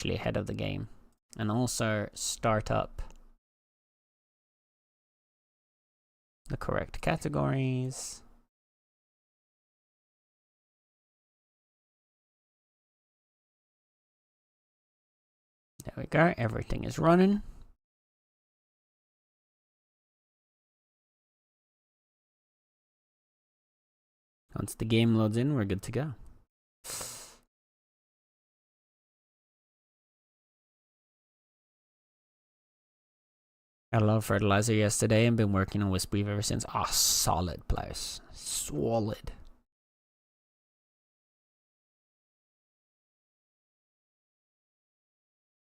actually ahead of the game. And also start up the correct categories. There we go, everything is running. Once the game loads in, we're good to go. Got a lot of fertilizer yesterday and been working on Wispweave ever since. Ah, oh, solid place. Solid.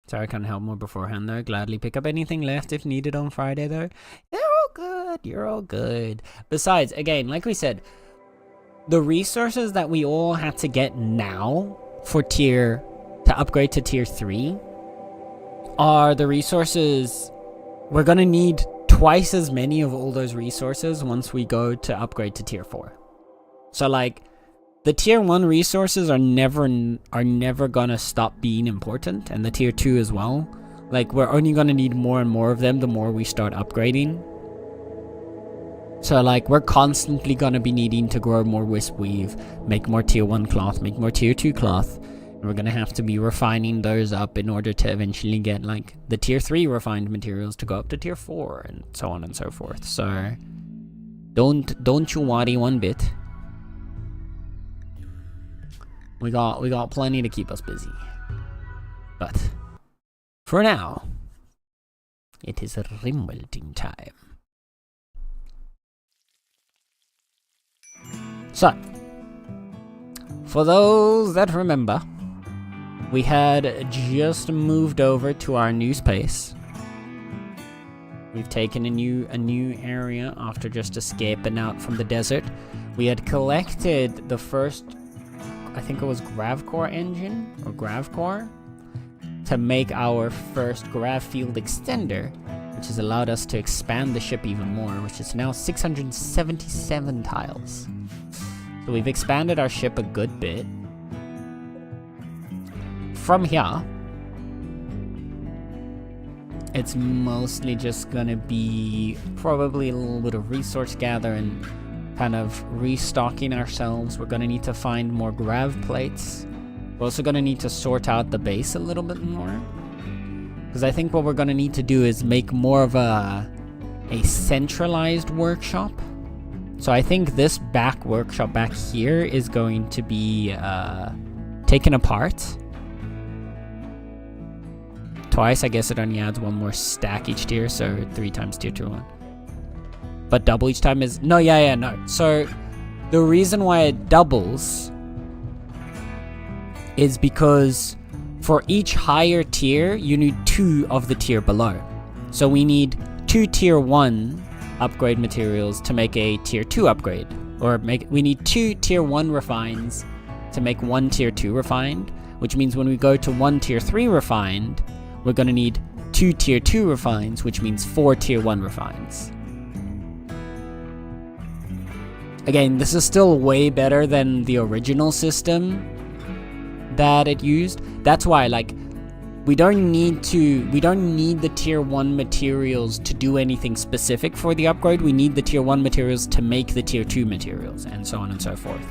Sorry I can't help more beforehand though. Gladly pick up anything left if needed on Friday though. They're all good. You're all good. Besides, again, like we said, the resources that we all had to get now for to upgrade to tier 3 are the resources. We're gonna need twice as many of all those resources once we go to upgrade to tier 4. So like, the tier 1 resources are never gonna stop being important, and the tier 2 as well. Like, we're only gonna need more and more of them the more we start upgrading. So like, we're constantly gonna be needing to grow more Wispweave, make more tier 1 cloth, make more tier 2 cloth. And we're gonna have to be refining those up in order to eventually get like the tier 3 refined materials to go up to tier 4 and so on and so forth. So don't you worry one bit. We got plenty to keep us busy. But for now, it is rim welting time. So, for those that remember, we had just moved over to our new space. We've taken a new area after just escaping out from the desert. We had collected the first, I think it was Gravcore engine, or Gravcore, to make our first Grav Field Extender, which has allowed us to expand the ship even more, which is now 677 tiles. So we've expanded our ship a good bit. From here, it's mostly just gonna be probably a little bit of resource gathering, kind of restocking ourselves. We're gonna need to find more grav plates. We're also gonna need to sort out the base a little bit more, because I think what we're gonna need to do is make more of a centralized workshop. So I think this back workshop back here is going to be taken apart twice. I guess it only adds one more stack each tier, so 3 times tier 2 1. But double each time is... No, no. So the reason why it doubles is because for each higher tier, you need 2 of the tier below. So we need 2 tier 1 upgrade materials to make a tier 2 upgrade. Or we need 2 tier 1 refines to make 1 tier 2 refined, which means when we go to 1 tier 3 refined, we're going to need 2 tier 2 refines, which means 4 tier 1 refines. Again, this is still way better than the original system that it used. That's why, like, we don't need the tier 1 materials to do anything specific for the upgrade. We need the tier 1 materials to make the tier 2 materials, and so on and so forth.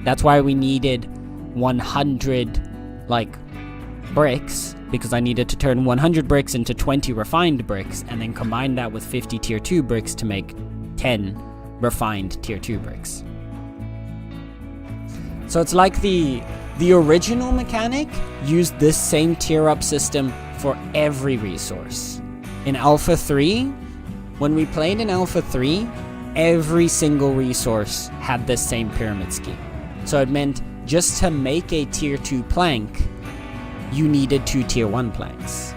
That's why we needed 100, like, bricks, because I needed to turn 100 bricks into 20 refined bricks, and then combine that with 50 tier 2 bricks to make 10 refined tier 2 bricks. So it's like the original mechanic used this same tier up system for every resource. In Alpha 3, when we played in Alpha 3, every single resource had this same pyramid scheme. So it meant just to make a tier 2 plank, you needed 2 tier 1 planks.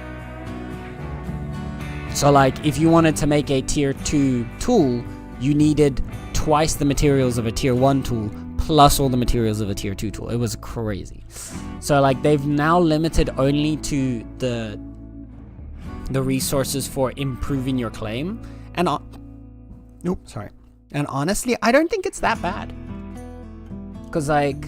So like, if you wanted to make a tier 2 tool, you needed twice the materials of a tier 1 tool, plus all the materials of a tier 2 tool. It was crazy. So like, they've now limited only to the resources for improving your claim. And and honestly, I don't think it's that bad. Because like,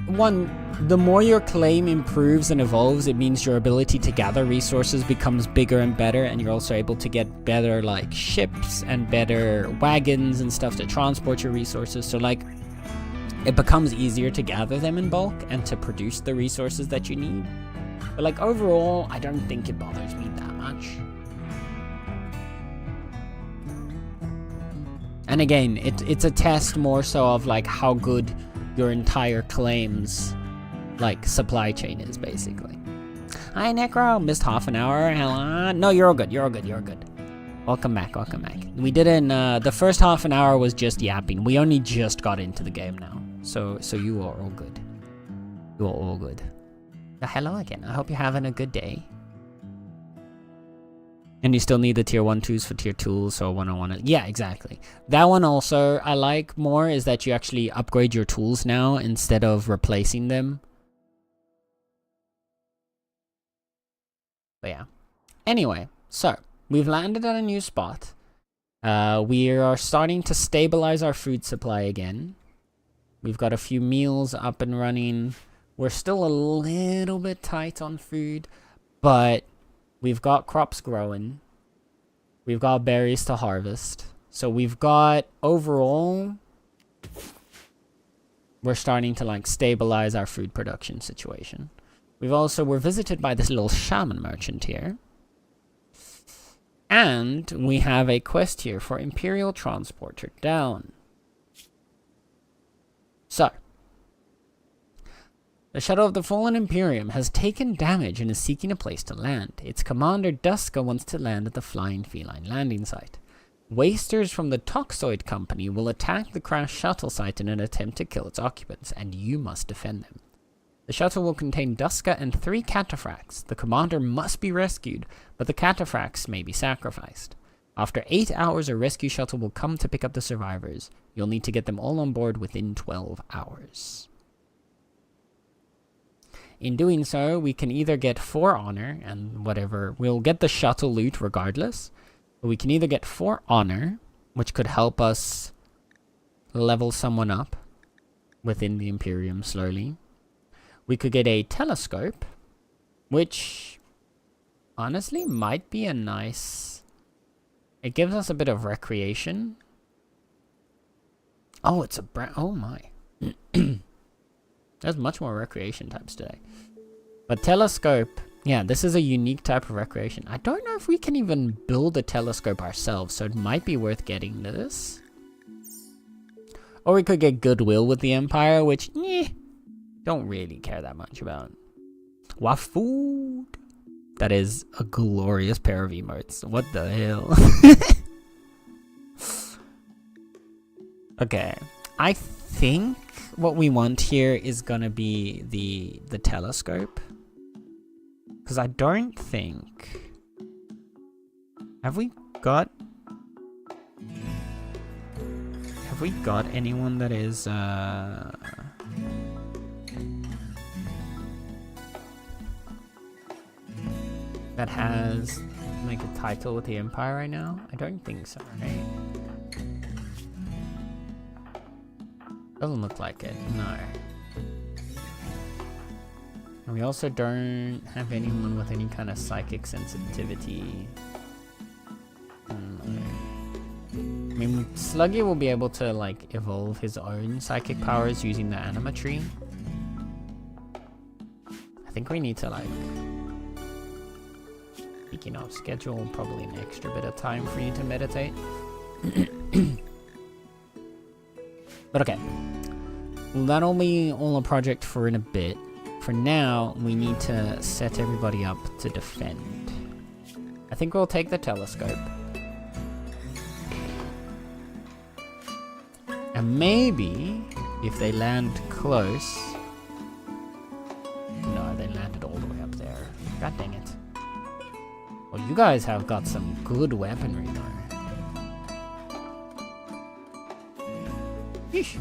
the more your claim improves and evolves, it means your ability to gather resources becomes bigger and better, and you're also able to get better like ships and better wagons and stuff to transport your resources. So like it becomes easier to gather them in bulk and to produce the resources that you need. But like overall, I don't think it bothers me that much. And again, it's a test more so of like how good your entire claims like supply chain is, basically. Hi Necro, missed half an hour. Hello. No, you're all good. Welcome back. We did the first half an hour was just yapping. We only just got into the game now. So you are all good. You are all good. Hello again. I hope you're having a good day. And you still need the tier 1 twos for tier 2s, so 101. Yeah, exactly. That one also I like more, is that you actually upgrade your tools now instead of replacing them. But yeah. Anyway, so we've landed at a new spot. We are starting to stabilize our food supply again. We've got a few meals up and running. We're still a little bit tight on food, but we've got crops growing. We've got berries to harvest. So we've got, overall, we're starting to like stabilize our food production situation. We're visited by this little shaman merchant here. And we have a quest here for Imperial Transporter down. So, the Shadow of the Fallen Imperium has taken damage and is seeking a place to land. Its commander, Duska, wants to land at the Flying Feline landing site. Wasters from the Toxoid Company will attack the crashed shuttle site in an attempt to kill its occupants, and you must defend them. The shuttle will contain Duska and 3 cataphracts. The commander must be rescued, but the cataphracts may be sacrificed. After 8 hours, a rescue shuttle will come to pick up the survivors. You'll need to get them all on board within 12 hours. In doing so, we can either get 4 honor and whatever. We'll get the shuttle loot regardless. But we can either get 4 honor, which could help us level someone up within the Imperium slowly. We could get a telescope, which honestly might be a nice... It gives us a bit of recreation. Oh, it's a brand... Oh my. There's much more recreation types today. But telescope, yeah, this is a unique type of recreation. I don't know if we can even build a telescope ourselves, so it might be worth getting this. Or we could get goodwill with the Empire, which, don't really care that much about. Wafood. That is a glorious pair of emotes. What the hell? Okay, I think what we want here is gonna be the telescope, because I don't think, have we got anyone that is that has like a title with the Empire right now? I don't think so, right? Doesn't look like it, no. And we also don't have anyone with any kind of psychic sensitivity. No. I mean, Sluggy will be able to like evolve his own psychic powers using the anima tree. I think we need to like, speaking of schedule, probably an extra bit of time for you to meditate. But okay. Well, that'll be all a project for in a bit. For now, we need to set everybody up to defend. I think we'll take the telescope. And maybe, if they land close... No, they landed all the way up there. God dang it. Well, you guys have got some good weaponry though. Yeesh.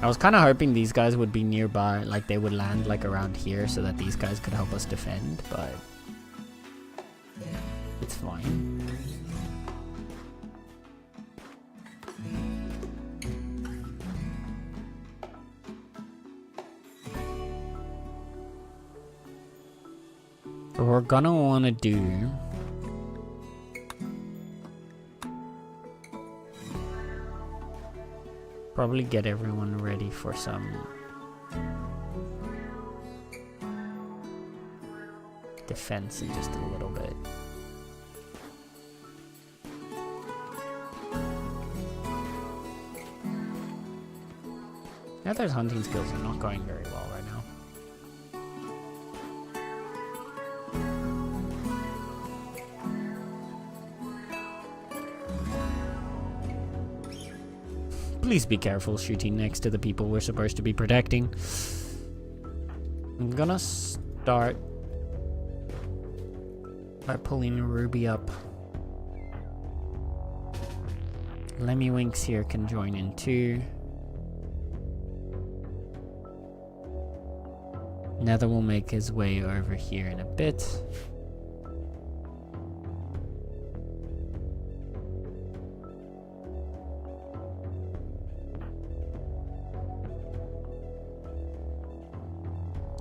I was kind of hoping these guys would be nearby, like they would land like around here so that these guys could help us defend, but it's fine. So we're gonna want to do... probably get everyone ready for some... defense in just a little bit. Heather's hunting skills are not going very well right now. Please be careful shooting next to the people we're supposed to be protecting. I'm gonna start by pulling Ruby up. Lemmywinks here can join in too. Nether will make his way over here in a bit.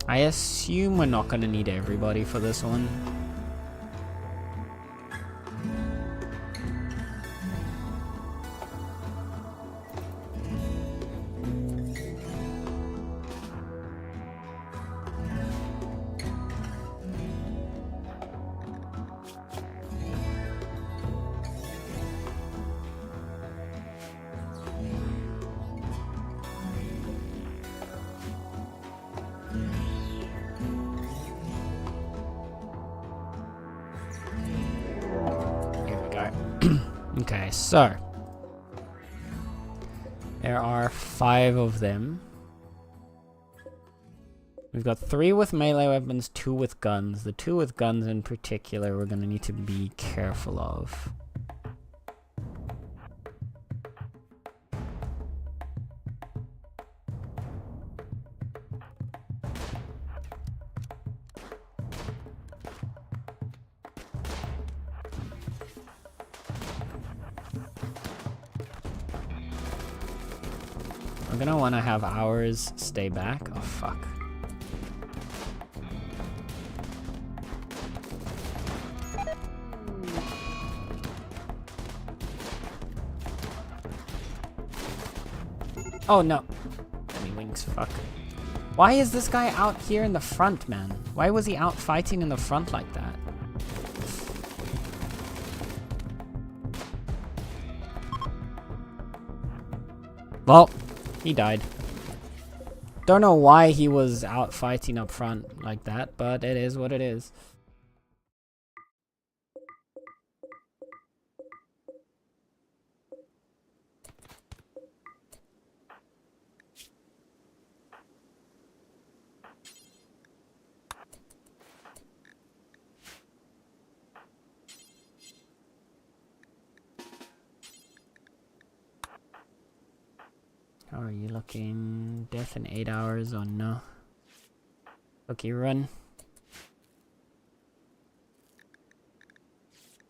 I assume we're not gonna need everybody for this one. Okay, so there are 5 of them. We've got 3 with melee weapons, 2 with guns. The 2 with guns in particular we're gonna need to be careful of. We're gonna want to have ours stay back. Oh, fuck. Oh, no. Lemmywinks, fuck. Why is this guy out here in the front, man? Why was he out fighting in the front like that? Well, he died. Don't know why he was out fighting up front like that, but it is what it is. How are you looking? Death in 8 hours or no? Okay, run.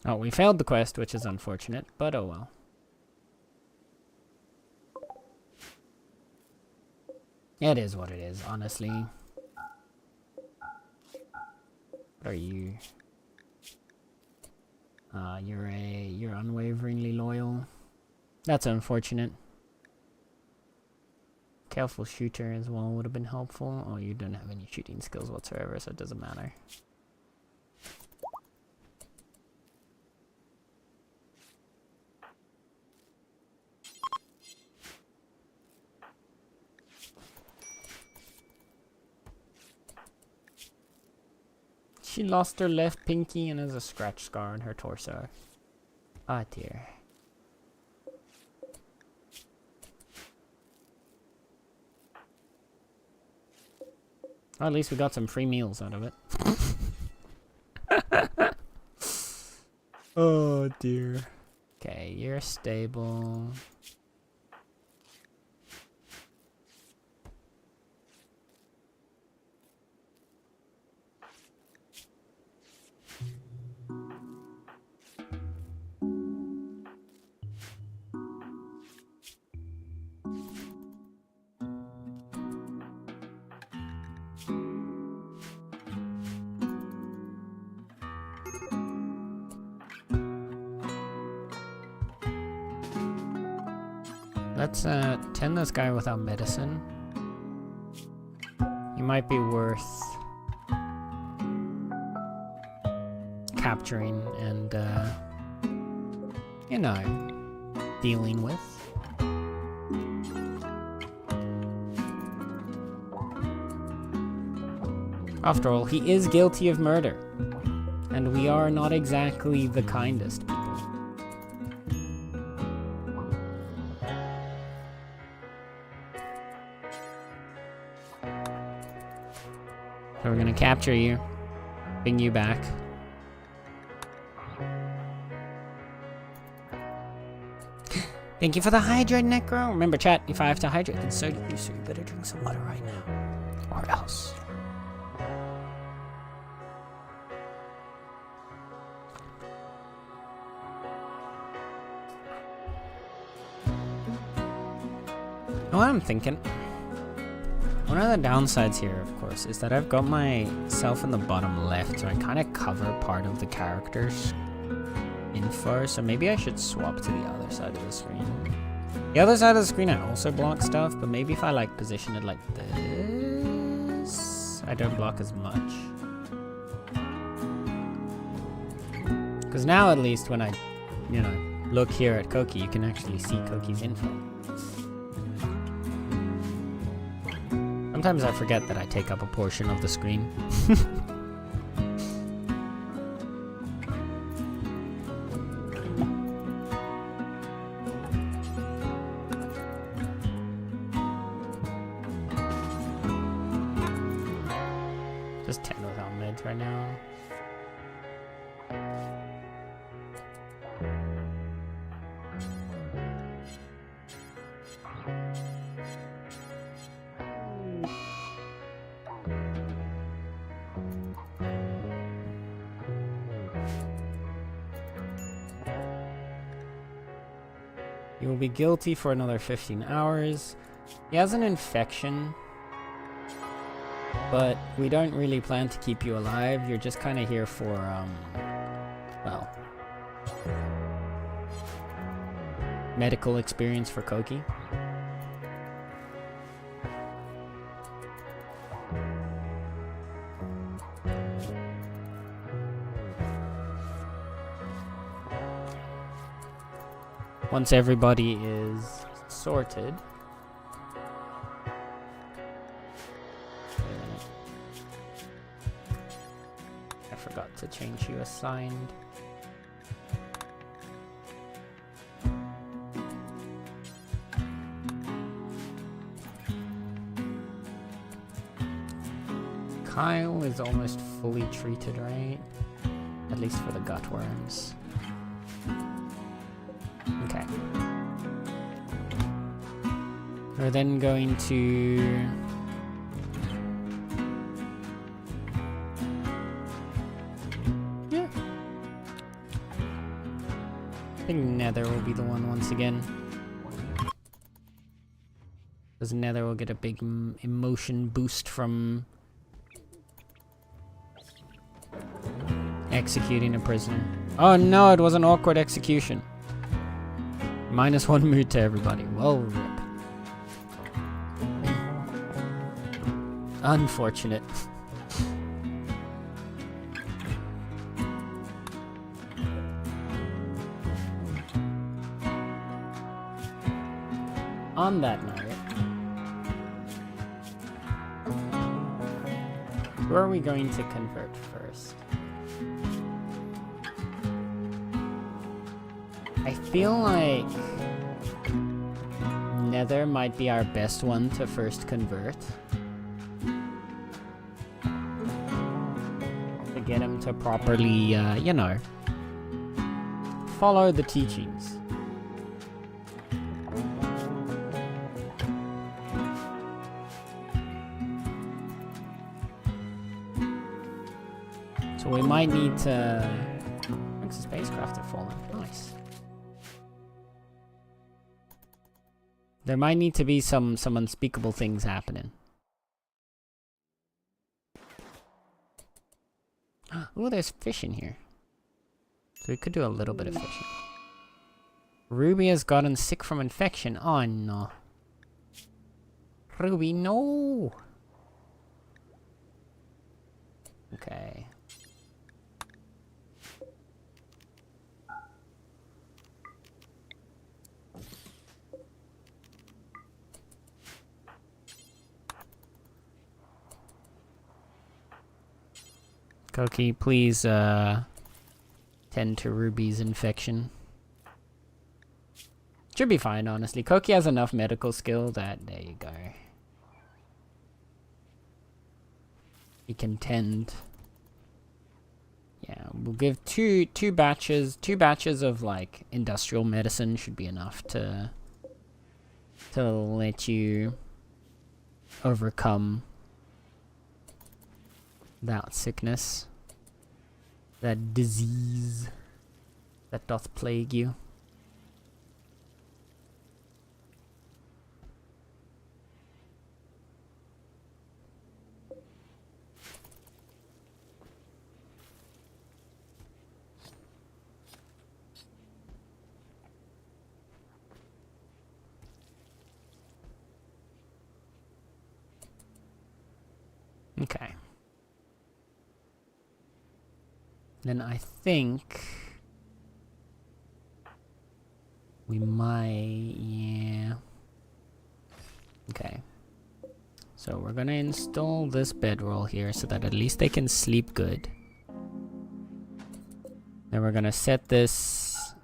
Oh, we failed the quest, which is unfortunate, but oh well. It is what it is, honestly. What are you? You're unwaveringly loyal. That's unfortunate. Careful shooter as well would have been helpful. Oh, you don't have any shooting skills whatsoever, so it doesn't matter. She lost her left pinky and has a scratch scar on her torso. Ah, dear. Well, at least we got some free meals out of it. Oh, dear. Okay, you're stable. Let's tend this guy without medicine. He might be worth capturing and, you know, dealing with. After all, he is guilty of murder, and we are not exactly the kindest people. So we're gonna capture you, bring you back. Thank you for the hydrate, Necro. Remember, chat, if I have to hydrate, then so do you, so you better drink some water right now. Or else. What I'm thinking, one of the downsides here, of course, is that I've got myself in the bottom left, so I kind of cover part of the character's info, so maybe I should swap to the other side of the screen. The other side of the screen I also block stuff, but maybe if I like position it like this, I don't block as much. Because now at least when I, you know, look here at Koki, you can actually see Koki's info. Sometimes I forget that I take up a portion of the screen. Just 10 without meds right now. You will be guilty for another 15 hours. He has an infection, but we don't really plan to keep you alive. You're just kind of here for, well, medical experience for Koki. Once everybody is sorted. I forgot to change you assigned. Kyle is almost fully treated, right? At least for the gut worms. Okay. We're then going to... yeah. I think Nether will be the one once again. Because Nether will get a big emotion boost from executing a prisoner. Oh no, it was an awkward execution. -1 mood to everybody. Well, rip. Unfortunate. On that note, who are we going to convert first? I feel like Nether might be our best one to first convert. To get him to properly, you know, follow the teachings. So we might need to... Thanks to spacecraft have fallen. Nice. There might need to be some unspeakable things happening. Ooh, there's fish in here. So we could do a little bit of fishing. Ruby has gotten sick from infection. Oh no. Ruby, no! Okay. Koki, please, tend to Ruby's infection. Should be fine, honestly. Koki has enough medical skill that, there you go. He can tend. Yeah, we'll give two batches of, like, industrial medicine should be enough to let you overcome that sickness, that disease that doth plague you. Okay. Then I think we might, yeah. Okay. So we're gonna install this bedroll here so that at least they can sleep good. Then we're gonna set this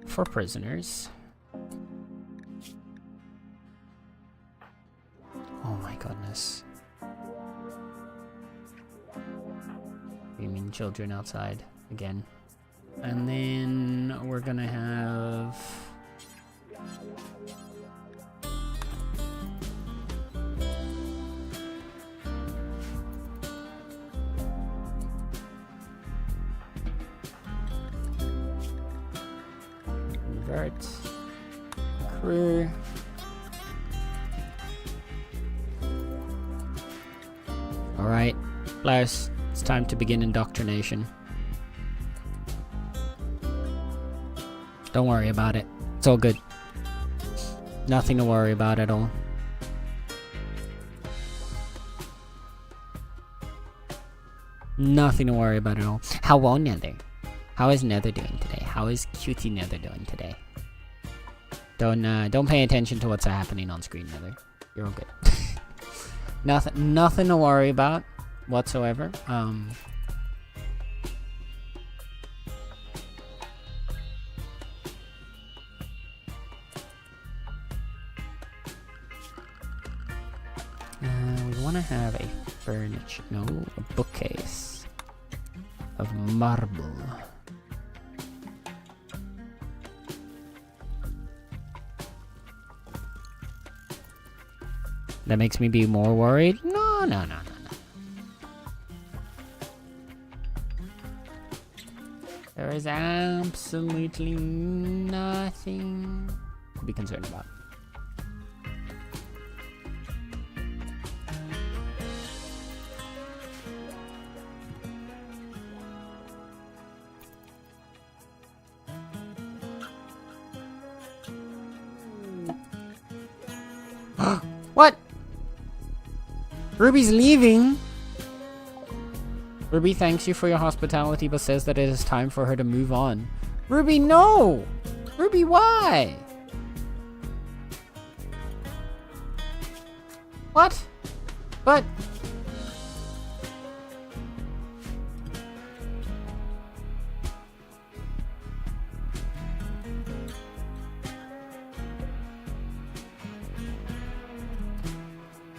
for prisoners. Oh my goodness. You mean children outside again. And then we're gonna have convert crew. Alright, players, it's time to begin indoctrination. Don't worry about it. It's all good. Nothing to worry about at all. Nothing to worry about at all. Hello, Nether. How is Nether doing today? How is Cutie Nether doing today? Don't pay attention to what's happening on screen, Nether. You're all good. Nothing to worry about whatsoever. We want to have a furniture, no, a bookcase of marble. That makes me be more worried? No. There is absolutely nothing to be concerned about. What? Ruby's leaving. Ruby thanks you for your hospitality, but says that it is time for her to move on. Ruby, no! Ruby, why? What? But...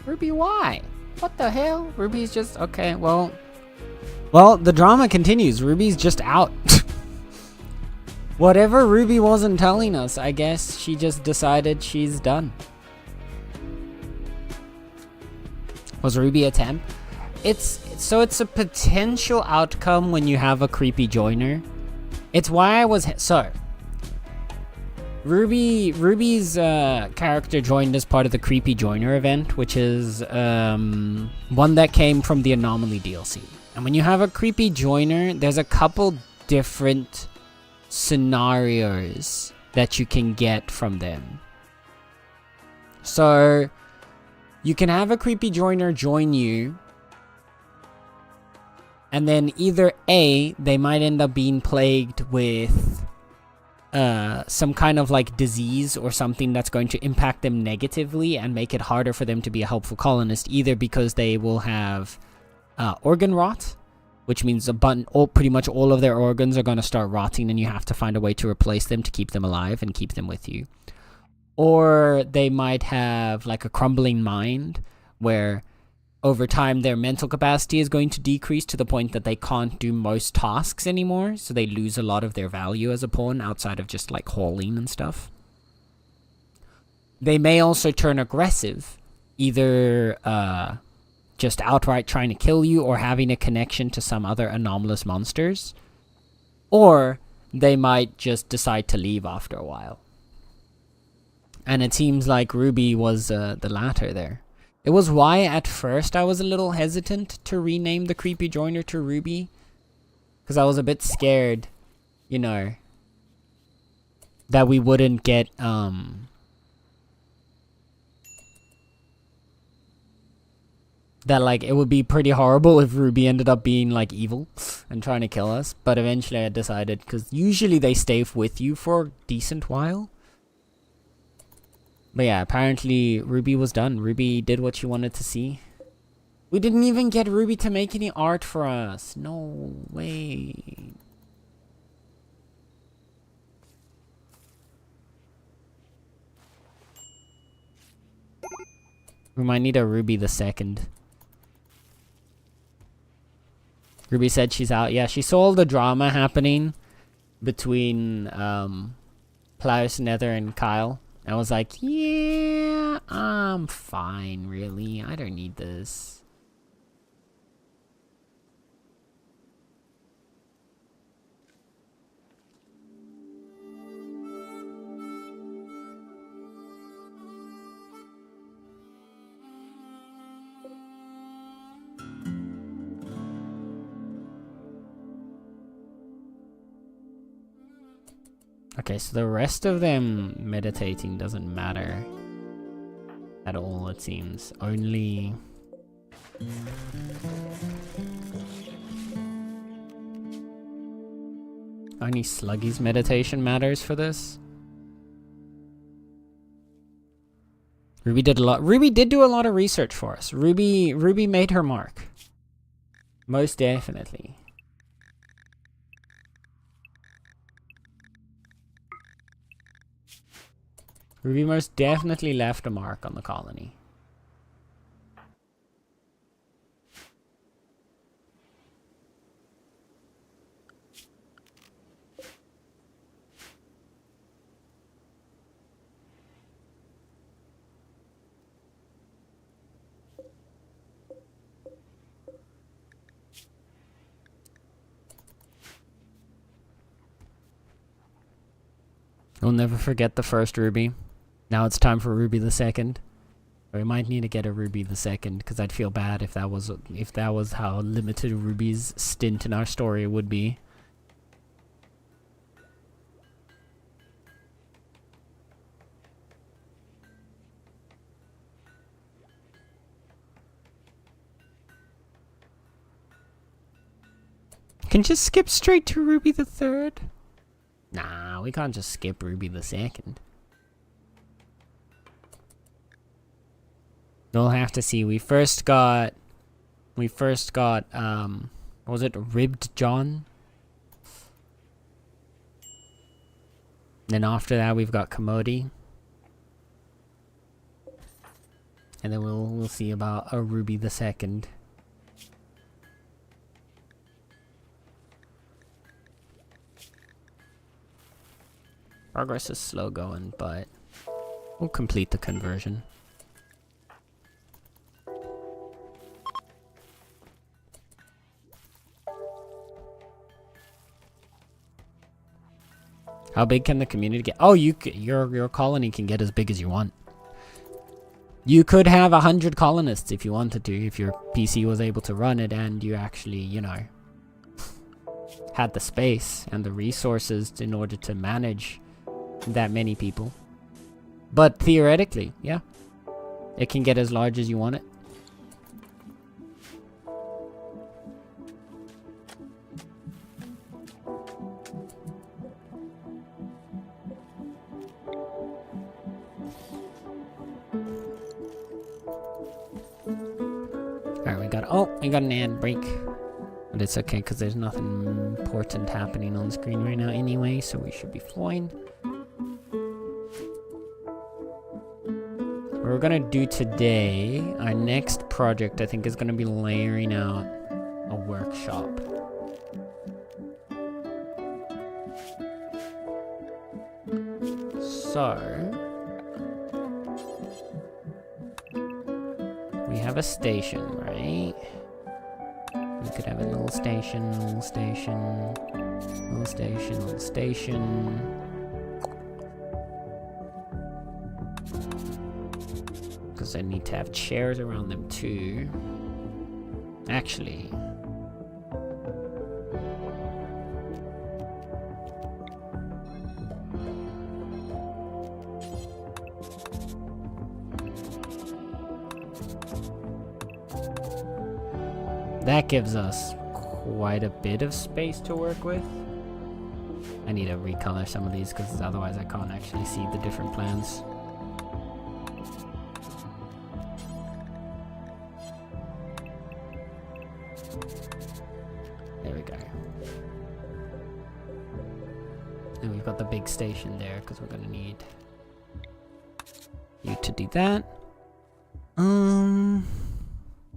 Ruby, why? What the hell? Ruby's just... Okay, well... Well, the drama continues. Ruby's just out. Whatever Ruby wasn't telling us, I guess she just decided she's done. Was Ruby a temp? It's a potential outcome when you have a creepy joiner. It's why I was... So... Ruby's character joined as part of the Creepy Joiner event, which is one that came from the Anomaly DLC. And when you have a Creepy Joiner, there's a couple different scenarios that you can get from them. So you can have a creepy joiner join you, and then either A, they might end up being plagued with some kind of like disease or something that's going to impact them negatively and make it harder for them to be a helpful colonist, either because they will have organ rot, which means pretty much all of their organs are going to start rotting and you have to find a way to replace them to keep them alive and keep them with you. Or they might have like a crumbling mind where over time their mental capacity is going to decrease to the point that they can't do most tasks anymore, so they lose a lot of their value as a pawn outside of just like hauling and stuff. They may also turn aggressive, either just outright trying to kill you or having a connection to some other anomalous monsters, or they might just decide to leave after a while. And it seems like Ruby was the latter there. It was why at first I was a little hesitant to rename the creepy joiner to Ruby, because I was a bit scared, you know, that we wouldn't get that like it would be pretty horrible if Ruby ended up being like evil and trying to kill us. But eventually I decided, because usually they stay with you for a decent while. But yeah, apparently Ruby was done. Ruby did what you wanted to see. We didn't even get Ruby to make any art for us. No way. We might need a Ruby the second. Ruby said she's out. Yeah, she saw all the drama happening between Plaus, Nether, and Kyle. I was like, yeah, I'm fine, really. I don't need this. Okay, so the rest of them meditating doesn't matter at all, it seems. Only Sluggy's meditation matters for this. Ruby did a lot. Ruby did do a lot of research for us. Ruby made her mark. Most definitely. Ruby most definitely left a mark on the colony. We'll never forget the first Ruby. Now it's time for Ruby the second. We might need to get a Ruby the second, because I'd feel bad if that was how limited Ruby's stint in our story would be. Can just skip straight to Ruby the third? Nah, we can't just skip Ruby the second. We'll have to see. We first got what was it, Ribbed John? Then after that we've got Commodity. And then we'll see about a Ruby the second. Progress is slow going, but we'll complete the conversion. How big can the community get? Oh, your colony can get as big as you want. You could have 100 colonists if you wanted to, if your PC was able to run it and you actually, you know, had the space and the resources in order to manage that many people. But theoretically, yeah, it can get as large as you want it. Alright, we got an ad break. But it's okay, because there's nothing important happening on the screen right now anyway, so we should be fine. What we're gonna do today, our next project, I think, is gonna be layering out a workshop. So, we have a station, right? We could have a little station, little station, little station, little station. Because I need to have chairs around them too. Actually. That gives us quite a bit of space to work with. I need to recolor some of these because otherwise I can't actually see the different plans. There we go. And we've got the big station there because we're gonna need you to do that.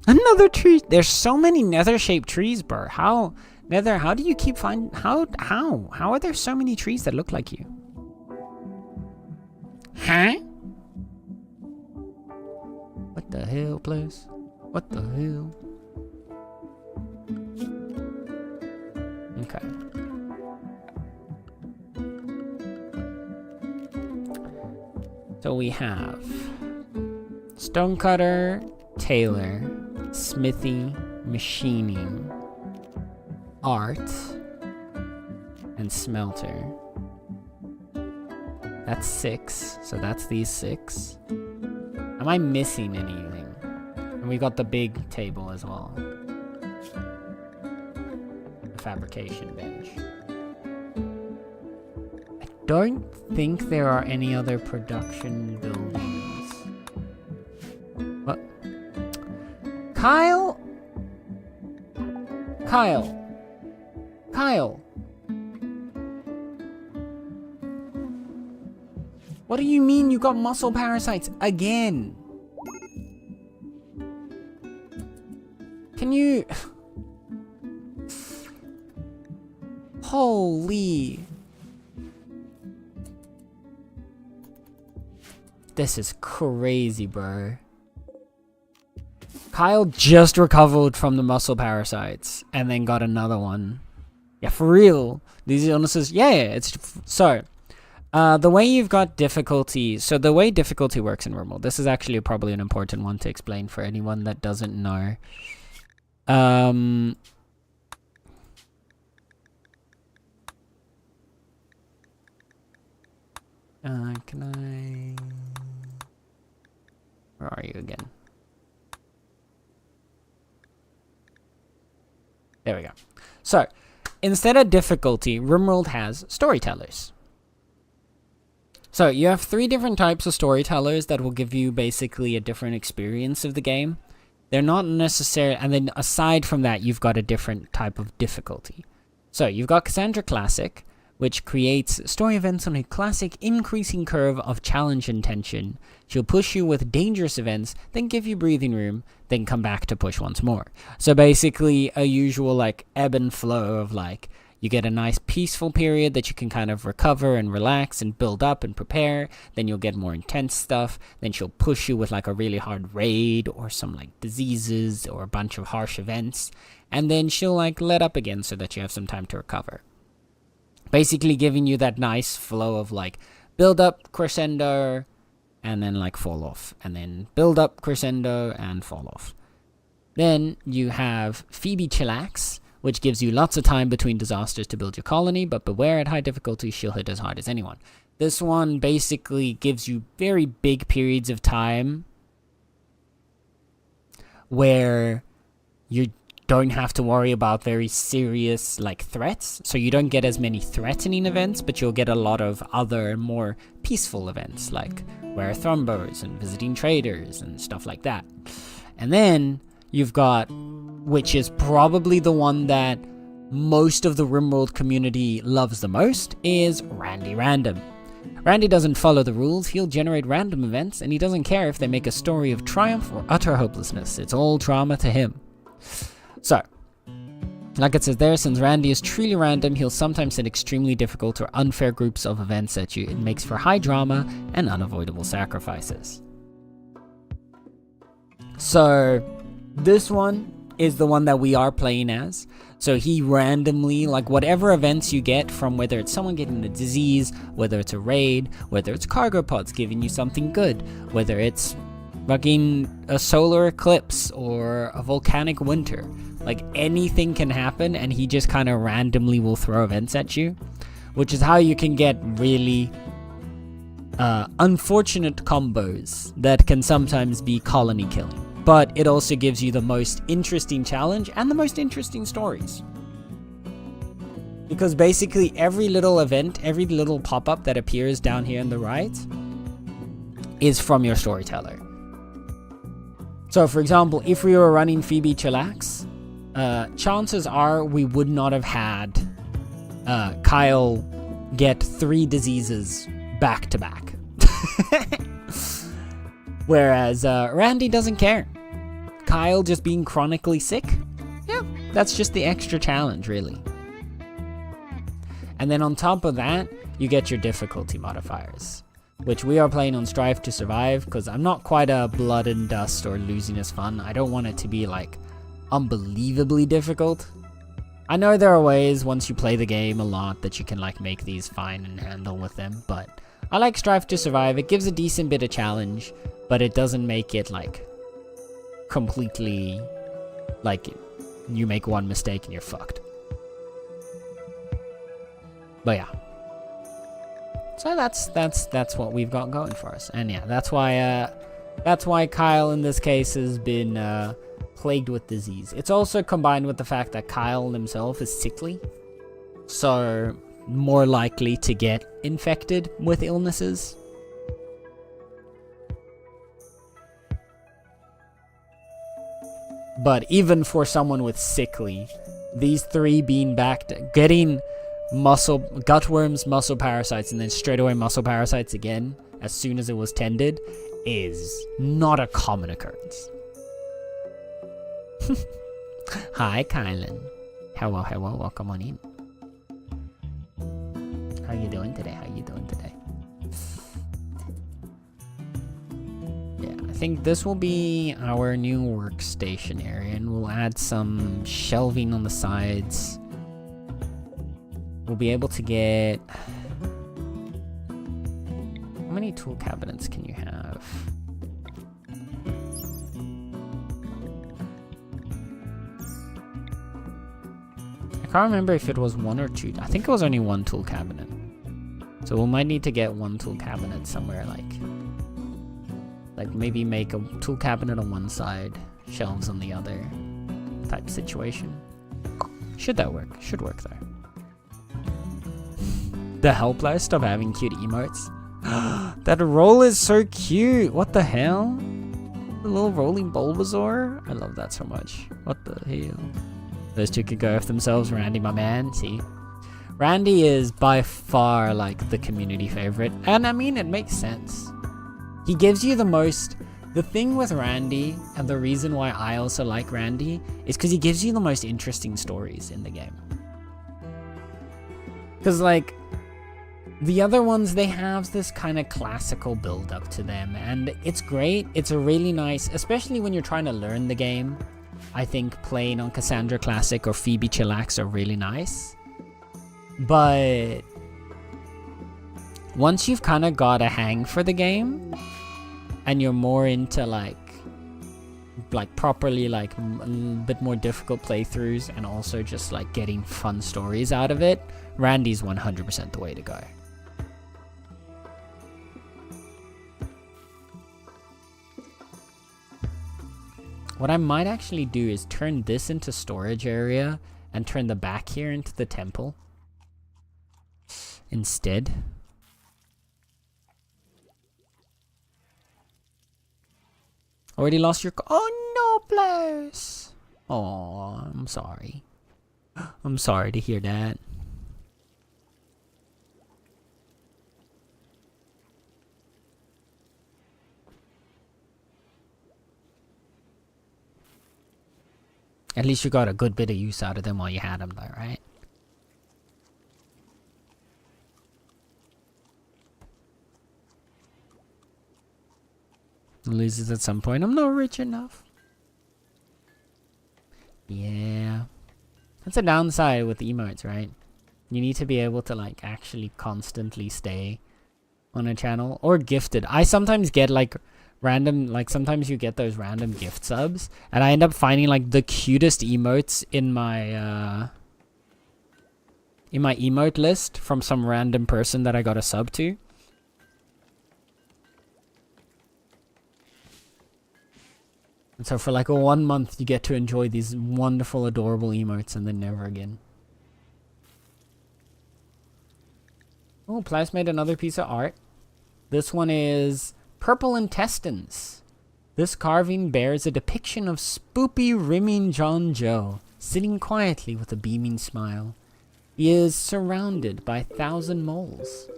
Another tree. There's so many nether-shaped trees, bro. How do you keep finding... How are there so many trees that look like you? Huh? What the hell, please? What the hell? Okay. So we have... Stonecutter, tailor, smithy, machining, art, and smelter. That's 6, so that's these 6. Am I missing anything? And we got the big table as well. The fabrication bench. I don't think there are any other production buildings. What? Kyle? What do you mean you got muscle parasites again? Can you... Holy... This is crazy, bro. Kyle just recovered from the muscle parasites and then got another one. Yeah, for real. These illnesses, yeah, it's so. The way you've got difficulty, so the way difficulty works in Wormhole, this is actually probably an important one to explain for anyone that doesn't know. Can I... Where are you again? There we go. So, instead of difficulty, RimWorld has storytellers. So, you have 3 different types of storytellers that will give you basically a different experience of the game. They're not necessary, and then aside from that, you've got a different type of difficulty. So, you've got Cassandra Classic, which creates story events on a classic increasing curve of challenge and tension. She'll push you with dangerous events, then give you breathing room, then come back to push once more. So basically a usual like ebb and flow of like, you get a nice peaceful period that you can kind of recover and relax and build up and prepare. Then you'll get more intense stuff. Then she'll push you with like a really hard raid or some like diseases or a bunch of harsh events. And then she'll like let up again so that you have some time to recover. Basically giving you that nice flow of like build up, crescendo, and then like fall off. And then build up, crescendo, and fall off. Then you have Phoebe Chillax, which gives you lots of time between disasters to build your colony, but beware, at high difficulty, she'll hit as hard as anyone. This one basically gives you very big periods of time where you don't have to worry about very serious like threats. So you don't get as many threatening events, but you'll get a lot of other more peaceful events like rare thrumbos and visiting traders and stuff like that. And then you've got, which is probably the one that most of the RimWorld community loves the most, is Randy Random. Randy doesn't follow the rules, he'll generate random events, and he doesn't care if they make a story of triumph or utter hopelessness. It's all drama to him. So, like it says there, since Randy is truly random, he'll sometimes send extremely difficult or unfair groups of events at you. It makes for high drama and unavoidable sacrifices. So, this one is the one that we are playing as. So he randomly, like whatever events you get from whether it's someone getting a disease, whether it's a raid, whether it's cargo pods giving you something good, whether it's fucking a solar eclipse or a volcanic winter, like anything can happen, and he just kind of randomly will throw events at you, which is how you can get really unfortunate combos that can sometimes be colony killing. But it also gives you the most interesting challenge and the most interesting stories. Because basically every little event, every little pop-up that appears down here on the right is from your storyteller. So for example, if we were running Phoebe Chillax, chances are we would not have had Kyle get 3 diseases back to back. Whereas Randy doesn't care. Kyle just being chronically sick, yeah, that's just the extra challenge, really. And then on top of that, you get your difficulty modifiers, which we are playing on Strive to Survive, because I'm not quite a blood and dust or losing is fun. I don't want it to be like unbelievably difficult. I know there are ways once you play the game a lot that you can like make these fine and handle with them, but I like Strive to Survive. It gives a decent bit of challenge, but it doesn't make it like completely like you make one mistake and you're fucked. But yeah, so that's what we've got going for us. And yeah, that's why Kyle in this case has been plagued with disease. It's also combined with the fact that Kyle himself is sickly, so more likely to get infected with illnesses. But even for someone with sickly, these 3 being back to getting gutworms, muscle parasites, and then straight away muscle parasites again as soon as it was tended is not a common occurrence. Hi, Kylan. Hello, welcome on in. How you doing today? I think this will be our new workstation area, and we'll add some shelving on the sides. We'll be able to get... How many tool cabinets can you have? I can't remember if it was 1 or 2. I think it was only 1 tool cabinet. So we might need to get 1 tool cabinet somewhere, like maybe make a tool cabinet on one side, shelves on the other, type situation. Should that work? Should work there. The help list of having cute emotes. That roll is so cute. What the hell? The little rolling Bulbasaur. I love that so much. What the hell? Those 2 could go F themselves. Randy, my man. See? Randy is by far like the community favorite. And I mean, it makes sense. He gives you the most... The thing with Randy, and the reason why I also like Randy, is because he gives you the most interesting stories in the game. Because, like, the other ones, they have this kind of classical build-up to them, and it's great. It's a really nice... Especially when you're trying to learn the game, I think playing on Cassandra Classic or Phoebe Chillax are really nice. But... once you've kind of got a hang for the game, and you're more into like like properly like a bit more difficult playthroughs and also just like getting fun stories out of it, Randy's 100% the way to go. What I might actually do is turn this into storage area and turn the back here into the temple instead. Already lost your oh no, Bless. Oh, I'm sorry. I'm sorry to hear that. At least you got a good bit of use out of them while you had them though, right? Loses at some point. I'm not rich enough. Yeah. That's a downside with emotes, right? You need to be able to like actually constantly stay on a channel. Or gifted. I sometimes get like random, like sometimes you get those random gift subs and I end up finding like the cutest emotes in my emote list from some random person that I got a sub to. And so for like 1 month you get to enjoy these wonderful adorable emotes and then never again. Oh, Plas made another piece of art. This one is Purple Intestines. This carving bears a depiction of spoopy rimming John Joe, sitting quietly with a beaming smile. He is surrounded by 1,000 moles.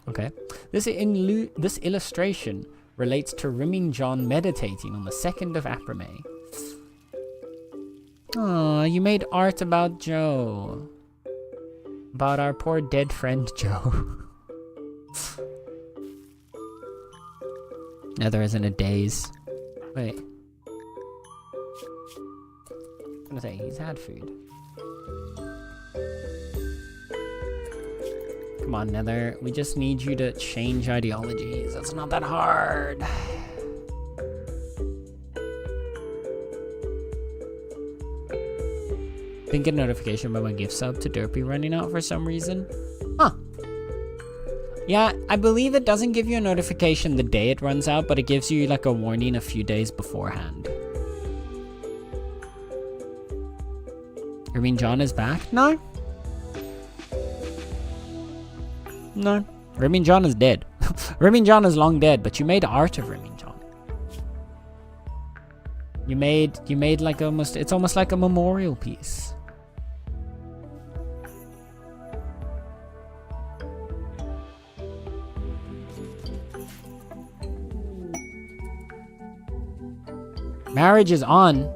Okay. This illustration relates to rimming John meditating on the 2nd of April. Aw, you made art about Joe. About our poor dead friend Joe. No, there isn't a daze. Wait. I'm gonna say he's had food. Come on, Nether. We just need you to change ideologies. That's not that hard. Didn't get a notification about my gift sub to Derpy running out for some reason. Huh. Yeah, I believe it doesn't give you a notification the day it runs out, but it gives you like a warning a few days beforehand. You mean John is back? No. No. Rimming John is dead. Rimming John is long dead, but you made art of Rimming John. You made like it's almost like a memorial piece. Marriage is on.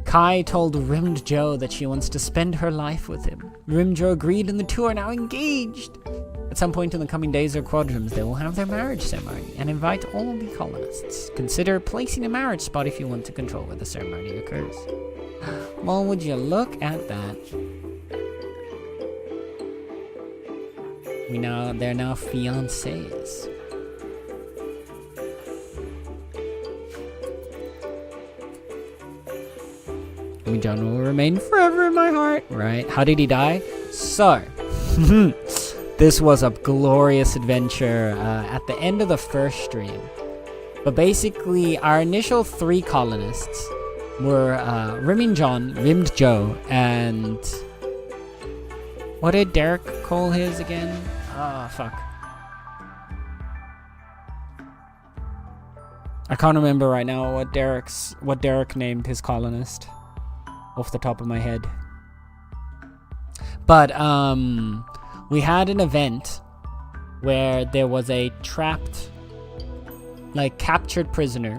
Kai told Rimmed Joe that she wants to spend her life with him. Rimmed Joe agreed and the two are now engaged. At some point in the coming days or quadrums, they will have their marriage ceremony and invite all the colonists. Consider placing a marriage spot if you want to control where the ceremony occurs. Well, would you look at that? They're now fiancés. John will remain forever in my heart. Right. How did he die? So, this was a glorious adventure at the end of the first stream. But basically, our initial 3 colonists were Rimming John, Rimmed Joe, and... what did Derek call his again? Ah, fuck. I can't remember right now what Derek named his colonist. Off the top of my head. But we had an event where there was a trapped, like captured prisoner,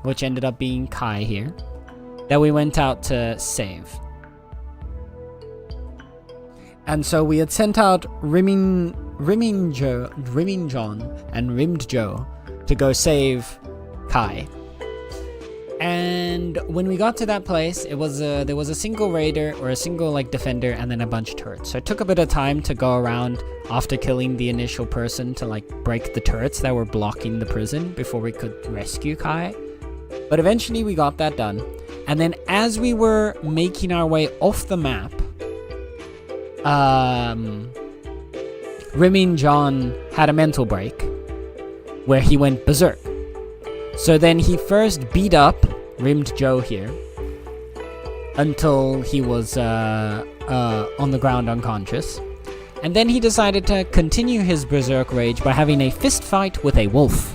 which ended up being Kai here, that we went out to save. And so we had sent out Rimming John and Rimmed Joe to go save Kai. And And when we got to that place, it was there was a single raider or a single like defender and then a bunch of turrets. So it took a bit of time to go around after killing the initial person to like break the turrets that were blocking the prison before we could rescue Kai. But eventually we got that done. And then as we were making our way off the map, Rimin John had a mental break where he went berserk. So then he first beat up Rimmed Joe here until he was on the ground unconscious. And then he decided to continue his berserk rage by having a fist fight with a wolf,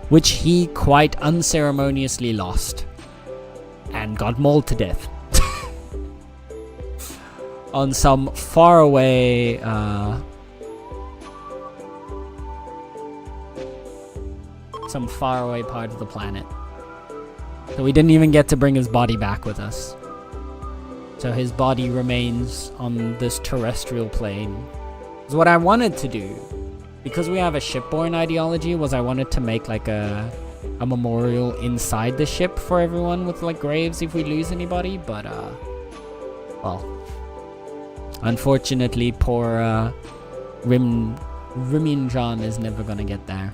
which he quite unceremoniously lost and got mauled to death on some faraway part of the planet. So we didn't even get to bring his body back with us. So his body remains on this terrestrial plane. Because what I wanted to do, because we have a shipborne ideology, was I wanted to make like a memorial inside the ship for everyone with like graves if we lose anybody. But well, unfortunately, poor Rimin John is never gonna get there.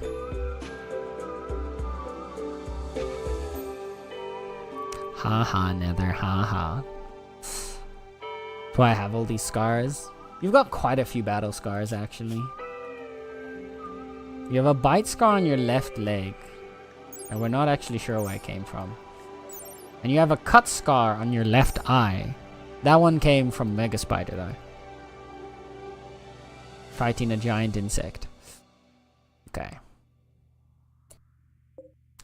Haha, Nether, haha. Do I have all these scars? You've got quite a few battle scars, actually. You have a bite scar on your left leg, and we're not actually sure where it came from. And you have a cut scar on your left eye. That one came from Mega Spider, though. Fighting a giant insect. Okay.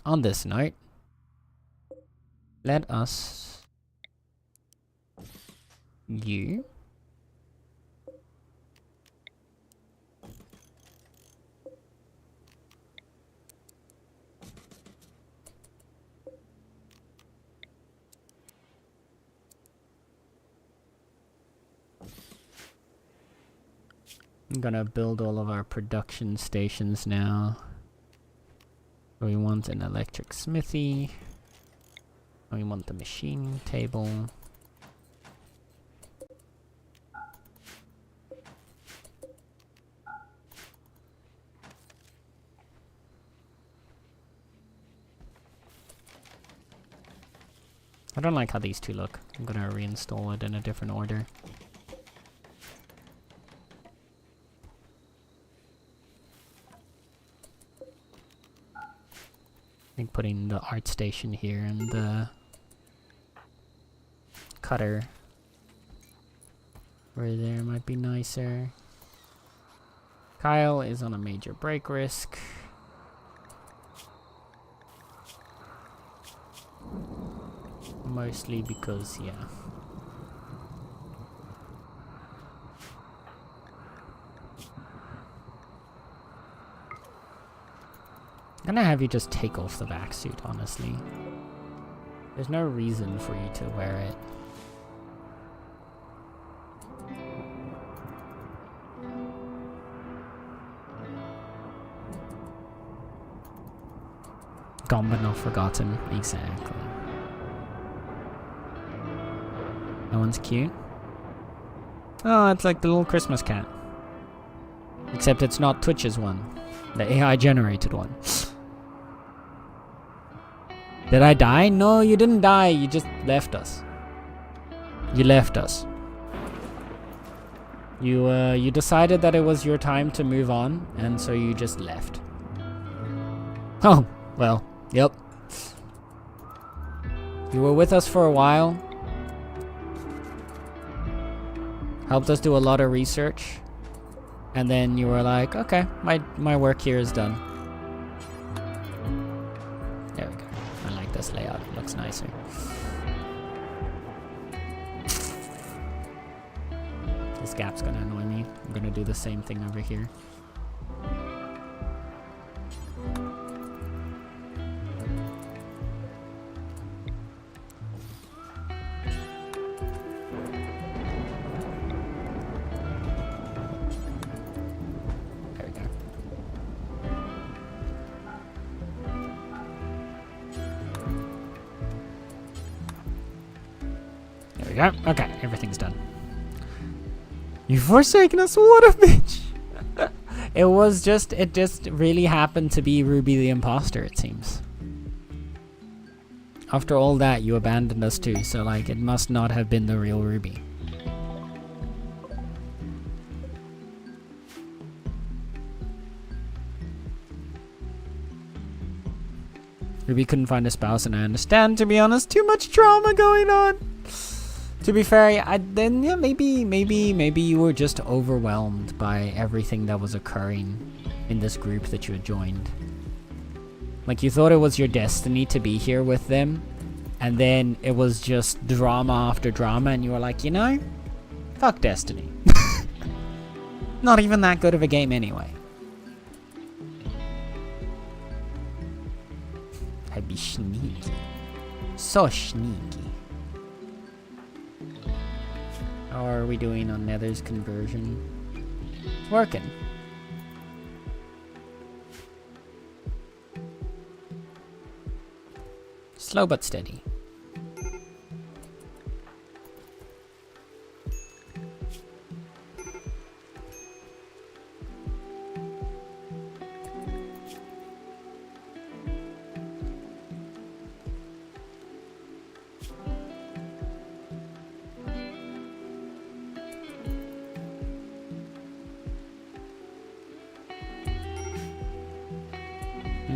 On this note, let us... You... I'm gonna build all of our production stations now. We want an electric smithy. We want the machine table. I don't like how these two look. I'm gonna reinstall it in a different order. I think putting the art station here and the cutter right there might be nicer. Kyle is on a major break risk. Mostly because, yeah. I'm gonna have you just take off the vac suit, honestly. There's no reason for you to wear it. Gone but not forgotten. Exactly. That one's cute. Oh, it's like the little Christmas cat. Except it's not Twitch's one. The AI generated one. Did I die? No, you didn't die. You just left us. You left us. You decided that it was your time to move on, and so you just left. Oh, well, yep. You were with us for a while. Helped us do a lot of research. And then you were like, okay, my work here is done. There we go. I like this layout. It looks nicer. This gap's gonna annoy me. I'm gonna do the same thing over here. go. Okay, everything's done. You've forsaken us, what a bitch! It just really happened to be Ruby the imposter, it seems. After all that, you abandoned us too, so like, it must not have been the real Ruby. Ruby couldn't find a spouse, and I understand, to be honest. Too much trauma going on. To be fair, maybe you were just overwhelmed by everything that was occurring in this group that you had joined. Like, you thought it was your destiny to be here with them, and then it was just drama after drama, and you were like, you know, fuck Destiny. Not even that good of a game anyway. I'd be sneaky. So sneaky. How are we doing on Nether's conversion? It's working. Slow but steady.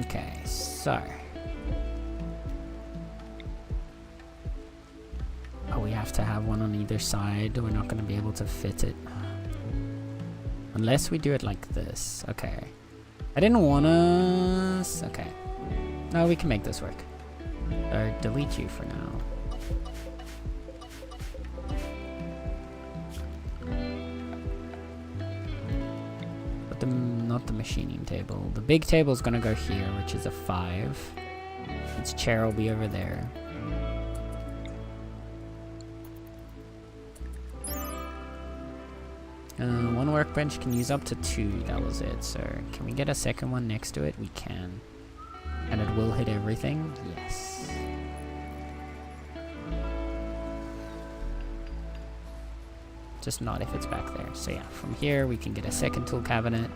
Okay, so. Oh, we have to have one on either side. We're not going to be able to fit it. Unless we do it like this. Okay. I didn't want to... Okay. No, we can make this work. Or delete you for now. Not the machining table. The big table is gonna go here, which is a 5. Its chair will be over there. One workbench can use up to 2. That was it. So can we get a second one next to it? We can. And it will hit everything? Yes. Just not if it's back there. So yeah, from here we can get a second tool cabinet.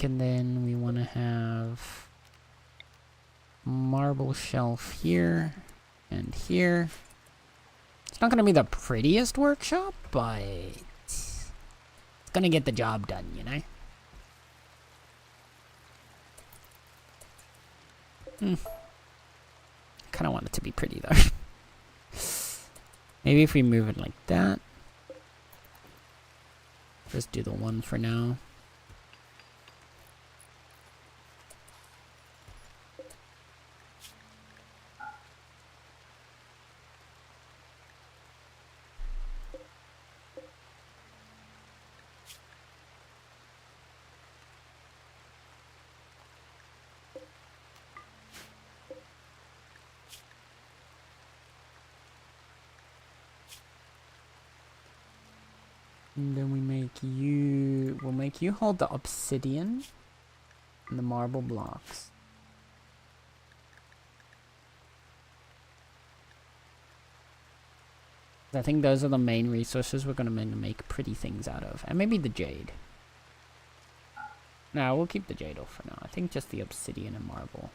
And then we want to have marble shelf here and here. It's not going to be the prettiest workshop, but it's going to get the job done, you know? Kind of want it to be pretty though. Maybe if we move it like that. Just do the one for now. And then we'll make you hold the obsidian and the marble blocks. I think those are the main resources we're going to make pretty things out of. And maybe the jade. No, we'll keep the jade off for now. I think just the obsidian and marble.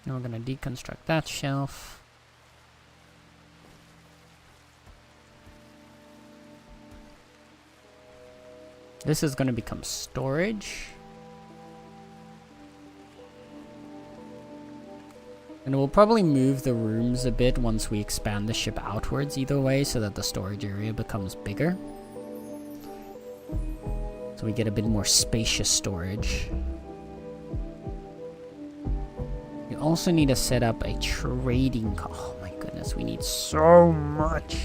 Now we're going to deconstruct that shelf. This is going to become storage. And we'll probably move the rooms a bit once we expand the ship outwards either way, so that the storage area becomes bigger. So we get a bit more spacious storage. You also need to set up a trading oh my goodness, we need so much.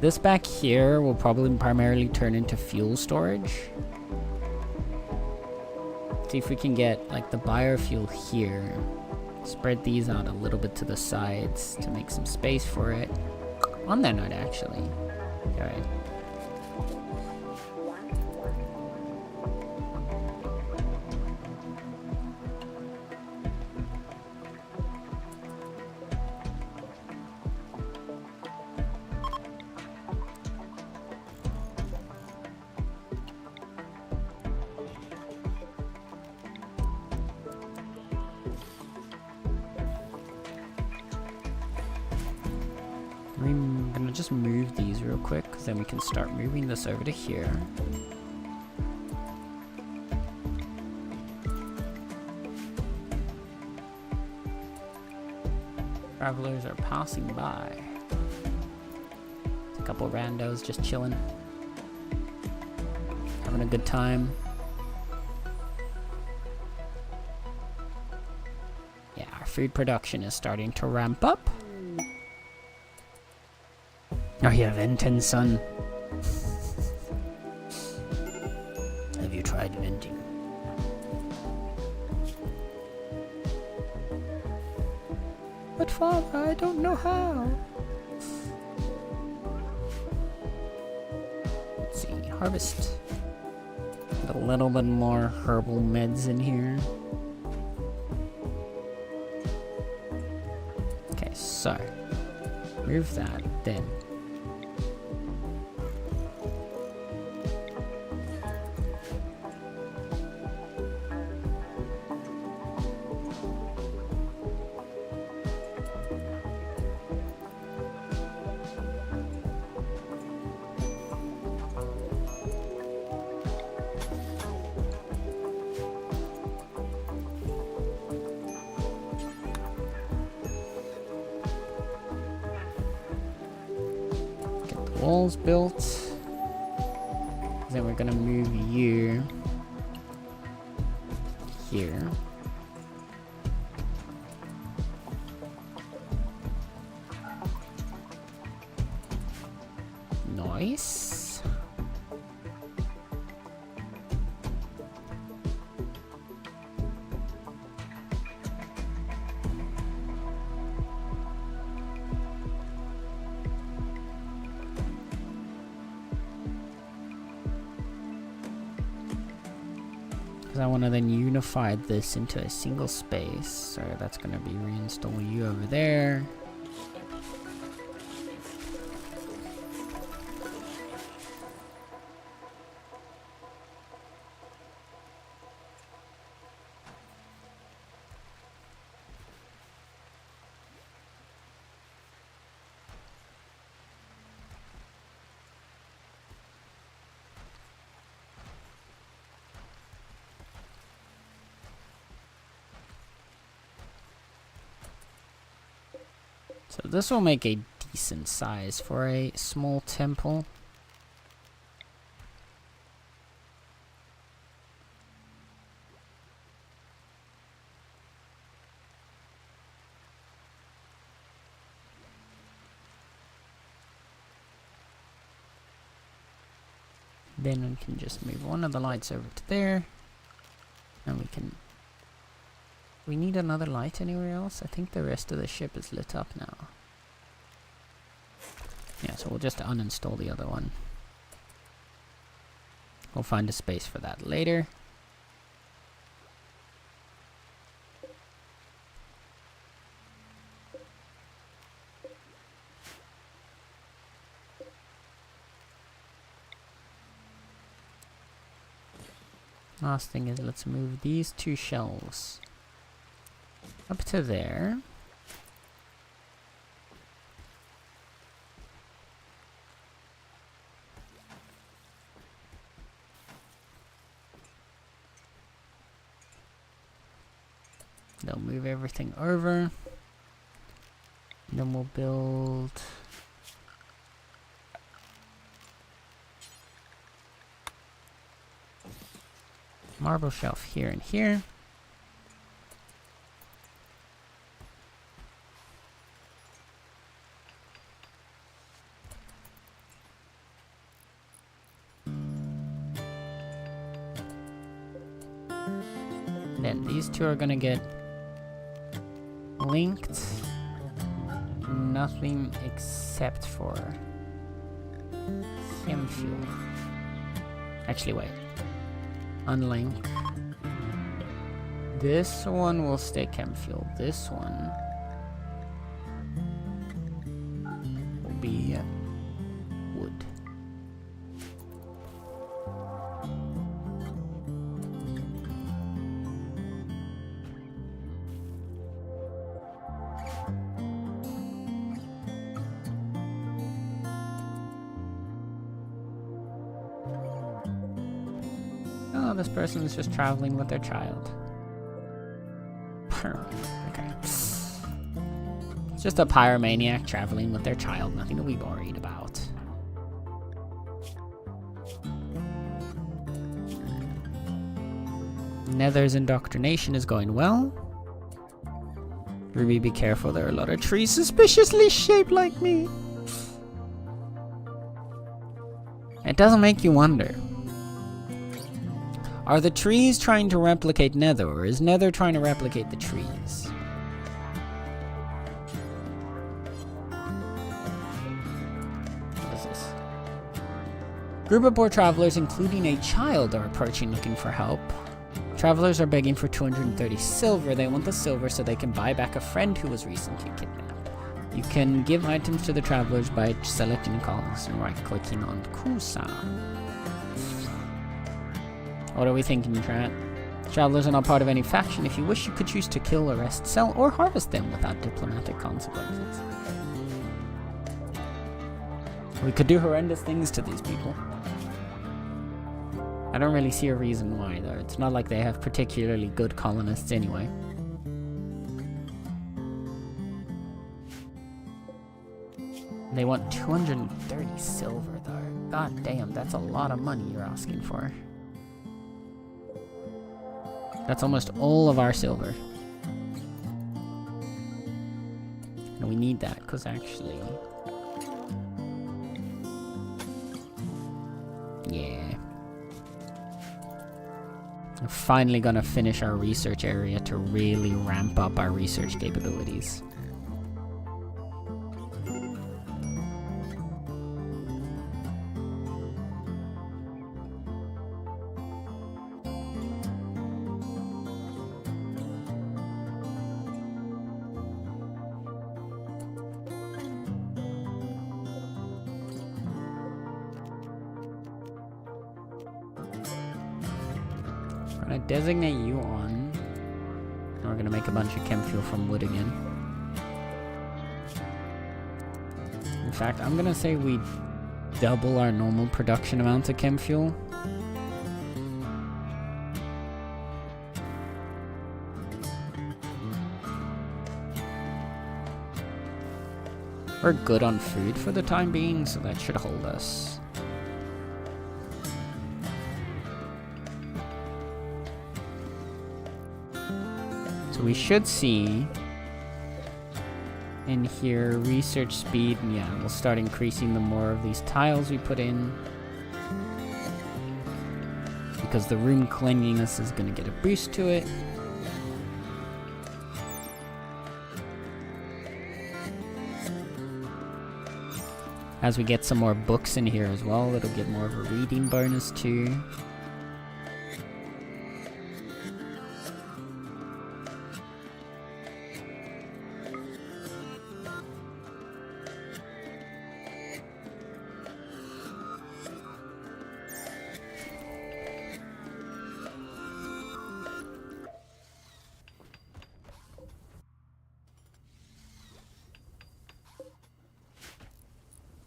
This back here will probably primarily turn into fuel storage. See if we can get like the biofuel here. Spread these out a little bit to the sides to make some space for it. On that note, actually. Alright. I'm gonna just move these real quick, because then we can start moving this over to here. Travelers are passing by. A couple randos just chilling. Having a good time. Yeah, our food production is starting to ramp up. Are you venting, son? Have you tried venting? But father, I don't know how. Let's see, harvest. Put a little bit more herbal meds in here. Okay, so move that then. Walls built. Then we're gonna move you here. Nice. I want to then unify this into a single space, so that's going to be reinstall you over there. So this will make a decent size for a small temple. Then we can just move one of the lights over to there. And we can... We need another light anywhere else? I think the rest of the ship is lit up now. Yeah, so we'll just uninstall the other one. We'll find a space for that later. Last thing is let's move these two shelves. Up to there. They'll move everything over. And then we'll build... marble shelf here and here. Then these two are gonna get linked. Nothing except for chem fuel. Actually, wait. Unlink. This one will stay chem fuel. This one will be wood. Oh, this person is just traveling with their child. Okay. It's just a pyromaniac traveling with their child. Nothing to be worried about. Nether's indoctrination is going well. Ruby, be careful. There are a lot of trees suspiciously shaped like me. It doesn't make you wonder. Are the trees trying to replicate Nether, or is Nether trying to replicate the trees? What is this? Group of poor travelers, including a child, are approaching looking for help. Travelers are begging for 230 silver. They want the silver so they can buy back a friend who was recently kidnapped. You can give items to the travelers by selecting columns and right-clicking on Kusa. What are we thinking, Trent? Travelers are not part of any faction. If you wish, you could choose to kill, arrest, sell, or harvest them without diplomatic consequences. We could do horrendous things to these people. I don't really see a reason why, though. It's not like they have particularly good colonists anyway. They want 230 silver, though. God damn, that's a lot of money you're asking for. That's almost all of our silver. And we need that, because actually... yeah. We're finally gonna finish our research area to really ramp up our research capabilities. We're gonna designate you on, and we're gonna make a bunch of chem fuel from wood again. In fact, I'm gonna say we double our normal production amount of chem fuel. We're good on food for the time being, so that should hold us. So we should see in here research speed, and yeah, we'll start increasing the more of these tiles we put in. Because the room cleanliness is going to get a boost to it. As we get some more books in here as well, it'll get more of a reading bonus too.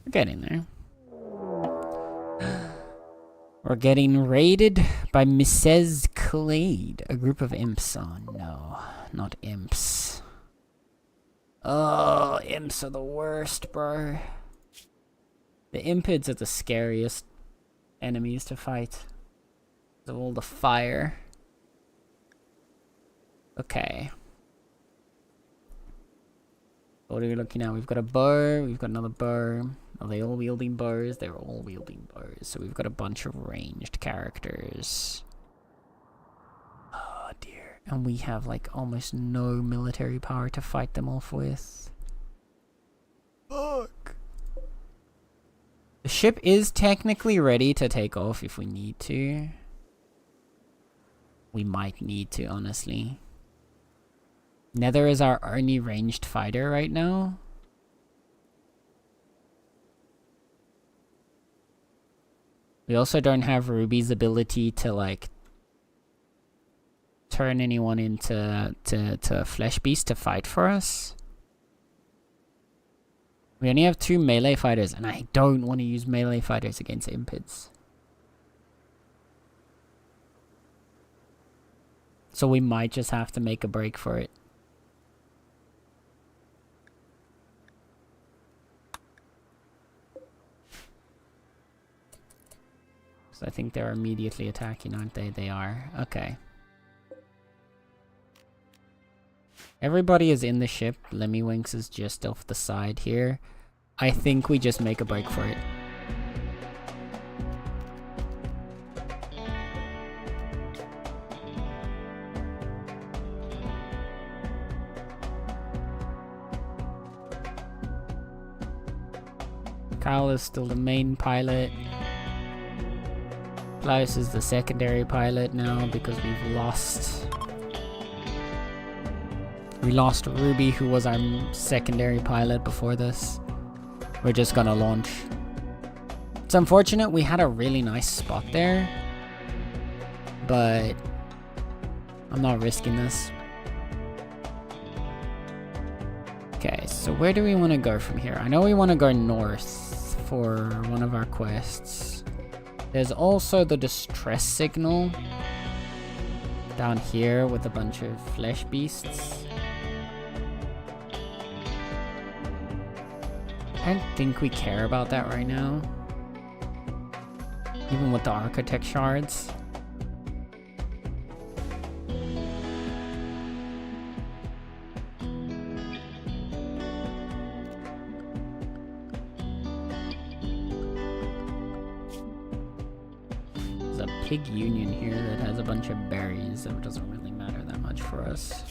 We're getting there. We're getting raided by Mrs. Clade, a group of imps. Oh no, not imps. Oh, imps are the worst, bro. The impids are the scariest enemies to fight. Of all the fire. Okay. What are we looking at? We've got a bow, we've got another bow. Are they all wielding bows? They're all wielding bows. So we've got a bunch of ranged characters. Oh dear. And we have like almost no military power to fight them off with. Fuck. The ship is technically ready to take off if we need to. We might need to, honestly. Nether is our only ranged fighter right now. We also don't have Ruby's ability to like turn anyone into a flesh beast to fight for us. We only have 2 melee fighters, and I don't want to use melee fighters against impids. So we might just have to make a break for it. So I think they're immediately attacking, aren't they? They are. Okay. Everybody is in the ship. Lemmywinks is just off the side here. I think we just make a break for it. Kyle is still the main pilot. Klaus is the secondary pilot now because we've lost... We lost Ruby, who was our secondary pilot before this. We're just gonna launch. It's unfortunate, we had a really nice spot there. But... I'm not risking this. Okay, so where do we want to go from here? I know we want to go north for one of our quests. There's also the distress signal down here with a bunch of flesh beasts. I don't think we care about that right now. Even with the architect shards. There's a pig union here that has a bunch of berries, so it doesn't really matter that much for us.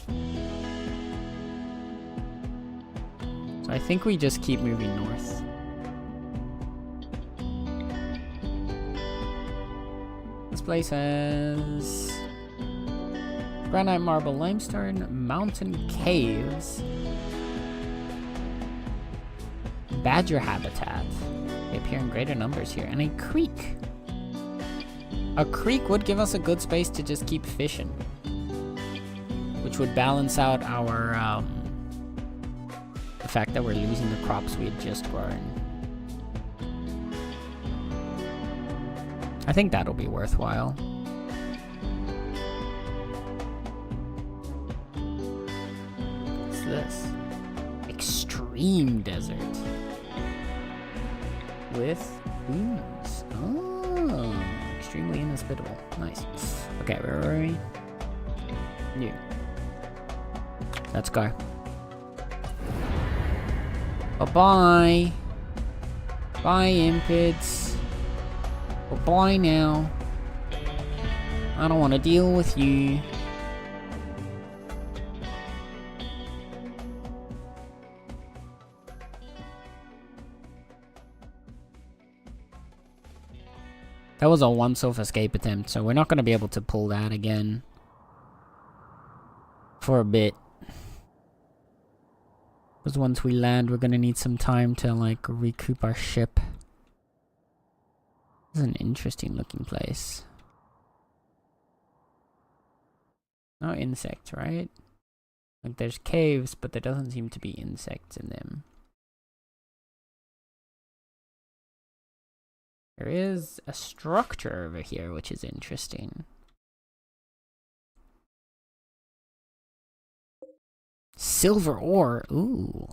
So I think we just keep moving north. This place has granite, marble, limestone, mountain caves, badger habitat. They appear in greater numbers here, and a creek. A creek would give us a good space to just keep fishing, which would balance out our the fact that we're losing the crops we had just grown. I think that'll be worthwhile. What's this? Extreme desert. With booms. Oh, extremely inhospitable. Nice. Okay, where are we? New. Let's go. Bye-bye. Bye, impids. Bye now. I don't want to deal with you. That was a once-off escape attempt, so we're not going to be able to pull that again for a bit. Because once we land, we're going to need some time to, like, recoup our ship. This is an interesting looking place. No insects, right? Like, there's caves, but there doesn't seem to be insects in them. There is a structure over here, which is interesting. Silver ore. Ooh.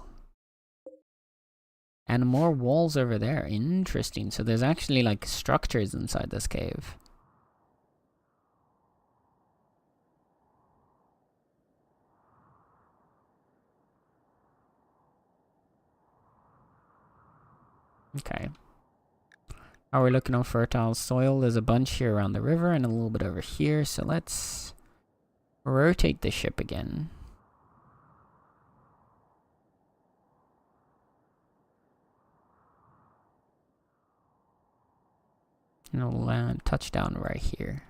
And more walls over there. Interesting. So there's actually like structures inside this cave. Okay. Are we looking on fertile soil? There's a bunch here around the river and a little bit over here. So let's rotate the ship again. And we'll land touchdown right here.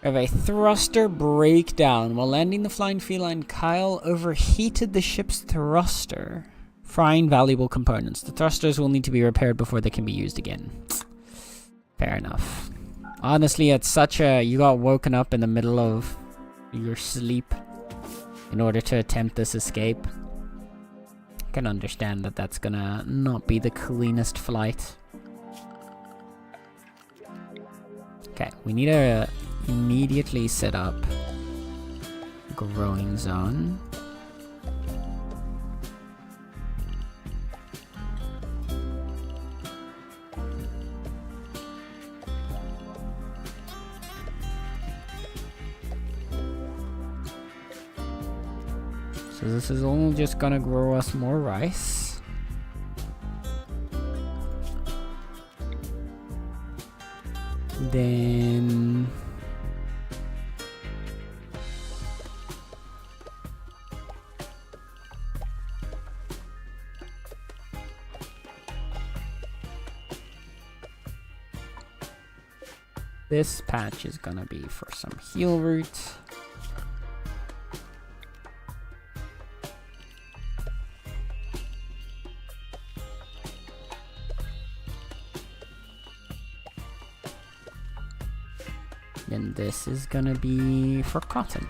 We have a thruster breakdown. While landing the flying feline, Kyle overheated the ship's thruster, frying valuable components. The thrusters will need to be repaired before they can be used again. Fair enough. Honestly, it's such a... You got woken up in the middle of your sleep in order to attempt this escape. I can understand that that's gonna not be the cleanest flight. Okay, we need to immediately set up growing zone. So this is all just gonna grow us more rice. Then this patch is gonna be for some heal root. Then this is gonna be for cotton.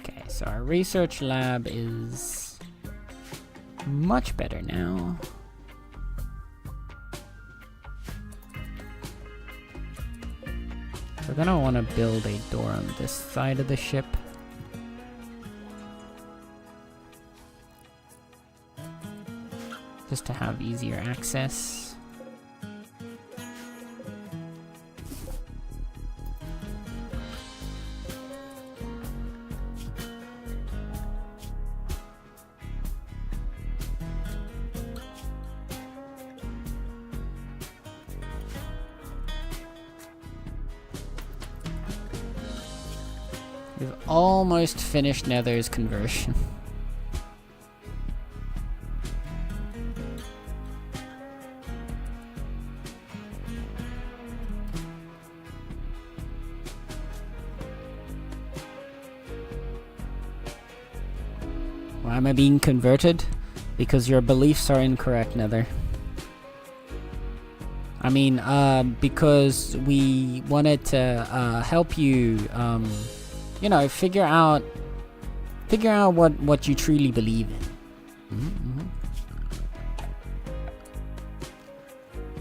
Okay, so our research lab is much better now. We're gonna want to build a door on this side of the ship. Just to have easier access. We've almost finished Nether's conversion. Why am I being converted? Because your beliefs are incorrect, Nether. I mean, because we wanted to help you, you know, figure out what you truly believe in.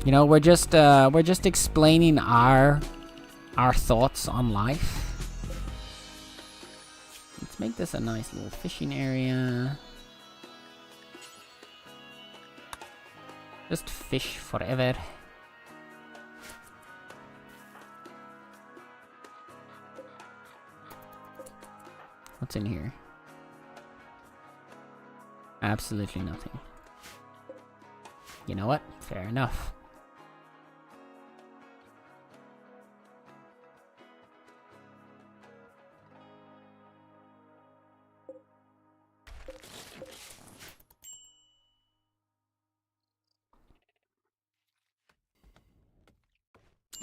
You know, we're just explaining our thoughts on life. Let's make this a nice little fishing area. Just fish forever. What's in here? Absolutely nothing. You know what? Fair enough.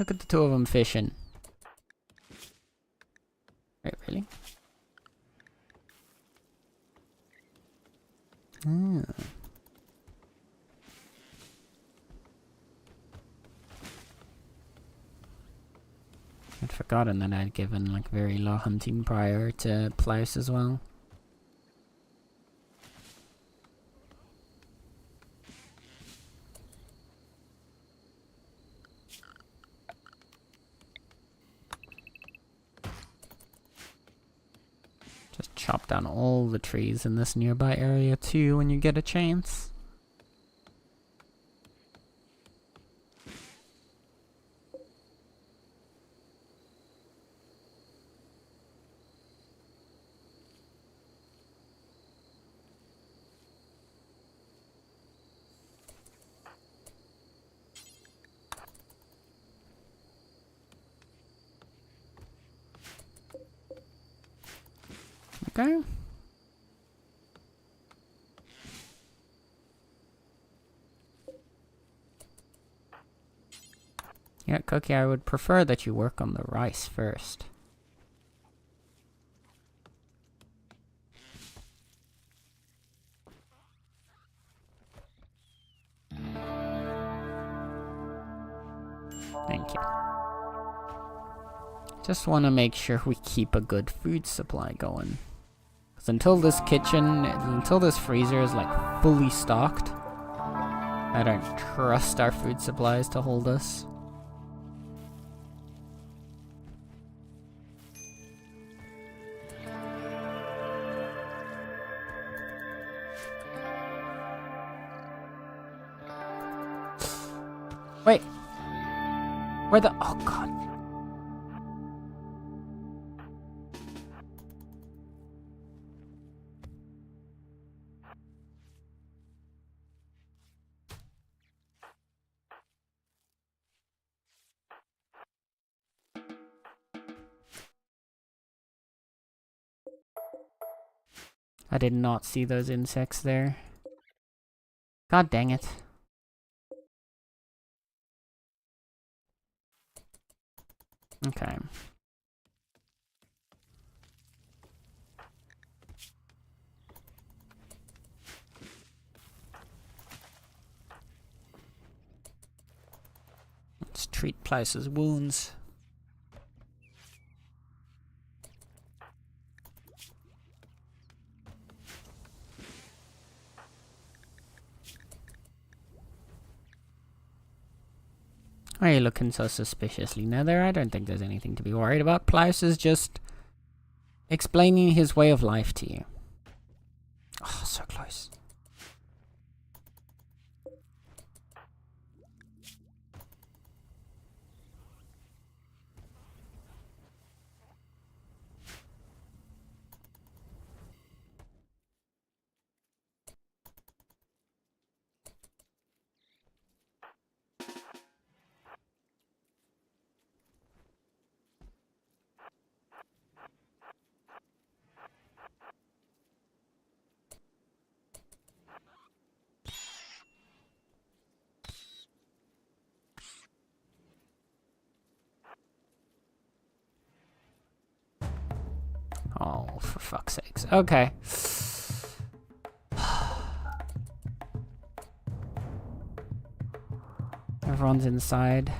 Look at the two of them fishing. Wait, really? Hmm. I'd forgotten that I'd given like very low hunting prior to Plouse as well. Just chop down all the trees in this nearby area too when you get a chance. Okay. Yeah, Cookie, I would prefer that you work on the rice first. Thank you. Just want to make sure we keep a good food supply going. Because until this freezer is like fully stocked, I don't trust our food supplies to hold us. Wait. Where the... Oh, God. I did not see those insects there. God dang it. Okay. Let's treat Plouse's wounds. Why are you looking so suspiciously, Nether? I don't think there's anything to be worried about. Plouse is just explaining his way of life to you. Oh, so close. Oh, for fuck's sakes. Okay. Everyone's inside.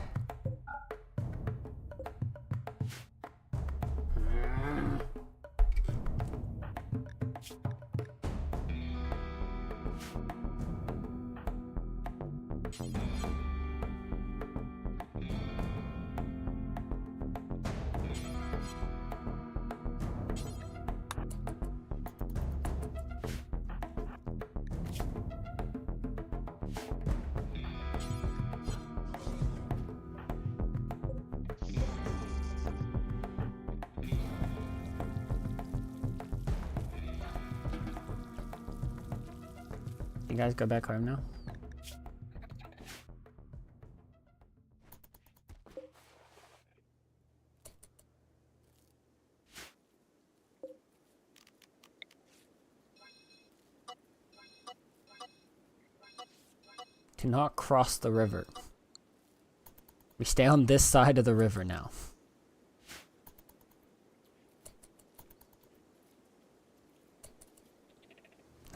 You guys go back home now? Do not cross the river. We stay on this side of the river now.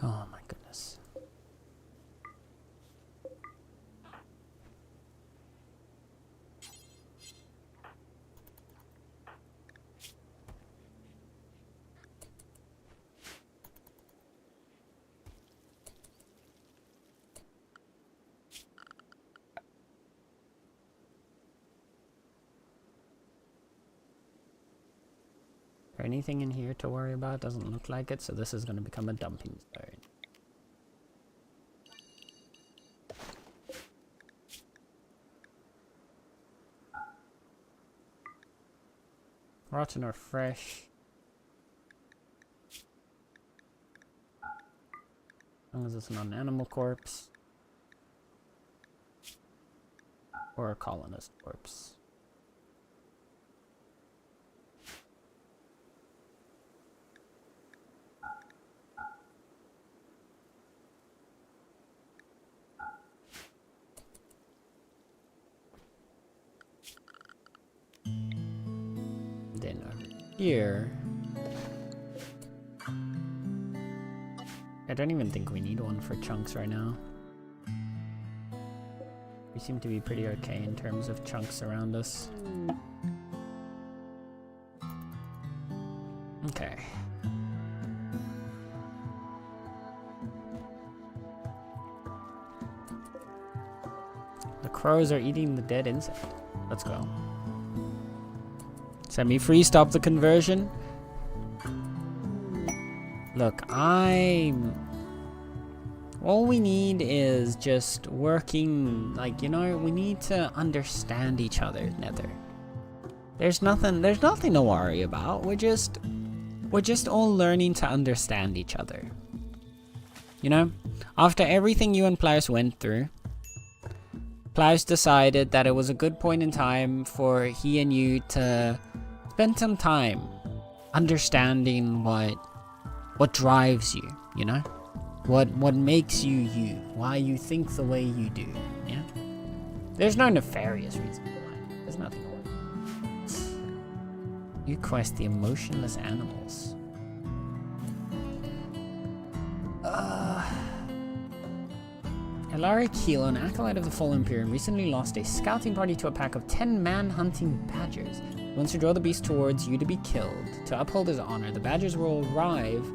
Oh my goodness. Is there anything in here to worry about? Doesn't look like it, so this is going to become a dumping zone. Rotten or fresh. As long as it's not an animal corpse. Or a colonist corpse. Then over here, I don't even think we need one for chunks right now. We seem to be pretty okay in terms of chunks around us. Okay. The crows are eating the dead insect. Let's go. Set me free, stop the conversion. Look, all we need is just working, like, you know, we need to understand each other, Nether. There's nothing to worry about. We're just all learning to understand each other. You know? After everything you and Plaus went through, Plaus decided that it was a good point in time for he and you to spend some time understanding what drives you, you know? What makes you you, why you think the way you do, yeah? There's no nefarious reason behind it. There's nothing wrong. You quest the emotionless animals. Elari Kilo, an acolyte of the Fallen Imperium, recently lost a scouting party to a pack of 10 man-hunting badgers. He wants to draw the beast towards you to be killed. To uphold his honor, the badgers will arrive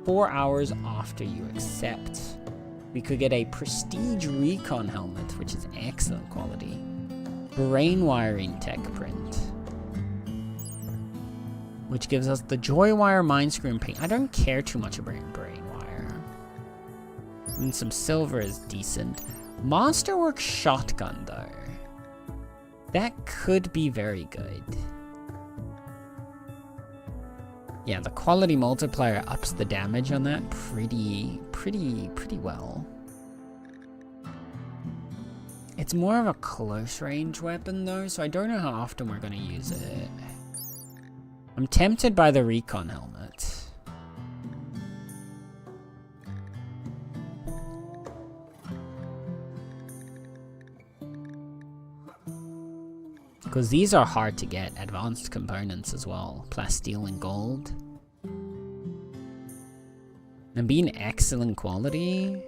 4 hours after you accept. We could get a prestige recon helmet, which is excellent quality. Brain wiring tech print, which gives us the Joywire mind screw and paint. I don't care too much about brain wire. And some silver is decent. Monsterwork shotgun though. That could be very good. Yeah, the quality multiplier ups the damage on that pretty well. It's more of a close range weapon though, so I don't know how often we're gonna use it. I'm tempted by the recon helmet. Because these are hard to get, advanced components as well. Plasteel and gold. And being excellent quality.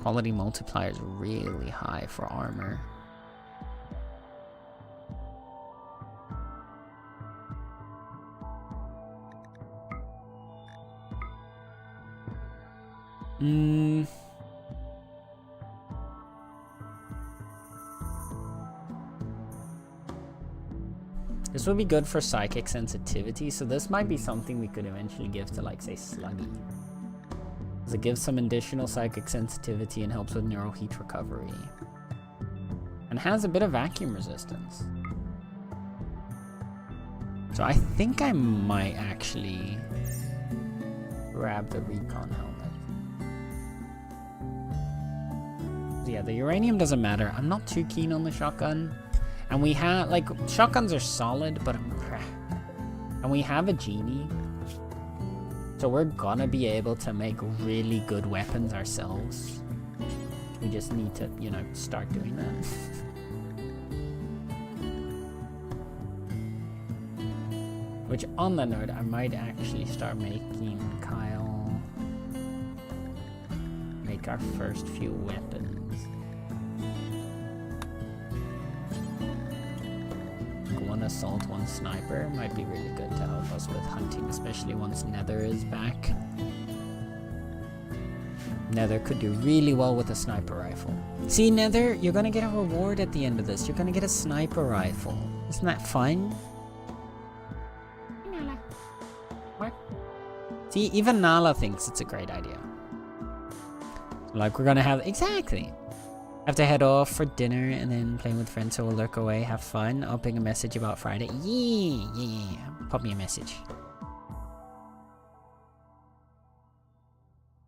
Quality multiplier is really high for armor. This would be good for psychic sensitivity, so this might be something we could eventually give to, like, say, Sluggy. Because it gives some additional psychic sensitivity and helps with neural heat recovery. And has a bit of vacuum resistance. So I think I might actually grab the recon helmet. Yeah, the uranium doesn't matter. I'm not too keen on the shotgun. And we have, like, shotguns are solid, but and we have a genie. So we're gonna be able to make really good weapons ourselves. We just need to, you know, start doing that. Which, on that note, I might actually start making Kyle make our first few weapons. One assault, one sniper might be really good to help us with hunting, especially once Nether is back. Nether could do really well with a sniper rifle. See, Nether, you're gonna get a reward at the end of this. You're gonna get a sniper rifle. Isn't that fun? What? See, even Nala thinks it's a great idea. Like, we're gonna have... Exactly! Have to head off for dinner and then playing with friends, so we'll lurk away, have fun. I'll ping a message about Friday. Yeah. Pop me a message.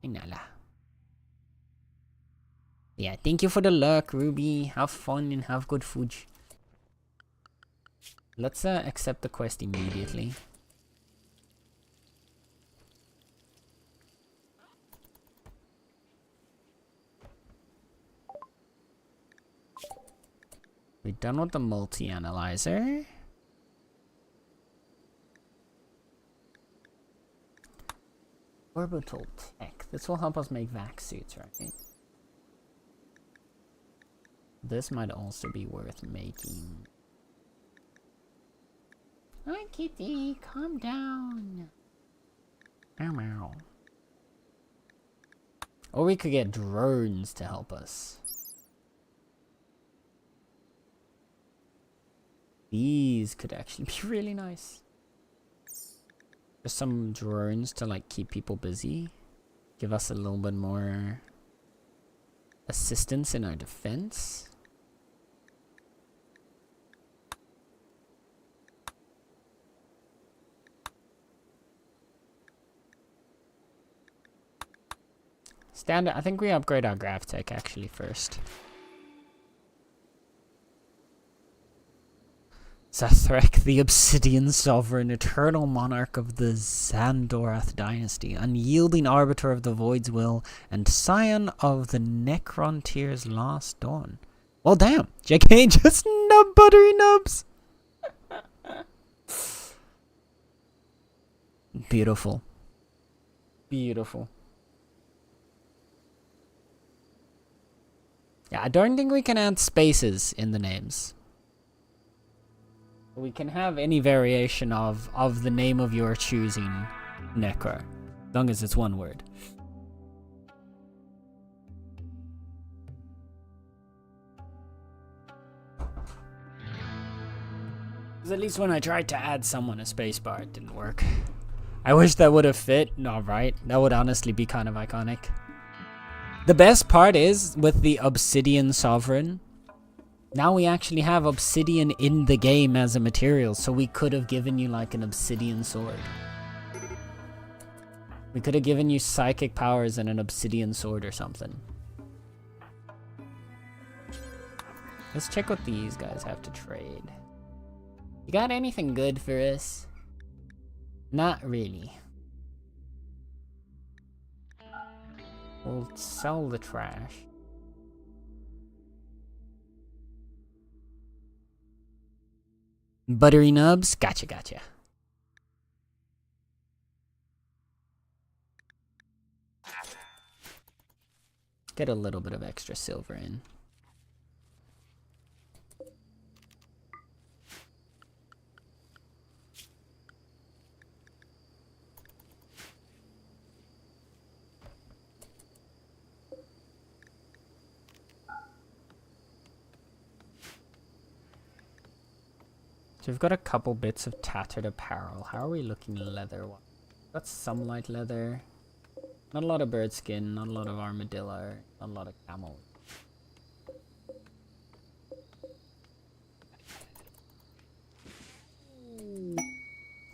Nala. Yeah, thank you for the lurk, Ruby. Have fun and have good food. Let's accept the quest immediately. We're done with the multi-analyzer. Orbital tech. This will help us make vac suits, right? This might also be worth making. Hi, kitty. Calm down. Ow. Or we could get drones to help us. These could actually be really nice. Just some drones to like keep people busy. Give us a little bit more assistance in our defense. Standard, I think we upgrade our grav tech actually first. Zathrek, the Obsidian Sovereign, eternal monarch of the Xandorath dynasty, unyielding arbiter of the Void's will, and scion of the Necrontier's last dawn. Well, damn, JK just nub buttery nubs. Beautiful. Beautiful. Yeah, I don't think we can add spaces in the names. We can have any variation of the name of your choosing, Necro, as long as it's one word. Because at least when I tried to add someone a spacebar, it didn't work. I wish that would have fit. Alright, that would honestly be kind of iconic. The best part is, with the Obsidian Sovereign, now we actually have obsidian in the game as a material, so we could have given you like an obsidian sword. We could have given you psychic powers and an obsidian sword or something. Let's check what these guys have to trade. You got anything good for us? Not really. We'll sell the trash. Buttery nubs? Gotcha. Get a little bit of extra silver in. So we've got a couple bits of tattered apparel. How are we looking leather? Got some light leather. Not a lot of bird skin, not a lot of armadillo, not a lot of camel.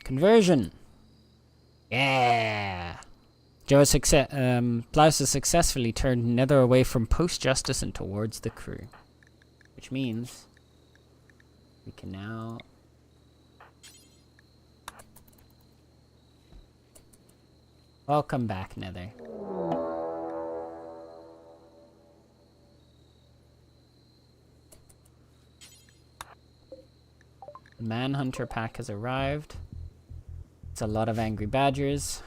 Conversion! Yeah! Blouse has successfully turned Nether away from post-justice and towards the crew. Which means we can now... Welcome back, Nether. The Manhunter pack has arrived. It's a lot of angry badgers.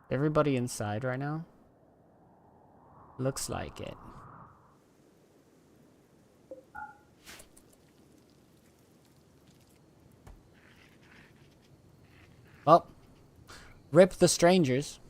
Everybody inside right now? Looks like it. Well, rip the strangers.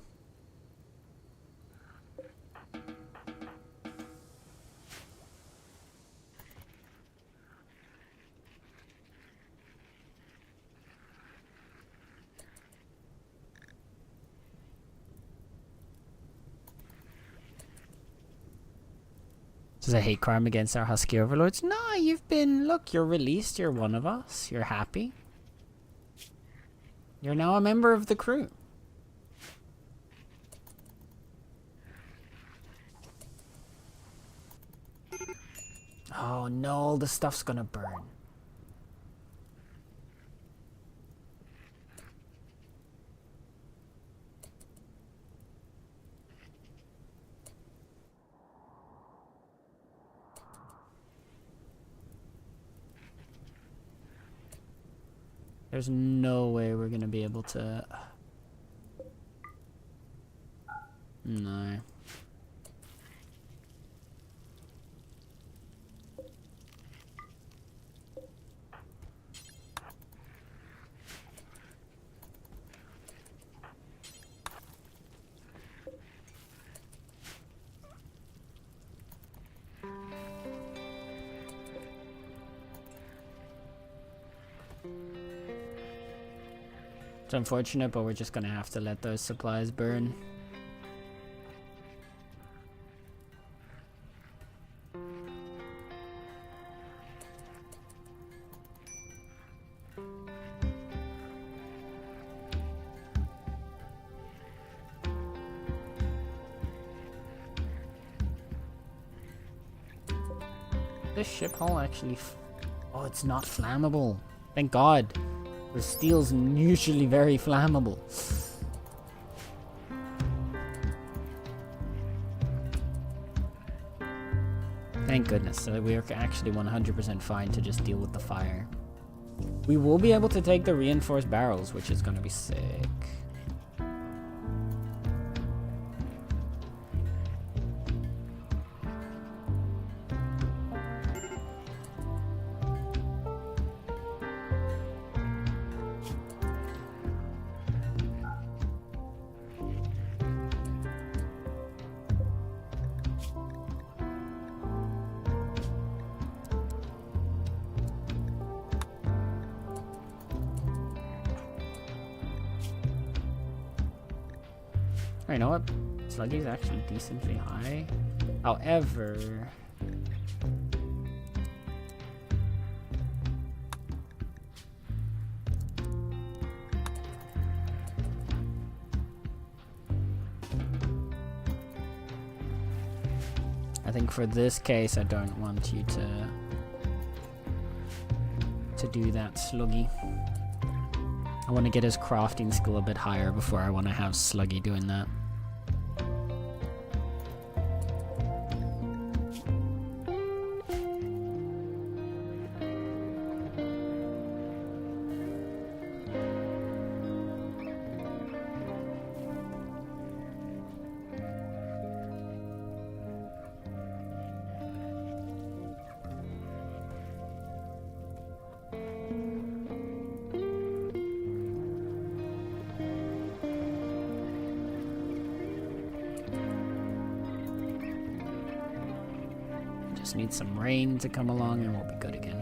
This is a hate crime against our husky overlords. No, you've been... Look, you're released. You're one of us. You're happy. You're now a member of the crew. Oh no, the stuff's gonna burn. There's no way we're gonna be able to... No. It's unfortunate, but we're just gonna have to let those supplies burn. This ship hull actually... Oh, it's not flammable. Thank God. The steel's usually very flammable. Thank goodness. So we are actually 100% fine to just deal with the fire. We will be able to take the reinforced barrels, which is going to be sick. You know what? Sluggy is actually decently high. However... I think for this case, I don't want you to do that, Sluggy. I want to get his crafting skill a bit higher before I want to have Sluggy doing that. Just need some rain to come along and we'll be good again.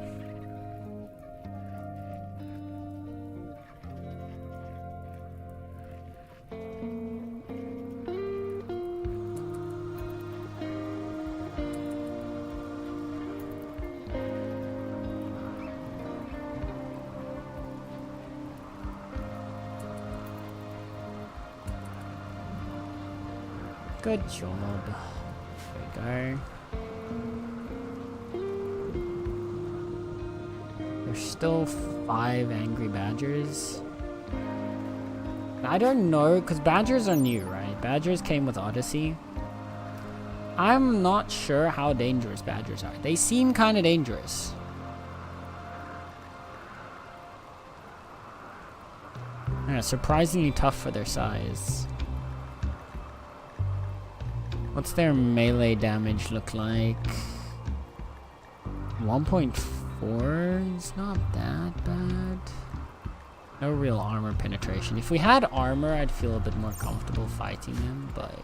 Good job. There we go. There's still 5 angry badgers. I don't know, because badgers are new, right? Badgers came with Odyssey. I'm not sure how dangerous badgers are. They seem kind of dangerous. Yeah, surprisingly tough for their size. What's their melee damage look like? 1.4 is not that bad. No real armor penetration. If we had armor, I'd feel a bit more comfortable fighting them, but...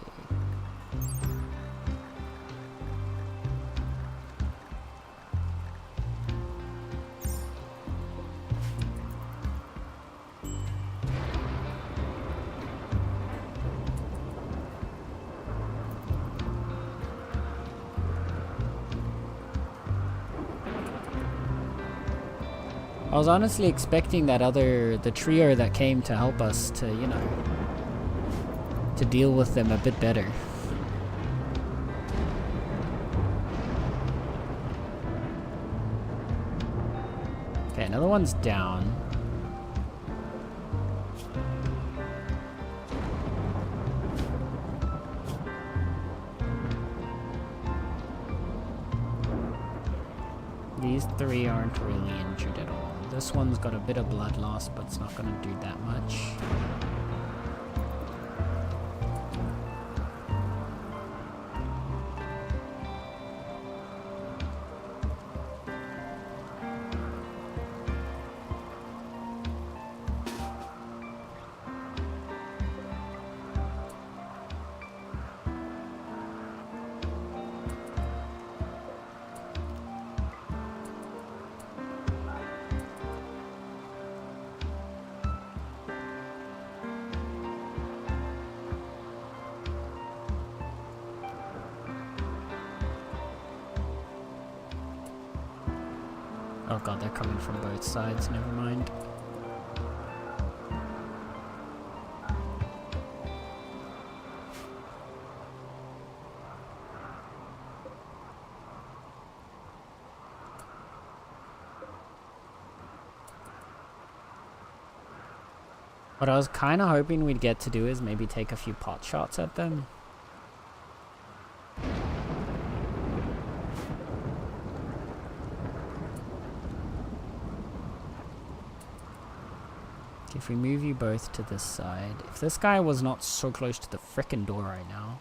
I was honestly expecting that the trio that came to help us to, you know, to deal with them a bit better. Okay, another one's down. These 3 aren't really injured at all. This one's got a bit of blood loss, but it's not going to do that much. Oh god, they're coming from both sides, never mind. What I was kind of hoping we'd get to do is maybe take a few pot shots at them. If we move you both to this side, if this guy was not so close to the frickin' door right now,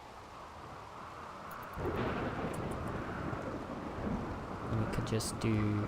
we could just do...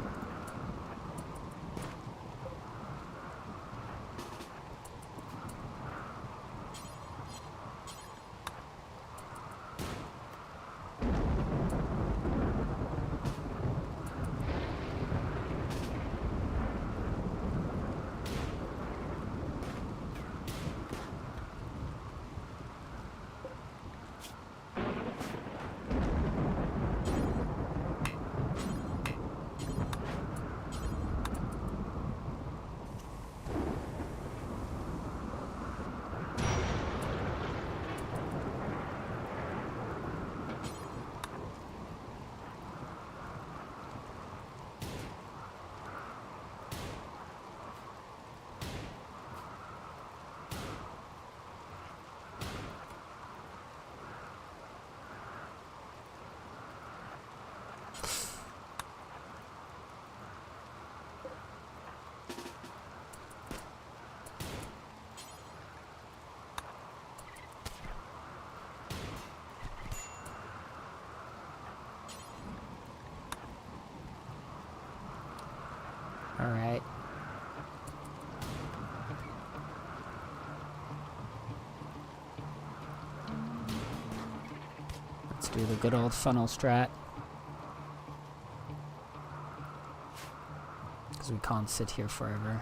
Alright. Let's do the good old funnel strat. Because we can't sit here forever.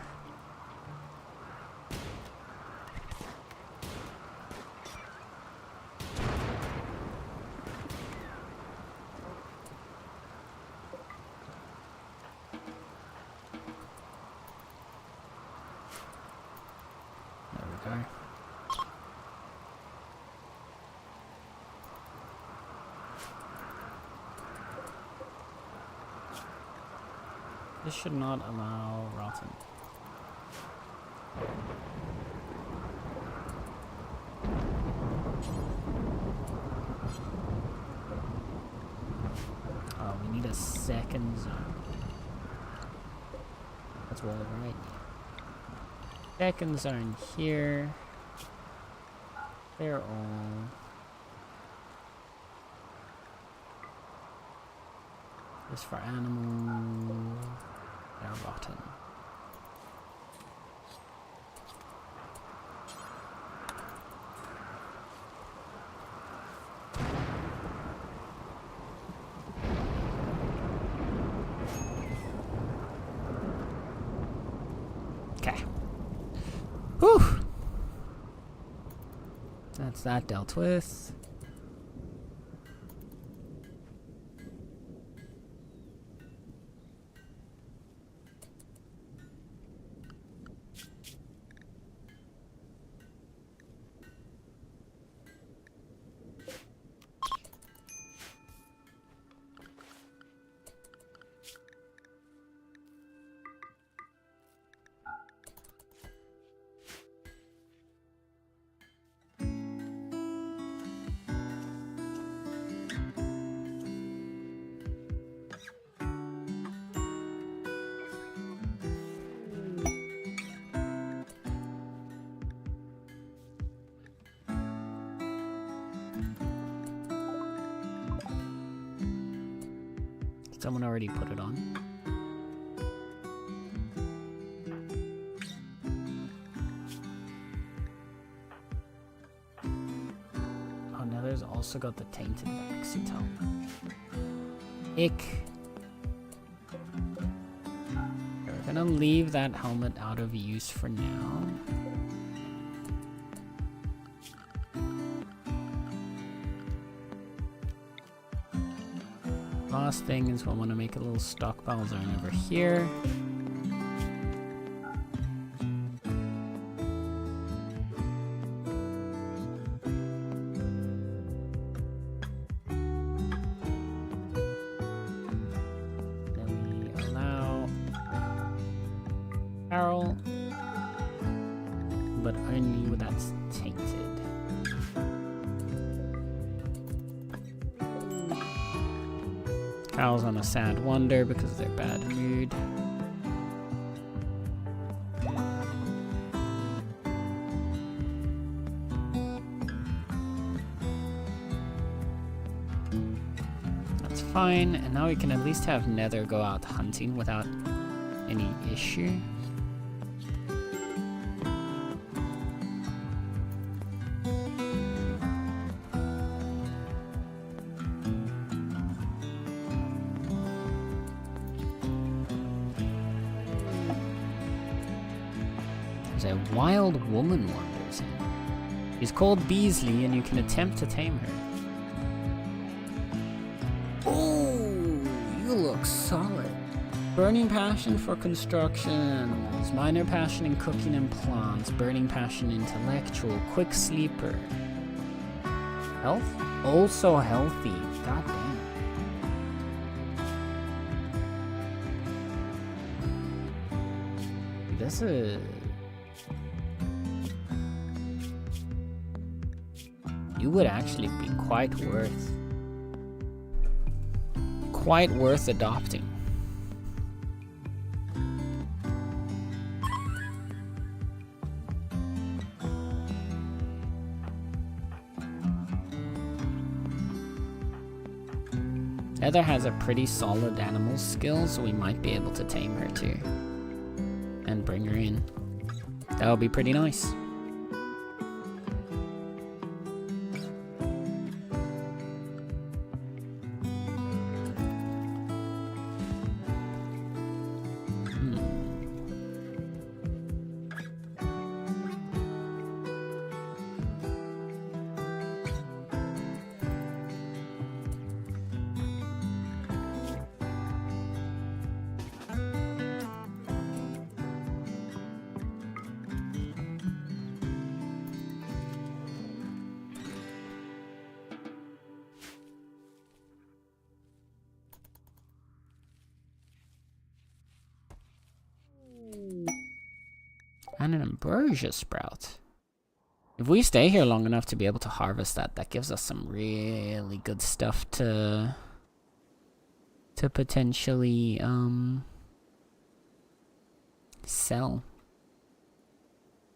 This should not allow rotten. Oh, we need a second zone. That's what we're right. Second zone here. They're all... This for animals. They're rotten. Okay. Whew! That's that dealt with. Someone already put it on. Oh, now there's also got the tainted vaccine helmet. Ick. We're gonna leave that helmet out of use for now. Last thing is we'll want to make a little stockpile zone over here. Then we allow barrel, but only when that's tainted. Cow's on a sad wonder because of their bad mood. That's fine, and now we can at least have Nether go out hunting without any issue. A wild woman wanders in. She's called Beasley, and you can attempt to tame her. Oh, you look solid. Burning passion for construction animals, minor passion in cooking and plants, burning passion intellectual, quick sleeper. Health? Also healthy. God damn. This is... You would actually be quite worth adopting. Heather has a pretty solid animal skill, so we might be able to tame her too. and bring her in. That would be pretty nice. And an ambrosia sprout. If we stay here long enough to be able to harvest that, that gives us some really good stuff to potentially sell.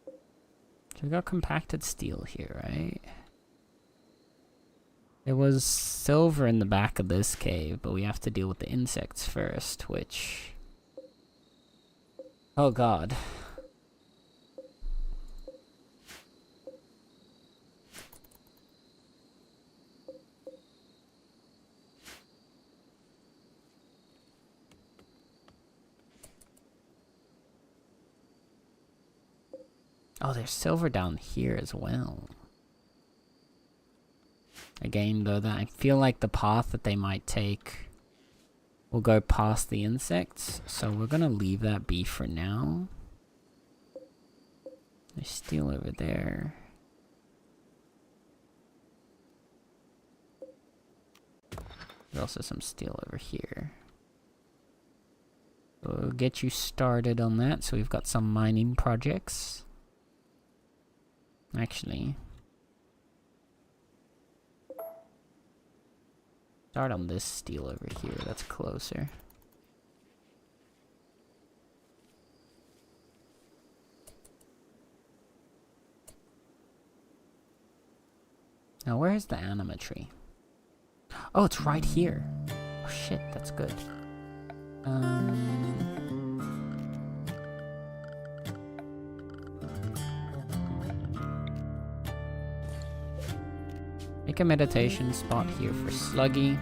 So we got compacted steel here, right? There was silver in the back of this cave, but we have to deal with the insects first, which... Oh god. Oh, there's silver down here as well. Again, though, that I feel like the path that they might take will go past the insects, so we're gonna leave that be for now. There's steel over there. There's also some steel over here. So we'll get you started on that, so we've got some mining projects. Actually, start on this steel over here, that's closer. Now where's the anima tree? Oh, it's right here. Oh shit, that's good. Make a meditation spot here for Sluggy.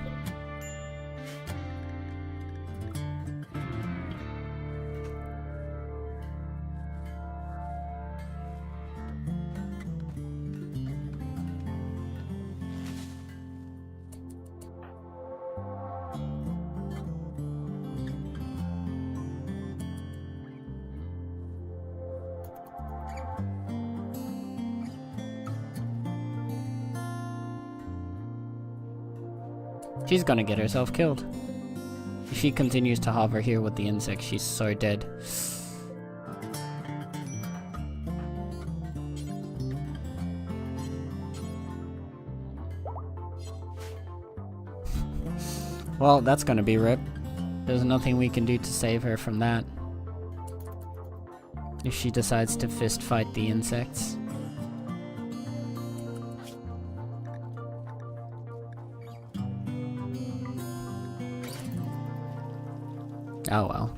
She's gonna get herself killed. If she continues to hover here with the insects, she's so dead. Well, that's gonna be rip. There's nothing we can do to save her from that. If she decides to fist fight the insects. Oh well.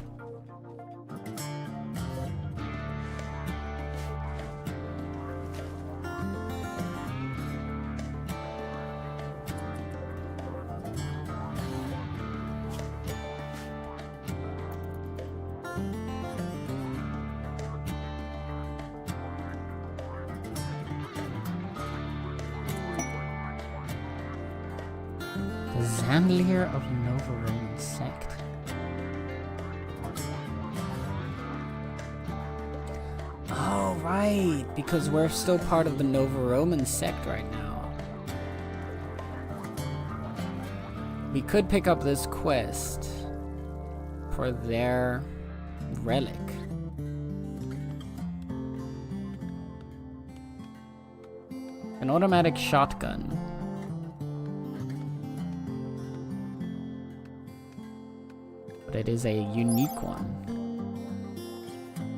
The Zandlir of Nova Roman sect. Oh, right, because we're still part of the Nova Roman sect right now. We could pick up this quest for their relic. An automatic shotgun. But it is a unique one.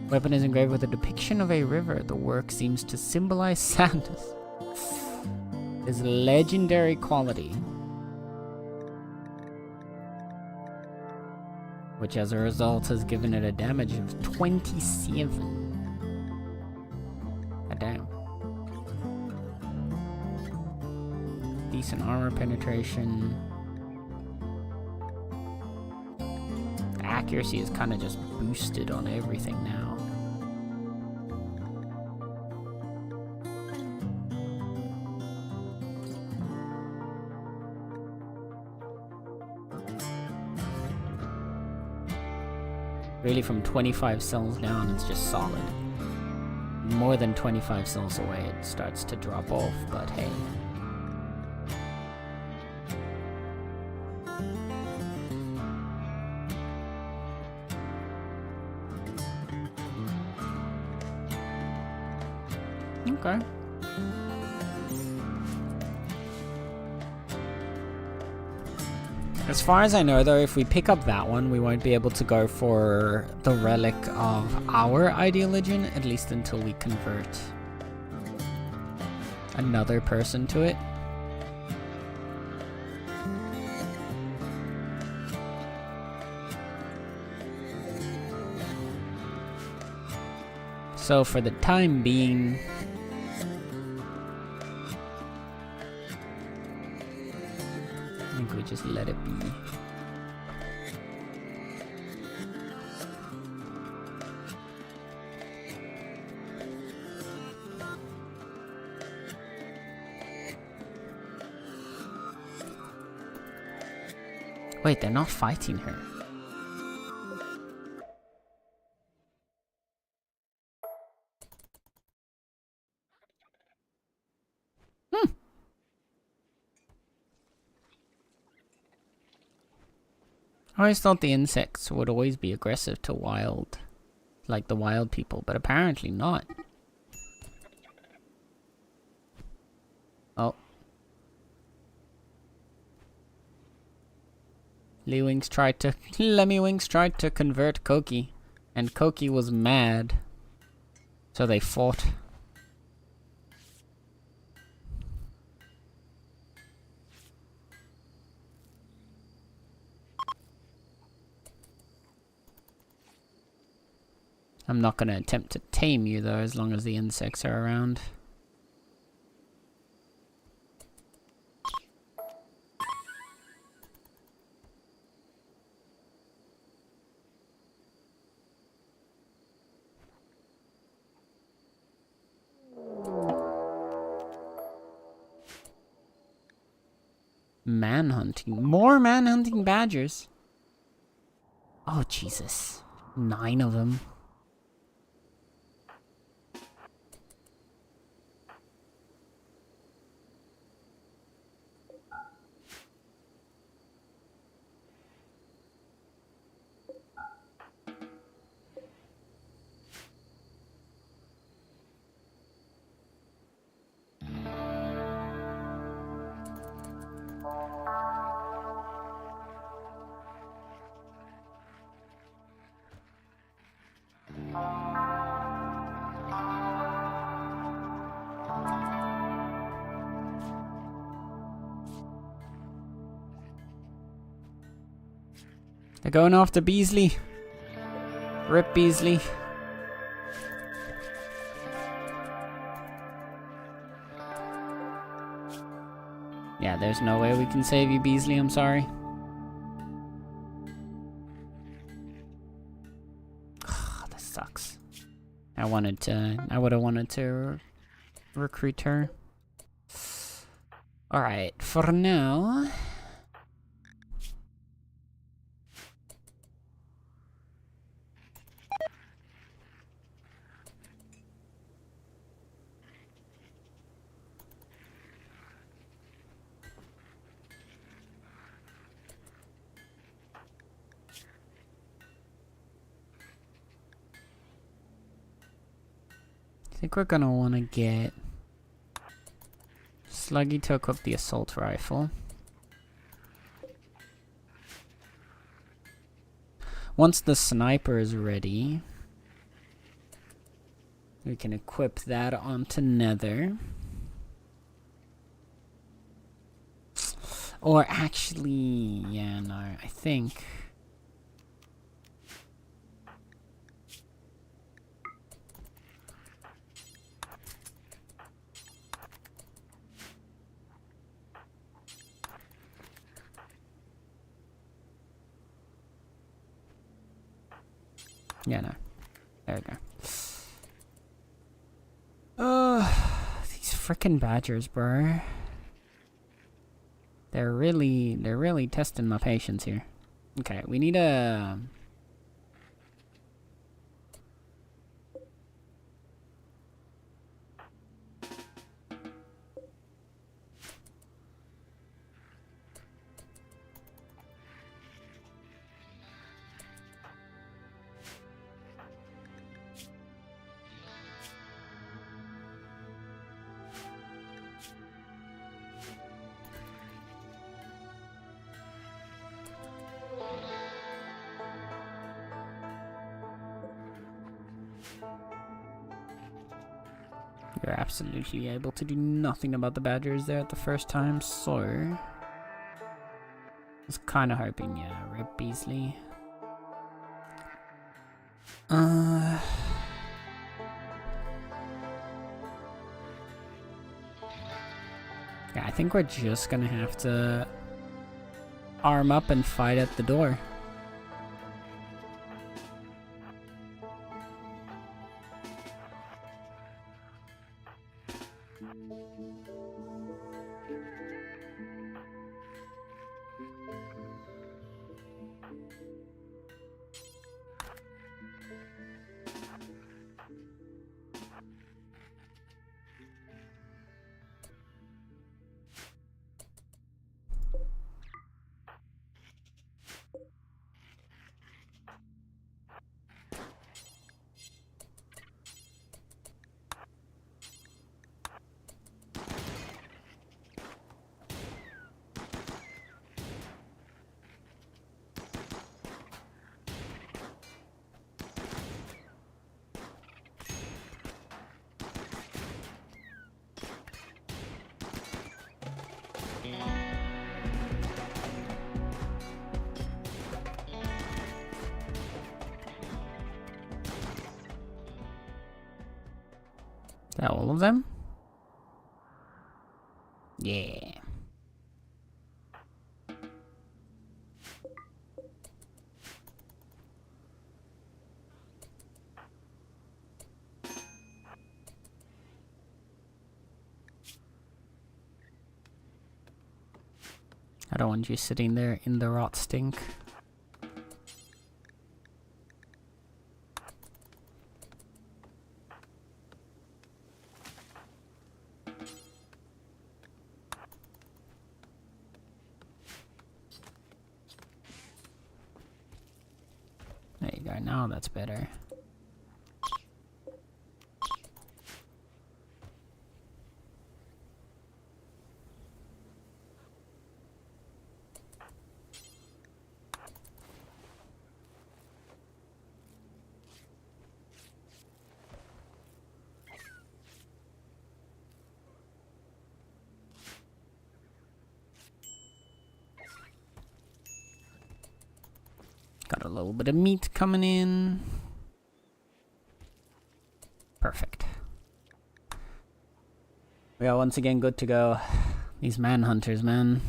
Weapon is engraved with a depiction of a river. The work seems to symbolize sadness. Is legendary quality. which as a result has given it a damage of 27. God damn. Decent armor penetration. Accuracy is kind of just boosted on everything now. Really, from 25 cells down, it's just solid. More than 25 cells away, it starts to drop off, but hey. Okay. As far as I know, though, if we pick up that one, we won't be able to go for the relic of our ideologian, at least until we convert another person to it. So for the time being, I think we just let it be. Wait, they're not fighting her. I always thought the insects would always be aggressive to wild, like the wild people, but apparently not. Oh. Lemmy Winks tried to convert Koki, and Koki was mad. So they fought. I'm not going to attempt to tame you, though, as long as the insects are around. Manhunting. More manhunting badgers. Oh, Jesus. 9 of them. They're going after Beasley. Rip Beasley. Yeah, there's no way we can save you, Beasley. I'm sorry. This sucks. I would have wanted to recruit her. Alright, for now. I think we're gonna want to get Sluggy to equip the assault rifle. Once the sniper is ready, we can equip that onto Nether. Or actually, yeah, no, I think Yeah, no. There we go. These frickin' badgers, bro. They're really testing my patience here. Okay, we need a... You're absolutely able to do nothing about the badgers there at the first time, so... I was kind of hoping, yeah, Rip Beasley. Yeah, I think we're just gonna have to arm up and fight at the door. Is that all of them? Yeah. I don't want you sitting there in the rot stink. There you go, now that's better. Got a little bit of meat coming in. Perfect. We are once again good to go. These manhunters, man.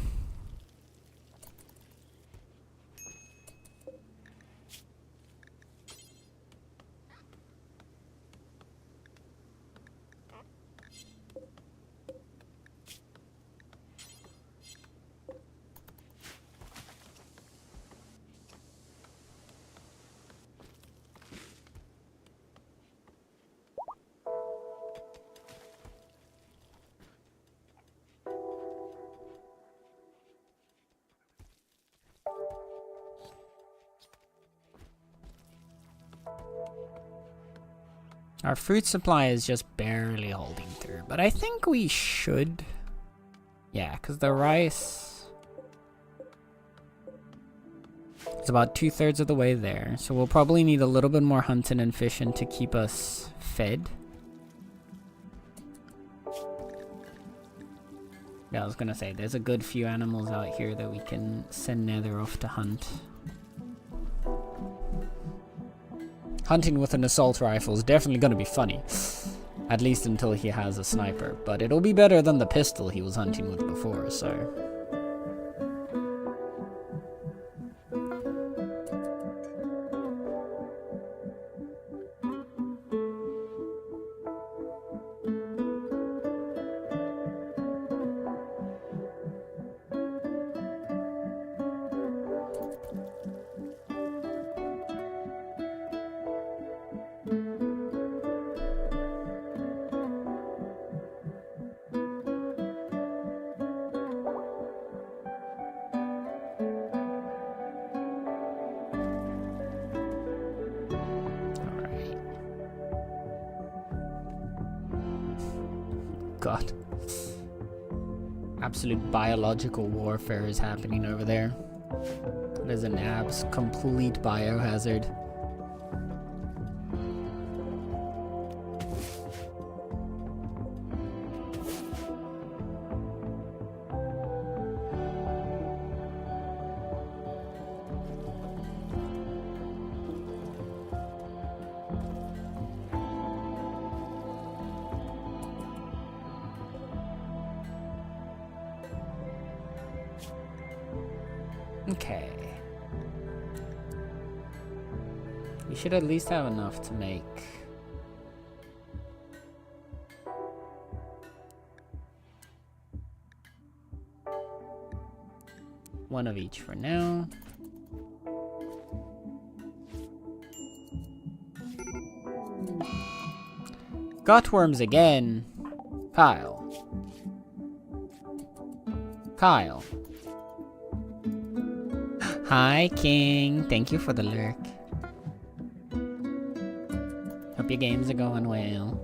Our fruit supply is just barely holding through, but I think we should. Yeah, because the rice is about 2/3 of the way there, so we'll probably need a little bit more hunting and fishing to keep us fed. Yeah, I was gonna say, there's a good few animals out here that we can send Nether off to hunt. Hunting with an assault rifle is definitely going to be funny. At least until he has a sniper. But it'll be better than the pistol he was hunting with before, so... god. Absolute biological warfare is happening over there. There's an complete biohazard. Okay. We should at least have enough to make one of each for now. Gutworms again. Kyle. Kyle. Hi, King. Thank you for the lurk. Hope your games are going well.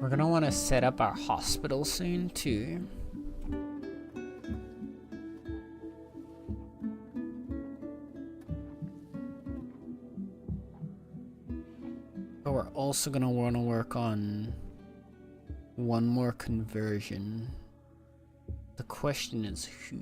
We're gonna want to set up our hospital soon too. But we're also gonna want to work on one more conversion. The question is who?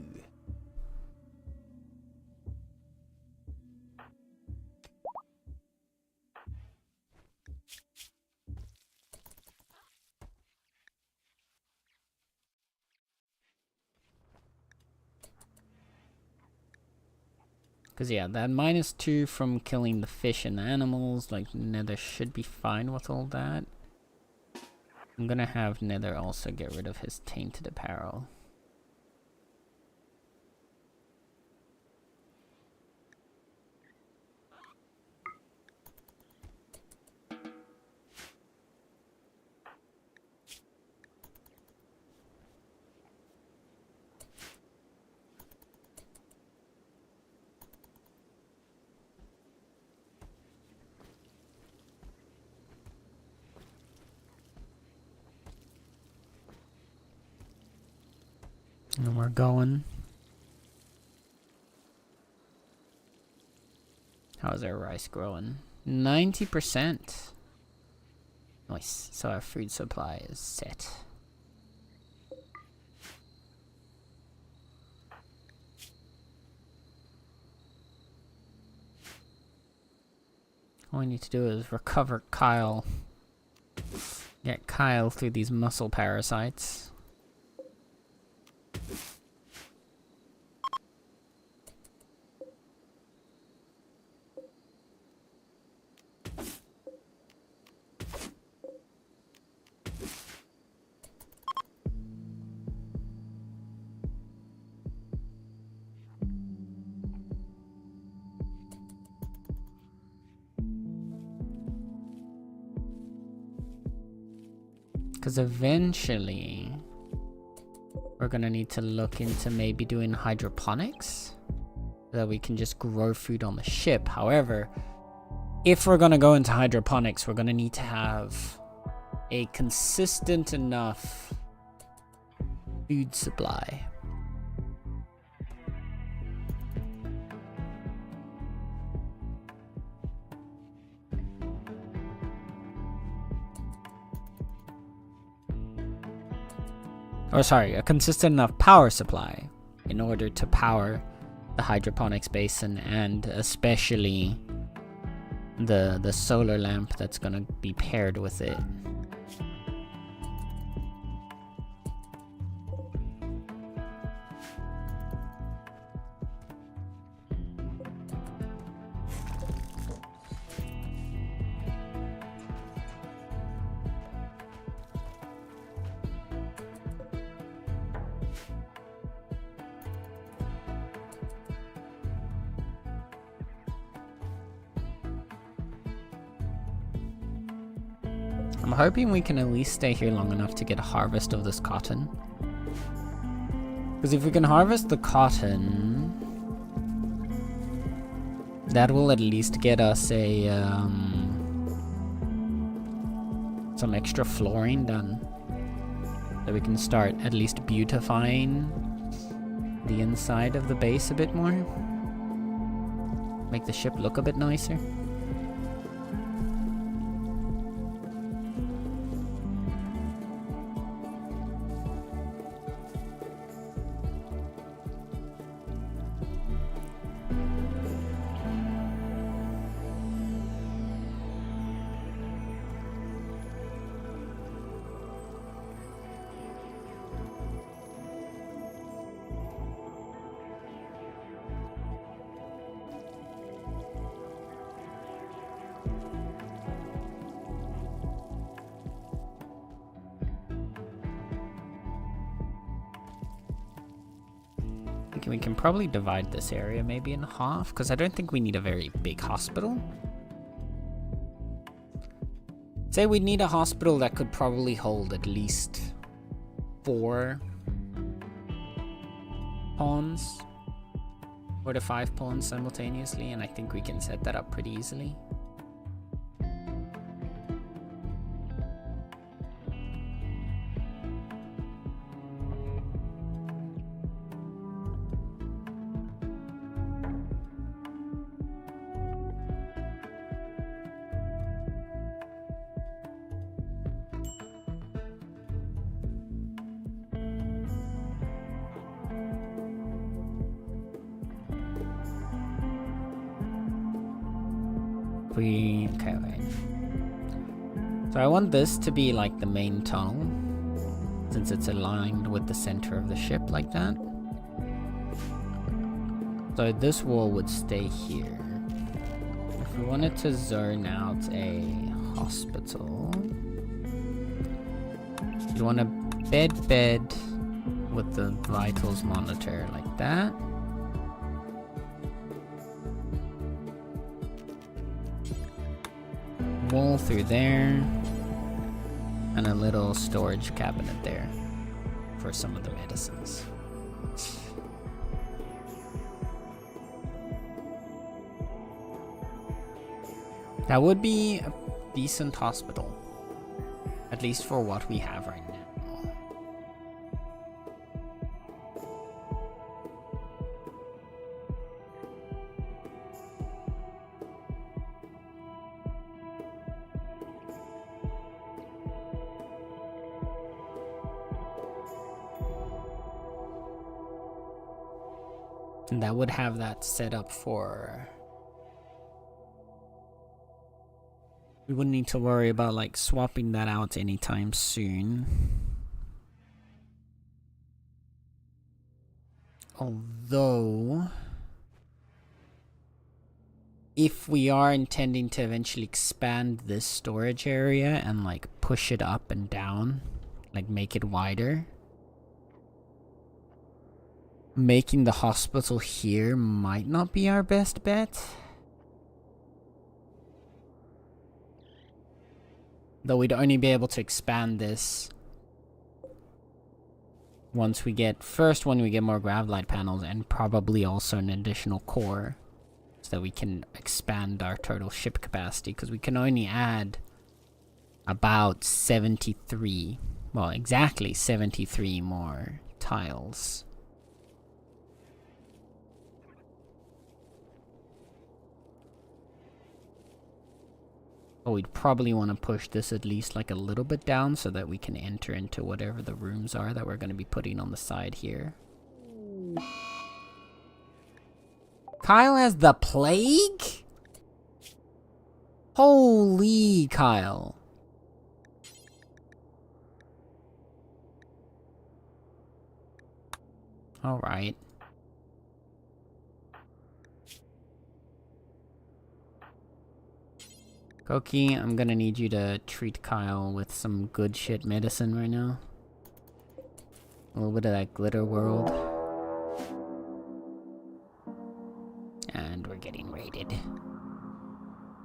Because yeah, that -2 from killing the fish and the animals, like Nether should be fine with all that. I'm gonna have Nether also get rid of his tainted apparel. And we're going. How's our rice growing? 90%. Nice. So our food supply is set. All we need to do is recover Kyle. Get Kyle through these muscle parasites. Because eventually we're gonna need to look into maybe doing hydroponics so that we can just grow food on the ship. However, if we're gonna go into hydroponics, we're gonna need to have a consistent enough food supply. Or sorry, a consistent enough power supply in order to power the hydroponics basin and especially the solar lamp that's gonna be paired with it. I'm hoping we can at least stay here long enough to get a harvest of this cotton. Because if we can harvest the cotton, that will at least get us a some extra flooring done. So we can start at least beautifying the inside of the base a bit more. Make the ship look a bit nicer. We can probably divide this area maybe in half, because I don't think we need a very big hospital. Say we need a hospital that could probably hold at least 4 pawns, 4 to 5 pawns simultaneously, and I think we can set that up pretty easily. Okay, wait. So I want this to be like the main tunnel, since it's aligned with the center of the ship like that. So this wall would stay here. If we wanted to zone out a hospital, you want a bed with the vitals monitor like that. Wall through there, and a little storage cabinet there for some of the medicines. That would be a decent hospital, at least for what we have right now. And that would have that set up for... We wouldn't need to worry about like swapping that out anytime soon. Although, if we are intending to eventually expand this storage area and like push it up and down, like make it wider, making the hospital here might not be our best bet. Though we'd only be able to expand this once we get, when we get more gravlight panels, and probably also an additional core, so that we can expand our total ship capacity, because we can only add about 73, well, exactly 73 more tiles. But we'd probably want to push this at least like a little bit down so that we can enter into whatever the rooms are that we're going to be putting on the side here. Kyle has the plague? Holy Kyle. Alright. Koki, I'm gonna need you to treat Kyle with some good shit medicine right now. A little bit of that glitter world. And we're getting raided.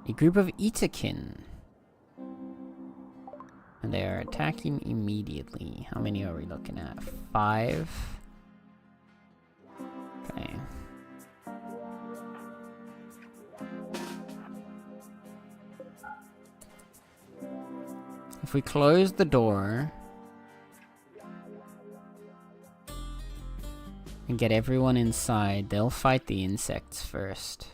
A group of Itakin. And they are attacking immediately. How many are we looking at? 5. Okay. If we close the door and get everyone inside, they'll fight the insects first.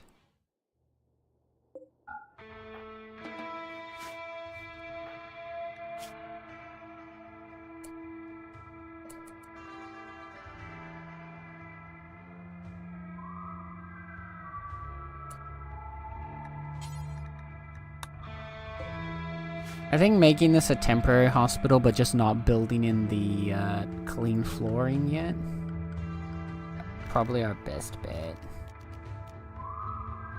I think making this a temporary hospital, but just not building in the clean flooring yet, probably our best bet.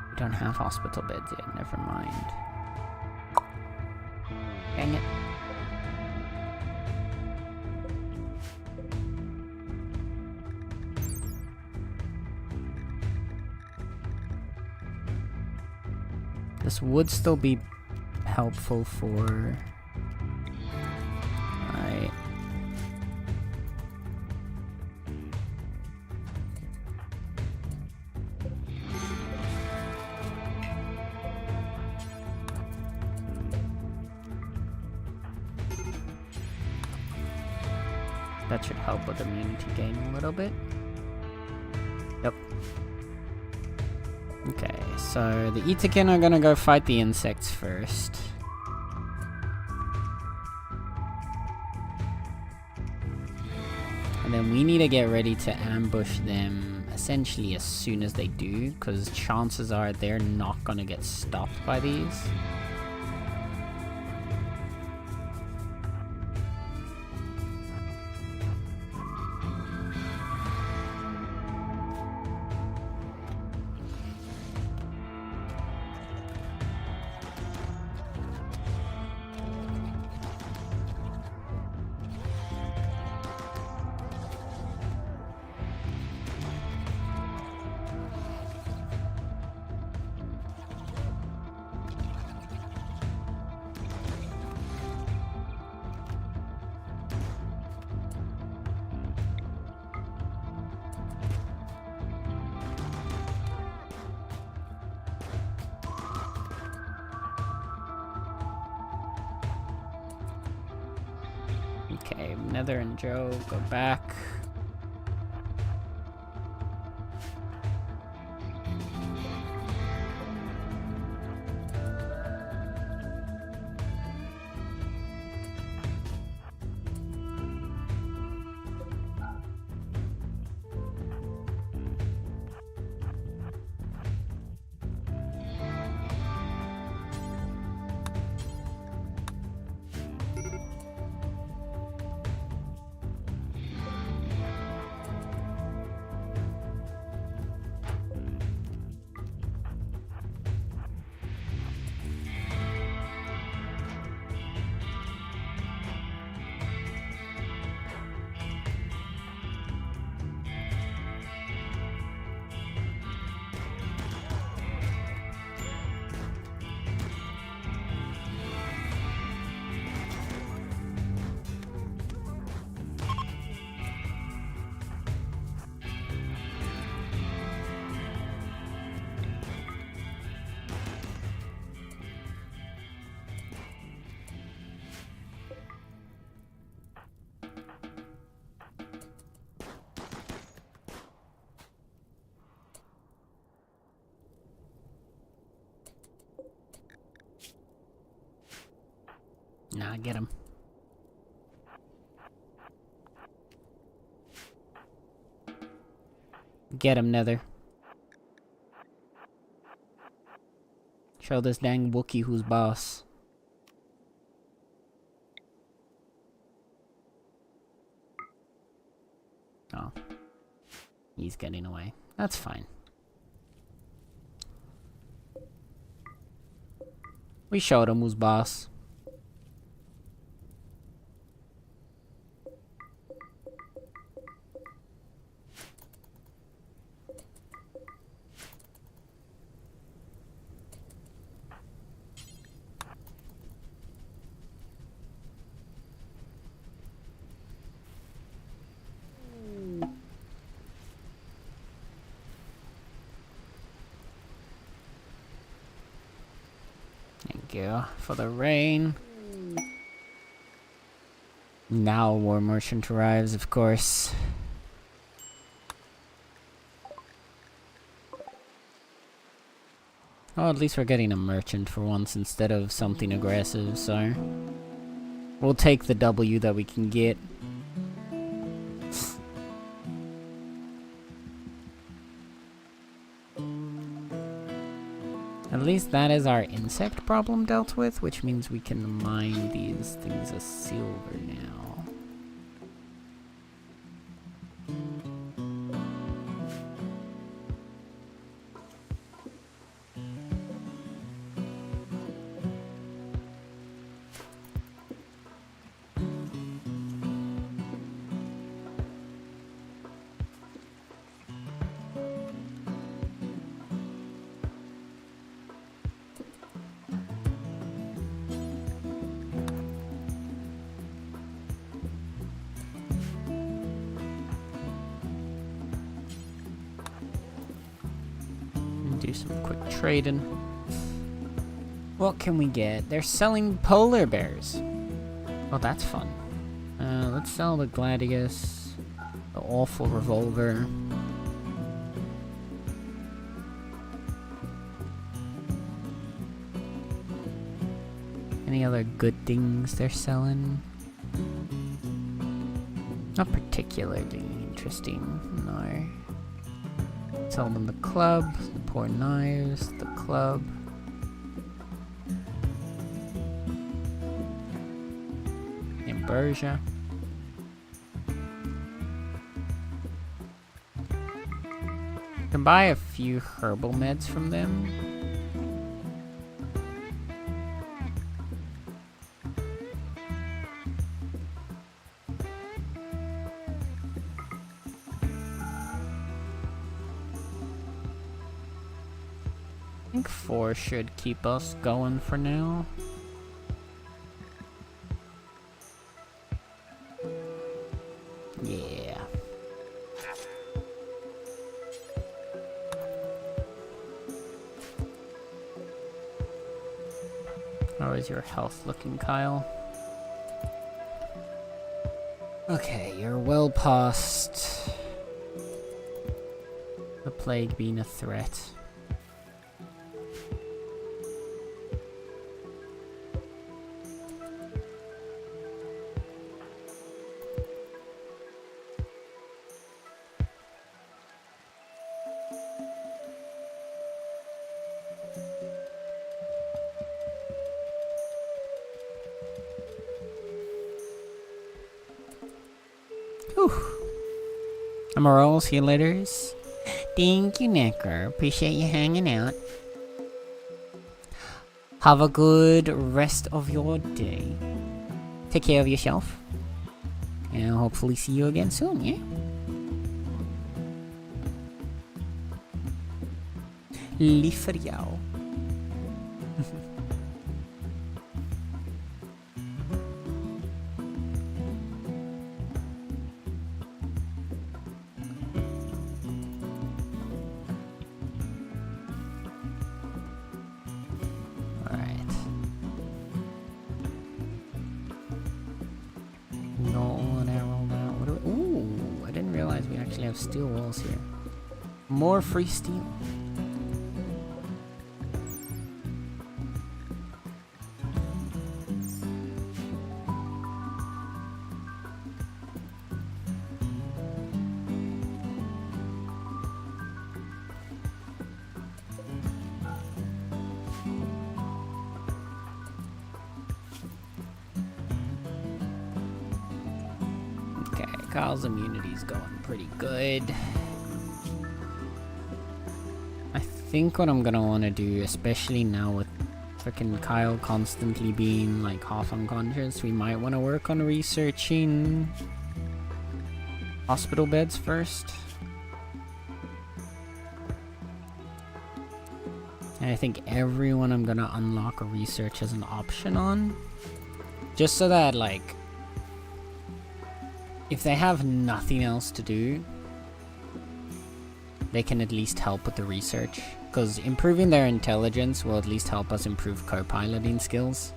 We don't have hospital beds yet, never mind. Dang it. This would still be helpful for... Alright. That should help with immunity gain a little bit. Yep. Okay, so the Itakin are gonna go fight the insects first. And then we need to get ready to ambush them essentially as soon as they do, because chances are they're not gonna get stopped by these. Okay, Nether and Joe, go back. Nah, get him. Get him, Nether. Show this dang Wookiee who's boss. Oh. He's getting away. That's fine. We showed him who's boss. Thank you for the rain. Now a war merchant arrives, of course. Oh, at least we're getting a merchant for once instead of something aggressive, so... We'll take the W that we can get. At least that is our insect problem dealt with, which means we can mine these things as silver now. Do some quick trading. What can we get? They're selling polar bears. Oh, that's fun. Let's sell the Gladius, the awful revolver. Any other good things they're selling? Not particularly interesting, no. Sell them the club, the poor knives, the club. Ambrosia. Can buy a few herbal meds from them. I think 4 should keep us going for now. Yeah. How is your health looking, Kyle? Okay, you're well past the plague being a threat. Whew. Emerald, see you later. Thank you, Necker. Appreciate you hanging out. Have a good rest of your day. Take care of yourself. And I'll hopefully see you again soon, yeah? Lief voor jou. Steel walls here. More free steel. Okay, Kyle's immunity's going pretty good. I think what I'm gonna want to do, especially now with frickin' Kyle constantly being like half unconscious, we might want to work on researching hospital beds first. And I think everyone I'm gonna unlock a research as an option on, just so that like if they have nothing else to do, they can at least help with the research. Because improving their intelligence will at least help us improve co-piloting skills.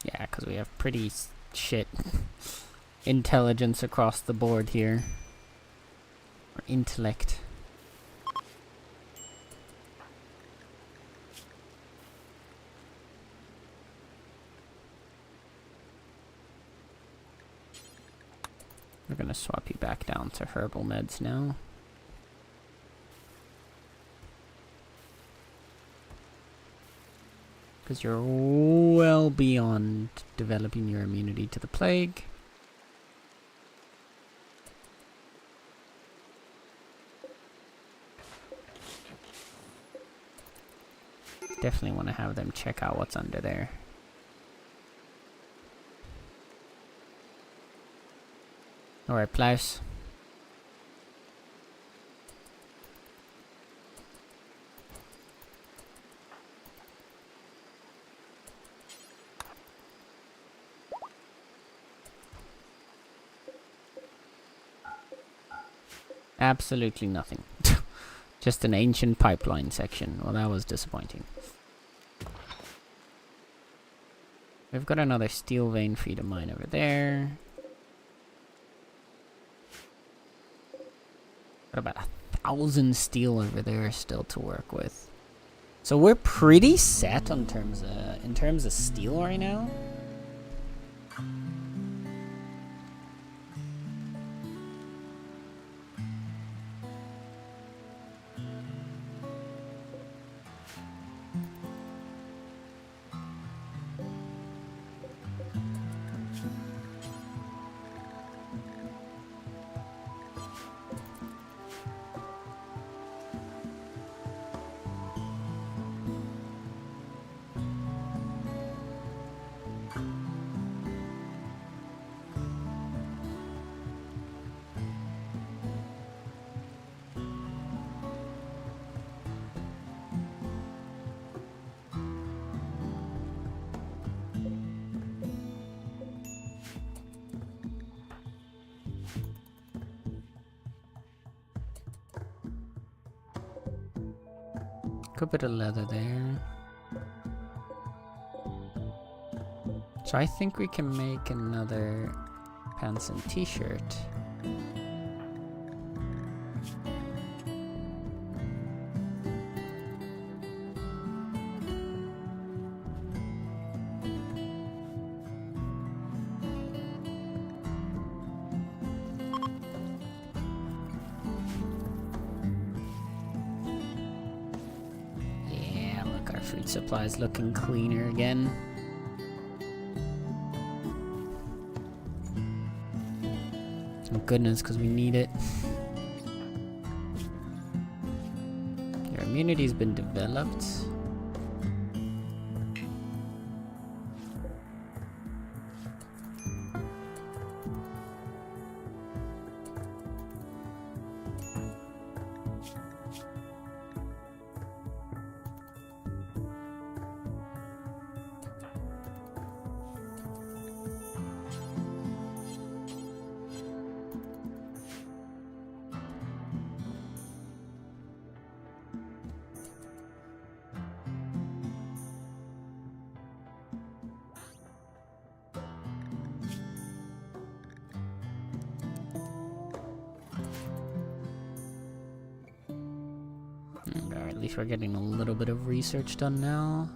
Yeah, because we have pretty shit intelligence across the board here. Or intellect. We're gonna swap you back down to herbal meds now. Because you're well beyond developing your immunity to the plague. Definitely want to have them check out what's under there. Alright, Plaus. Absolutely nothing. Just an ancient pipeline section. Well, that was disappointing. We've got another steel vein for you to mine over there. Got about 1,000 steel over there still to work with. So we're pretty set on in terms of steel right now. Good bit of leather there. So I think we can make another pants and t-shirt. Food supplies looking cleaner again. Thank goodness, because we need it. Your immunity's been developed. Alright, at least we're getting a little bit of research done now.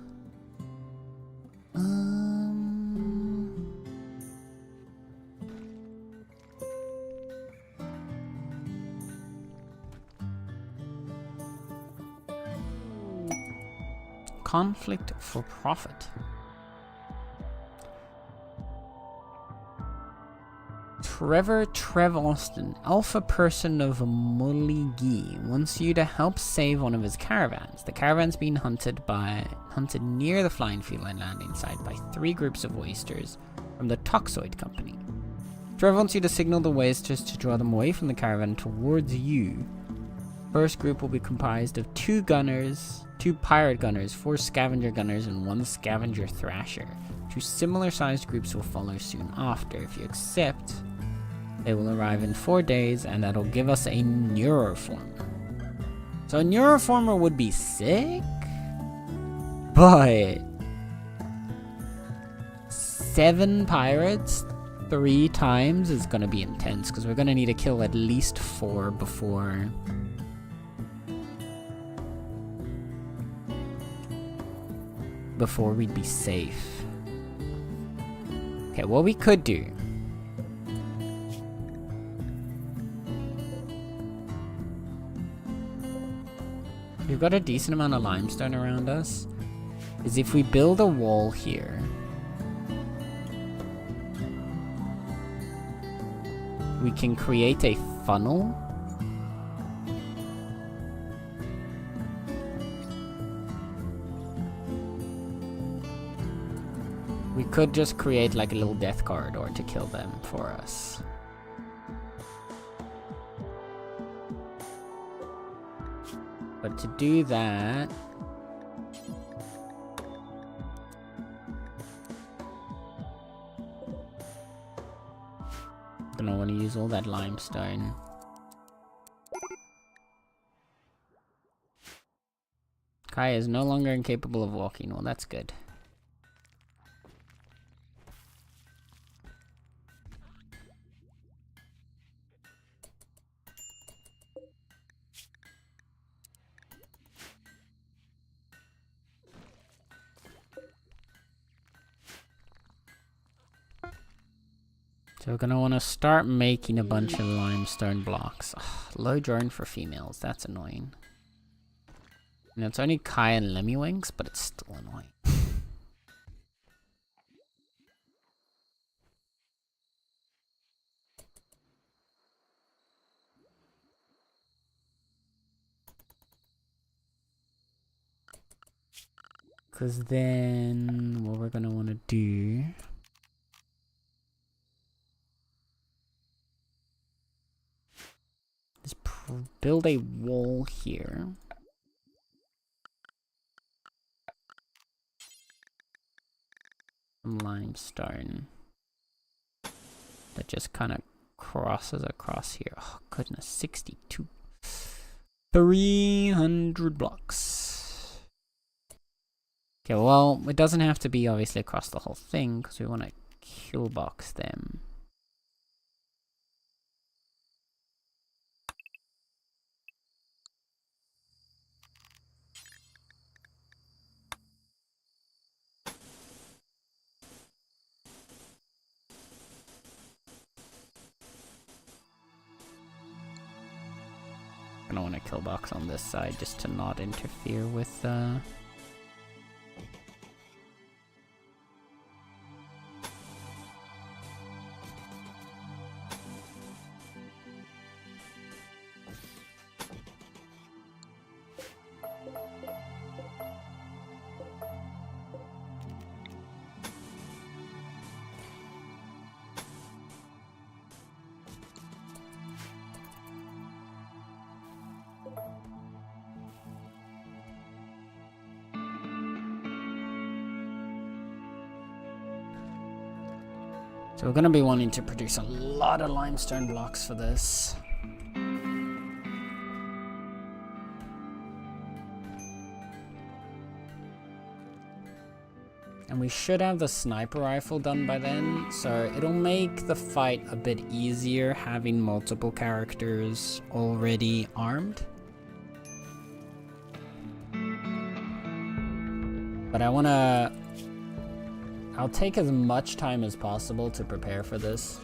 Conflict for profit. Trev Austin, alpha person of Muligi, wants you to help save one of his caravans. The caravan's being hunted near the flying field and landing site by 3 groups of oysters from the Toxoid Company. Trevor wants you to signal the wasters to draw them away from the caravan towards you. First group will be comprised of 2 gunners, 2 pirate gunners, 4 scavenger gunners, and 1 scavenger thrasher. 2 similar-sized groups will follow soon after. If you accept, they will arrive in 4 days, and that'll give us a neuroformer. So a neuroformer would be sick, but 7 pirates 3 times is gonna be intense, because we're gonna need to kill at least 4 before we'd be safe. Okay, what we could do we've got a decent amount of limestone around us, is if we build a wall here, we can create a funnel. We could just create like a little death corridor to kill them for us. But to do that, I'm gonna want to use all that limestone. Kai is no longer incapable of walking. Well, that's good. So we're gonna want to start making a bunch of limestone blocks. Ugh, low drone for females, that's annoying. And it's only Kai and Lemmiwinks, but it's still annoying. Because then what we're gonna want to do is build a wall here. Some limestone that just kind of crosses across here. Oh goodness, 62. 300 blocks. Okay, well, it doesn't have to be obviously across the whole thing because we want to kill box them. I don't want to kill box on this side just to not interfere with So we're going to be wanting to produce a lot of limestone blocks for this. And we should have the sniper rifle done by then, so it'll make the fight a bit easier having multiple characters already armed. But I'll take as much time as possible to prepare for this.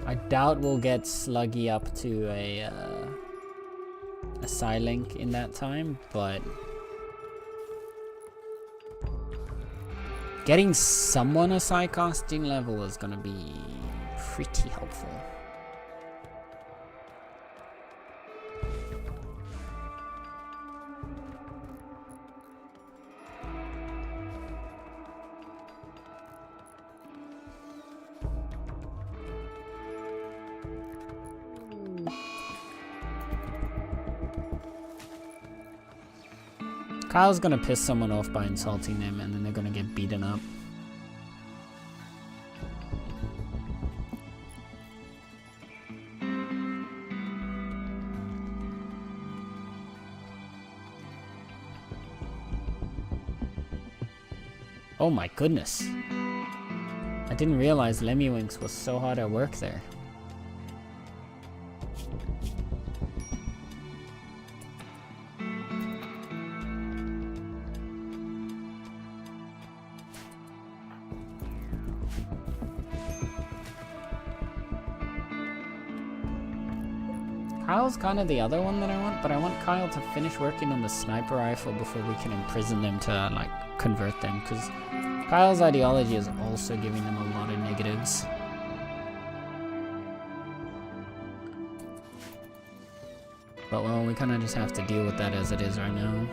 I doubt we'll get Sluggy up to a Psylink in that time, but getting someone a Psycosting level is gonna be pretty helpful. Kyle's gonna piss someone off by insulting them, and then they're gonna get beaten up. Oh my goodness. I didn't realize Lemmywinks was so hard at work there. Kyle's kind of the other one that I want, but I want Kyle to finish working on the sniper rifle before we can imprison them to, like, convert them, because Kyle's ideology is also giving them a lot of negatives. But, well, we kind of just have to deal with that as it is right now.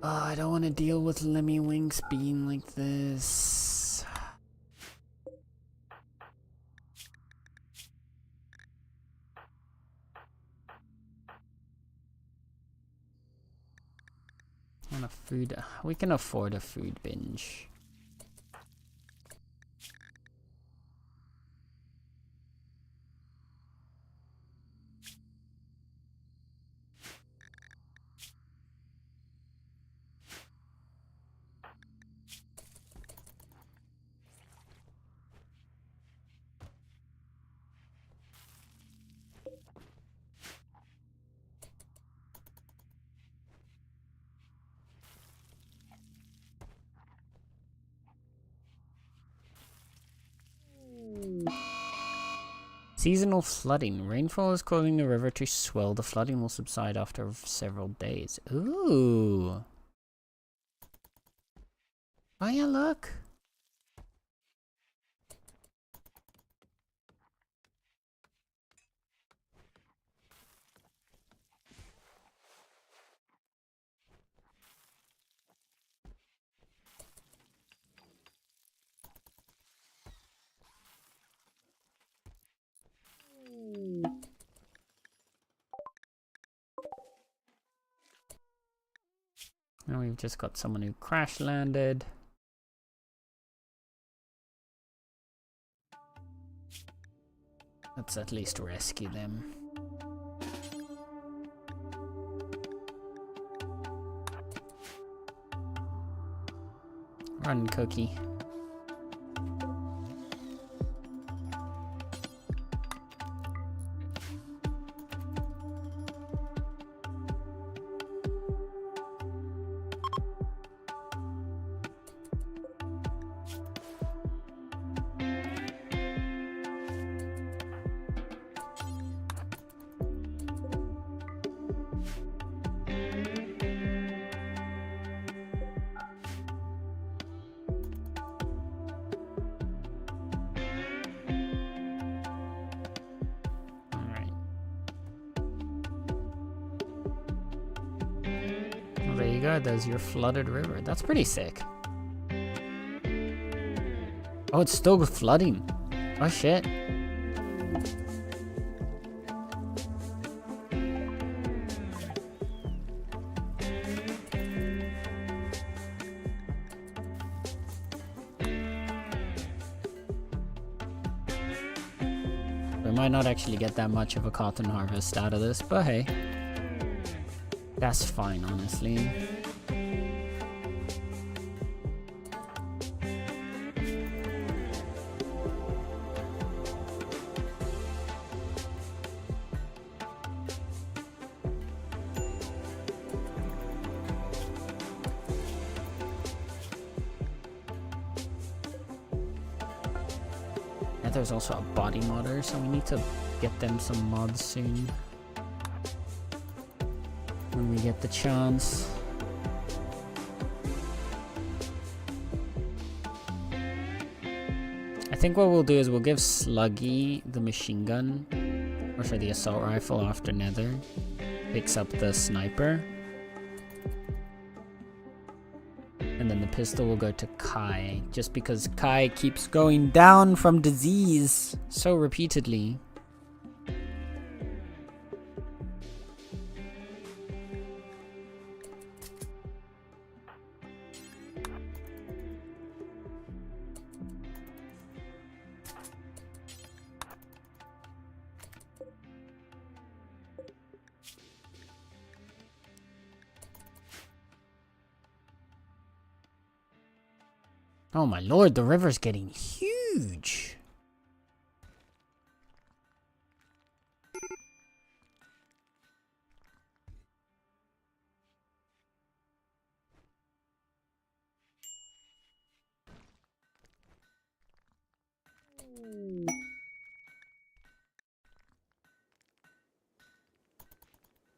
Oh, I don't want to deal with Lemmywinks being like this. On a food, we can afford a food binge. Seasonal flooding. Rainfall is causing the river to swell. The flooding will subside after several days. Ooh. Oh yeah, look. Now we've just got someone who crash landed. Let's at least rescue them. Run, Cookie. There you go, there's your flooded river. That's pretty sick. Oh, it's still flooding. Oh shit. We might not actually get that much of a cotton harvest out of this, but hey. That's fine, honestly. there's also a body modder, so we need to get them some mods soon. When we get the chance. I think what we'll do is we'll give Sluggy the machine gun, or sorry, the assault rifle after Nether picks up the sniper. And then the pistol will go to Kai, just because Kai keeps going down from disease so repeatedly. Oh my lord, the river's getting huge.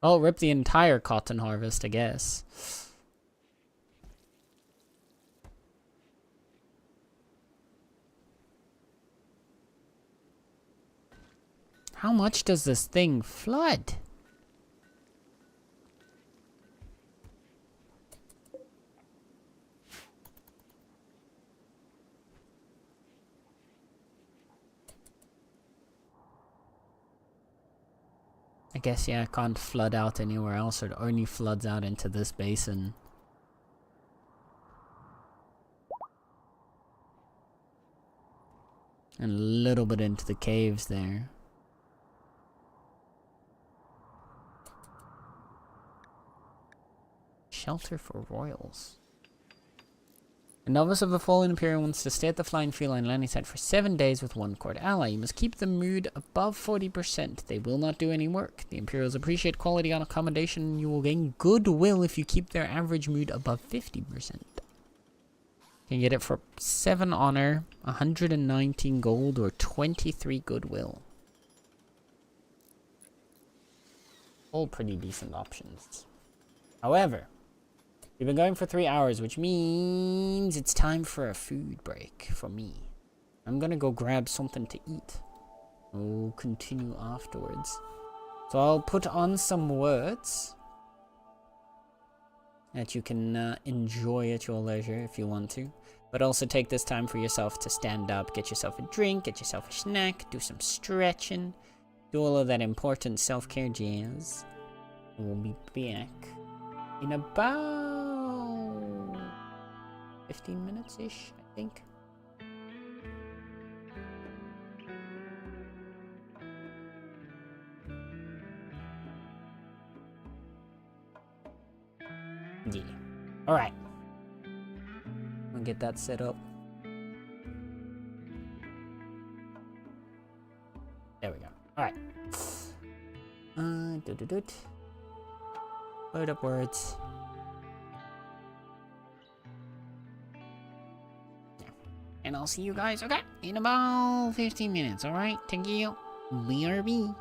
Oh, rip the entire cotton harvest, I guess. How much does this thing flood? I guess, yeah, it can't flood out anywhere else, or it only floods out into this basin. And a little bit into the caves there. Shelter for royals. A novice of the Fallen Imperium wants to stay at the Flying Feline landing site for 7 days with one court ally. You must keep the mood above 40%. They will not do any work. The Imperials appreciate quality on accommodation, and you will gain goodwill if you keep their average mood above 50%. You can get it for 7 honor, 119 gold, or 23 goodwill. All pretty decent options. However, we've been going for 3 hours, which means it's time for a food break for me. I'm gonna go grab something to eat. We'll continue afterwards. So I'll put on some words that you can enjoy at your leisure if you want to. But also take this time for yourself to stand up, get yourself a drink, get yourself a snack, do some stretching, do all of that important self-care jazz. And we'll be back in about 15 minutes-ish, I think. Yeah. Alright. I'll get that set up. There we go. Alright. Load up words. And I'll see you guys, okay, in about 15 minutes, alright? Thank you. BRB.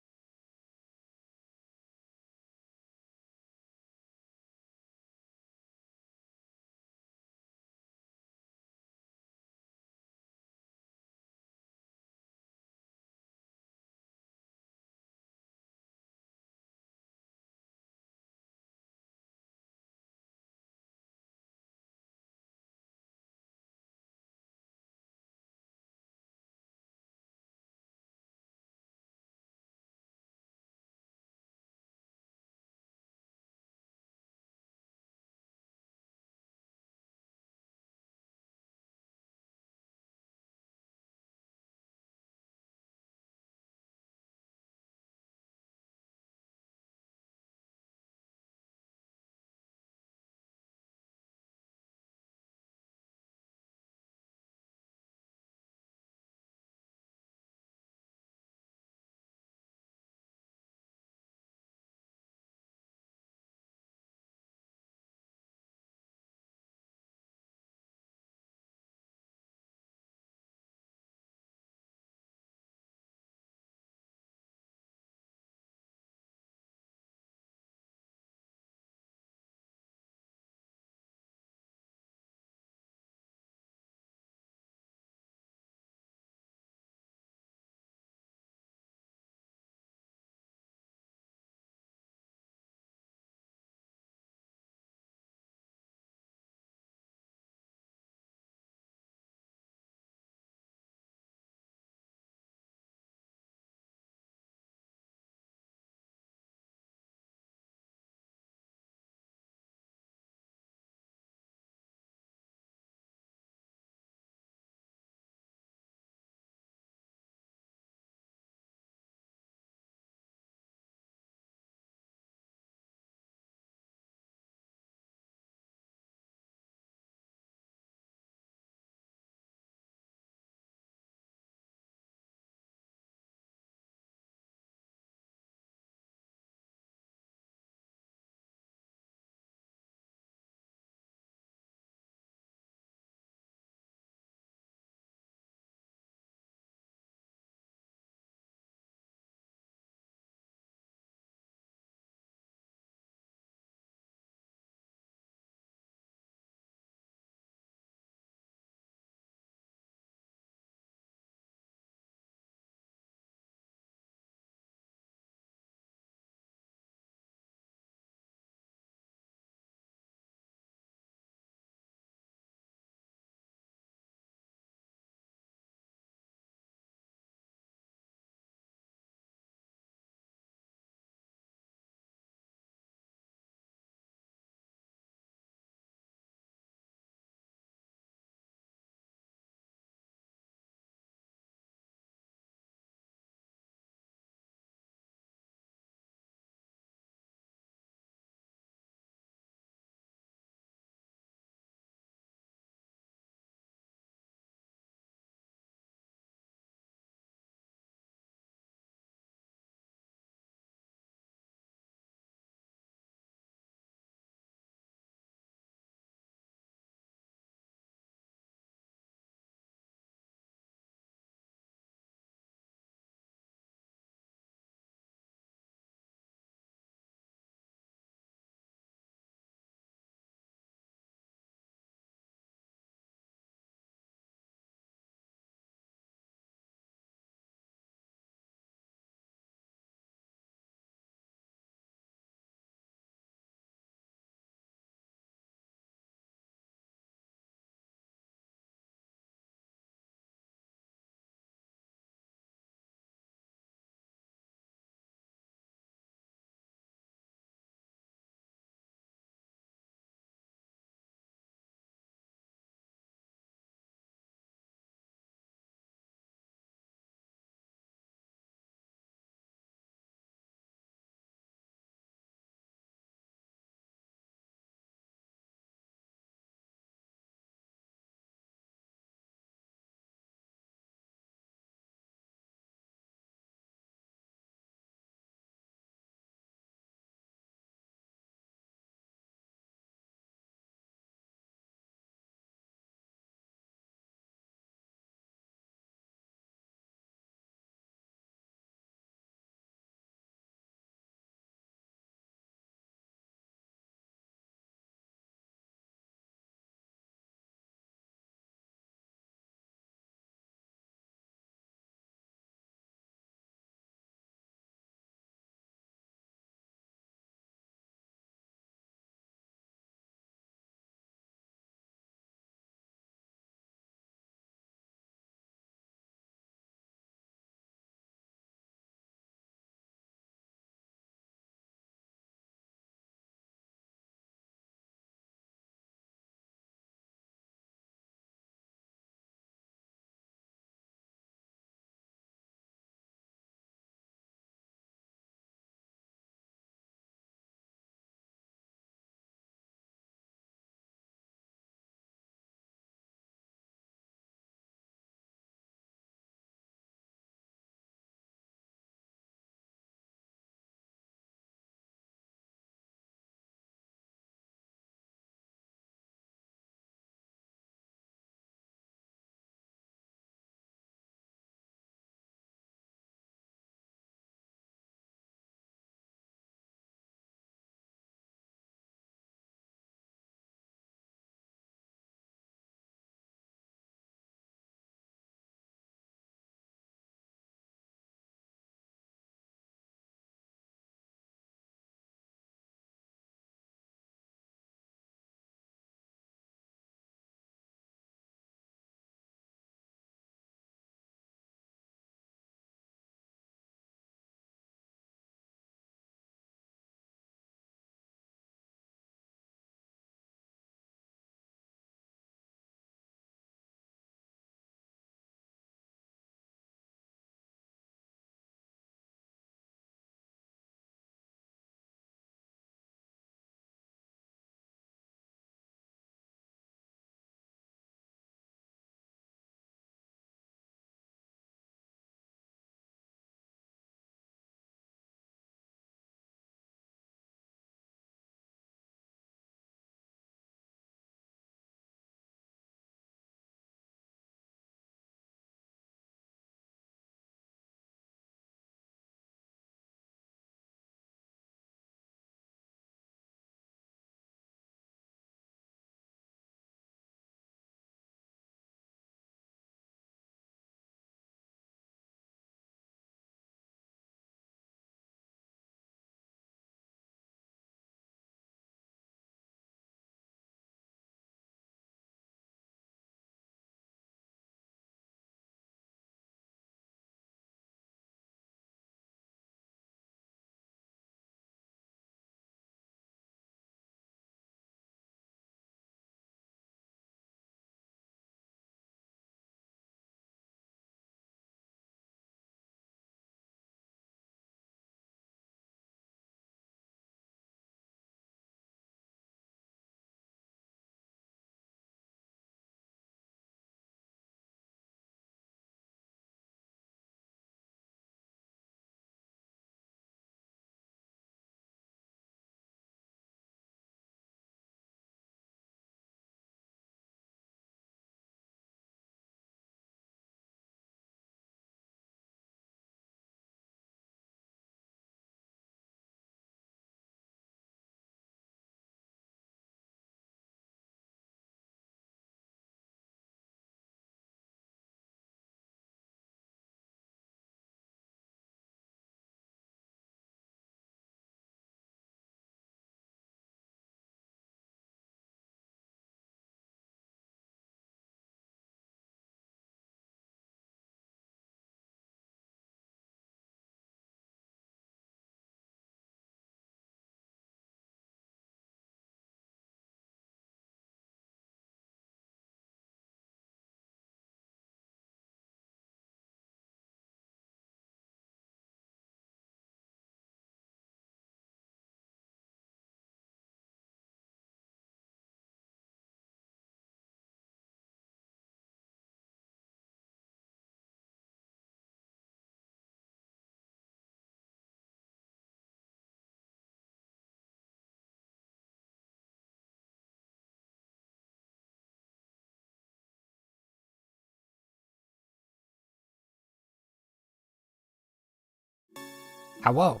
Hello.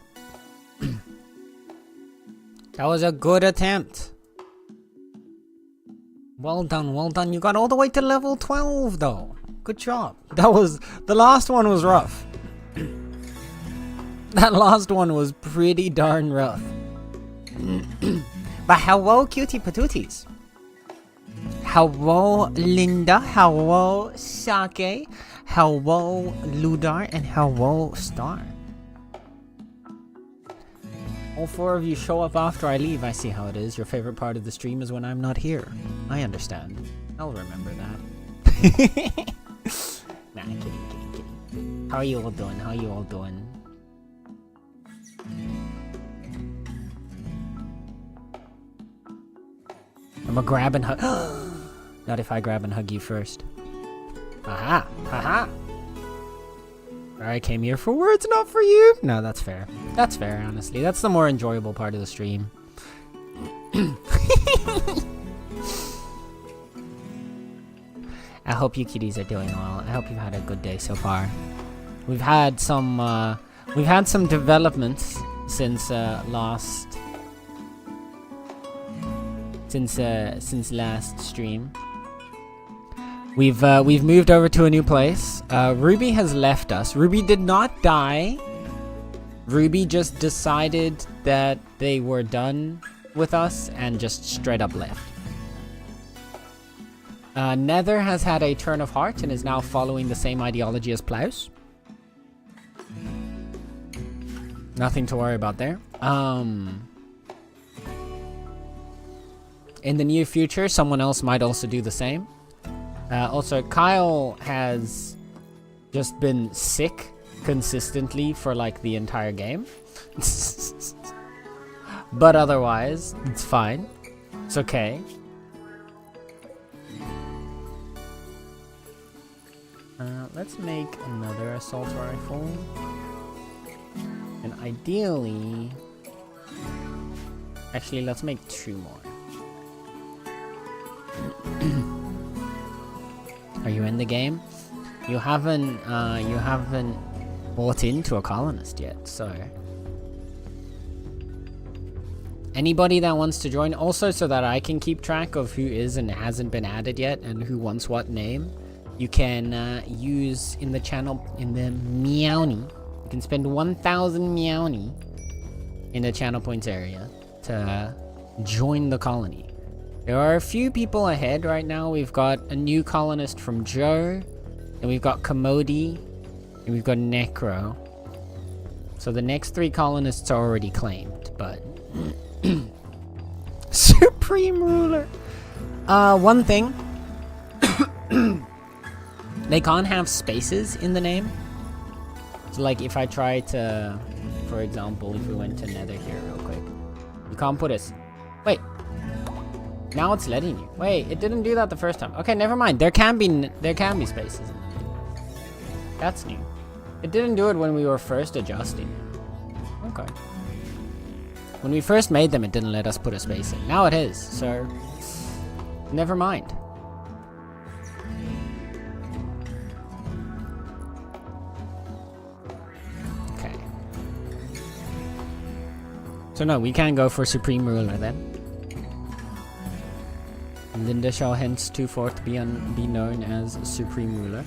That was a good attempt. Well done, well done. You got all the way to level 12 though. Good job. The last one was rough. That last one was pretty darn rough. But hello, cutie patooties. Hello, Linda. Hello, Sake. Hello, Ludar. And hello, Star. All four of you show up after I leave. I see how it is. Your favorite part of the stream is when I'm not here. I understand. I'll remember that. Nah, kidding. How are you all doing? How are you all doing? I'm gonna grab and hug. Not if I grab and hug you first. Aha! Haha! I came here for words, not for you. No, that's fair. That's fair, honestly. That's the more enjoyable part of the stream. I hope you kitties are doing well. I hope you've had a good day so far. We've had some developments since last stream. We've moved over to a new place. Ruby has left us. Ruby did not die. Ruby just decided that they were done with us and just straight up left. Nether has had a turn of heart and is now following the same ideology as Plaus. Nothing to worry about there. In the near future, someone else might also do the same. Also, Kyle has just been sick consistently for like the entire game. But otherwise, it's fine. It's okay. Let's make another assault rifle. And ideally... Actually, let's make 2 more. Are you in the game? You haven't bought into a colonist yet, so... Anybody that wants to join, also so that I can keep track of who is and hasn't been added yet and who wants what name, you can use in the channel, in the Meowny. You can spend 1,000 Meowny in the channel points area to join the colony. There are a few people ahead right now. We've got a new colonist from Joe, and we've got Commodi, and we've got Necro. So the next 3 colonists are already claimed, but... Supreme Ruler! One thing. They can't have spaces in the name. So like if I try to, for example, if we went to Nether here real quick. You can't put us... Wait. Now it's letting you. Wait, it didn't do that the first time. Okay, never mind. There can be spaces in the name. That's new. It didn't do it when we were first adjusting. Okay. When we first made them, it didn't let us put a space in. Now it is, so... Never mind. Okay. So no, we can go for Supreme Ruler then. Linda shall henceforth be known as Supreme Ruler.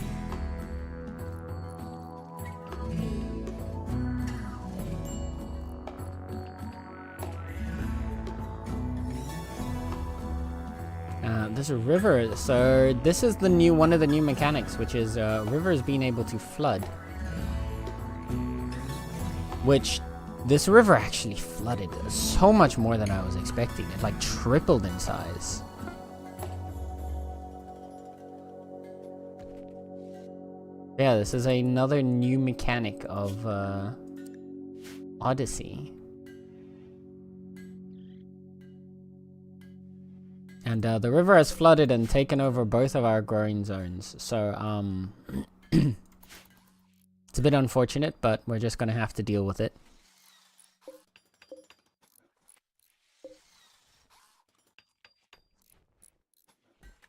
There's a river, so this is the new one of the new mechanics, which is rivers being able to flood. Which this river actually flooded so much more than I was expecting. It like tripled in size. Yeah, this is another new mechanic of Odyssey. And the river has flooded and taken over both of our growing zones. So, it's a bit unfortunate, but we're just gonna have to deal with it.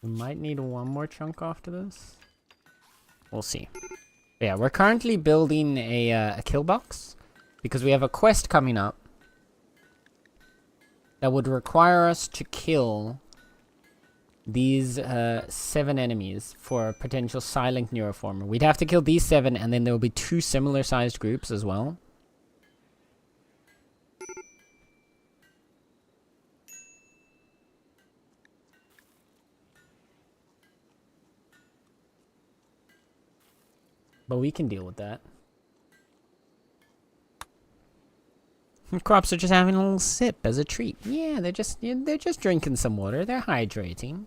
We might need one more chunk after this. We'll see. But yeah, we're currently building a kill box. Because we have a quest coming up that would require us to kill these 7 enemies for a potential silent neuroformer. We'd have to kill these 7, and then there will be 2 similar sized groups as well. But we can deal with that. Crops are just having a little sip as a treat. Yeah, they're just drinking some water. They're hydrating.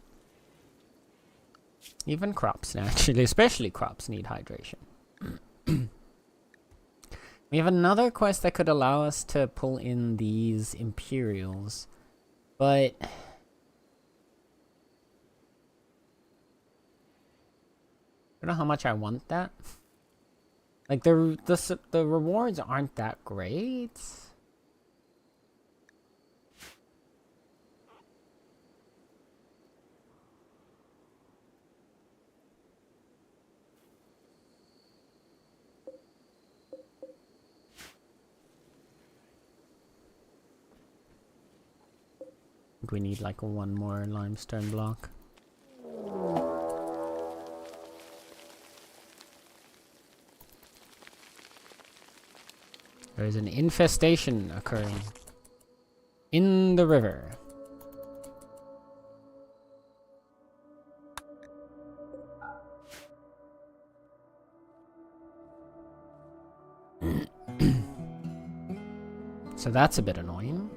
Even crops, naturally, especially crops, need hydration. We have another quest that could allow us to pull in these Imperials, but I don't know how much I want that. Like the rewards aren't that great. We need like 1 more limestone block. There is an infestation occurring in the river. So that's a bit annoying.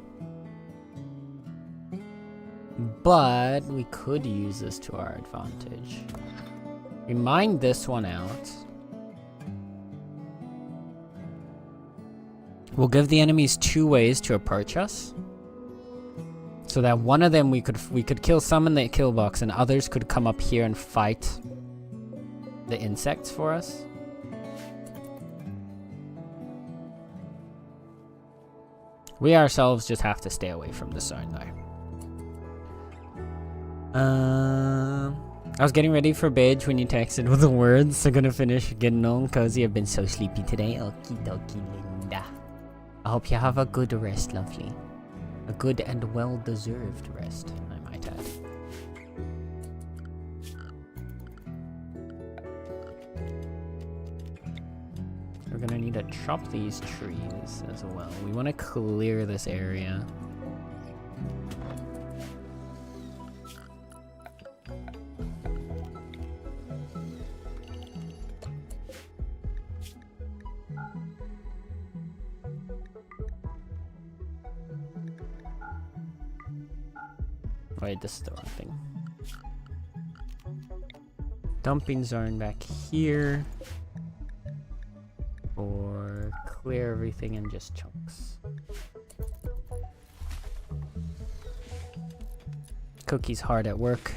But we could use this to our advantage. We mine this one out. We'll give the enemies 2 ways to approach us. So that one of them we could kill some in the kill box, and others could come up here and fight the insects for us. We ourselves just have to stay away from the zone though. I was getting ready for bed when you texted with the words, so gonna finish getting on cozy. I've been so sleepy today. Okie dokie, Linda. I hope you have a good rest, lovely. A good and well-deserved rest, I might add. We're gonna need to chop these trees as well. We want to clear this area. Wait, this is the wrong thing. Dumping zone back here. Or clear everything in just chunks. Cookie's hard at work.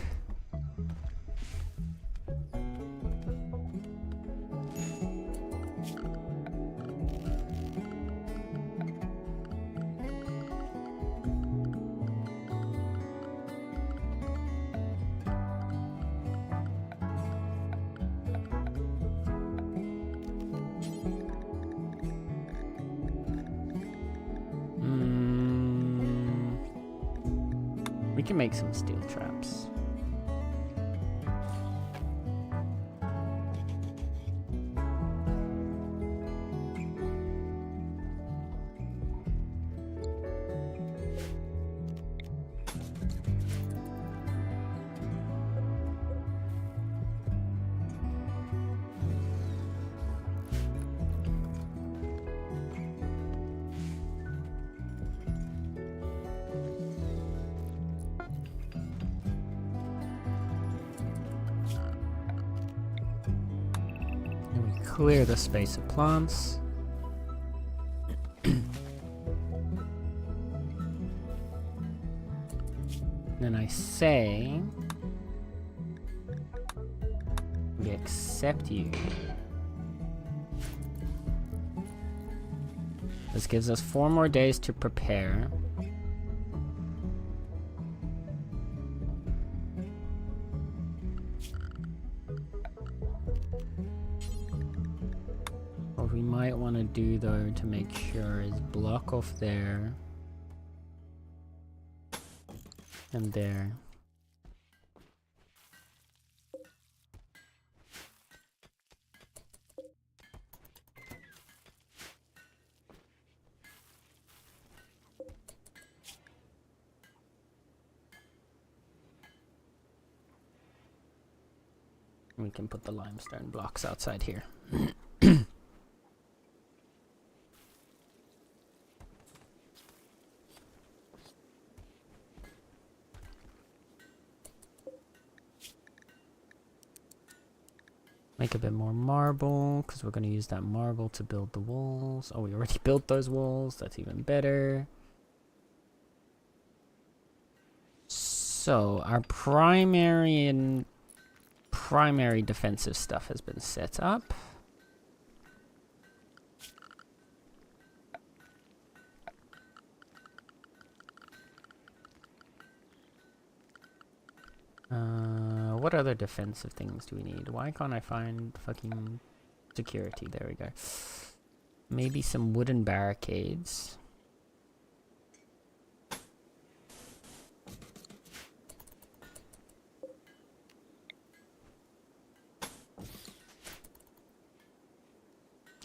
We can make some steel traps. Clear the space of plants. Then I say we accept you. This gives us 4 more days to prepare. What we might want to do though to make sure is block off there and there. We can put the limestone blocks outside here. Make a bit more marble, because we're going to use that marble to build the walls. Oh, we already built those walls. That's even better. So, our primary defensive stuff has been set up. What other defensive things do we need? Why can't I find fucking security? There we go. Maybe some wooden barricades.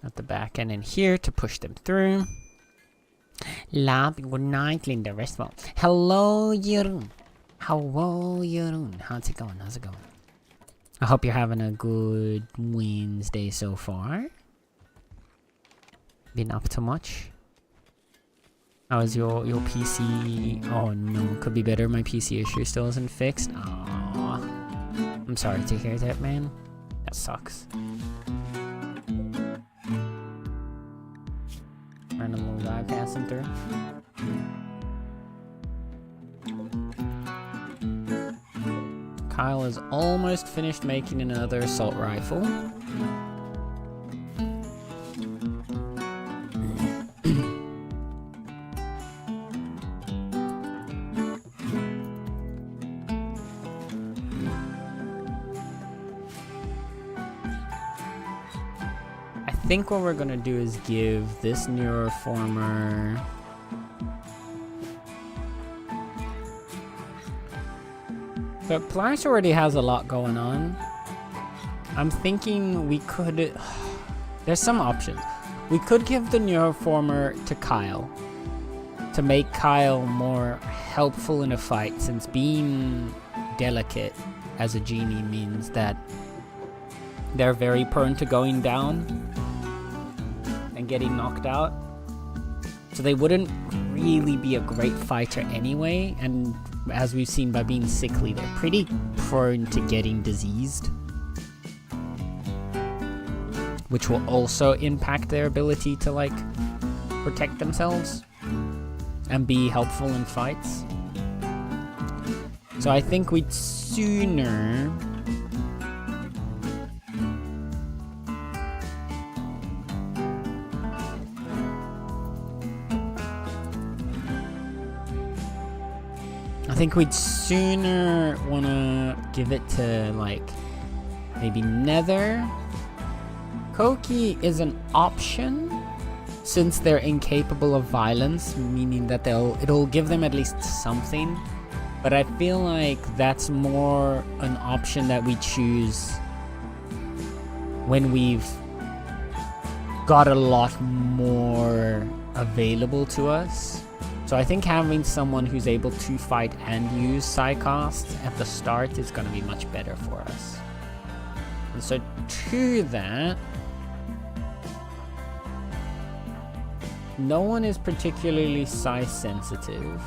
At the back and in here to push them through. Lab, good night, Linda. Rest well. Hello, Jeroen. Hello, Jeroen. How's it going? How's it going? I hope you're having a good Wednesday so far. Been up to much? How is your PC? Oh no, could be better. My PC issue still isn't fixed. Aww. I'm sorry to hear that, man. That sucks. Random little guy passing through. Kyle is almost finished making another assault rifle. I think what we're gonna do is give this neuroformer but Plash already has a lot going on. I'm thinking we could... There's some options. We could give the neuroformer to Kyle to make Kyle more helpful in a fight, since being delicate as a genie means that they're very prone to going down and getting knocked out. So they wouldn't really be a great fighter anyway, and as we've seen by being sickly, they're pretty prone to getting diseased, which will also impact their ability to like protect themselves and be helpful in fights. So I think we'd sooner want to give it to, like, maybe Nether. Koki is an option, since they're incapable of violence, meaning that it'll give them at least something. But I feel like that's more an option that we choose when we've got a lot more available to us. So I think having someone who's able to fight and use Psychost at the start is going to be much better for us. And so to that, no one is particularly Psy sensitive,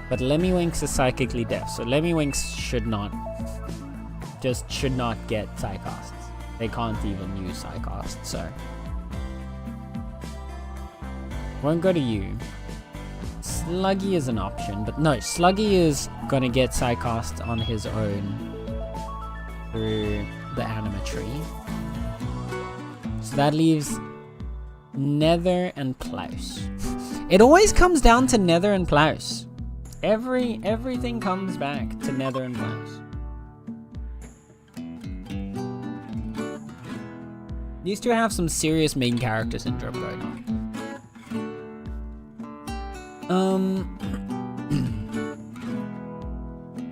but Lemmiwinks is psychically deaf, so Lemmiwinks should not get Psychosts. They can't even use Psychost, so won't go to you. Sluggy is an option, but no, Sluggy is gonna get Psychost on his own through the Animatree. So that leaves Nether and Plaus. It always comes down to Nether and Plaus. Everything comes back to Nether and Plaus. These two have some serious main character syndrome going on.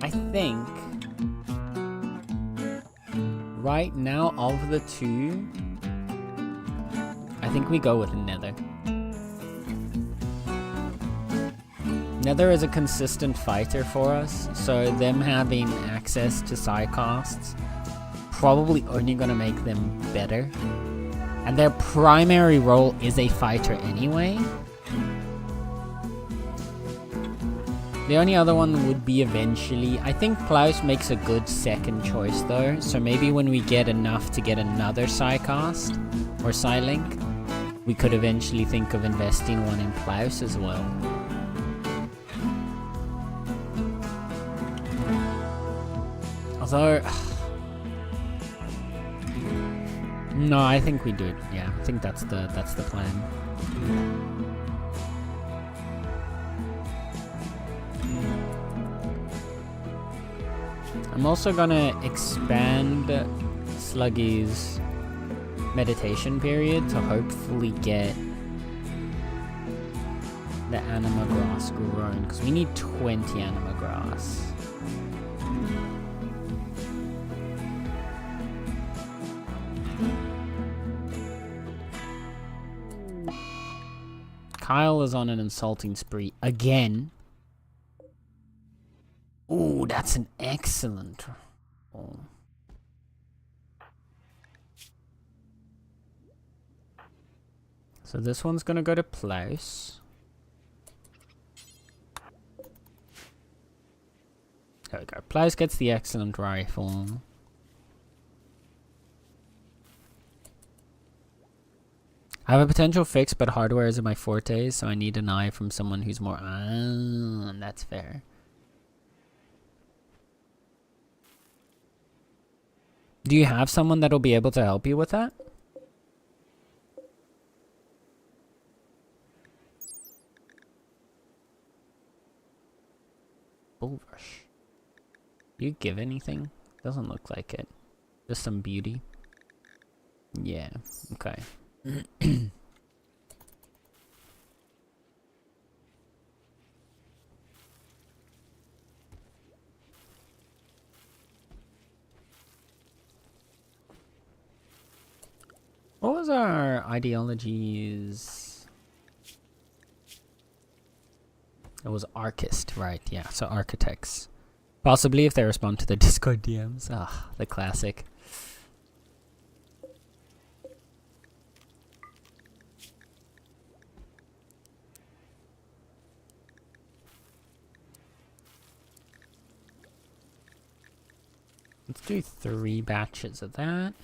I think right now of the two, I think we go with Nether. Nether is a consistent fighter for us, so them having access to sidecasts probably only gonna make them better. And their primary role is a fighter anyway. The only other one would be eventually, I think Klaus makes a good second choice though, so maybe when we get enough to get another Psycast or Psylink, we could eventually think of investing one in Klaus as well. Although, no, I think we do it. Yeah, I think that's the plan. I'm also gonna expand Sluggy's meditation period to hopefully get the anima grass grown, because we need 20 anima grass. Kyle is on an insulting spree again. Ooh, that's an excellent. Oh. So this one's gonna go to Place. There we go. Place gets the excellent rifle. I have a potential fix, but hardware isn't my forte, so I need an eye from someone who's more. That's fair. Do you have someone that'll be able to help you with that? Bull rush. Do you give anything? Doesn't look like it. Just some beauty. Yeah, okay. What was our ideologies? It was archist, right? Yeah, so architects. Possibly if they respond to the Discord DMs. Ah, the classic. Let's do 3 batches of that.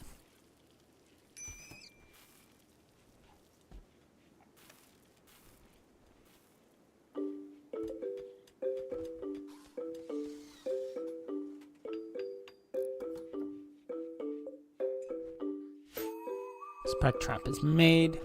Spec trap is made.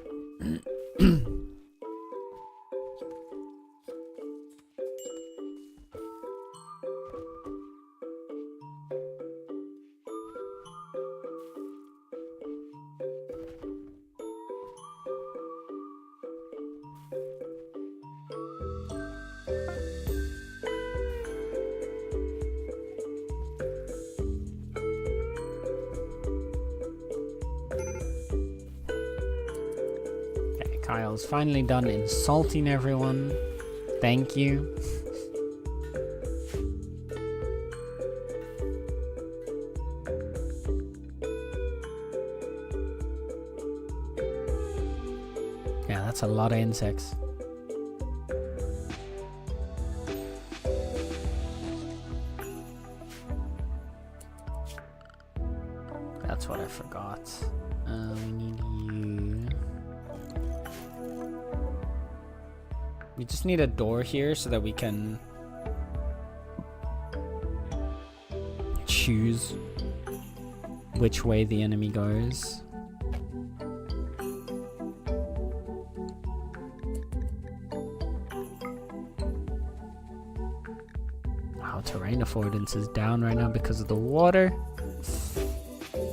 Kyle's finally done insulting everyone. Thank you. Yeah, that's a lot of insects. That's what I forgot. We need you. We just need a door here so that we can choose which way the enemy goes. Wow, terrain affordance is down right now because of the water.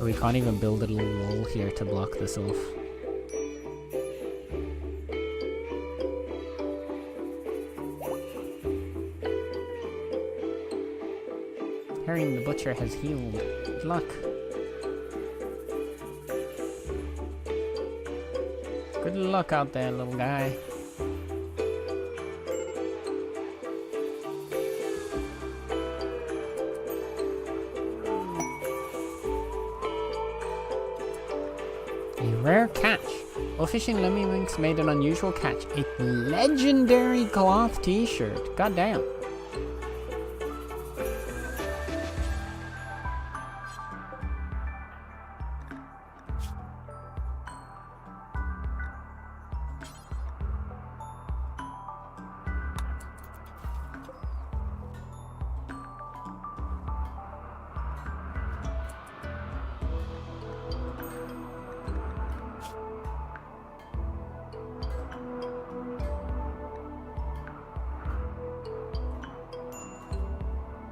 We can't even build a little wall here to block this off. Harry the Butcher has healed. Good luck. Good luck out there, little guy. A rare catch. While fishing, Lemmywinks made an unusual catch. A legendary cloth t-shirt. Goddamn.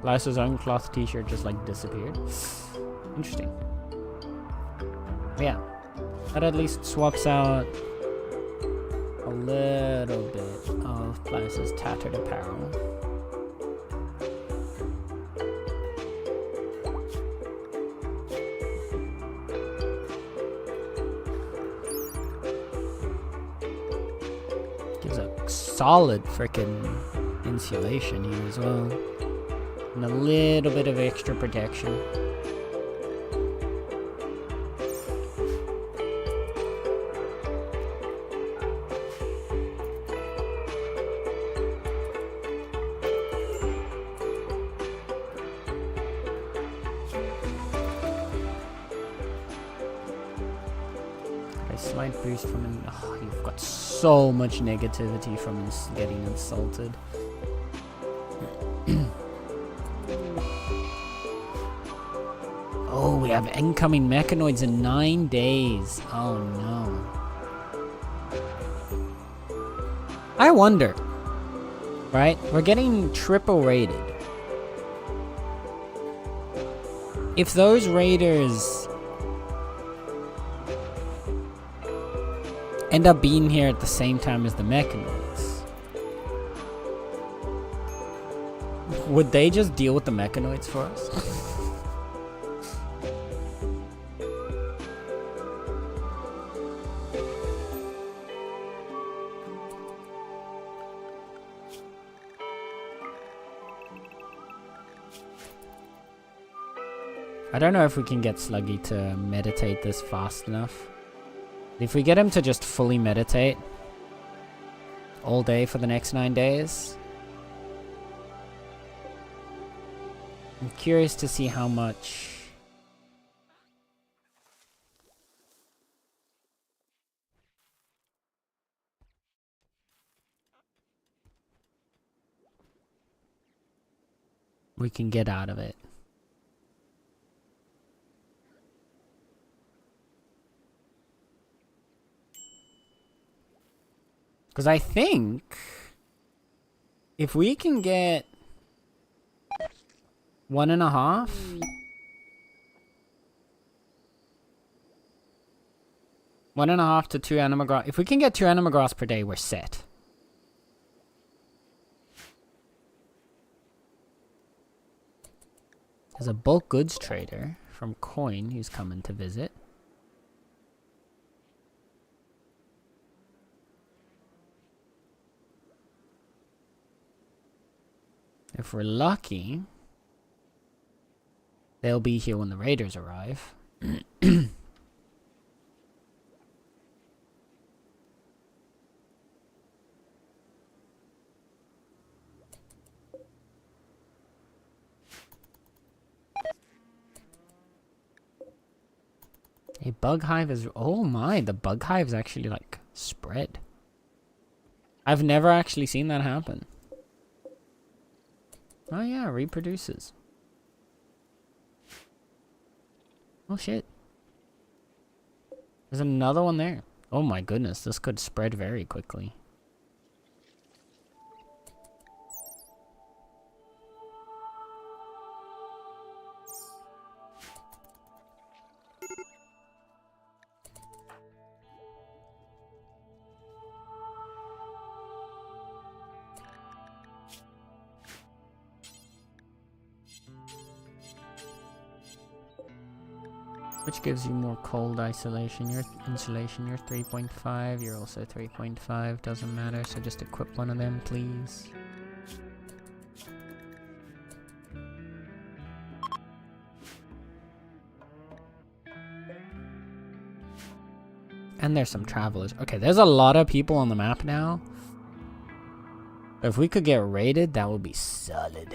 Lysa's own cloth t-shirt just like disappeared. Interesting. But yeah, that at least swaps out a little bit of Lysa's tattered apparel. Gives a solid freaking insulation here as well. And a little bit of extra protection. A slight boost from an... Oh, you've got so much negativity from getting insulted. Oh, we have incoming mechanoids in 9 days. Oh no. I wonder, right? We're getting triple rated. If those raiders end up being here at the same time as the mechanoids, would they just deal with the mechanoids for us? I don't know if we can get Sluggy to meditate this fast enough. If we get him to just fully meditate all day for the next 9 days, I'm curious to see how much we can get out of it. Because I think if we can get 1.5, to 2 animagrass. If we can get 2 animagrass per day, we're set. There's a bulk goods trader from Coin who's coming to visit. If we're lucky, they'll be here when the raiders arrive. A bug hive is... Oh my, the bug hive's actually like spread. I've never actually seen that happen. Oh yeah, reproduces. Oh shit. There's another one there. Oh my goodness, this could spread very quickly. Which gives you more cold isolation. Your insulation, you're 3.5. You're also 3.5. Doesn't matter. So just equip one of them, please. And there's some travelers. Okay, there's a lot of people on the map now. If we could get raided, that would be solid.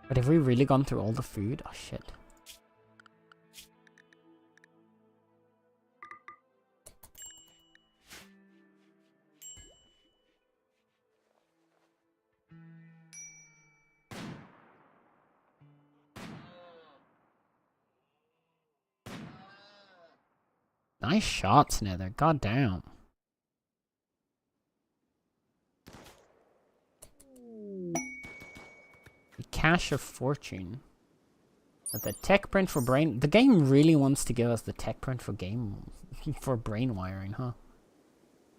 But have we really gone through all the food? Oh shit. Nice shots, Nether. God damn. Cache of Fortune. But the tech print for brain... The game really wants to give us the tech print for for brain wiring, huh?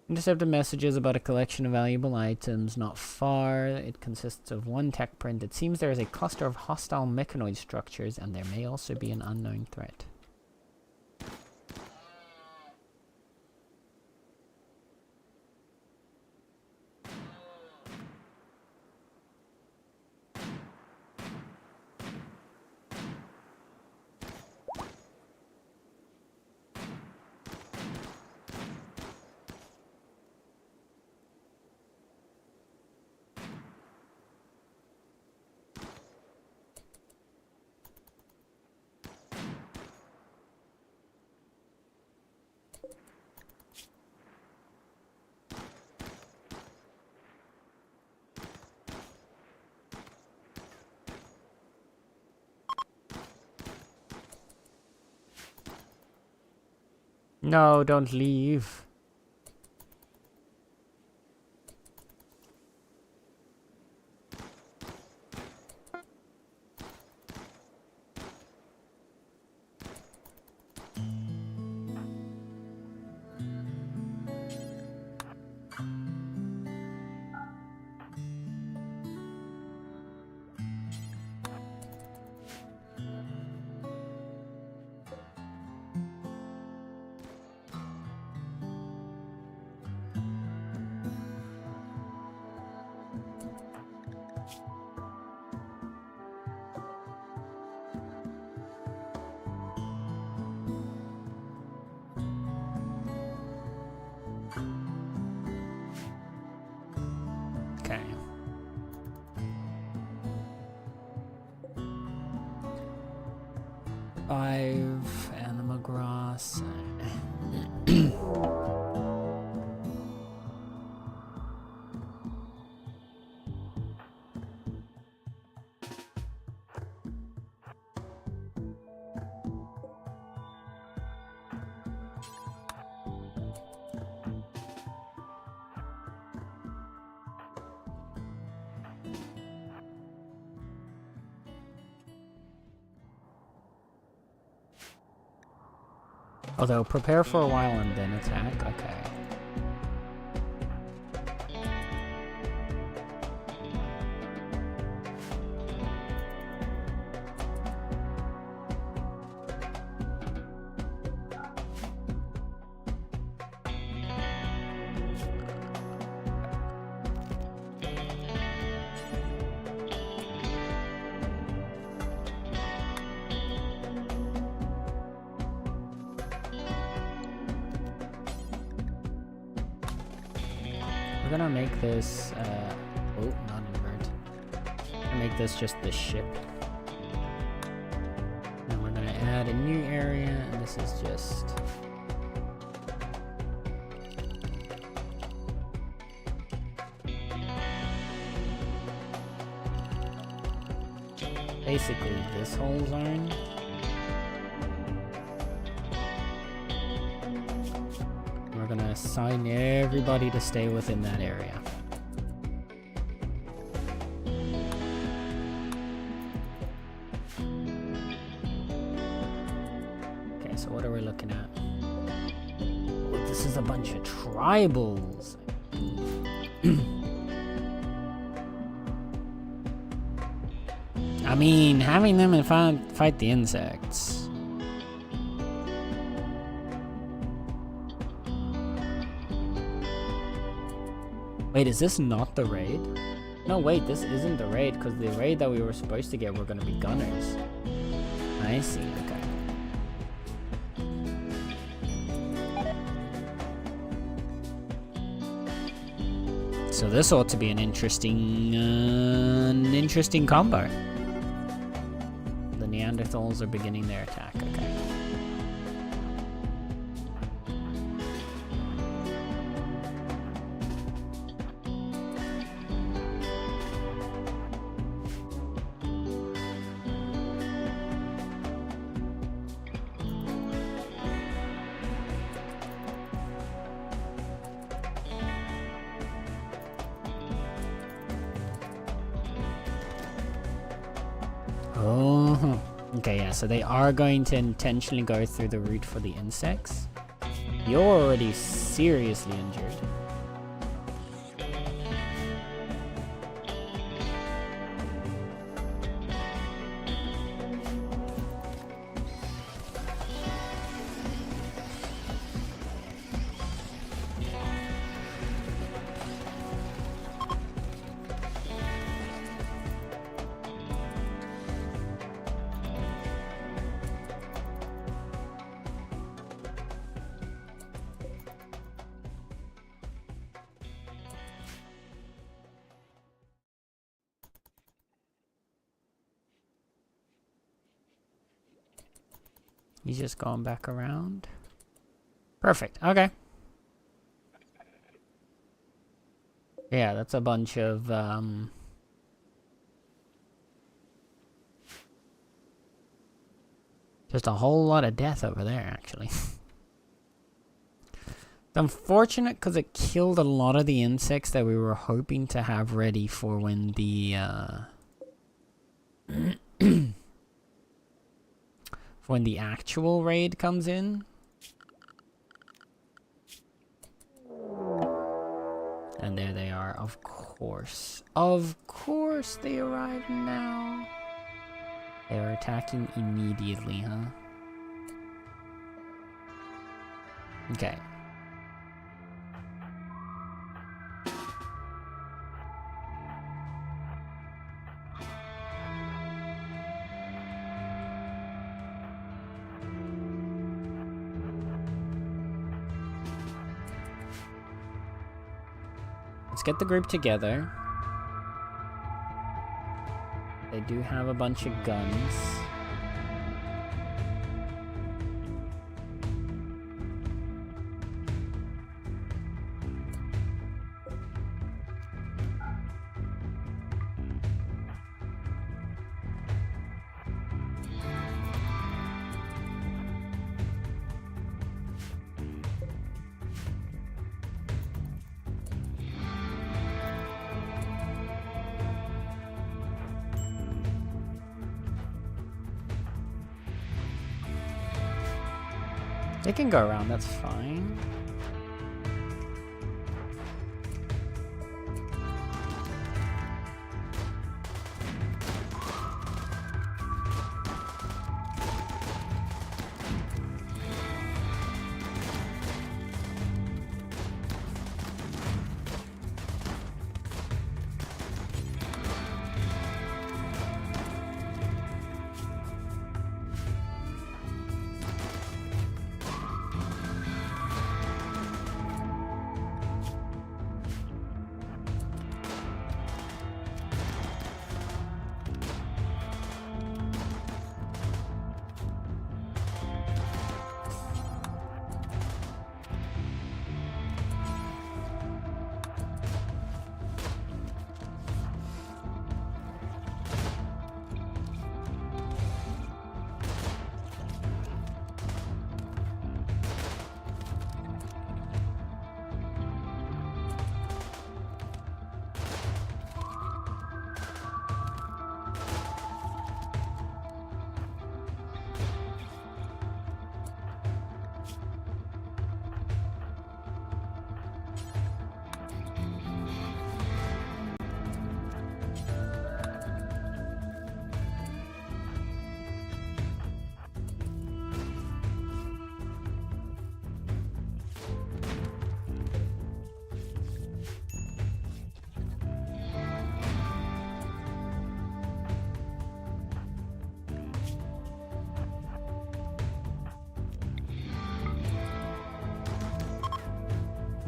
Intercepted messages about a collection of valuable items not far. It consists of one tech print. It seems there is a cluster of hostile mechanoid structures, and there may also be an unknown threat. No, don't leave. Okay. Five animal grass. Although, prepare for a while and then attack? Okay. We're gonna make this, oh, not invert. Make this just the ship. And we're gonna add a new area, and this is just... basically this whole zone. We're gonna assign everybody to stay within that area. so what are we looking at? Oh, this is a bunch of tribals. I mean, having them fight the insects. Wait, is this not the raid? No, wait, this isn't the raid, because the raid that we were supposed to get were going to be gunners. I see, okay. So this ought to be an interesting combo. The Neanderthals are beginning their attack, okay. Oh, okay, yeah, so they are going to intentionally go through the route for the insects. You're already seriously injured. He's just going back around. Perfect. Okay. Yeah, that's a bunch of just a whole lot of death over there, actually. It's unfortunate because it killed a lot of the insects that we were hoping to have ready for when the when the actual raid comes in. And there they are, of course. Of course they arrive now. They are attacking immediately, huh? Okay. Let's get the group together. They do have a bunch of guns. They can go around, that's fine.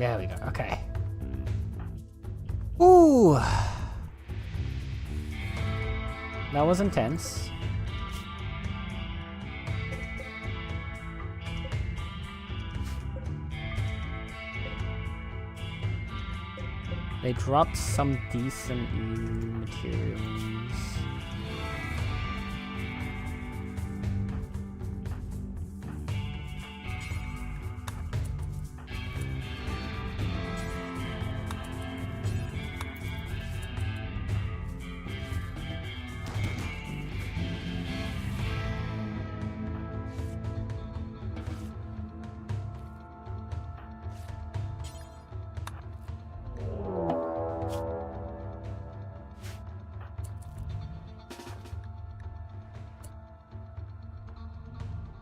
There we go. Okay. Ooh. That was intense. They dropped some decent materials.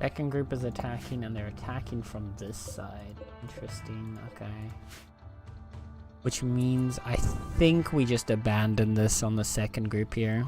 Second group is attacking, and they're attacking from this side. Interesting, okay. Which means I think we just abandon this on the second group here.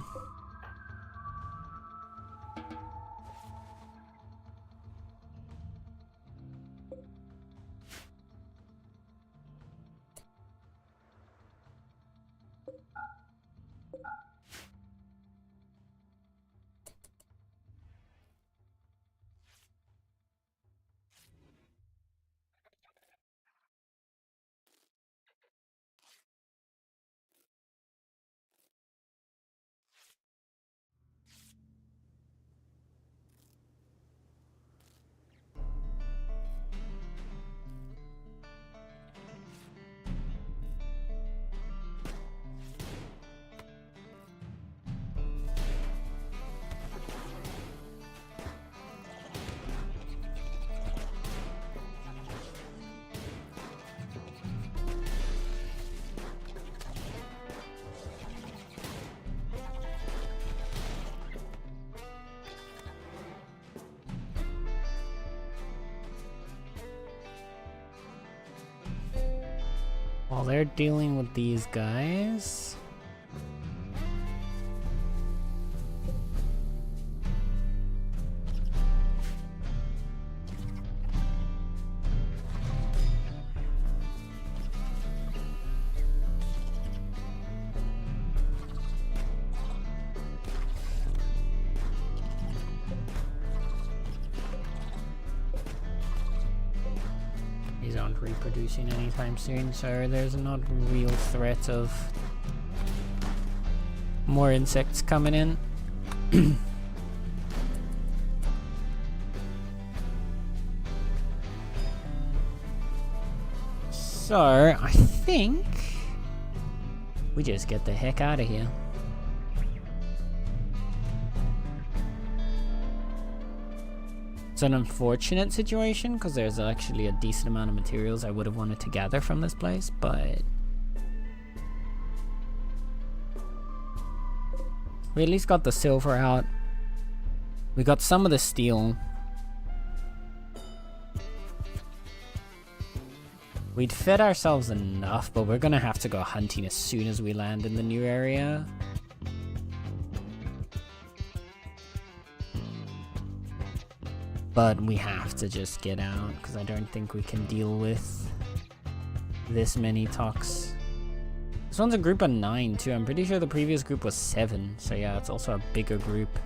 While they're dealing with these guys... These aren't reproducing anytime soon, so there's not real threat of more insects coming in. So, I think we just get the heck out of here. It's an unfortunate situation because there's actually a decent amount of materials I would have wanted to gather from this place, but we at least got the silver out. We got some of the steel. We'd fed ourselves enough, but we're gonna have to go hunting as soon as we land in the new area. But we have to just get out, because I don't think we can deal with this many talks. This one's a group of 9 too. I'm pretty sure the previous group was 7. So yeah, it's also a bigger group.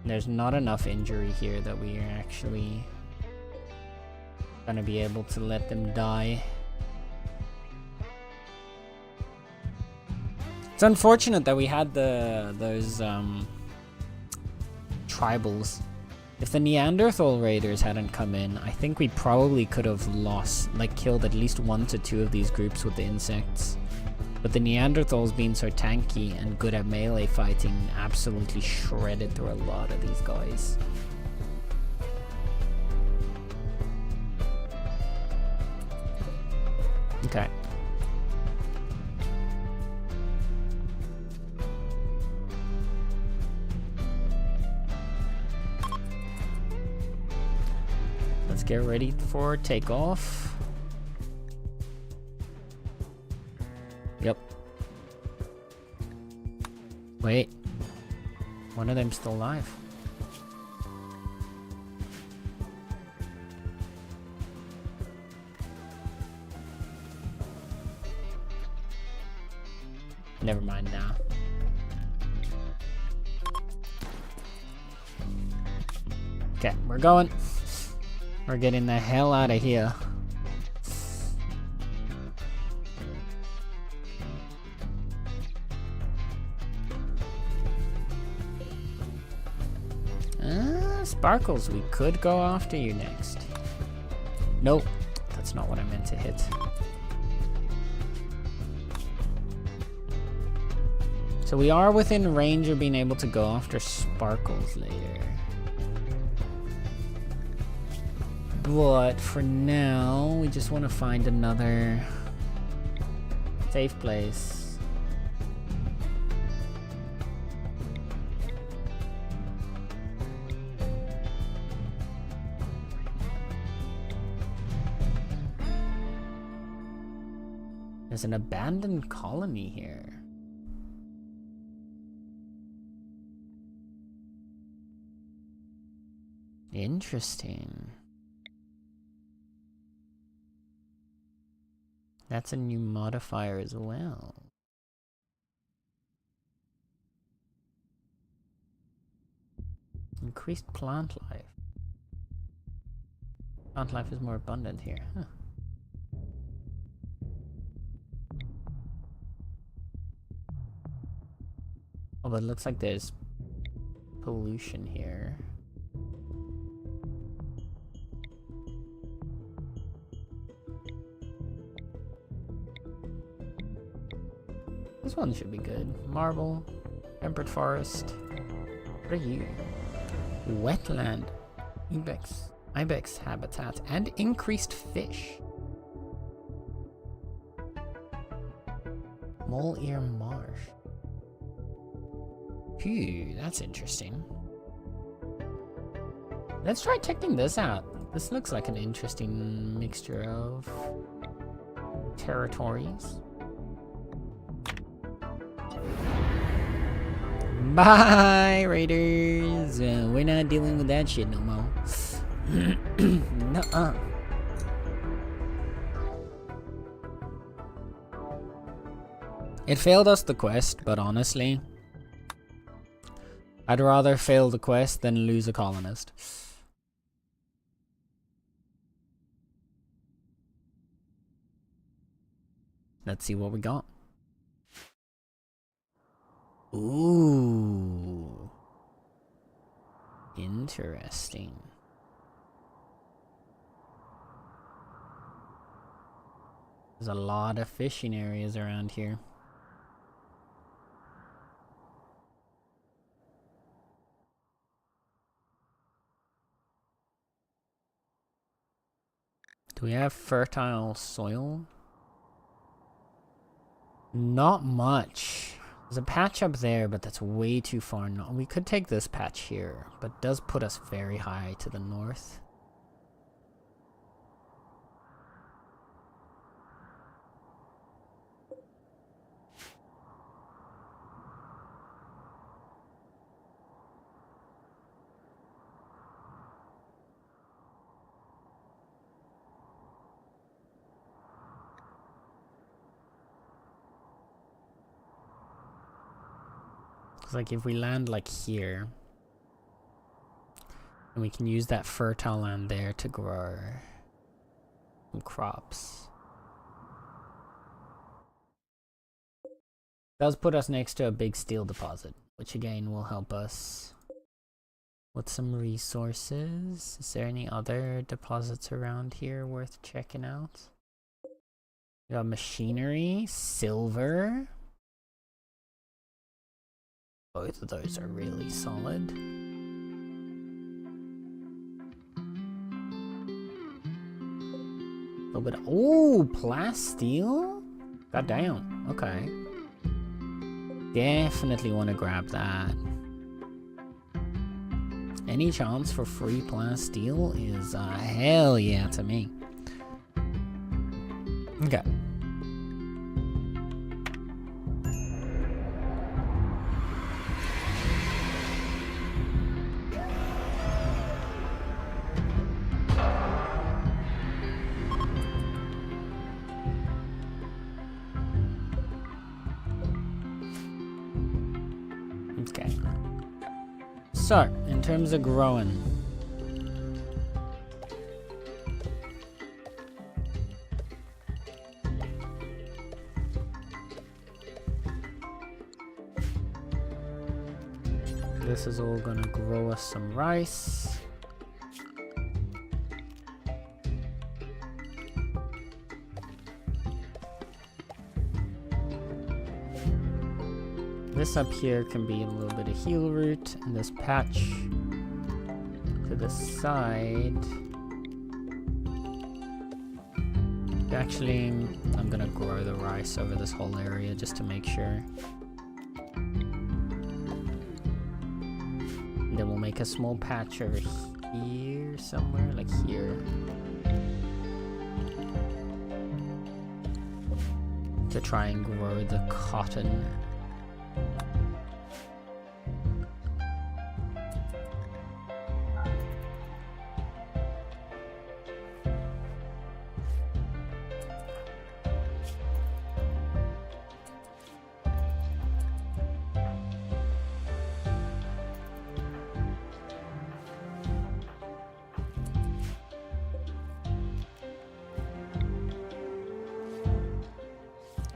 There's not enough injury here that we are actually gonna be able to let them die. It's unfortunate that we had those tribals. If the Neanderthal raiders hadn't come in, I think we probably could have killed at least 1 to 2 of these groups with the insects. But the Neanderthals being so tanky and good at melee fighting absolutely shredded through a lot of these guys. Okay. Let's get ready for takeoff. Yep. Wait. One of them's still alive. Never mind now. Okay, we're going. We're getting the hell out of here. Sparkles, we could go after you next. Nope, that's not what I meant to hit. So we are within range of being able to go after Sparkles later. But for now, we just want to find another safe place. There's an abandoned colony here. Interesting. That's a new modifier as well. Increased plant life. Plant life is more abundant here. Huh. Oh, but it looks like there's pollution here. This one should be good. Marble, temperate forest. What are you? Wetland, ibex habitat, and increased fish. Mole ear marsh. Phew, that's interesting. Let's try checking this out. This looks like an interesting mixture of territories. Bye, raiders. We're not dealing with that shit no more. Nuh-uh. It failed us the quest, but honestly, I'd rather fail the quest than lose a colonist. Let's see what we got. Ooh. Interesting. There's a lot of fishing areas around here. Do we have fertile soil? Not much. There's a patch up there, but that's way too far. No, we could take this patch here, but it does put us very high to the north. It's like if we land like here, and we can use that fertile land there to grow some crops. Does put us next to a big steel deposit, which again will help us with some resources. Is there any other deposits around here worth checking out? We got machinery, silver. Both of those are really solid. A little bit of, oh, plasteel? God damn, okay. Definitely want to grab that. Any chance for free plasteel is hell yeah to me. Okay. So, in terms of growing. This is all gonna grow us some rice. This up here can be a little bit of heel root, and this patch to the side. Actually, I'm gonna grow the rice over this whole area just to make sure. And then we'll make a small patch over here somewhere, like here. To try and grow the cotton.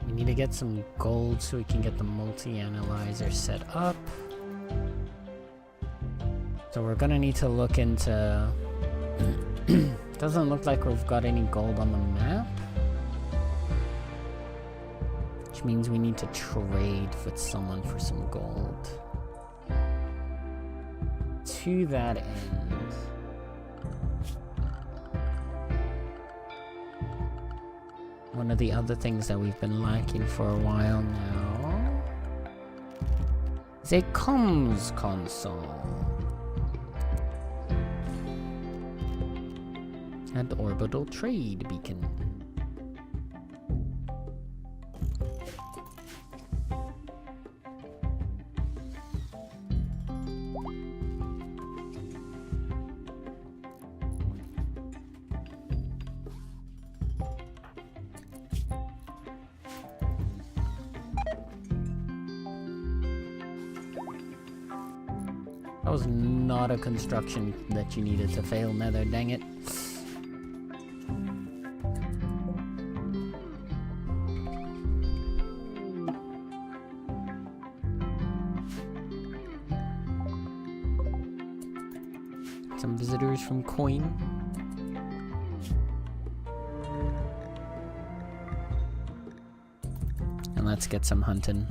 We need to get some gold so we can get the multi-analyzer set up. So we're gonna need to look into... Doesn't look like we've got any gold on the map. Which means we need to trade with someone for some gold. To that end... One of the other things that we've been lacking for a while now is a comms console and orbital trade beacon. That was not a construction that you needed to fail, Nether, dang it. Some visitors from Coin. And let's get some hunting.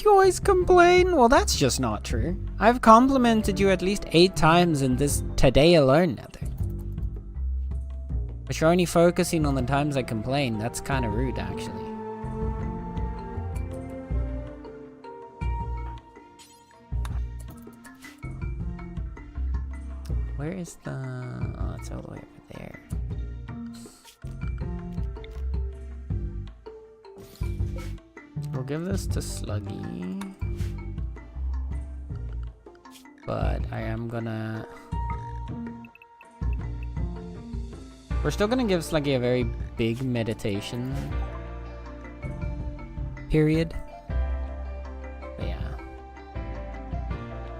You always complain? Well, that's just not true. I've complimented you at least 8 times in this today alone, Nether. But you're only focusing on the times I complain. That's kind of rude, actually. Where is the... Oh, it's all the way over there. We'll give this to Sluggy. But I am gonna... We're still gonna give Sluggy a very big meditation period. But yeah.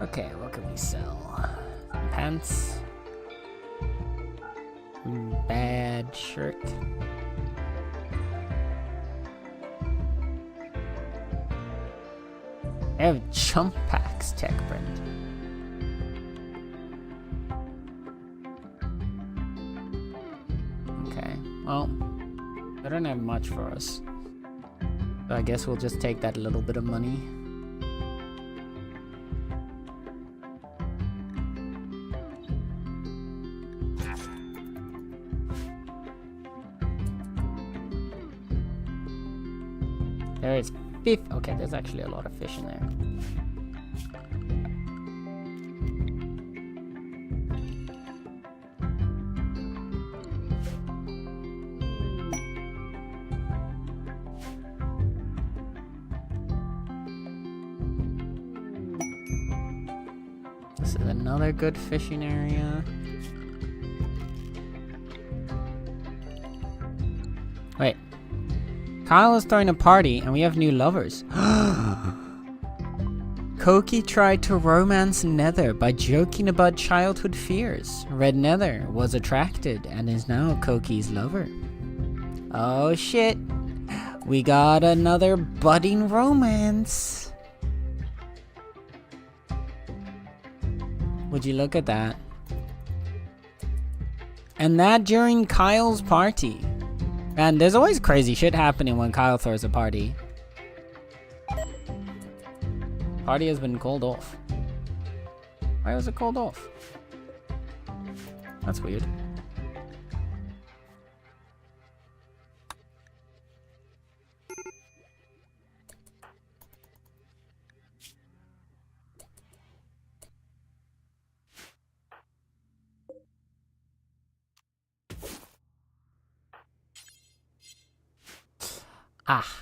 Okay, what can we sell? Pants. Bad shirt. I have jump packs, tech print. Okay, well, they don't have much for us. So I guess we'll just take that little bit of money. There is fish. Okay, there's actually a lot of fish in there. This is another good fishing area. Wait. Kyle is throwing a party and we have new lovers. Koki tried to romance Nether by joking about childhood fears. Red Nether was attracted and is now Koki's lover. Oh shit. We got another budding romance. Would you look at that? And that during Kyle's party. Man, there's always crazy shit happening when Kyle throws a party. Party has been called off. Why was it called off? That's weird. Ah.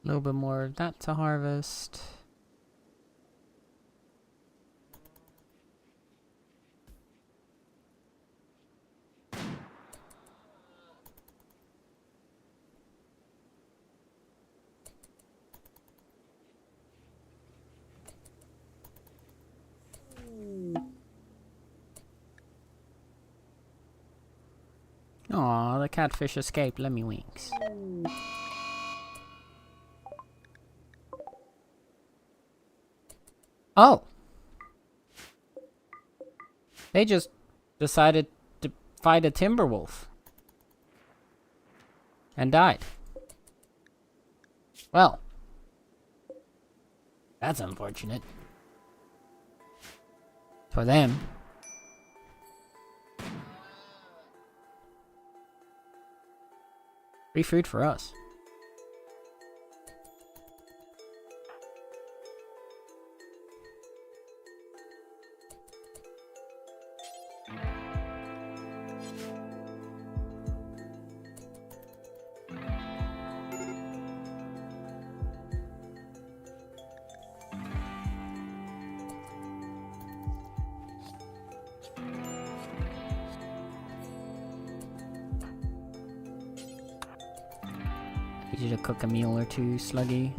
A little bit more of that to harvest. Aw, the catfish escaped. Let me winks. Oh! They just decided to fight a timber wolf. And died. Well. That's unfortunate. For them. Free food for us. Need you to cook a meal or two, Sluggy.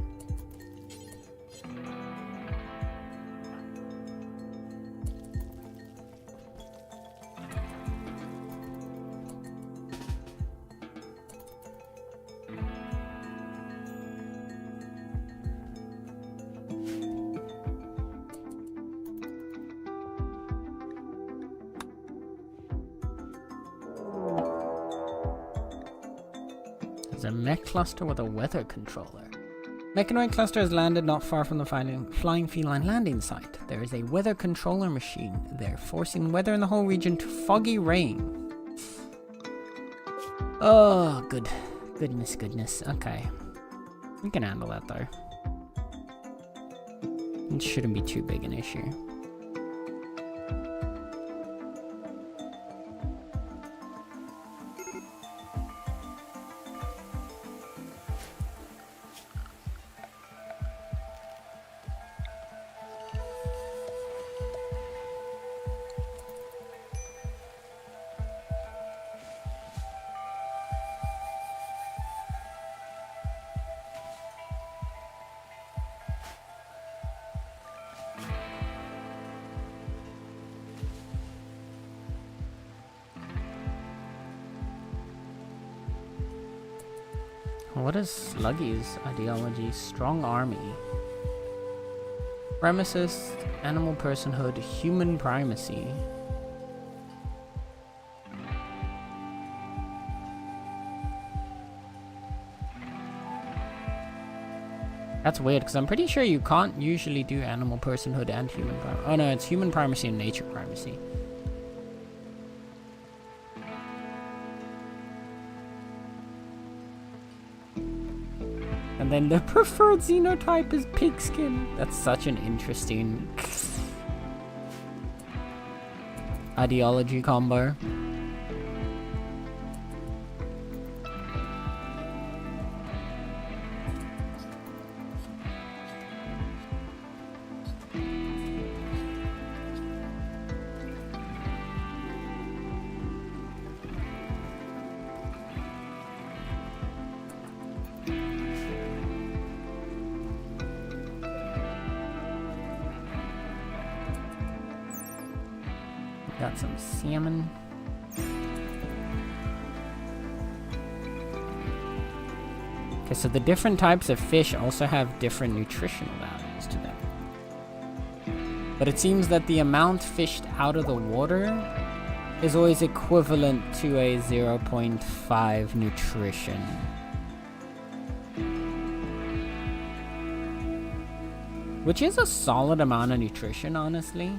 There's a mech cluster with a weather controller. Mechanoid cluster has landed not far from the flying feline landing site. There is a weather controller machine there, forcing weather in the whole region to foggy rain. Oh, good. Goodness. Okay. We can handle that, though. It shouldn't be too big an issue. What is Sluggy's ideology? Strong army. Premises, animal personhood, human primacy. That's weird, because I'm pretty sure you can't usually do animal personhood and human primacy. Oh no, it's human primacy and nature primacy. And then the preferred xenotype is pigskin. That's such an interesting ideology combo. Got some salmon. Okay, so the different types of fish also have different nutritional values to them. But it seems that the amount fished out of the water is always equivalent to a 0.5 nutrition. Which is a solid amount of nutrition, honestly.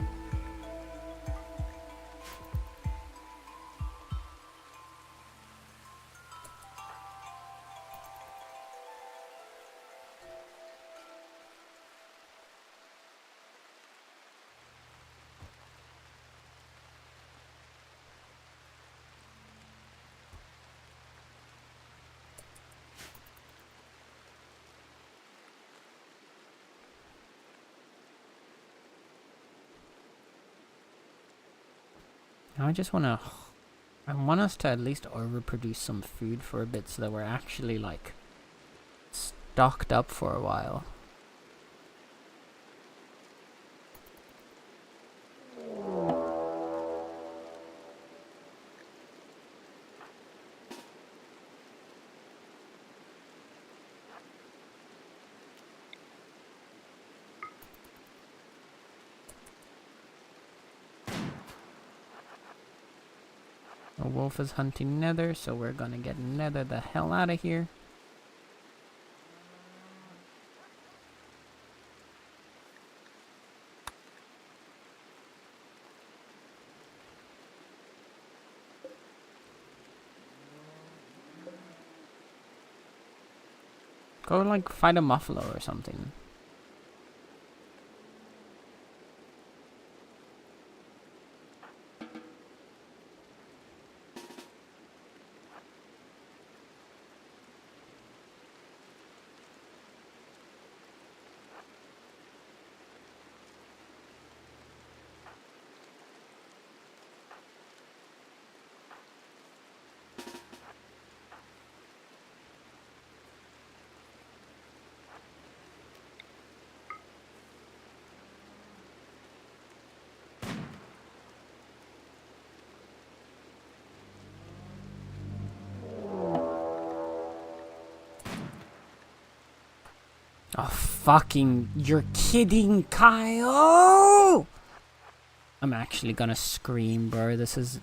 Now I want us to at least overproduce some food for a bit so that we're actually like stocked up for a while. A wolf is hunting nether, so we're gonna get nether the hell out of here. Go like fight a buffalo or something. Oh, fucking, you're kidding, Kyle! I'm actually gonna scream, bro. This is...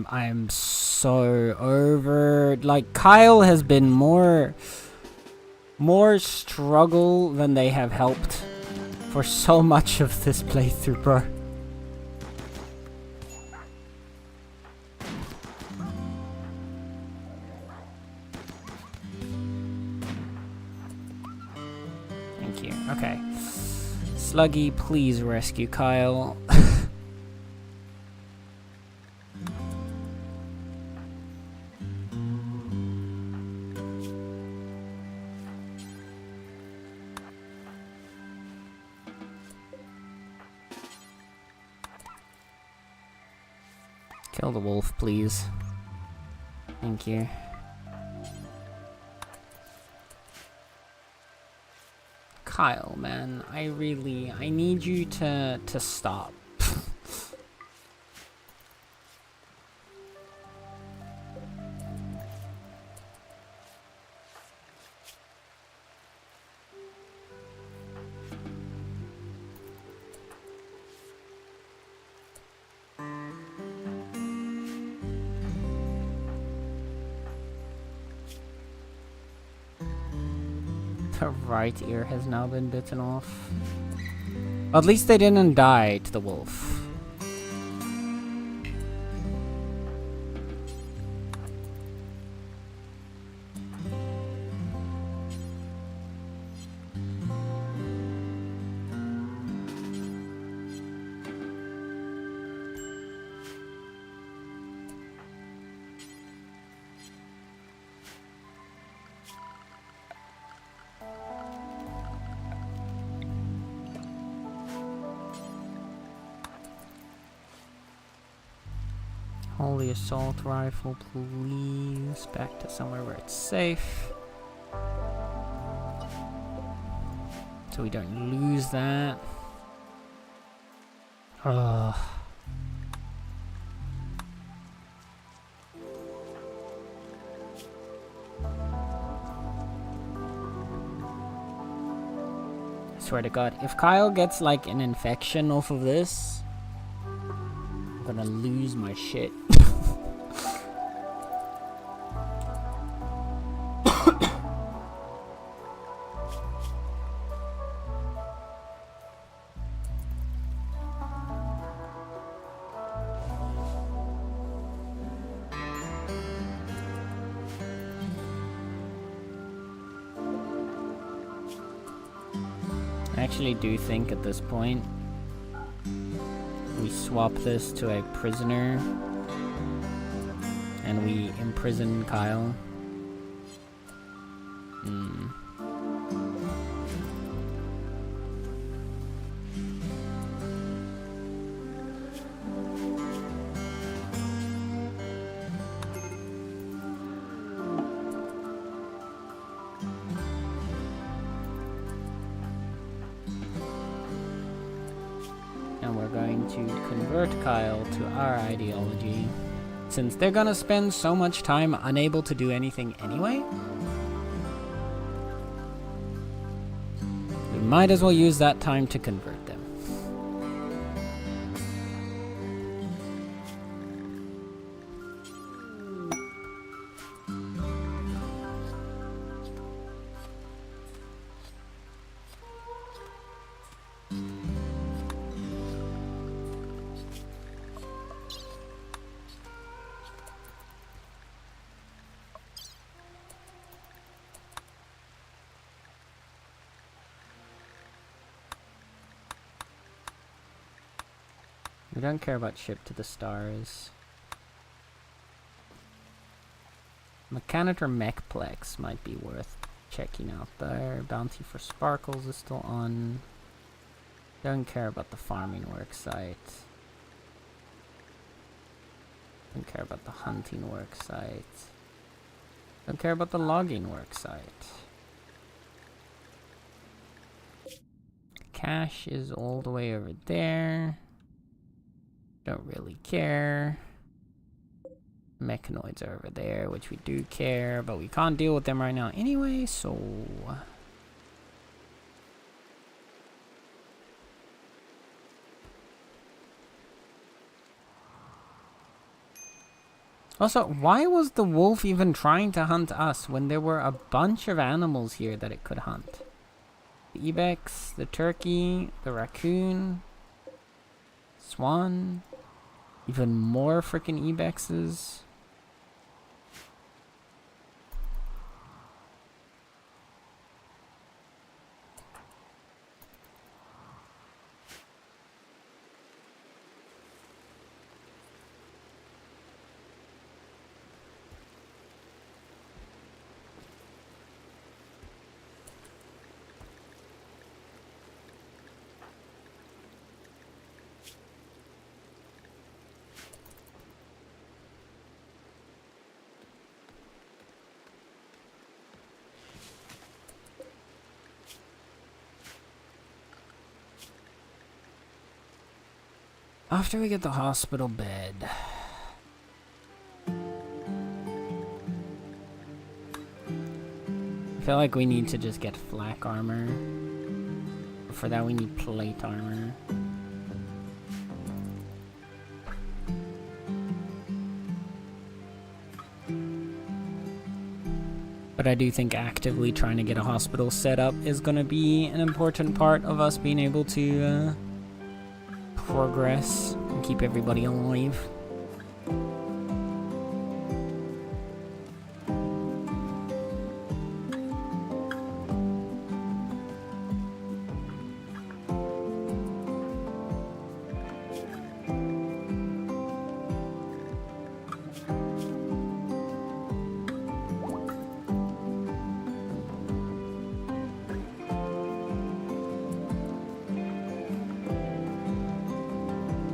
I'm so over, like, Kyle has been more struggle than they have helped for so much of this playthrough, bro. Thank you. Okay. Sluggy, please rescue Kyle. Kill the wolf, please. Thank you. Kyle, man, I need you to stop. The right ear has now been bitten off. At least they didn't die to the wolf. Holy assault rifle, please. Back to somewhere where it's safe. So we don't lose that. Ugh. I swear to God, if Kyle gets like an infection off of this, I'm gonna lose my shit. I actually do think at this point we swap this to a prisoner and we imprison Kyle. And we're going to convert Kyle to our ideology. Since they're gonna spend so much time unable to do anything anyway, we might as well use that time to convert them. We don't care about ship to the stars. Mechanitor Mechplex might be worth checking out there. Bounty for Sparkles is still on. Don't care about the farming work site. Don't care about the hunting work site. Don't care about the logging work site. Cache is all the way over there. Don't really care. Mechanoids are over there, which we do care, but we can't deal with them right now anyway, so... Also, why was the wolf even trying to hunt us when there were a bunch of animals here that it could hunt? The ibex, the turkey, the raccoon, swan, even more freaking ibexes. After we get the hospital bed. I feel like we need to just get flak armor. For that we need plate armor. But I do think actively trying to get a hospital set up is going to be an important part of us being able to progress and keep everybody alive.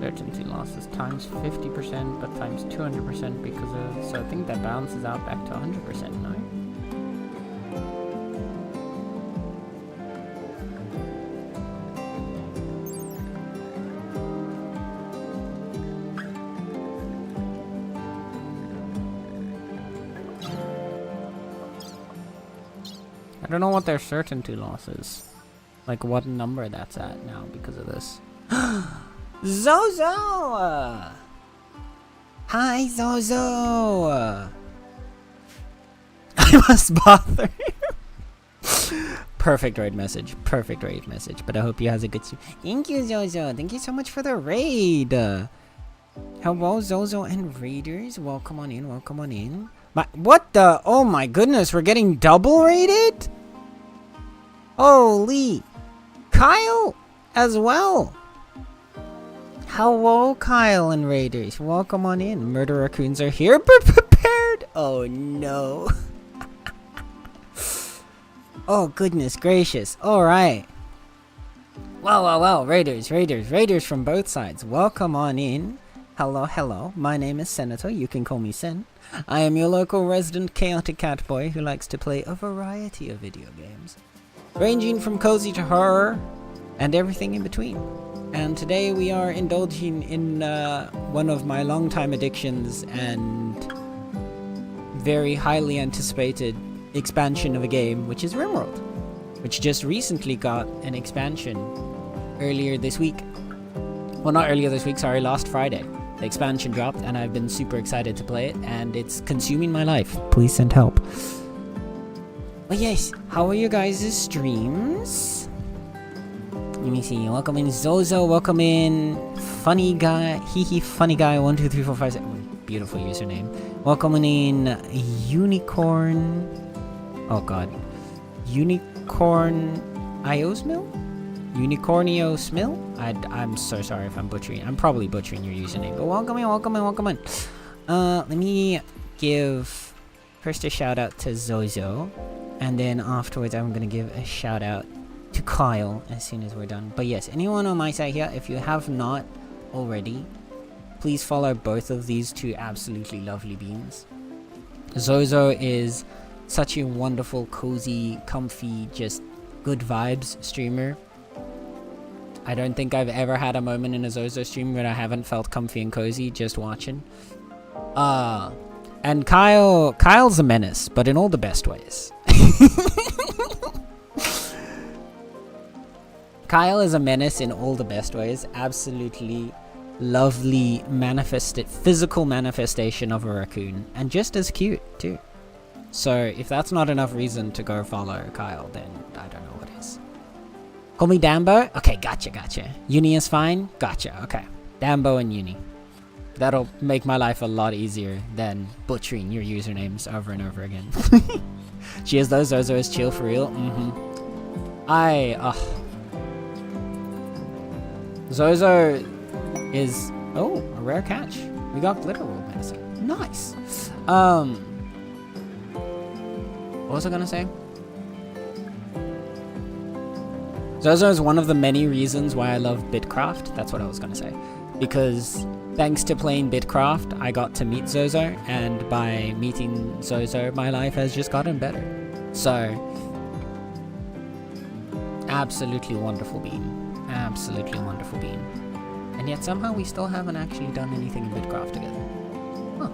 Certainty losses times 50%, but times 200% because of... So I think that balances out back to 100%, no? I don't know what their certainty loss is. Like what number that's at now because of this. Zozo! Hi, Zozo! I must bother you. Perfect raid message. Perfect raid message. But I hope you has a good... Thank you, Zozo. Thank you so much for the raid. Hello, Zozo and raiders. Welcome on in. Welcome on in. What the? Oh my goodness. We're getting double raided? Holy. Kyle as well. Hello, Kyle and raiders. Welcome on in. Murder raccoons are here, but prepared. Oh no. Oh goodness gracious. All right. Well. Raiders from both sides. Welcome on in. Hello. My name is Senator. You can call me Sen. I am your local resident chaotic cat boy who likes to play a variety of video games, ranging from cozy to horror and everything in between. And today we are indulging in one of my longtime addictions and very highly anticipated expansion of a game, which is RimWorld, which just recently got an expansion earlier this week. Well, not earlier this week, sorry, last Friday. The expansion dropped and I've been super excited to play it and it's consuming my life. Please send help. But yes, how are you guys' streams? Let me see. Welcome in Zozo. Welcome in Funny Guy. Funny Guy. 1, 2, 3, 4, 5, 6. Beautiful username. Welcome in Unicorn. Oh god. Unicorn Iosmill? Unicornio Smill? I'm so sorry if I'm butchering. I'm probably butchering your username. But welcome in. Let me give first a shout out to Zozo. And then afterwards I'm gonna give a shout out to Kyle as soon as we're done. But yes, anyone on my side here, if you have not already, please follow both of these two absolutely lovely beings. Zozo is such a wonderful, cozy, comfy, just good vibes streamer. I don't think I've ever had a moment in a Zozo stream where I haven't felt comfy and cozy just watching. And Kyle's a menace, but in all the best ways. Kyle is a menace in all the best ways. Absolutely lovely physical manifestation of a raccoon. And just as cute, too. So, if that's not enough reason to go follow Kyle, then I don't know what is. Call me Dambo? Okay, gotcha. Uni is fine? Gotcha, okay. Dambo and Uni. That'll make my life a lot easier than butchering your usernames over and over again. Cheers though, Zozo is chill for real. Zozo is... Oh, a rare catch. We got Glitter World medicine. Nice. What was I gonna say? Zozo is one of the many reasons why I love Bitcraft. That's what I was gonna say. Because thanks to playing Bitcraft, I got to meet Zozo, and by meeting Zozo, my life has just gotten better. So, absolutely wonderful being. And yet somehow we still haven't actually done anything in Bitcraft together. Huh.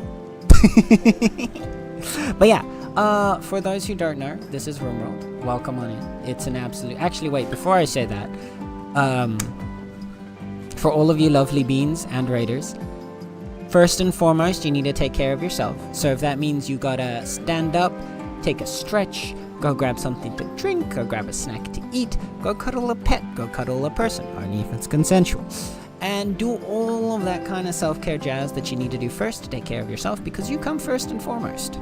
But yeah, for those who don't know, this is RimWorld. Welcome on in. It's an absolute... Actually, wait, before I say that, for all of you lovely beans and raiders, first and foremost, you need to take care of yourself. So if that means you gotta stand up, take a stretch, go grab something to drink, go grab a snack to eat, go cuddle a pet, go cuddle a person, only if it's consensual. And do all of that kind of self-care jazz that you need to do first to take care of yourself, because you come first and foremost.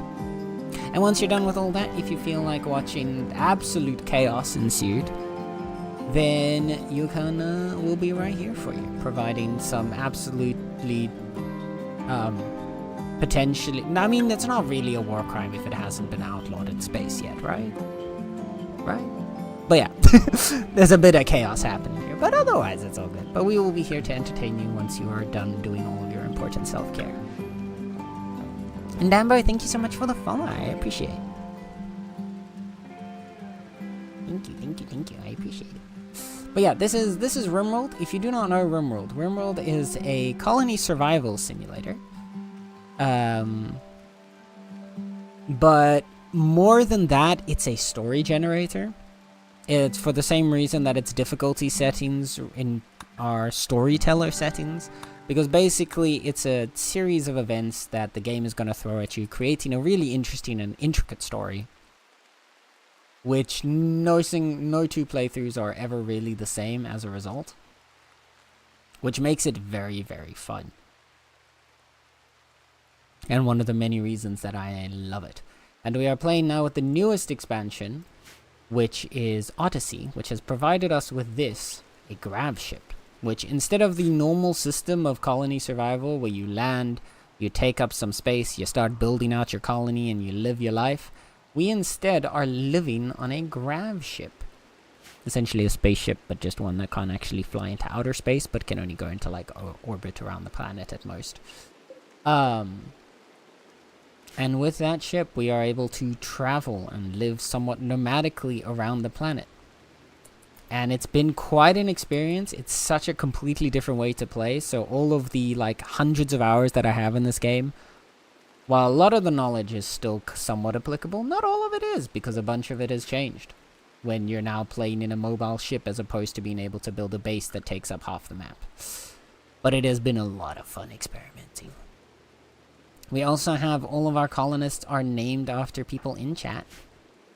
And once you're done with all that, if you feel like watching absolute chaos ensued, then you will be right here for you, providing some absolutely, potentially... I mean, it's not really a war crime if it hasn't been outlawed in space yet, right? Right? But yeah, there's a bit of chaos happening here, but otherwise it's all good. But we will be here to entertain you once you are done doing all of your important self-care. And Dambo, thank you so much for the follow. I appreciate it. Thank you. I appreciate it. But yeah, this is RimWorld. If you do not know RimWorld is a colony survival simulator. But more than that, it's a story generator. It's for the same reason that its difficulty settings in our storyteller settings, because basically it's a series of events that the game is going to throw at you, creating a really interesting and intricate story, which no two playthroughs are ever really the same as a result, which makes it very, very fun. And one of the many reasons that I love it. And we are playing now with the newest expansion, which is Odyssey, which has provided us with this, a grav ship, which instead of the normal system of colony survival where you land, you take up some space, you start building out your colony and you live your life, we instead are living on a grav ship. Essentially a spaceship, but just one that can't actually fly into outer space, but can only go into like orbit around the planet at most. And with that ship, we are able to travel and live somewhat nomadically around the planet. And it's been quite an experience. It's such a completely different way to play. So all of the like hundreds of hours that I have in this game, while a lot of the knowledge is still somewhat applicable, not all of it is, because a bunch of it has changed when you're now playing in a mobile ship as opposed to being able to build a base that takes up half the map. But it has been a lot of fun experimenting. We also have all of our colonists are named after people in chat.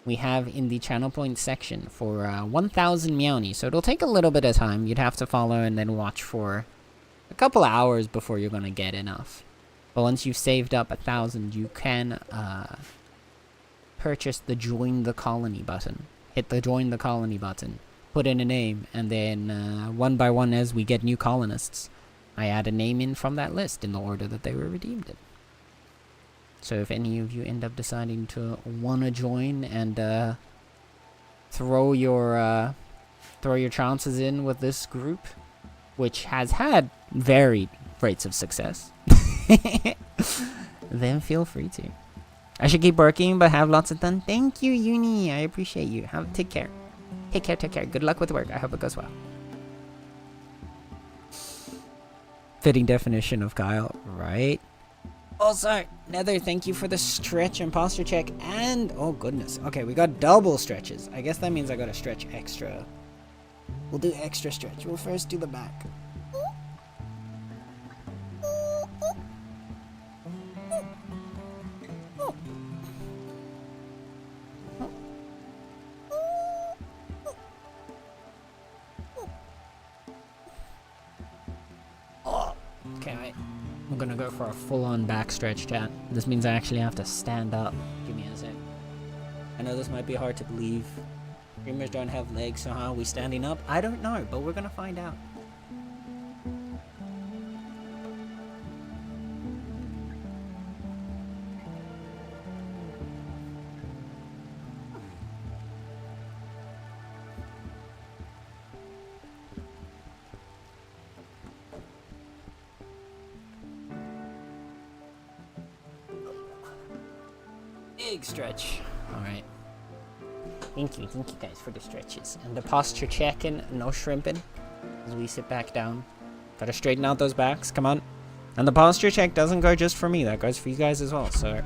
We have in the channel points section for 1,000 Meowny, so it'll take a little bit of time. You'd have to follow and then watch for a couple of hours before you're going to get enough. But once you've saved up 1,000, you can purchase the Join the Colony button. Hit the Join the Colony button, put in a name, and then one by one as we get new colonists, I add a name in from that list in the order that they were redeemed in. So if any of you end up deciding to want to join and throw your chances in with this group, which has had varied rates of success, then feel free to. I should keep working, but have lots of fun. Thank you, Uni. I appreciate you. Take care. Take care. Good luck with work. I hope it goes well. Fitting definition of Kyle, right? Also, Nether, thank you for the stretch and posture check, and oh goodness, okay, we got double stretches. I guess that means I gotta stretch extra. We'll do extra stretch. We'll first do the back. Okay, wait. I'm gonna go for a full-on back stretch, chat. This means I actually have to stand up. Give me a sec. I know this might be hard to believe. Streamers don't have legs, so how are we standing up? I don't know, but we're gonna find out. Big stretch. Alright. Thank you guys for the stretches. And the posture checking, no shrimping. As we sit back down. Gotta straighten out those backs. Come on. And the posture check doesn't go just for me. That goes for you guys as well. So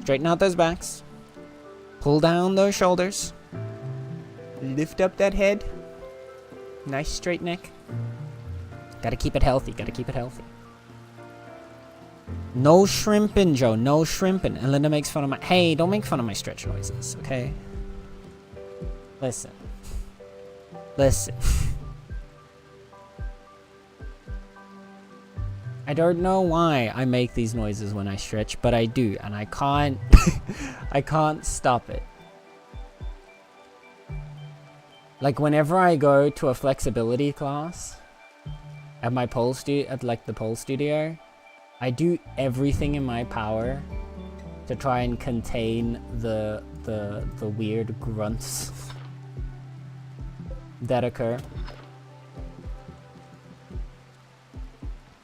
straighten out those backs. Pull down those shoulders. Lift up that head. Nice straight neck. Gotta keep it healthy. Gotta keep it healthy. No shrimping, Joe. No shrimping. And Linda makes fun of my... Hey, don't make fun of my stretch noises, okay? Listen. Listen. I don't know why I make these noises when I stretch, but I do, and I can't I can't stop it. Like whenever I go to a flexibility class at my pole the pole studio, I do everything in my power to try and contain the weird grunts that occur.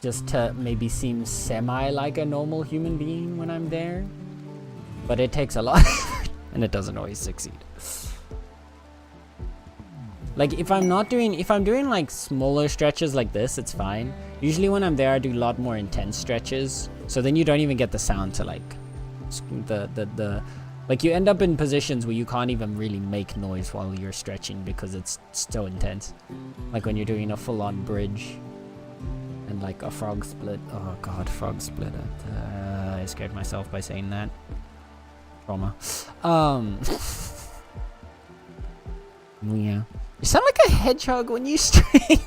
Just to maybe seem semi like a normal human being when I'm there. But it takes a lot and it doesn't always succeed. Like if I'm doing like smaller stretches like this, it's fine. Usually when I'm there, I do a lot more intense stretches. So then you don't even get the sound to like like you end up in positions where you can't even really make noise while you're stretching because it's so intense. Like when you're doing a full-on bridge. And like a frog split. Oh god, frog split. I scared myself by saying that. Trauma. Yeah. You sound like a hedgehog when you strain.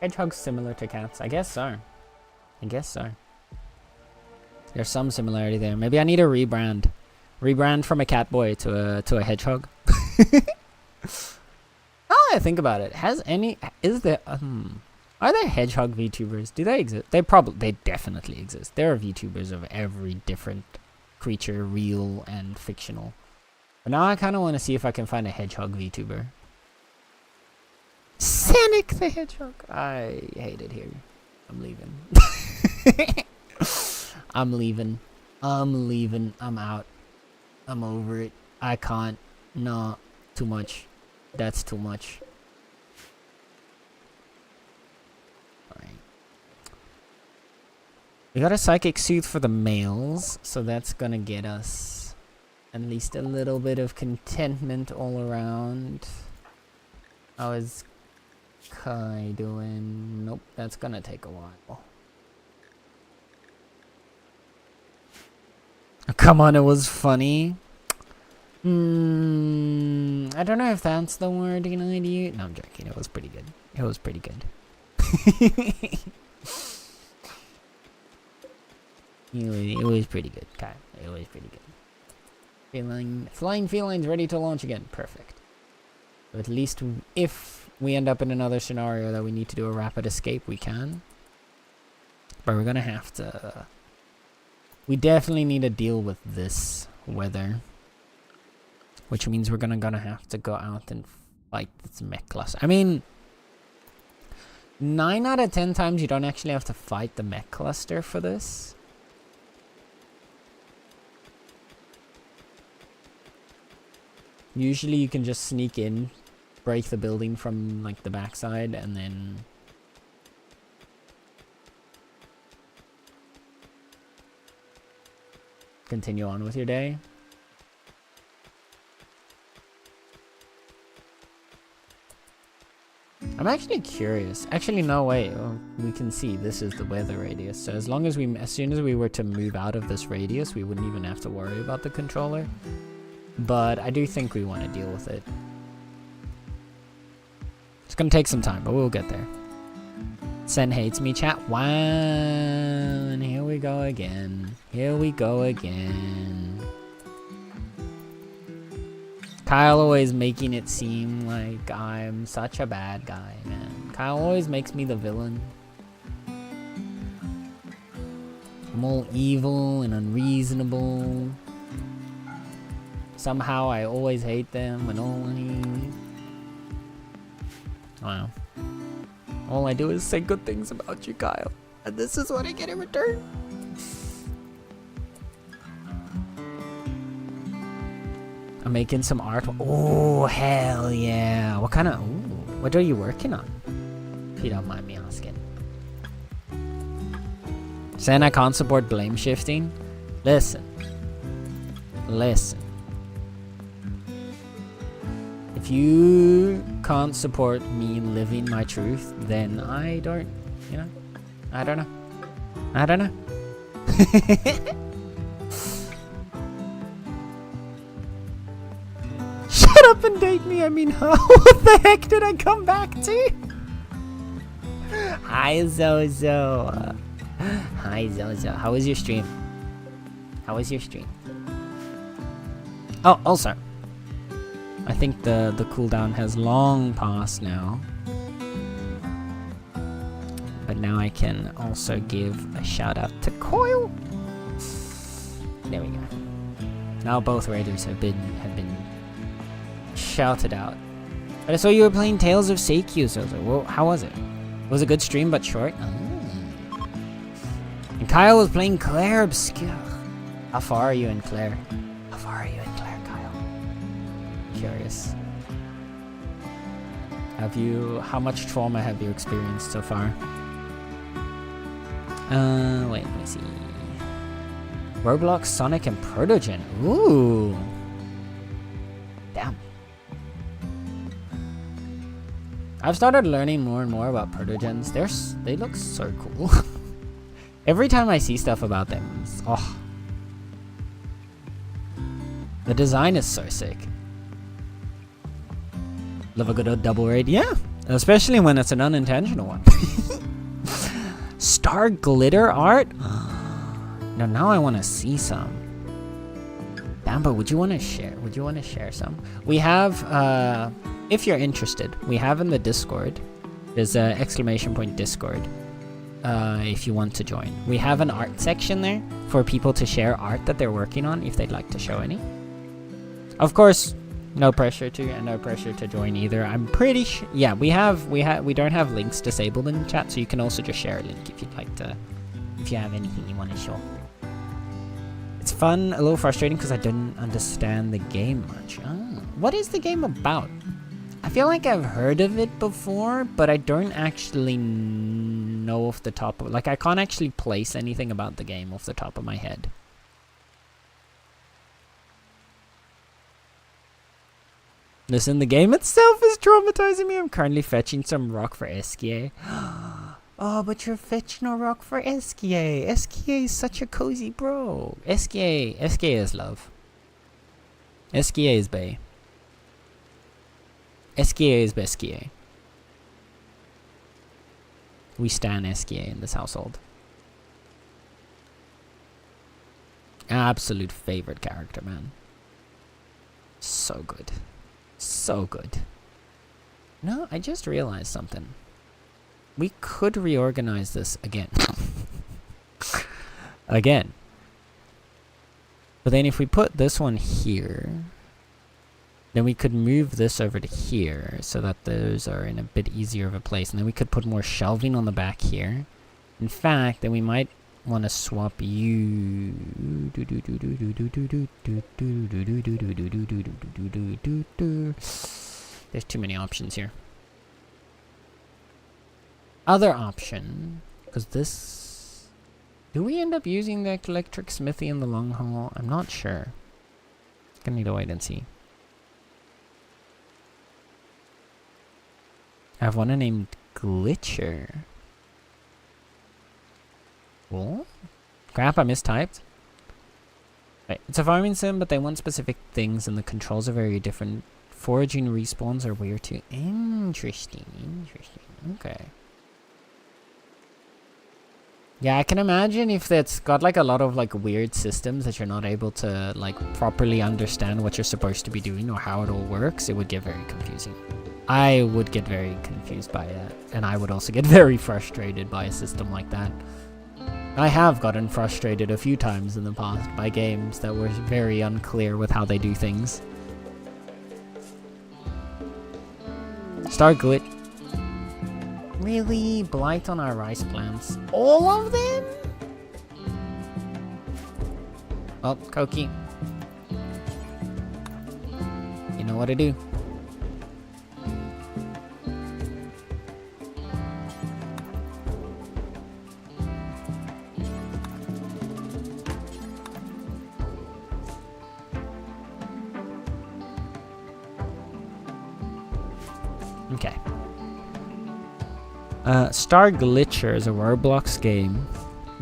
Hedgehogs similar to cats? I guess so. I guess so. There's some similarity there. Maybe I need a rebrand. Rebrand from a cat boy to a hedgehog. Oh, I think about it. Are there hedgehog VTubers? Do they exist? They definitely exist. There are VTubers of every different creature, real and fictional. But now I kind of want to see if I can find a hedgehog VTuber. Sonic the Hedgehog. I hate it here. I'm leaving. I'm leaving. I'm leaving. I'm out. I'm over it. I can't. No. Too much. That's too much. Alright. We got a Psychic Soothe for the males, so that's gonna get us at least a little bit of contentment all around. How is Kai doing? Nope, that's gonna take a while. Oh, come on, it was funny. I don't know if that's the word you know to use. No, I'm joking. It was pretty good. It was pretty good. It was pretty good, Kai. It was pretty good. Flying felines ready to launch again. Perfect. So at least if we end up in another scenario that we need to do a rapid escape, we can. But we're gonna have to... We definitely need to deal with this weather. Which means we're gonna have to go out and fight this mech cluster. I mean, 9 out of 10 times you don't actually have to fight the mech cluster for this. Usually you can just sneak in, break the building from like the backside, and then continue on with your day. I'm actually curious. Actually, no, wait. Oh, we can see this is the weather radius. So as soon as we were to move out of this radius, we wouldn't even have to worry about the controller. But I do think we want to deal with it. It's gonna take some time, but we'll get there. Sen hates me, chat. Wow, and here we go again. Here we go again. Kyle always making it seem like I'm such a bad guy, man. Kyle always makes me the villain. I'm all evil and unreasonable. Somehow I always hate them and only... Wow. All I do is say good things about you, Kyle. And this is what I get in return. I'm making some art. Oh, hell yeah. What kind of... Ooh, what are you working on? If you don't mind me asking. Saying I can't support blame shifting? Listen. Listen. If you can't support me living my truth, then I don't, you know, I don't know. I don't know. Shut up and date me. I mean, what the heck did I come back to? Hi, Zozo. Hi, Zozo. How was your stream? How was your stream? Oh, also, I think the cooldown has long passed now. But now I can also give a shout out to Coil. There we go. Now both raiders have been shouted out. But I saw you were playing Tales of Seikyu, so well, how was it? Was a good stream but short? Oh. And Kyle was playing Claire Obscure. How far are you in Claire? How far are you in Claire, Kyle? Curious. How much trauma have you experienced so far? Wait, let me see. Roblox, Sonic, and Protogen. Ooh. Damn. I've started learning more and more about Protogens. They look so cool. Every time I see stuff about them, oh. The design is so sick. Love a good old double raid, yeah. Especially when it's an unintentional one. Star glitter art? No, now I want to see some. Damn, but would you want to share? Would you want to share some? We have, if you're interested, we have in the Discord. There's a ! Discord. If you want to join, we have an art section there for people to share art that they're working on if they'd like to show any. Of course, no pressure to and no pressure to join either. I'm pretty sure. Yeah, we don't have links disabled in the chat, so you can also just share a link if you'd like to. If you have anything you want to show. It's fun, a little frustrating because I didn't understand the game much. Oh, what is the game about? I feel like I've heard of it before, but I don't actually know off the top of, like, I can't actually place anything about the game off the top of my head. Listen, the game itself is traumatizing me. I'm currently fetching some rock for Eskie. Oh, but you're fetching a rock for Eskie. Eskie is such a cozy bro. Eskie is love. Eskie is bae. Eskie is Beskie. We stan Eskie in this household. Absolute favorite character, man. So good. So good. No, I just realized something. We could reorganize this again. Again. But then if we put this one here, then we could move this over to here so that those are in a bit easier of a place. And then we could put more shelving on the back here. In fact, then we might want to swap you. There's too many options here. Other option, because this... Do we end up using the electric smithy in the long haul? I'm not sure. Gonna need to wait and see. I have one named Glitcher. What? Crap, I mistyped. Right, it's a farming sim, but they want specific things, and the controls are very different. Foraging respawns are weird too. Interesting, interesting. Okay. Yeah, I can imagine if it's got like a lot of like weird systems that you're not able to like properly understand what you're supposed to be doing or how it all works, it would get very confusing. I would get very confused by it, and I would also get very frustrated by a system like that. I have gotten frustrated a few times in the past by games that were very unclear with how they do things. Star Glitch. Really? Blight on our rice plants? All of them? Oh, Koki. know what to do. Okay. Star Glitcher is a Roblox game.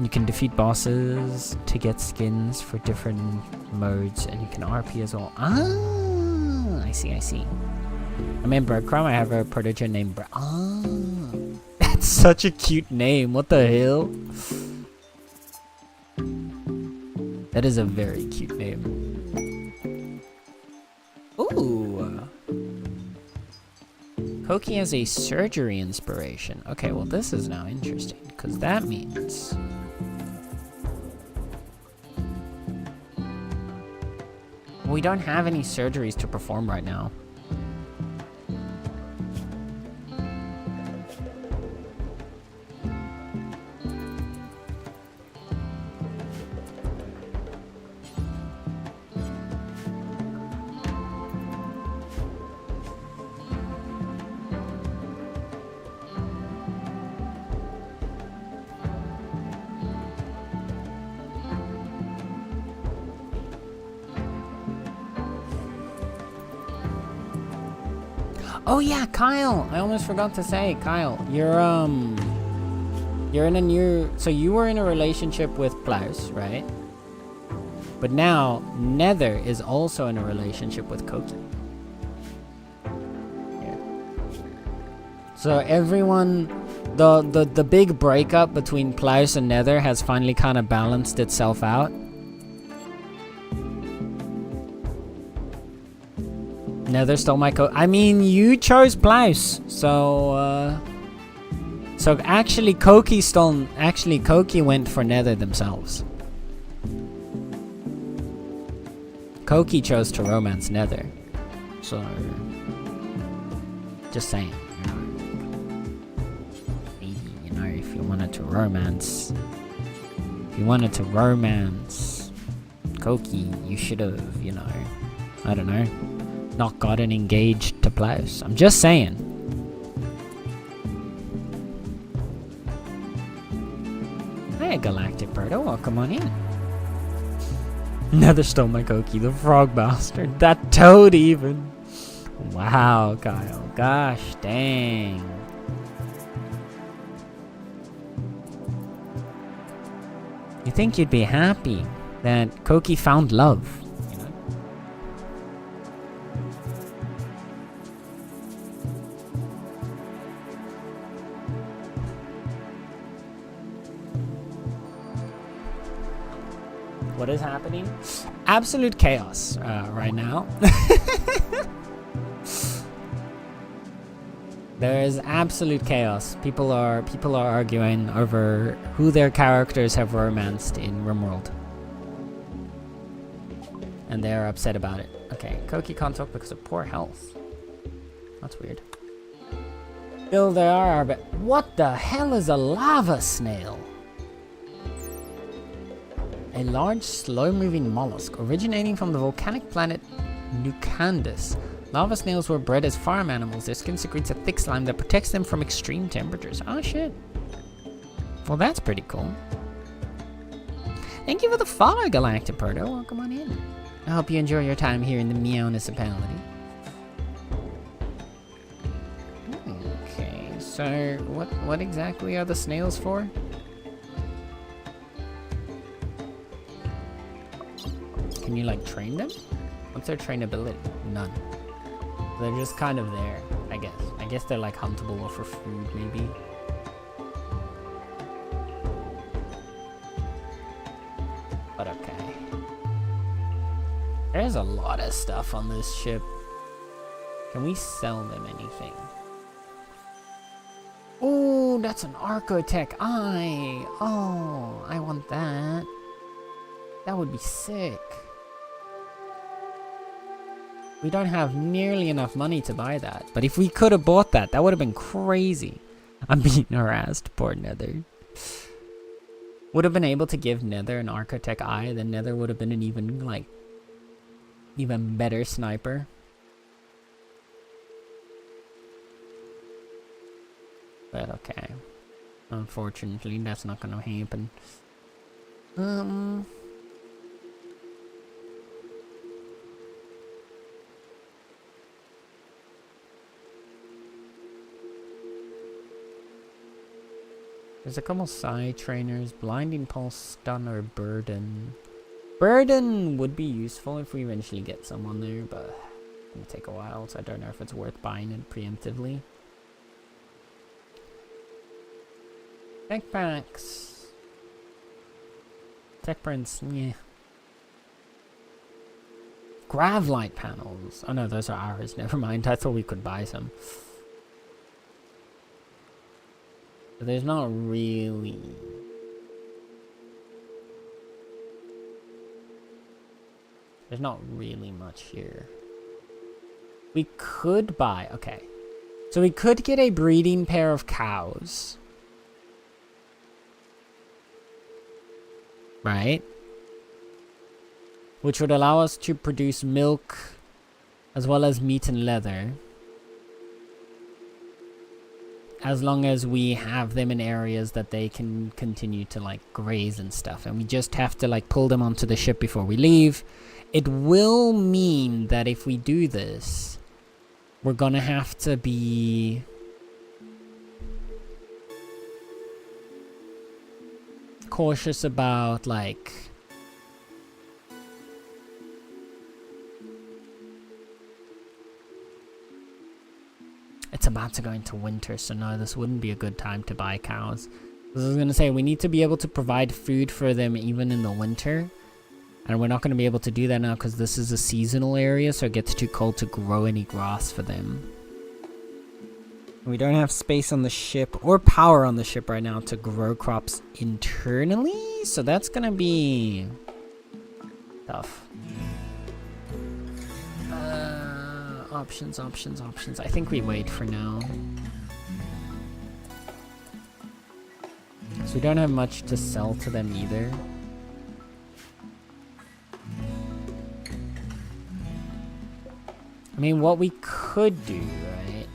You can defeat bosses to get skins for different modes, and you can RP as well. Ah, I see, I see. I'm in Breadcrumb. I have a prodigy named that's such a cute name. What the hell? That is a very cute name. Ooh. Koki has a surgery inspiration. Okay, well this is now interesting, because that means... we don't have any surgeries to perform right now. Oh yeah, Kyle! I almost forgot to say, Kyle, you're in a new... so you were in a relationship with Plaus, right? But now, Nether is also in a relationship with Koki. Yeah. So everyone... the big breakup between Plaus and Nether has finally kind of balanced itself out. Nether stole my I mean, you chose Plaus, so actually Koki stole... actually Koki went for Nether themselves. Koki chose to romance Nether. So... just saying. Maybe, you know, if you wanted to romance... if you wanted to romance Koki, you should have, you know... I don't know... not gotten engaged to Plaus. I'm just saying. Hey, Galactic Birdo, welcome on in. Nether stole my Koki, the frog bastard. That toad even. Wow, Kyle. Gosh dang. You think you'd be happy that Koki found love? What is happening? Absolute chaos right now. There is absolute chaos. People are arguing over who their characters have romanced in RimWorld. And they're upset about it. Okay, Koki can't talk because of poor health. That's weird. Bill, there are, but what the hell is a lava snail? A large, slow-moving mollusk originating from the volcanic planet Nucandus. Lava snails were bred as farm animals. Their skin secretes a thick slime that protects them from extreme temperatures. Oh shit. Well, that's pretty cool. Thank you for the follow, Galactic Birdo. Welcome on in. I hope you enjoy your time here in the Meow Municipality. Okay, so what exactly are the snails for? Can you, like, train them? What's their trainability? None. They're just kind of there, I guess. I guess they're, like, huntable or for food, maybe. But okay. There's a lot of stuff on this ship. Can we sell them anything? Oh, that's an Archotech eye! Oh, I want that. That would be sick. We don't have nearly enough money to buy that. But if we could have bought that, that would have been crazy. I'm being harassed, poor Nether. Would have been able to give Nether an Archotech eye, then Nether would have been an even better sniper. But okay. Unfortunately, that's not gonna happen. There's a couple side trainers. Blinding Pulse, Stun, or Burden. Burden would be useful if we eventually get someone there, but it's gonna take a while, so I don't know if it's worth buying it preemptively. Tech packs. Tech prints, yeah. Grav light panels. Oh no, those are ours. Never mind. I thought we could buy some. But there's not really. There's not really much here. We could buy. Okay. So we could get a breeding pair of cows. Right? Which would allow us to produce milk as well as meat and leather. As long as we have them in areas that they can continue to like graze and stuff. And we just have to like pull them onto the ship before we leave. It will mean that if we do this, we're gonna have to be cautious about like it's about to go into winter, so no, this wouldn't be a good time to buy cows. I was gonna say we need to be able to provide food for them even in the winter, and we're not gonna be able to do that now because this is a seasonal area, so it gets too cold to grow any grass for them. We don't have space on the ship or power on the ship right now to grow crops internally, so that's gonna be tough. Options. I think we wait for now. So we don't have much to sell to them either. I mean, what we could do, right,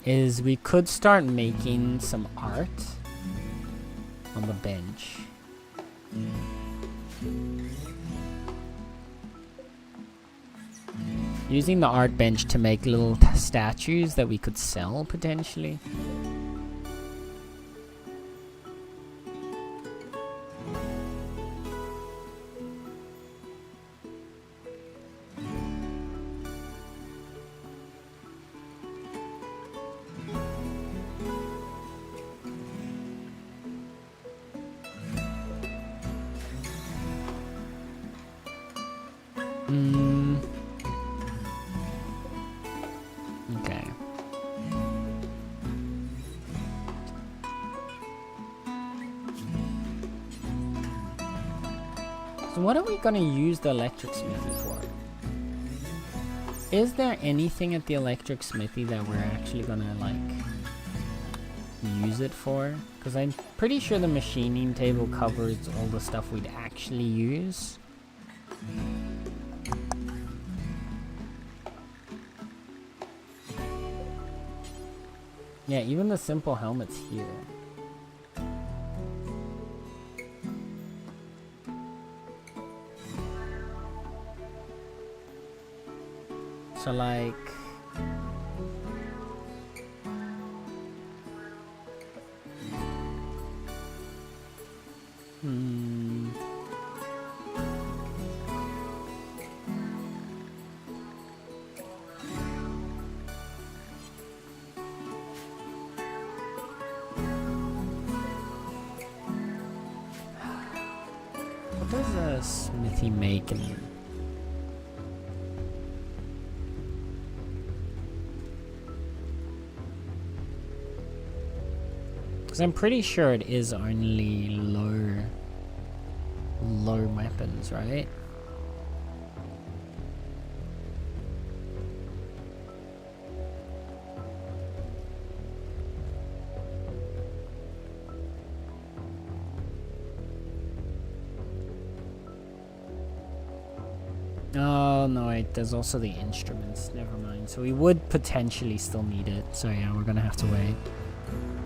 is we could start making some art on the bench. Using the art bench to make little statues that we could sell potentially. Okay. So what are we gonna use the electric smithy for? Is there anything at the electric smithy that we're actually gonna like use it for? Because I'm pretty sure the machining table covers all the stuff we'd actually use. Yeah, even the simple helmet's here. So like... What does a smithy make in... Because I'm pretty sure it is only low weapons, right? Oh, no, wait, there's also the instruments. Never mind. So we would potentially still need it. So yeah, we're gonna have to wait.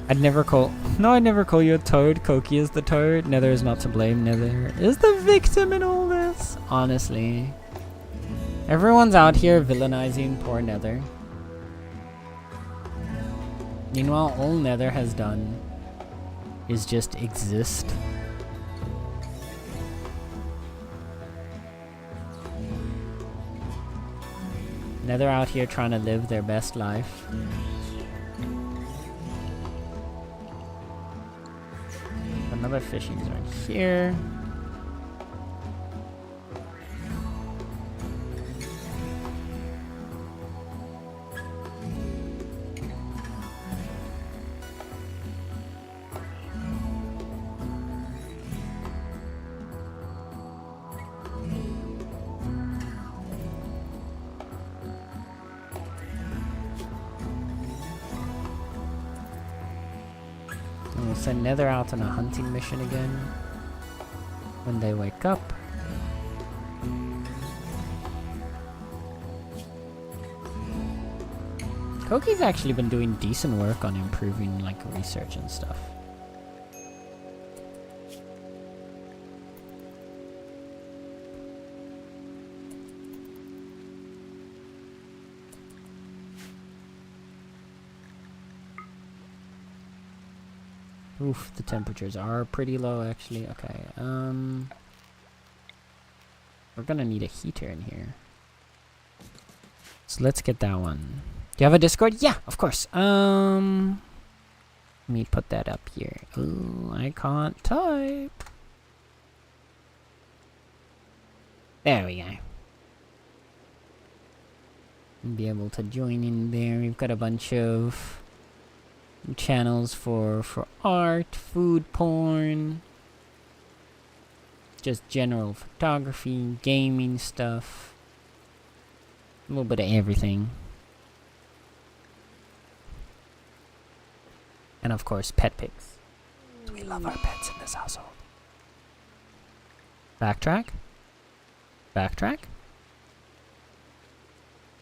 I'd never call you a toad. Koki is the toad. Nether is not to blame. Nether is the victim in all this. Honestly. Everyone's out here villainizing poor Nether. Meanwhile, all Nether has done is just exist. Nether out here trying to live their best life. Another fishing zone here. And we'll send Nether out on a hunting mission again when they wake up. Koki's actually been doing decent work on improving like research and stuff. Oof, the temperatures are pretty low actually. Okay, we're gonna need a heater in here. So let's get that one. Do you have a Discord? Yeah, of course. Let me put that up here. Ooh, I can't type. There we go. Be able to join in there. We've got a bunch of channels for art, food porn, just general photography, gaming stuff, a little bit of everything, and of course pet pics. We love our pets in this household. Backtrack? Backtrack?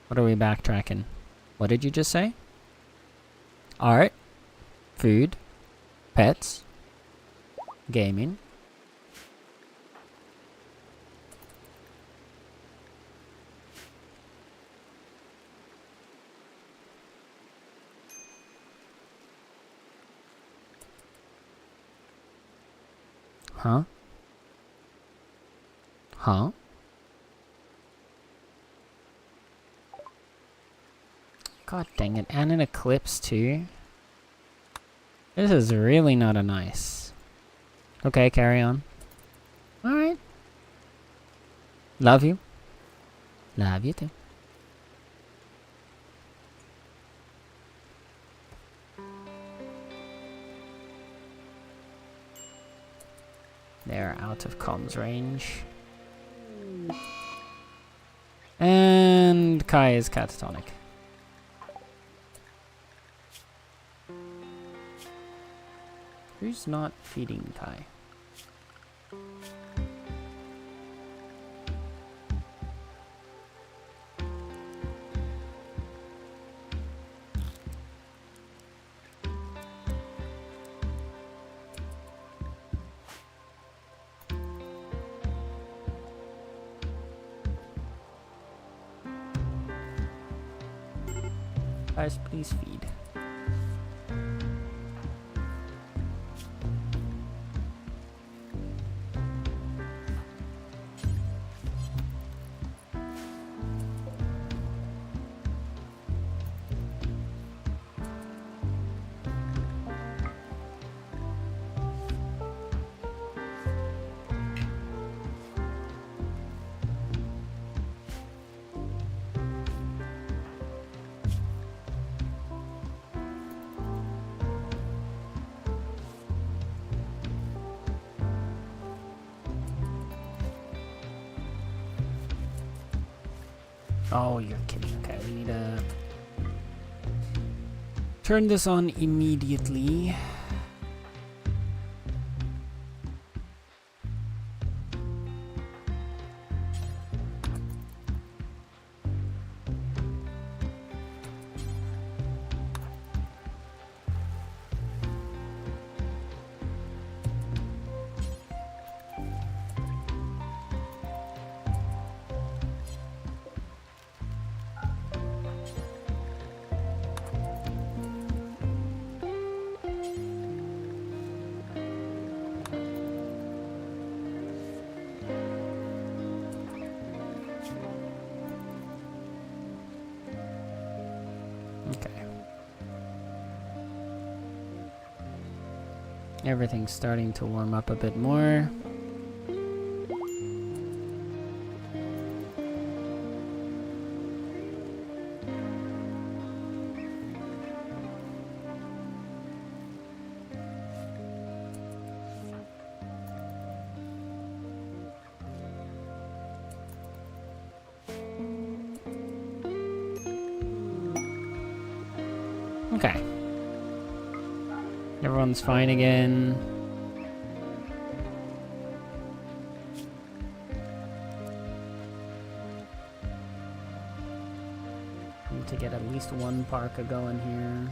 What are we backtracking? What did you just say? Art, food, pets, gaming. Huh? Huh? God dang it, and an eclipse too. This is really not a nice. Okay, carry on. Alright. Love you. Love you too. They're out of comms range. And Kai is catatonic. Who's not feeding Kai? Guys, please feed. Oh, you're kidding. Okay, we need to turn this on immediately. Everything's starting to warm up a bit more. Okay. Everyone's fine again. Need to get at least one parka going here.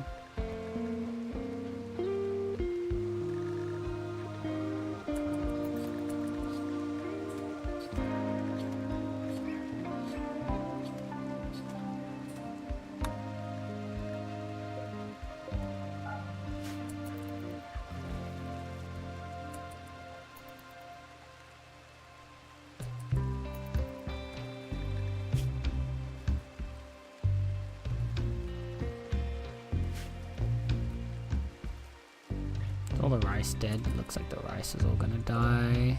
All the rice dead. Looks like the rice is all gonna die.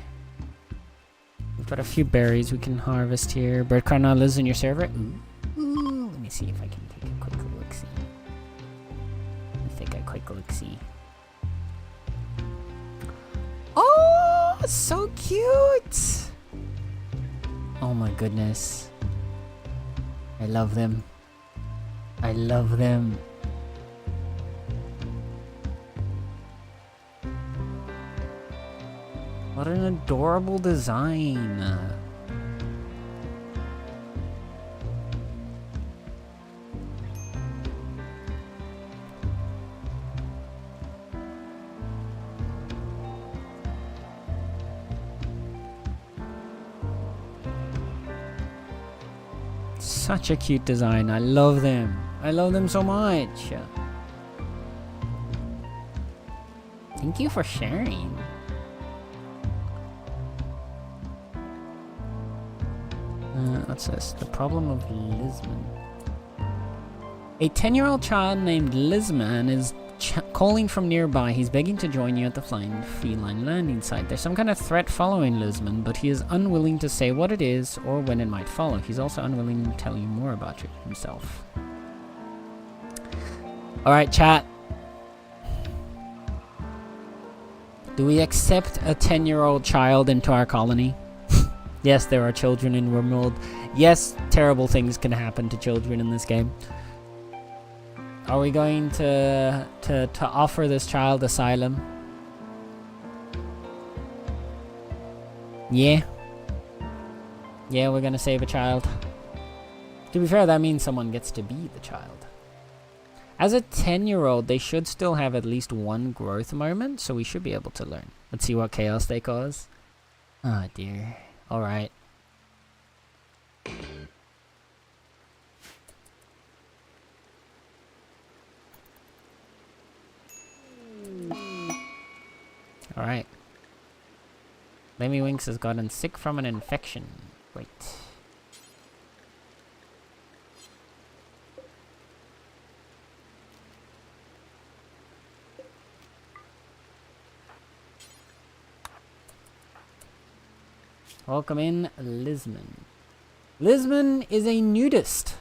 We've got a few berries we can harvest here. Bird car now lives in your server. Ooh. Let me see if I can take a quick look-see. Let me take a quick look-see. Oh, so cute! Oh my goodness. I love them. I love them. What an adorable design. Such a cute design. I love them. I love them so much. Thank you for sharing. What's this? The problem of Lisman. A 10-year-old child named Lisman is calling from nearby. He's begging to join you at the flying feline landing site. There's some kind of threat following Lisman, but he is unwilling to say what it is or when it might follow. He's also unwilling to tell you more about it himself. Alright, chat. Do we accept a 10-year-old child into our colony? Yes, there are children in Wormwood. Yes, terrible things can happen to children in this game. Are we going to offer this child asylum? Yeah. Yeah, we're gonna save a child. To be fair, that means someone gets to be the child. As a 10-year-old, they should still have at least one growth moment, so we should be able to learn. Let's see what chaos they cause. Oh dear. Alright. Alright. Lemmy Winks has gotten sick from an infection. Great. Welcome in, Lisman. Lisman is a nudist.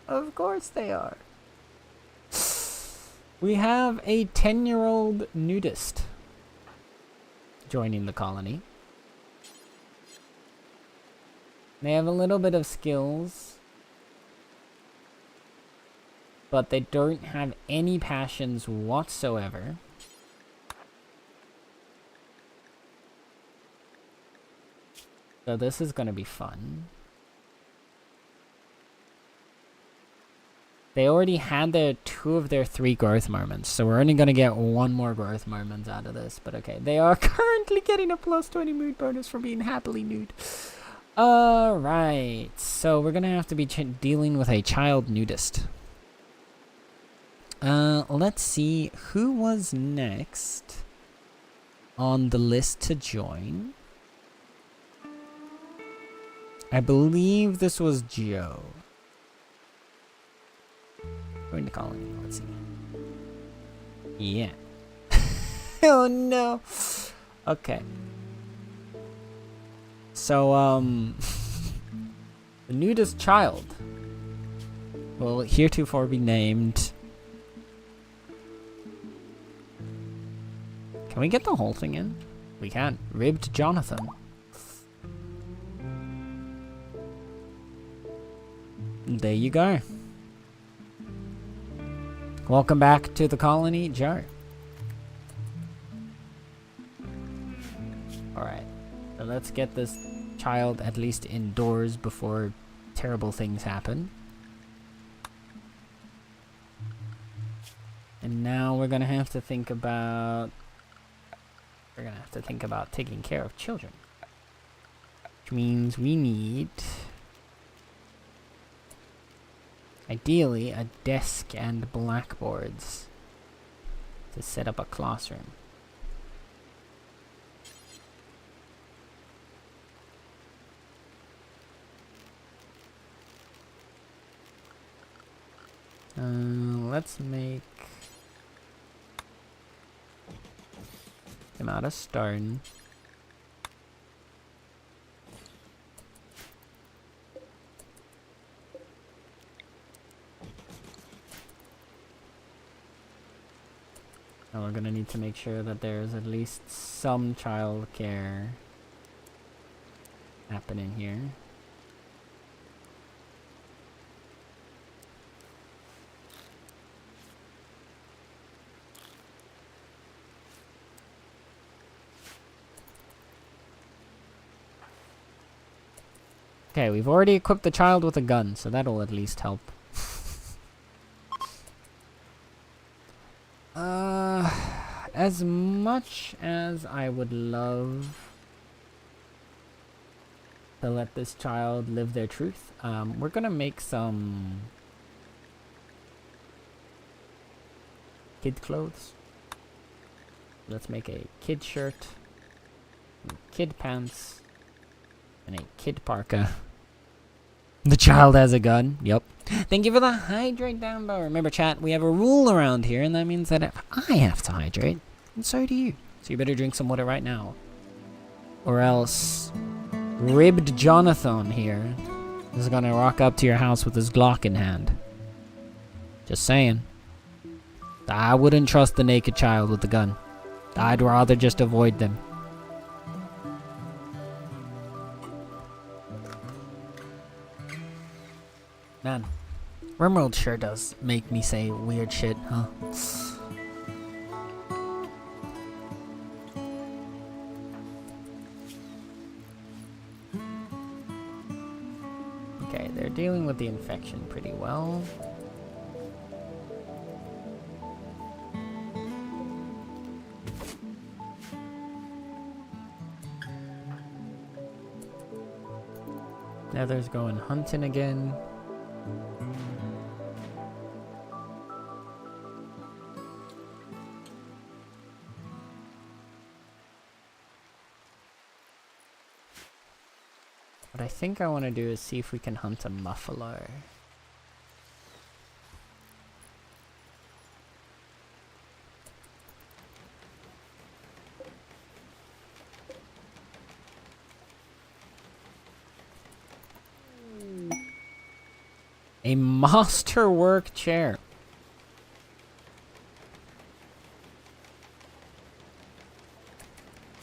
Of course they are. We have a 10-year-old nudist joining the colony. They have a little bit of skills, but they don't have any passions whatsoever. So this is going to be fun. They already had their 2 of their 3 growth moments, so we're only going to get 1 more growth moment out of this, but okay. They are currently getting a plus 20 mood bonus for being happily nude. Alright, so we're going to have to be dealing with a child nudist. Let's see who was next on the list to join. I believe this was Joe. Going to colony, let's see. Yeah. Oh no. Okay. So, the nudist child will heretofore be named... Can we get the whole thing in? We can. Ribbed Jonathan. There you go. Welcome back to the colony, Joe. Alright. So let's get this child at least indoors before terrible things happen. And now we're gonna have to think about... taking care of children. Which means we need... ideally, a desk and blackboards to set up a classroom. Let's make him out of stone. And we're gonna need to make sure that there's at least some childcare happening here. Okay, we've already equipped the child with a gun, so that'll at least help. As much as I would love to let this child live their truth, we're gonna make some kid clothes. Let's make a kid shirt, kid pants, and a kid parka. The child has a gun. Yep. Thank you for the hydrate down below. Remember, chat, we have a rule around here, and that means that if I have to hydrate, and so do you. So you better drink some water right now. Or else Ribbed Jonathan here is gonna rock up to your house with his Glock in hand. Just saying. I wouldn't trust the naked child with the gun. I'd rather just avoid them. Man, RimWorld sure does make me say weird shit, huh? Okay, they're dealing with the infection pretty well. Nether's going hunting again. What I think I want to do is see if we can hunt a muffalo. A masterwork chair.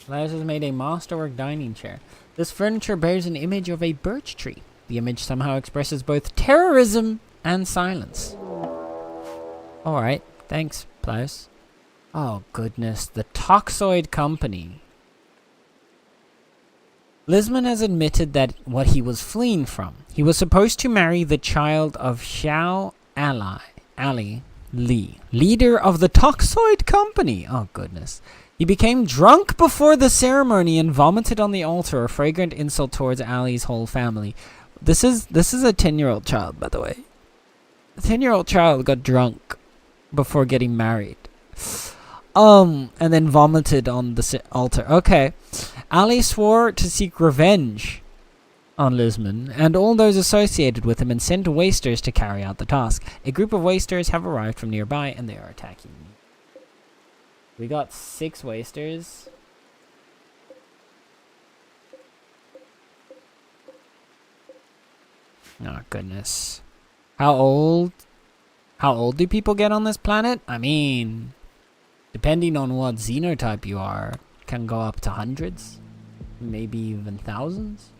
Laz has made a masterwork dining chair. This furniture bears an image of a birch tree. The image somehow expresses both terrorism and silence. Alright, thanks, Plaus. Oh goodness, the Toxoid Company. Lisman has admitted that what he was fleeing from. He was supposed to marry the child of Xiao Ali Li, leader of the Toxoid Company. Oh goodness. He became drunk before the ceremony and vomited on the altar, a fragrant insult towards Ali's whole family. This is a 10-year-old child, by the way. A 10-year-old child got drunk before getting married. And then vomited on the altar. Okay. Ali swore to seek revenge on Lisman and all those associated with him and sent wasters to carry out the task. A group of wasters have arrived from nearby and they are attacking me. We got 6 wasters. Oh, goodness. How old do people get on this planet? I mean, depending on what xenotype you are, can go up to hundreds, maybe even thousands.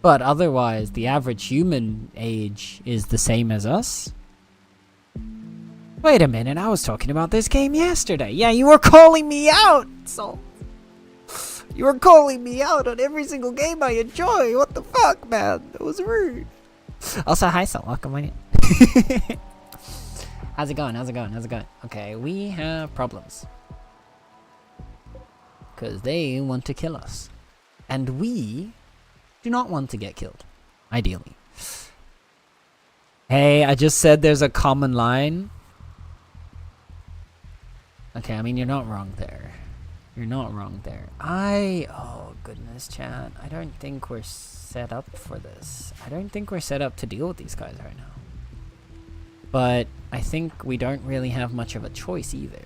But otherwise, the average human age is the same as us. Wait a minute, I was talking about this game yesterday. Yeah, you were calling me out, so... You were calling me out on every single game I enjoy. What the fuck, man? That was rude. Also, hi, Sol. Welcome in. How's it going? How's it going? How's it going? Okay, we have problems. Because they want to kill us. And we do not want to get killed. Ideally. Hey, I just said there's a common line. Okay, I mean, you're not wrong there. You're not wrong there. Oh goodness, chat. I don't think we're set up for this. I don't think we're set up to deal with these guys right now. But I think we don't really have much of a choice either.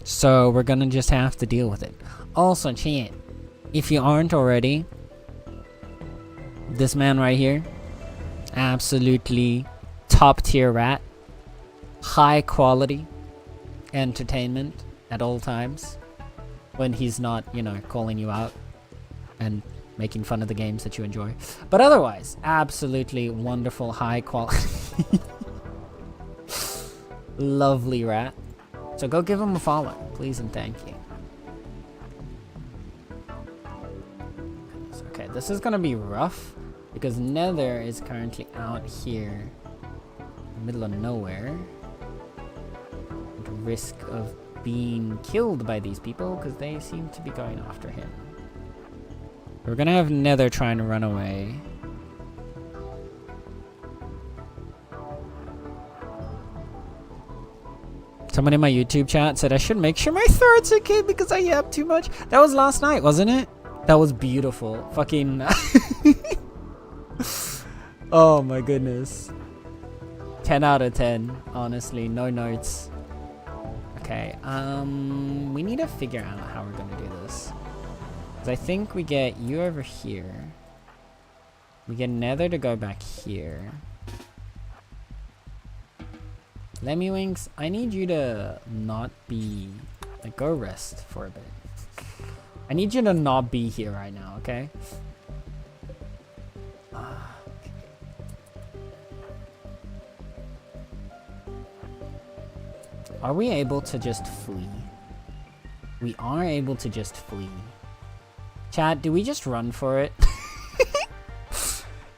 So we're gonna just have to deal with it. Also, chat, if you aren't already, this man right here, absolutely top tier rat. High quality entertainment at all times when he's not, you know, calling you out and making fun of the games that you enjoy. But otherwise, absolutely wonderful, high quality. Lovely rat. So go give him a follow, please and thank you. Okay, this is gonna be rough because Nether is currently out here in the middle of nowhere. Risk of being killed by these people because they seem to be going after him. We're gonna have Nether trying to run away. Someone in my YouTube chat said I should make sure my throat's okay because I yap too much. That was last night, wasn't it? That was beautiful. Fucking... Oh my goodness. 10 out of 10, honestly. No notes. Okay, we need to figure out how we're gonna do this. Because I think we get you over here. We get Nether to go back here. Lemmywinks, I need you to not be... Like, go rest for a bit. I need you to not be here right now, okay? Are we able to just flee? We are able to just flee. Chat, do we just run for it?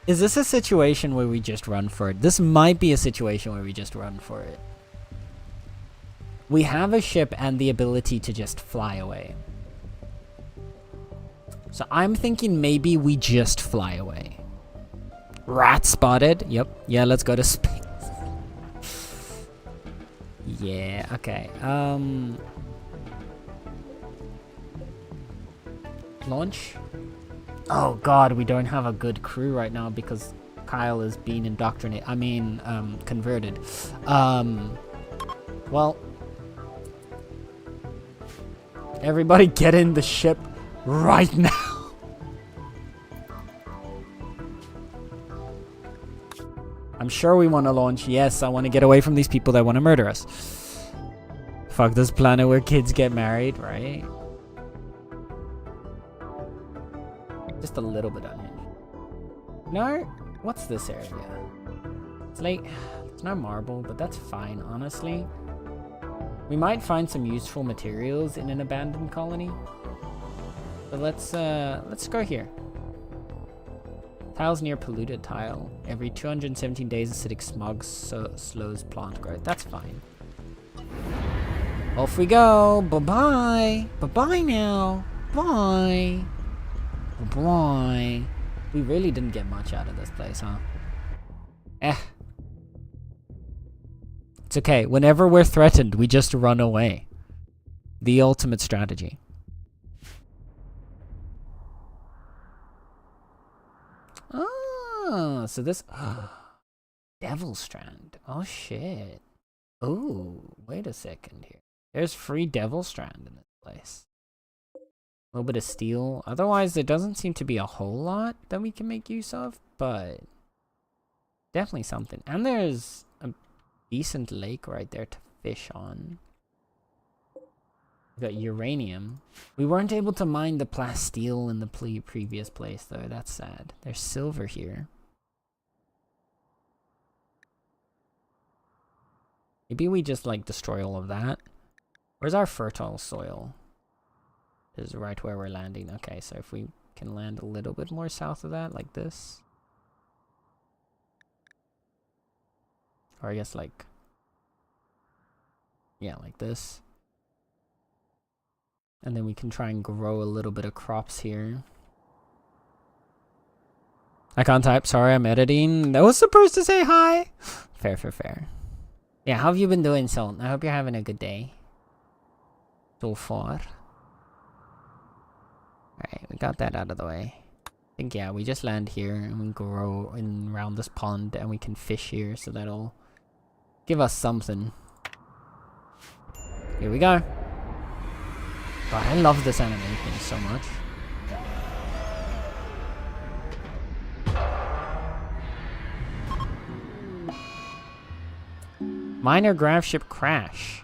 Is this a situation where we just run for it? This might be a situation where we just run for it. We have a ship and the ability to just fly away. So I'm thinking maybe we just fly away. Rat spotted. Yep. Yeah, let's go to space. Yeah, okay. Launch? Oh god, we don't have a good crew right now because Kyle is being indoctrinated. I mean, converted. Well, everybody get in the ship right now. I'm sure we want to launch. Yes, I want to get away from these people that want to murder us. Fuck this planet where kids get married, right? Just a little bit unhinged. No? What's this area? It's like... It's no marble, but that's fine, honestly. We might find some useful materials in an abandoned colony. But let's go here. Tiles near polluted tile. Every 217 days acidic smog slows plant growth. That's fine. Off we go. Bye-bye. Bye-bye now. Bye. Bye. We really didn't get much out of this place, huh? It's okay. Whenever we're threatened, we just run away. The ultimate strategy. Oh, so this... Devil Strand. Oh, shit. Oh, wait a second here. There's free Devil Strand in this place. A little bit of steel. Otherwise, there doesn't seem to be a whole lot that we can make use of, but definitely something. And there's a decent lake right there to fish on. We got uranium. We weren't able to mine the plasteel in the previous place, though. That's sad. There's silver here. Maybe we just, like, destroy all of that. Where's our fertile soil? This is right where we're landing. Okay, so if we can land a little bit more south of that, like this. Or I guess, like... yeah, like this. And then we can try and grow a little bit of crops here. I can't type. Sorry, I'm editing. That was supposed to say hi. Fair, fair, fair. Yeah, how have you been doing, Salt? I hope you're having a good day. So far. Alright, we got that out of the way. I think, yeah, we just land here and we grow in around this pond and we can fish here, so that'll give us something. Here we go. God, I love this animation so much. Minor grav ship crash.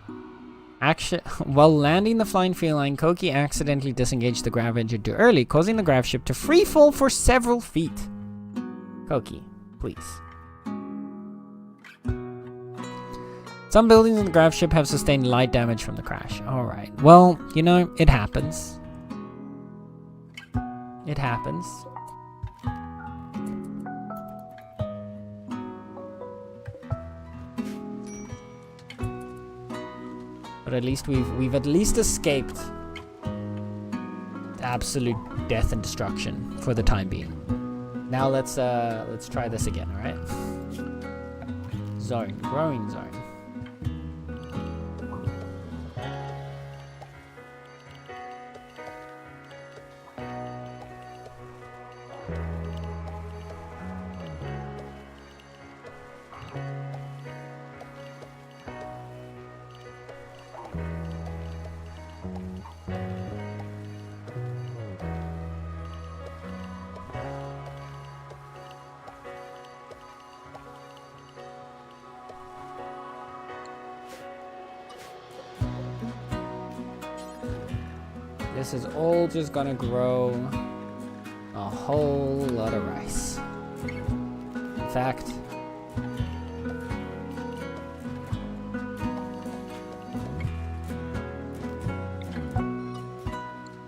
While landing the flying feline, Koki accidentally disengaged the grav engine too early, causing the grav ship to free fall for several feet. Koki, please. Some buildings in the grav ship have sustained light damage from the crash. Alright, well, you know, it happens. It happens. But at least we've at least escaped absolute death and destruction for the time being. Now let's try this again, alright? Zone, growing zone. This is all just gonna grow a whole lot of rice. In fact,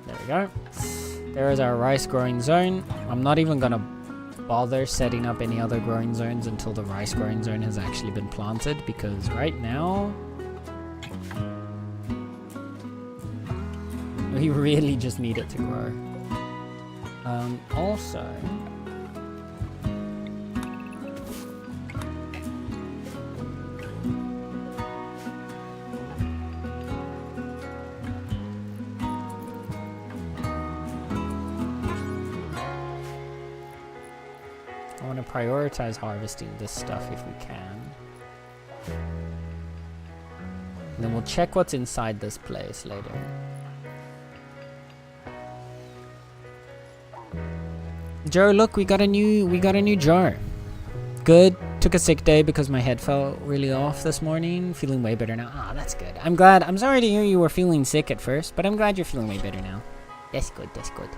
there we go. There is our rice growing zone. I'm not even gonna bother setting up any other growing zones until the rice growing zone has actually been planted, because right now we really just need it to grow. Also, I want to prioritize harvesting this stuff if we can. And then we'll check what's inside this place later. Joe, look, we got a new jar. Good. Took a sick day because my head felt really off this morning. Feeling way better now. Ah, that's good. I'm glad. I'm sorry to hear you were feeling sick at first, but I'm glad you're feeling way better now. That's good. That's good.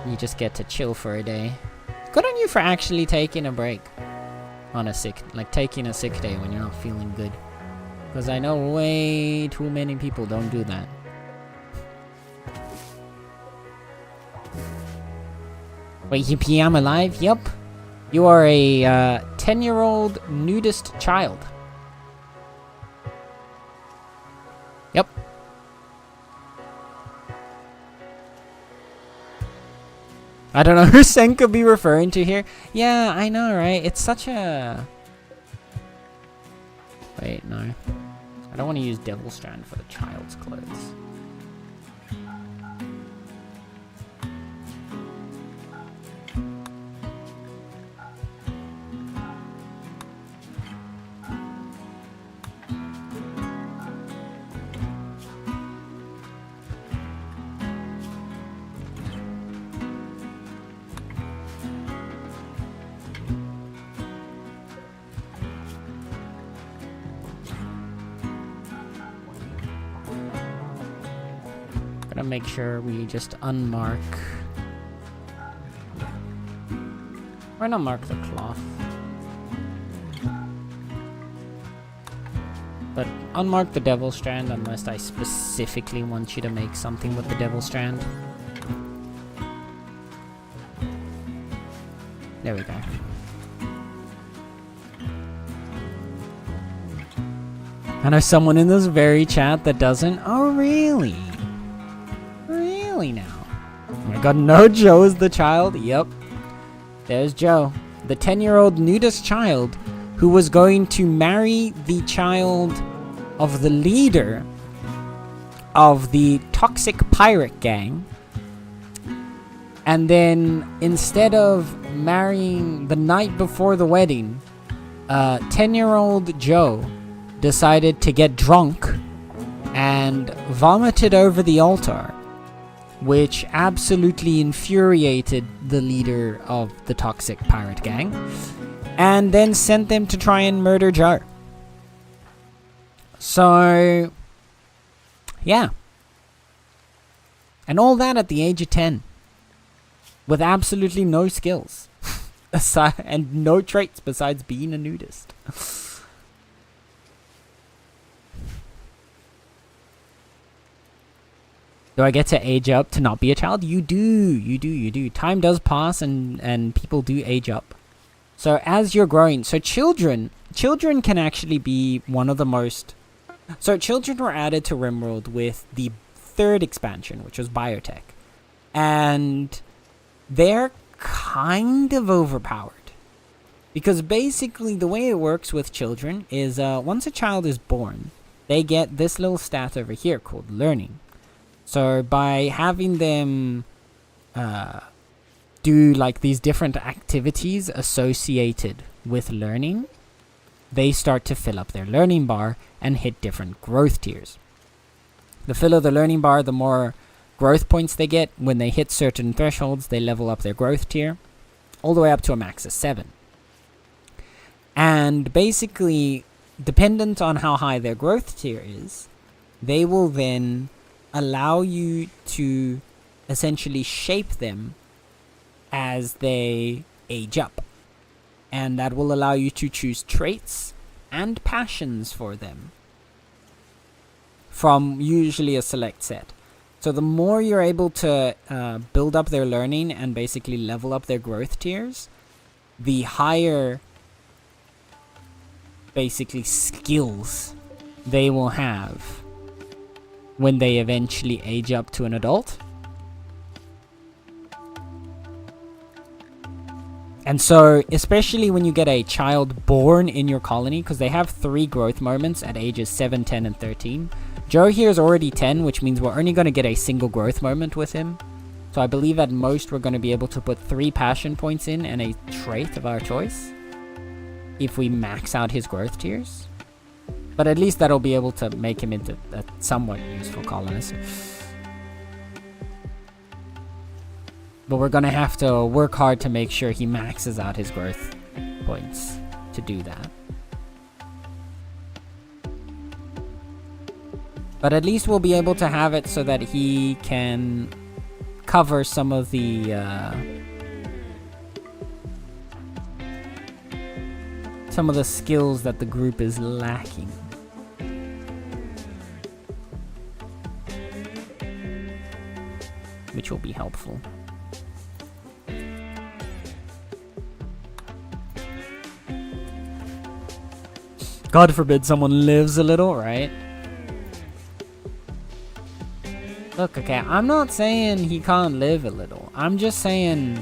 You just get to chill for a day. Good on you for actually taking a break on a taking a sick day when you're not feeling good. Because I know way too many people don't do that. Wait, yippee, I'm alive? Yup. You are a 10-year-old nudist child. Yep. I don't know who Sen could be referring to here. Yeah, I know, right? It's such a... Wait, no. I don't want to use Devil Strand for the child's clothes. Gonna make sure we just unmark. We're gonna mark the cloth. But unmark the devil strand unless I specifically want you to make something with the devil strand. There we go. I know someone in this very chat that doesn't. Oh, really? Really now? Oh my god, no, Joe is the child. Yep. There's Joe. The 10-year-old nudist child who was going to marry the child of the leader of the toxic pirate gang. And then instead of marrying the night before the wedding, 10-year-old Joe decided to get drunk and vomited over the altar, which absolutely infuriated the leader of the toxic pirate gang, and then sent them to try and murder Joe. So, yeah. And all that at the age of 10. With absolutely no skills. And no traits besides being a nudist. Do I get to age up to not be a child? You do, you do, you do. Time does pass and people do age up. So as you're growing, so children can actually be one of the most... So children were added to RimWorld with the 3rd expansion, which was Biotech. And they're kind of overpowered. Because basically the way it works with children is once a child is born, they get this little stat over here called learning. So by having them do like these different activities associated with learning, they start to fill up their learning bar and hit different growth tiers. The fuller the learning bar, the more growth points they get. When they hit certain thresholds, they level up their growth tier all the way up to a max of 7. And basically, dependent on how high their growth tier is, they will then allow you to essentially shape them as they age up. And that will allow you to choose traits and passions for them from usually a select set. So the more you're able to build up their learning and basically level up their growth tiers, the higher basically skills they will have when they eventually age up to an adult. And so, especially when you get a child born in your colony, because they have 3 growth moments at ages 7, 10, and 13. Joe here is already 10, which means we're only going to get a single growth moment with him. So I believe at most we're going to be able to put 3 passion points in and a trait of our choice if we max out his growth tiers. But at least that'll be able to make him into a somewhat useful colonist. But we're gonna have to work hard to make sure he maxes out his growth points to do that. But at least we'll be able to have it so that he can cover some of the skills that the group is lacking. Which will be helpful. God forbid someone lives a little, right? Look, okay, I'm not saying he can't live a little. I'm just saying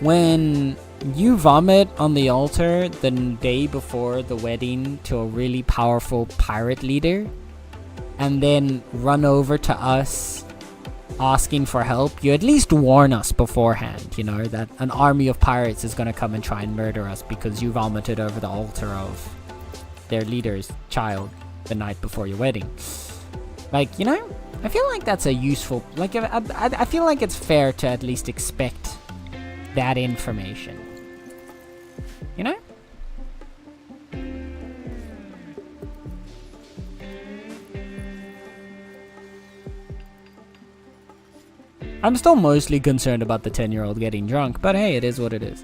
when you vomit on the altar the day before the wedding to a really powerful pirate leader and then run over to us asking for help, you at least warn us beforehand, you know, that an army of pirates is going to come and try and murder us because you vomited over the altar of their leader's child the night before your wedding. Like, you know, I feel like that's a useful, like, I feel like it's fair to at least expect that information, you know? I'm still mostly concerned about the 10-year-old getting drunk, but hey, it is what it is.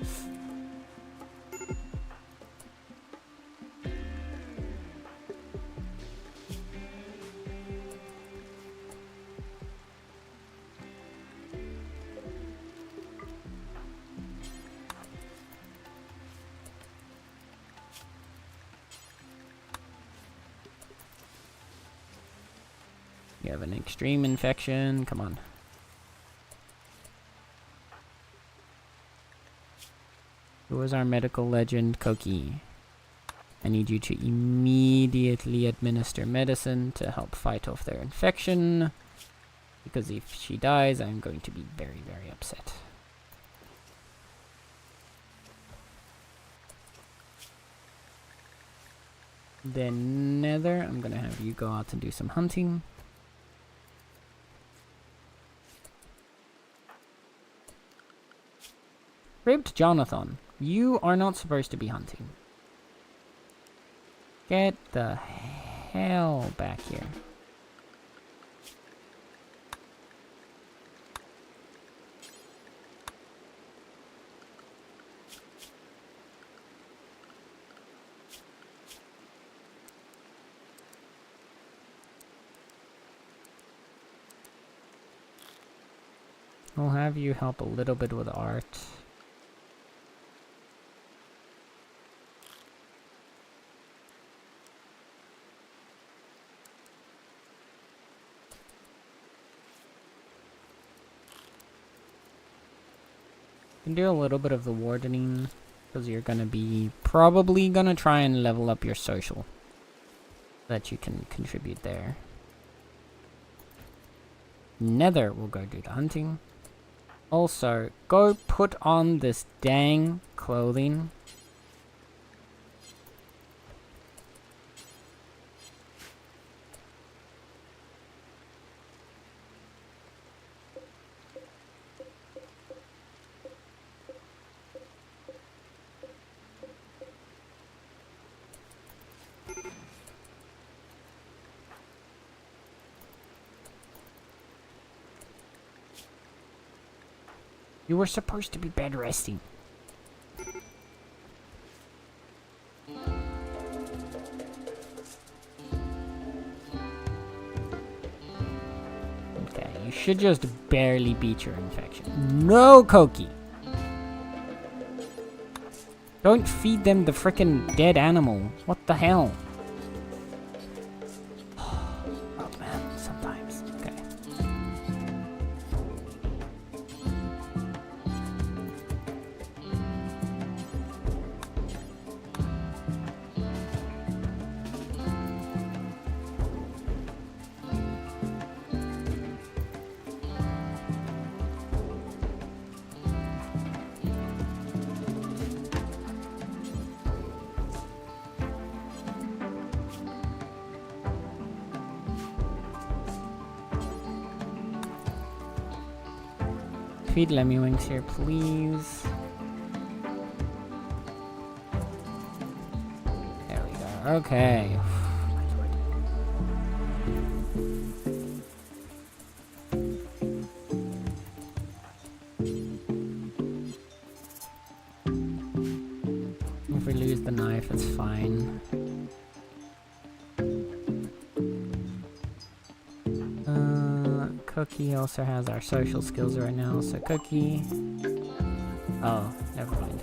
You have an extreme infection. Come on. Who is our medical legend, Koki? I need you to immediately administer medicine to help fight off their infection. Because if she dies, I'm going to be very, very upset. Then Nether, I'm gonna have you go out and do some hunting. Ribbed Jonathan, you are not supposed to be hunting. Get the hell back here. I'll have you help a little bit with art. You can do a little bit of the wardening, because you're gonna be probably gonna try and level up your social, so that you can contribute there. Nether will go do the hunting. Also, go put on this dang clothing. You were supposed to be bed resting. Okay, you should just barely beat your infection. No, Koki! Don't feed them the frickin' dead animal. What the hell? Oh man, sometimes. Okay. Feed Lemmy here, please. There we go. Okay. If we lose the knife, it's fine. Cookie also has our social skills right now, so Cookie... Oh, never mind.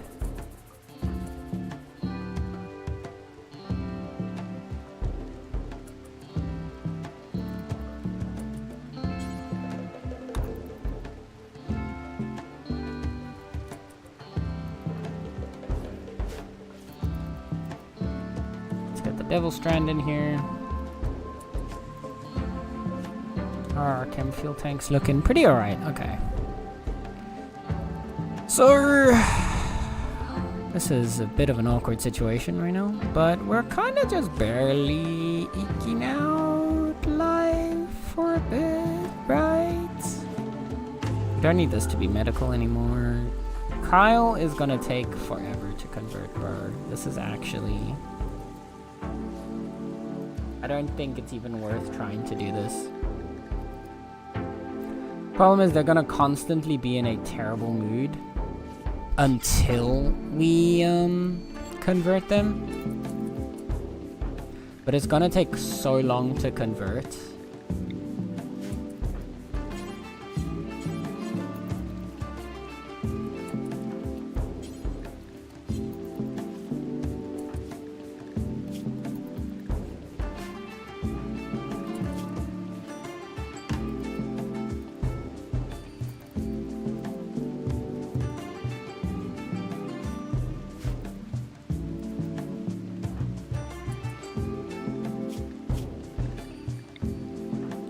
Let's get the Devil Strand in here. Our chem fuel tank's looking pretty alright, okay. So, this is a bit of an awkward situation right now, but we're kind of just barely eking out life for a bit, right? We don't need this to be medical anymore. Kyle is gonna take forever to convert Burr. This is actually... I don't think it's even worth trying to do this. Problem is they're gonna constantly be in a terrible mood until we convert them. But it's gonna take so long to convert.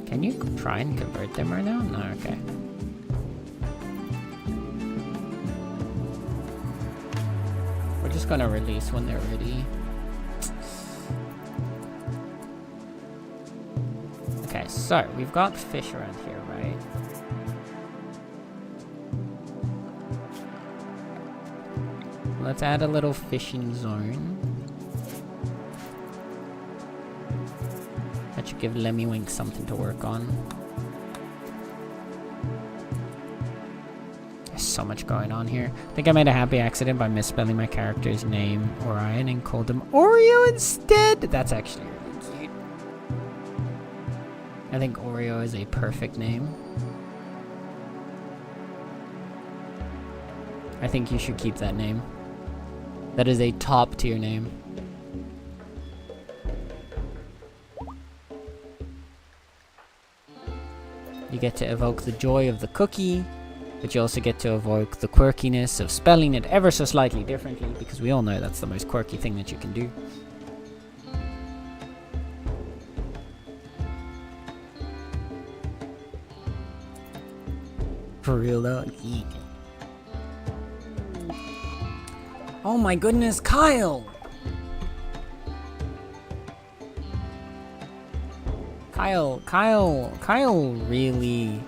Can you try and convert them right now? No, okay. We're just gonna release when they're ready. Okay, so we've got fish around here, right? Let's add a little fishing zone. That should give Lemmywink something to work on. There's so much going on here. I think I made a happy accident by misspelling my character's name, Orion, and called him Oreo instead. That's actually really cute. I think Oreo is a perfect name. I think you should keep that name. That is a top tier name. You get to evoke the joy of the cookie, but you also get to evoke the quirkiness of spelling it ever so slightly differently, because we all know that's the most quirky thing that you can do. For real though? Yeah. Oh my goodness, Kyle! Kyle really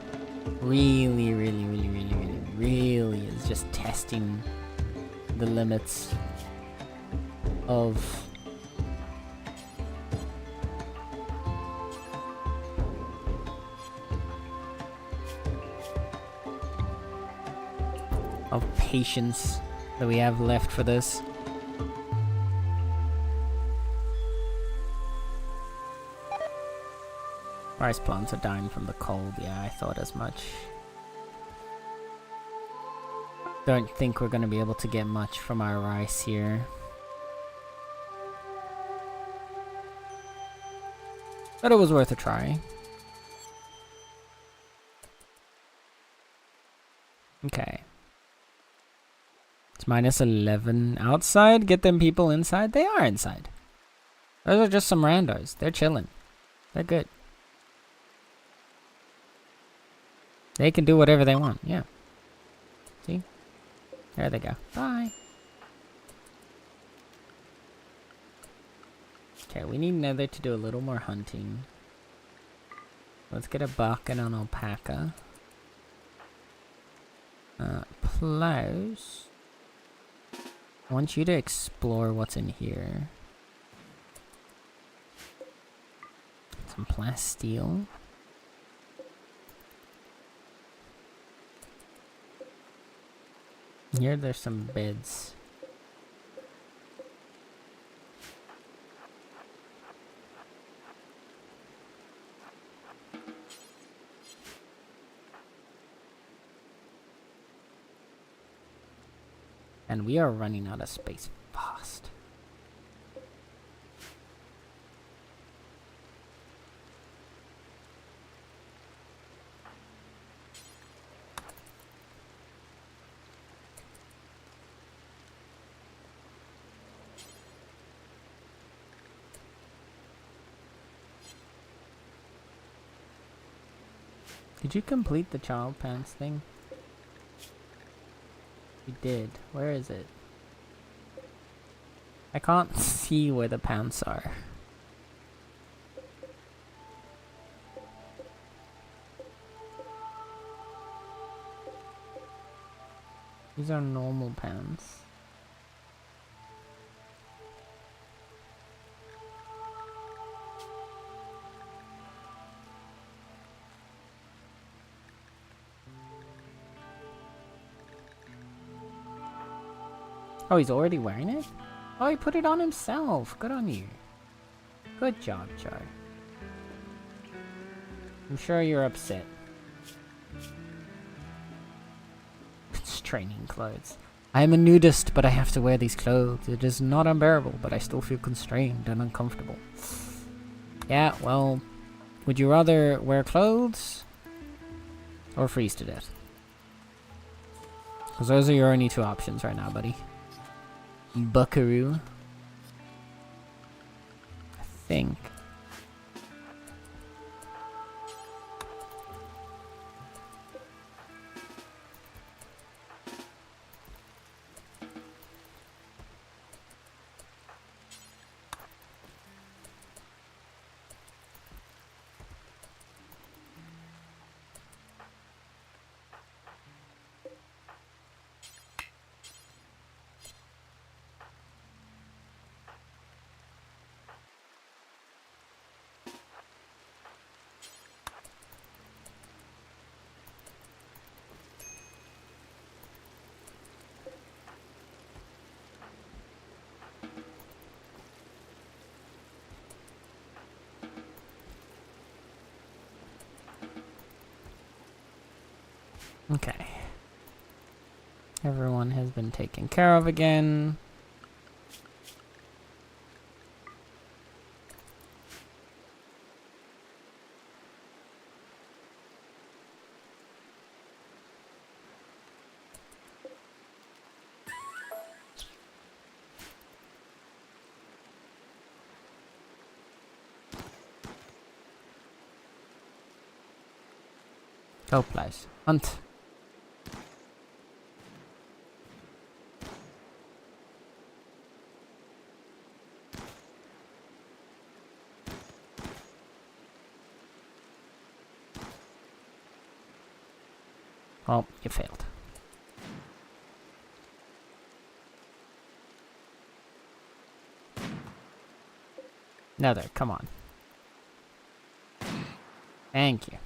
is just testing the limits of patience that we have left for this. Rice plants are dying from the cold. Yeah, I thought as much. Don't think we're gonna be able to get much from our rice here. But it was worth a try. Okay. It's minus 11 outside. Get them people inside. They are inside. Those are just some randos. They're chilling. They're good. They can do whatever they want. Yeah. See? There they go. Bye. Okay, we need Nether to do a little more hunting. Let's get a buck and an alpaca. Plows. I want you to explore what's in here. Some plasteel. Here there's some beds. And we are running out of space fast. Did you complete the child pants thing? You did. Where is it? I can't see where the pants are. These are normal pants. Oh, he's already wearing it? Oh, he put it on himself. Good on you. Good job, Char. I'm sure you're upset. It's training clothes. I am a nudist, but I have to wear these clothes. It is not unbearable, but I still feel constrained and uncomfortable. Yeah, well, would you rather wear clothes or freeze to death? Because those are your only two options right now, buddy. Buckaroo. I think. Okay. Everyone has been taken care of again. Go, please. Hunt. Oh, you failed. Nether, come on. Thank you.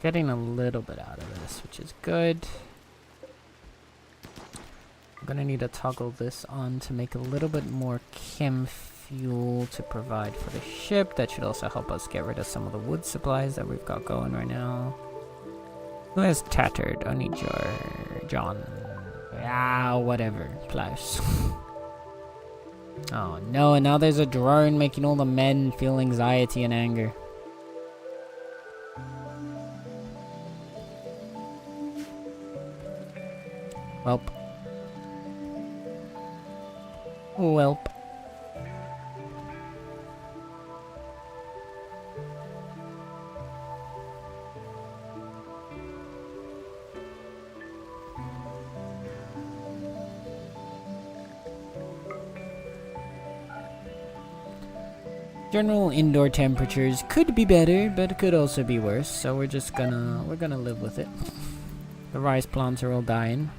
Getting a little bit out of this, which is good. I'm gonna need to toggle this on to make a little bit more chem fuel to provide for the ship. That should also help us get rid of some of the wood supplies that we've got going right now. Who has tattered? I need John. Ah, whatever. Klaus. Oh no, and now there's a drone making all the men feel anxiety and anger. Welp. Welp. General indoor temperatures could be better, but it could also be worse, so we're gonna live with it. The rice plants are all dying.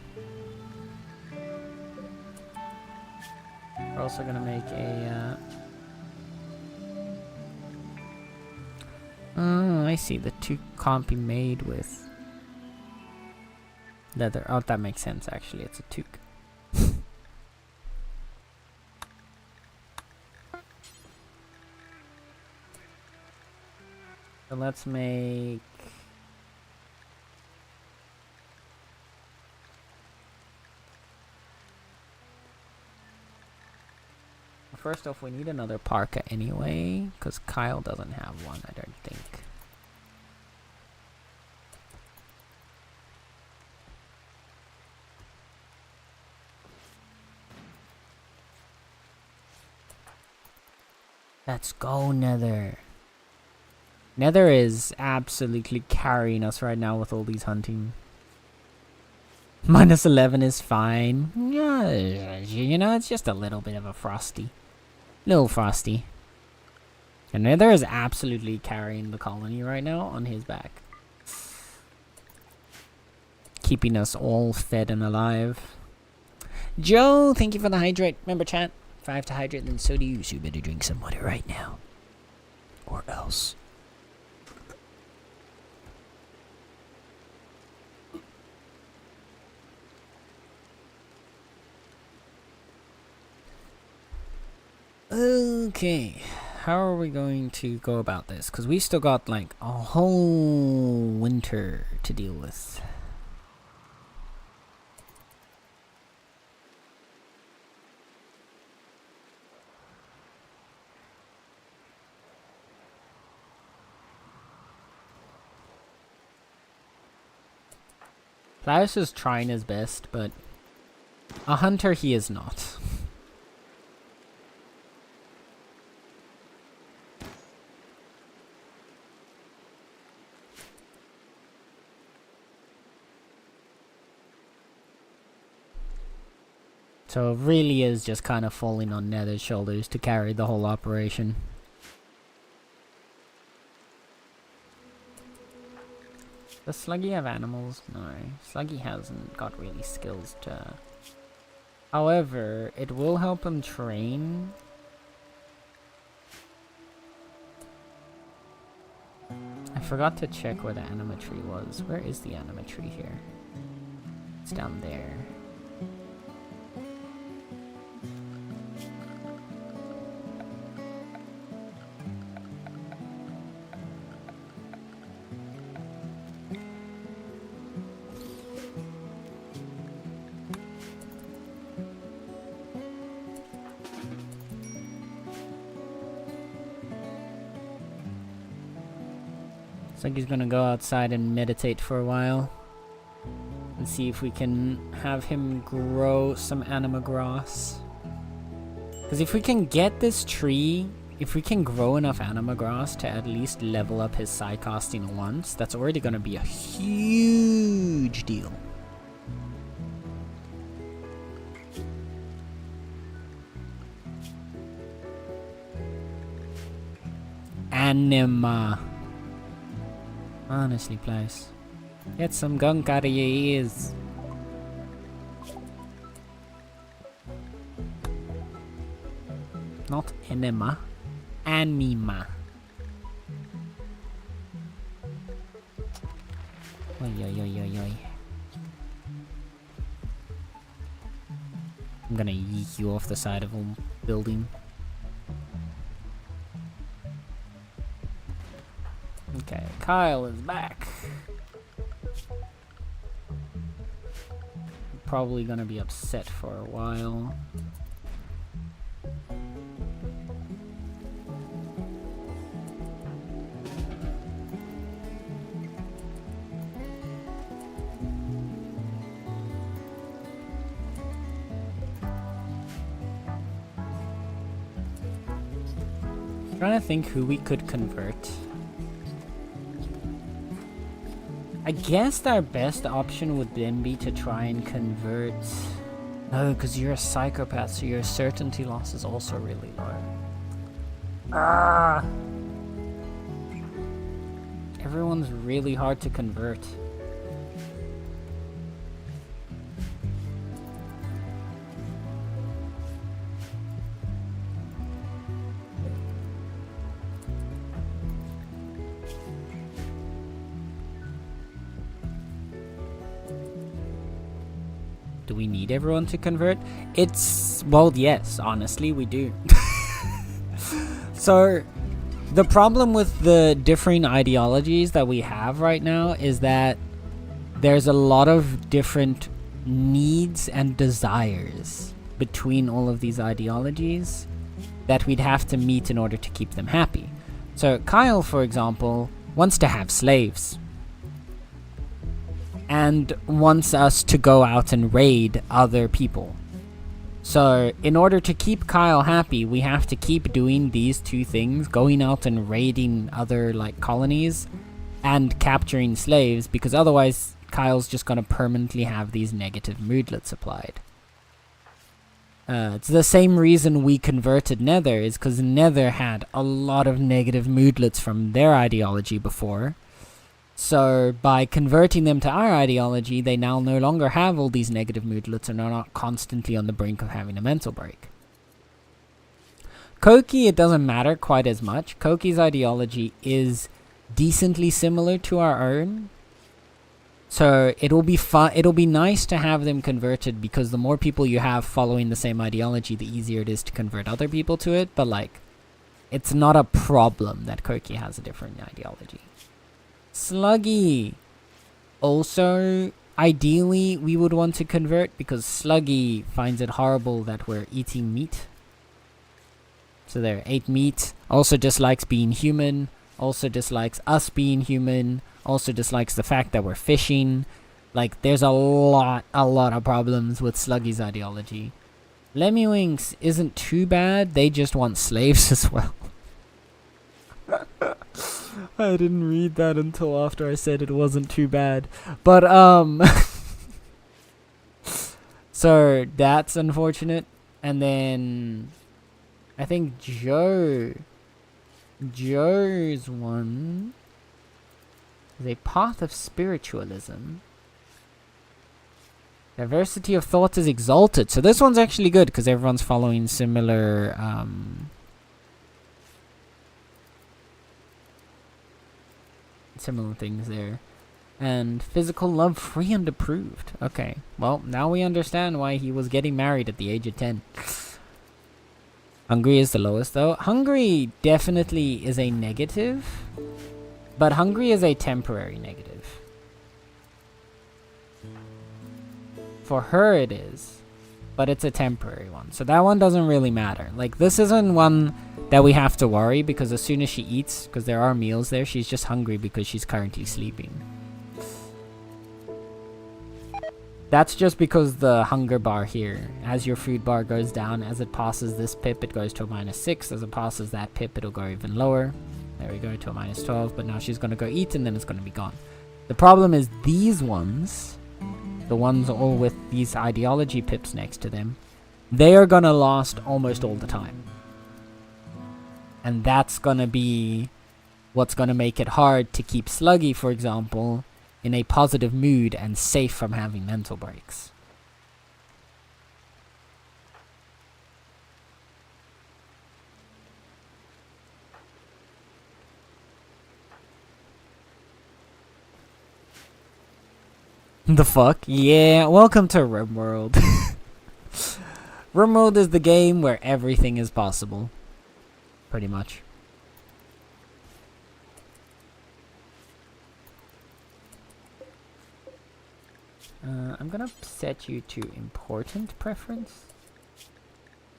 We're also gonna make a oh, I see. The two can't be made with leather. Oh, that makes sense actually. It's a toque. So let's make first off, we need another parka anyway, because Kyle doesn't have one, I don't think. Let's go, Nether. Nether is absolutely carrying us right now with all these hunting. Minus 11 is fine. Yeah, you know, it's just a little bit of a frosty. Little frosty. And Nether is absolutely carrying the colony right now on his back. keeping us all fed and alive. Joe, thank you for the hydrate. Remember, chat? 5 to hydrate, then so do you. So you better drink some water right now. Or else. Okay. How are we going to go about this? Because we still got like a whole winter to deal with. Klaus is trying his best, but a hunter he is not. So it really is just kind of falling on Nether's shoulders to carry the whole operation. Does Sluggy have animals? No. Sluggy hasn't got really skills to... However, it will help him train. I forgot to check where the anima tree was. Where is the anima tree here? It's down there. Looks like he's gonna go outside and meditate for a while. And see if we can have him grow some anima grass. Because if we can get this tree, if we can grow enough anima grass to at least level up his psycasting once, that's already gonna be a huge deal. Anima. Honestly, please. Get some gunk out of your ears. Not enema. Anima. Oi, oi, oi, oi, oi. I'm gonna yeet you off the side of a building. Okay, Kyle is back. Probably gonna be upset for a while. Trying to think who we could convert. I guess our best option would then be to try and convert... No, because you're a psychopath, so your certainty loss is also really low. Ah! Everyone's really hard to convert. Do we need everyone to convert? It's... well, yes, honestly, we do. So, the problem with the differing ideologies that we have right now is that there's a lot of different needs and desires between all of these ideologies that we'd have to meet in order to keep them happy. So, Kyle, for example, wants to have slaves. And wants us to go out and raid other people. So, in order to keep Kyle happy, we have to keep doing these two things, going out and raiding other, like, colonies, and capturing slaves, because otherwise Kyle's just gonna permanently have these negative moodlets applied. It's the same reason we converted Nether, is because Nether had a lot of negative moodlets from their ideology before. So by converting them to our ideology, they now no longer have all these negative moodlets and are not constantly on the brink of having a mental break. Koki, it doesn't matter quite as much. Koki's ideology is decently similar to our own. So it'll be fun. It'll be nice to have them converted, because the more people you have following the same ideology, the easier it is to convert other people to it. But like, it's not a problem that Koki has a different ideology. Sluggy. Also, ideally, we would want to convert, because Sluggy finds it horrible that we're eating meat. So there, ate meat. Also dislikes being human. Also dislikes us being human. Also dislikes the fact that we're fishing. Like, there's a lot of problems with Sluggy's ideology. Lemmywinks isn't too bad. They just want slaves as well. I didn't read that until after I said it wasn't too bad. But, so that's unfortunate. And then I think Joe's one is a path of spiritualism. Diversity of thought is exalted. So this one's actually good, because everyone's following similar similar things there. And physical love free and approved. Okay, well, now we understand why he was getting married at the age of 10. Hungry is the lowest though. Hungry definitely is a negative, but hungry is a temporary negative. For her it is, but it's a temporary one. So that one doesn't really matter. Like, this isn't one that we have to worry, because as soon as she eats, because there are meals there, she's just hungry because she's currently sleeping. That's just because the hunger bar here, as your food bar goes down, as it passes this pip, it goes to a -6. As it passes that pip, it'll go even lower. There we go, to a -12. But now she's going to go eat, and then it's going to be gone. The problem is these ones, the ones all with these ideology pips next to them, they are going to last almost all the time. And that's going to be what's going to make it hard to keep Sluggy, for example, in a positive mood and safe from having mental breaks. The fuck? Yeah, welcome to RimWorld. RimWorld is the game where everything is possible. Pretty much. I'm gonna set you to important preference.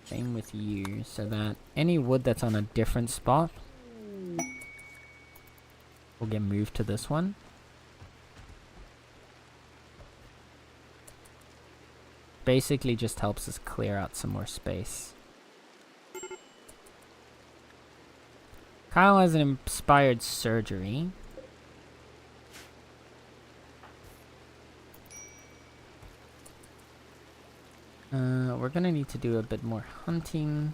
Same with you, so that any wood that's on a different spot will get moved to this one. Basically just helps us clear out some more space. Kyle has an inspired surgery. We're gonna need to do a bit more hunting.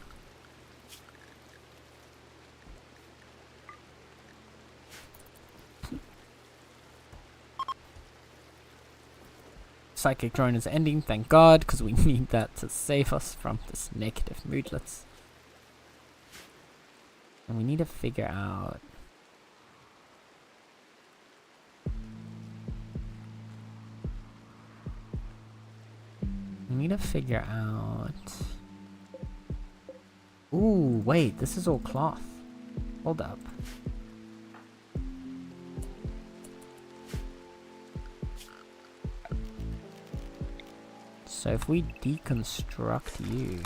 Psychic drone is ending, thank God, because we need that to save us from this negative moodlets. And we need to figure out... Ooh, wait, this is all cloth. Hold up. So if we deconstruct you...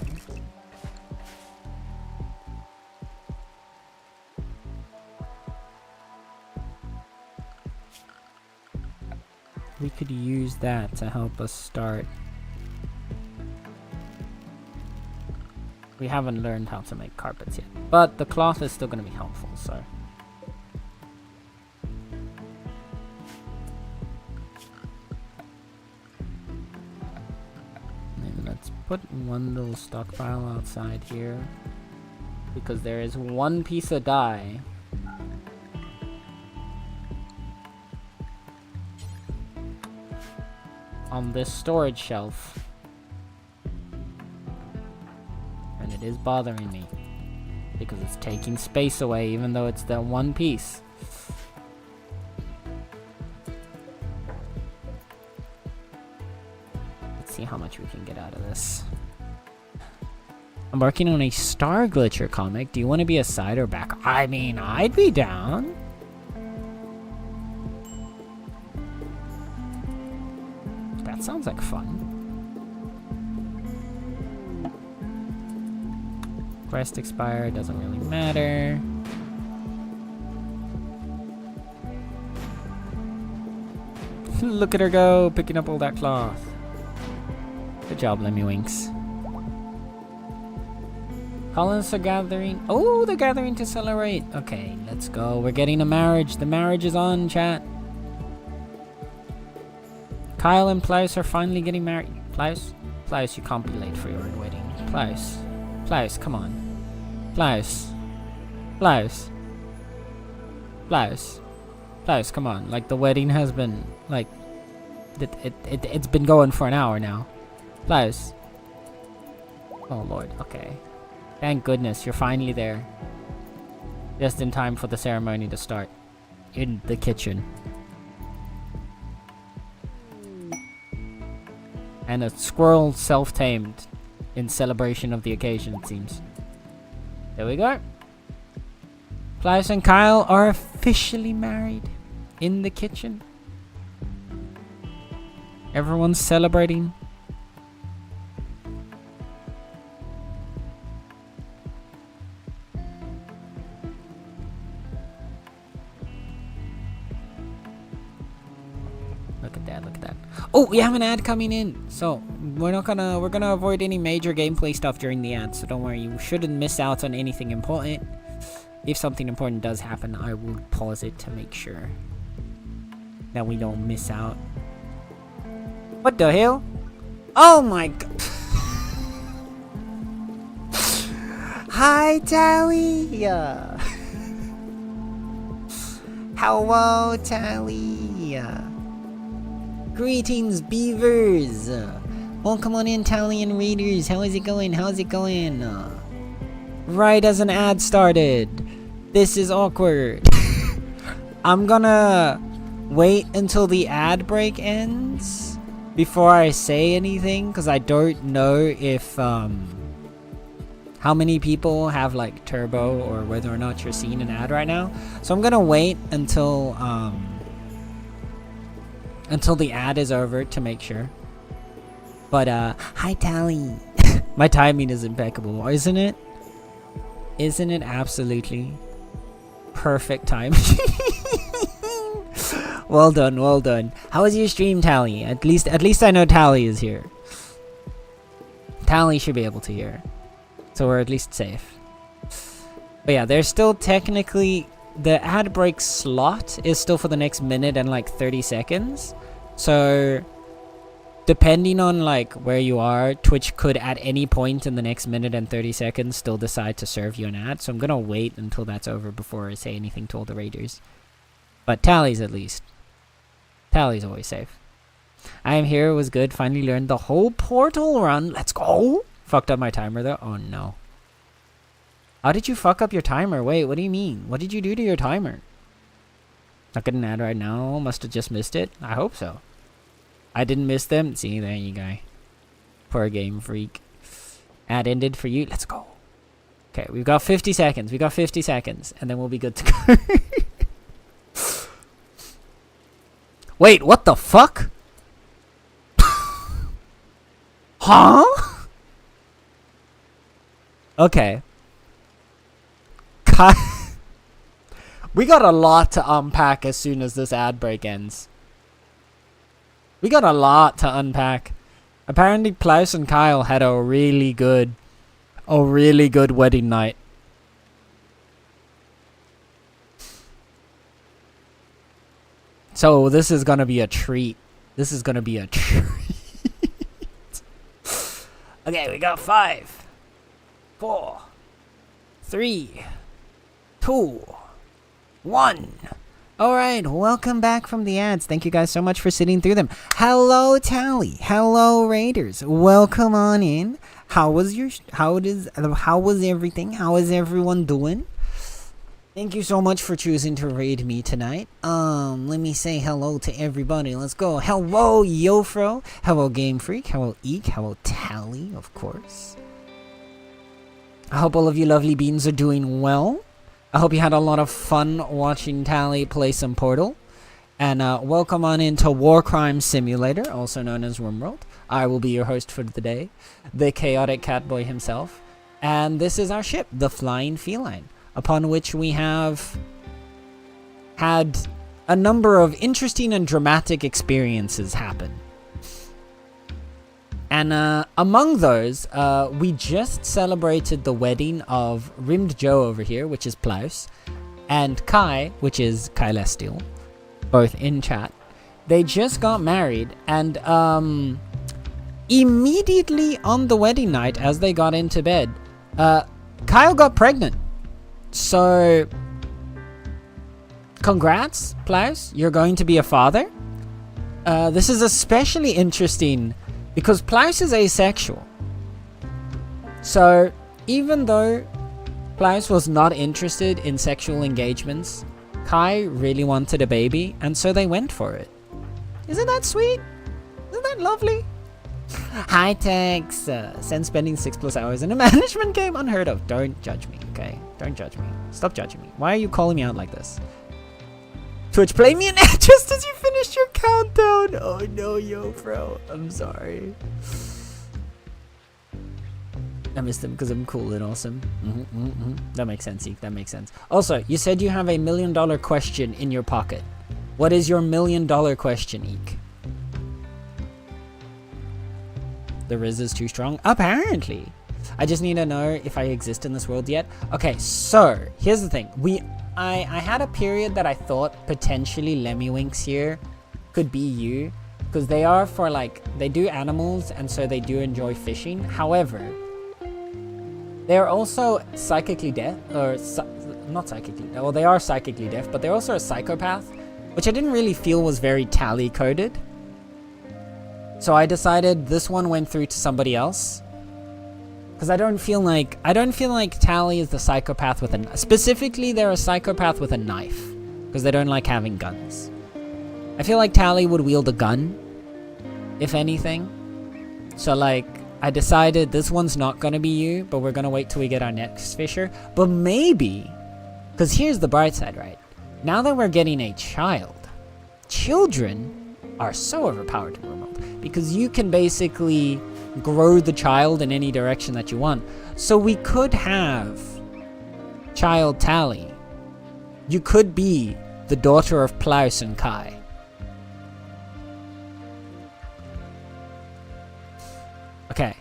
we could use that to help us start... We haven't learned how to make carpets yet, but the cloth is still going to be helpful, so... And let's put one little stockpile outside here, because there is one piece of dye on this storage shelf. And it is bothering me. Because it's taking space away, even though it's that one piece. Let's see how much we can get out of this. I'm working on a Star Glitcher comic. Do you want to be a side or back? I mean, I'd be down. That sounds like fun. Quest expired, doesn't really matter. Look at her go, picking up all that cloth. Good job, Lemmy Winks. Colonists are gathering. Oh, they're gathering to celebrate. Okay, let's go. We're getting a marriage. The marriage is on, chat. Kyle and Plaus are finally getting married. Plaus? Plaus, you can't be late for your wedding. Plaus. Plaus, come on. Plaus. Plaus. Plaus. Plaus, come on. Like, the wedding has been, like, it's been going for an hour now. Plaus. Oh, Lord. Okay. Thank goodness, you're finally there. Just in time for the ceremony to start. In the kitchen. And a squirrel self-tamed in celebration of the occasion, it seems. There we go. Plaus and Kyle are officially married in the kitchen. Everyone's celebrating. Look at that, look at that. Oh, we have an ad coming in. So, we're gonna avoid any major gameplay stuff during the ad, so don't worry, you shouldn't miss out on anything important. If something important does happen, I will pause it to make sure that we don't miss out. What the hell? Oh my god. Hi, Tally. Hello, Tally. Greetings, beavers. Welcome on in, Talian readers. How is it going? How's it going? Right as an ad started. This is awkward. I'm gonna wait until the ad break ends before I say anything, because I don't know if how many people have like turbo or whether or not you're seeing an ad right now. So I'm gonna wait until the ad is over to make sure. But hi, Tally. My timing is impeccable, isn't it? Isn't it absolutely perfect time? Well done, well done. How was your stream, Tally? At least I know Tally is here. Tally should be able to hear, so we're at least safe. But yeah, there's still technically the ad break slot is still for the next minute and like 30 seconds. So depending on like where you are, Twitch could at any point in the next minute and 30 seconds still decide to serve you an ad. So I'm gonna wait until that's over before I say anything to all the raiders. But Tally's at least. Tally's always safe. I am here, it was good. Finally learned the whole portal run. Let's go! Fucked up my timer though. Oh no. How did you fuck up your timer? Wait, what do you mean? What did you do to your timer? Not getting an ad right now. Must have just missed it. I hope so. I didn't miss them. See, there you go. Poor game freak. Ad ended for you. Let's go. Okay, we've got 50 seconds. We got 50 seconds. And then we'll be good to go. Wait, what the fuck? Huh? Okay. We got a lot to unpack as soon as this ad break ends. We got a lot to unpack. Apparently Plaus and Kyle had a really good wedding night. So this is gonna be a treat. This is gonna be a treat. Okay, we got 5, 4, 3, 2, 1. Alright, welcome back from the ads. Thank you guys so much for sitting through them. Hello, Tally. Hello, Raiders. Welcome on in. How was everything? How is everyone doing? Thank you so much for choosing to raid me tonight. Let me say hello to everybody. Let's go. Hello, Yofro. Hello, Game Freak. Hello, Eek. Hello, Tally, of course. I hope all of you lovely beans are doing well. I hope you had a lot of fun watching Tally play some Portal. And welcome on into War Crime Simulator, also known as RimWorld. I will be your host for the day, the chaotic catboy himself. And this is our ship, the Flying Feline, upon which we have had a number of interesting and dramatic experiences happen. And among those, we just celebrated the wedding of Rimmed Joe over here, which is Plaus, and Kai, which is Kailestial, both in chat. They just got married, and immediately on the wedding night, as they got into bed, Kyle got pregnant. So, congrats, Plaus, you're going to be a father. This is especially interesting because Plaus is asexual. So, even though Plaus was not interested in sexual engagements, Kai really wanted a baby, and so they went for it. Isn't that sweet? Isn't that lovely? Hi, Tex. Since spending 6+ hours in a management game, unheard of. Don't judge me, okay? Don't judge me. Stop judging me. Why are you calling me out like this? Twitch, play me an ad just as you finished your countdown. Oh no, yo, bro. I'm sorry. I missed him because I'm cool and awesome. That makes sense, Eek. That makes sense. Also, you said you have a $1 million question in your pocket. What is your $1 million question, Eek? The Riz is too strong? Apparently. I just need to know if I exist in this world yet. Okay, so here's the thing. I had a period that I thought potentially Lemmywinks here could be you, because they are for like, they do animals and so they do enjoy fishing. However, they're also psychically deaf, or not psychically, well, they are psychically deaf, but they're also a psychopath, which I didn't really feel was very Tally coded. So I decided this one went through to somebody else. Because I don't feel like Tally is the psychopath with a... Specifically, they're a psychopath with a knife. Because they don't like having guns. I feel like Tally would wield a gun, if anything. So, like, I decided this one's not going to be you, but we're going to wait till we get our next fisher. But maybe... Because here's the bright side, right? Now that we're getting a child, children are so overpowered in the world. Because you can basically grow the child in any direction that you want. So we could have child Tally. You could be the daughter of Plaus and Kai. Okay.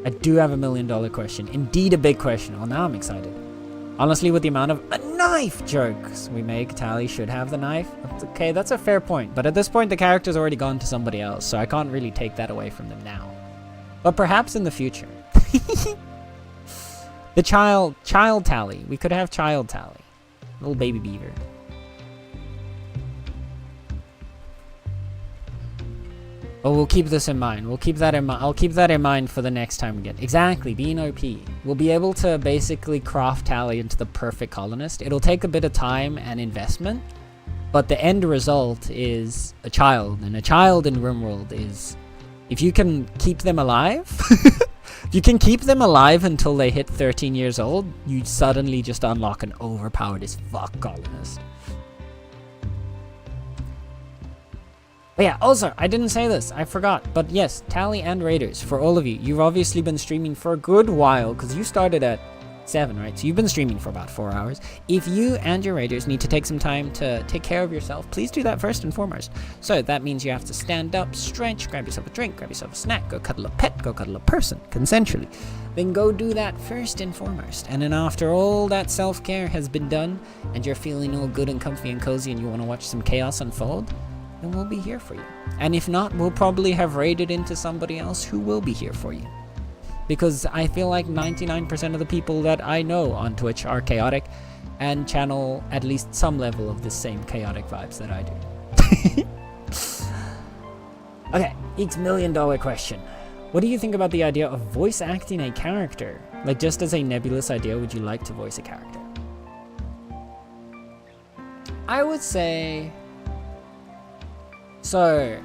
I do have $1 million question. Indeed a big question. Oh, now I'm excited. Honestly, with the amount of knife jokes we make, Tally should have the knife. Okay, that's a fair point. But at this point, the character's already gone to somebody else, so I can't really take that away from them now. But perhaps in the future. The child Tally. We could have child Tally. Little baby beaver. But we'll keep this in mind. We'll keep that in mind. I'll keep that in mind for the next time we get. Exactly, being OP. We'll be able to basically craft Tally into the perfect colonist. It'll take a bit of time and investment, but the end result is a child. And a child in RimWorld is, if you can keep them alive, if you can keep them alive until they hit 13 years old, you suddenly just unlock an overpowered as fuck colonist. But yeah, also, I didn't say this, I forgot, but yes, Tally and Raiders, for all of you, you've obviously been streaming for a good while, because you started at 7, right? So you've been streaming for about 4 hours. If you and your Raiders need to take some time to take care of yourself, please do that first and foremost. So that means you have to stand up, stretch, grab yourself a drink, grab yourself a snack, go cuddle a pet, go cuddle a person, consensually. Then go do that first and foremost. And then after all that self-care has been done, and you're feeling all good and comfy and cozy and you want to watch some chaos unfold, then we'll be here for you. And if not, we'll probably have raided into somebody else who will be here for you. because I feel like 99% of the people that I know on Twitch are chaotic and channel at least some level of the same chaotic vibes that I do. Okay, Eek's $1 million question. What do you think about the idea of voice acting a character? Like, just as a nebulous idea, would you like to voice a character? I would say... So...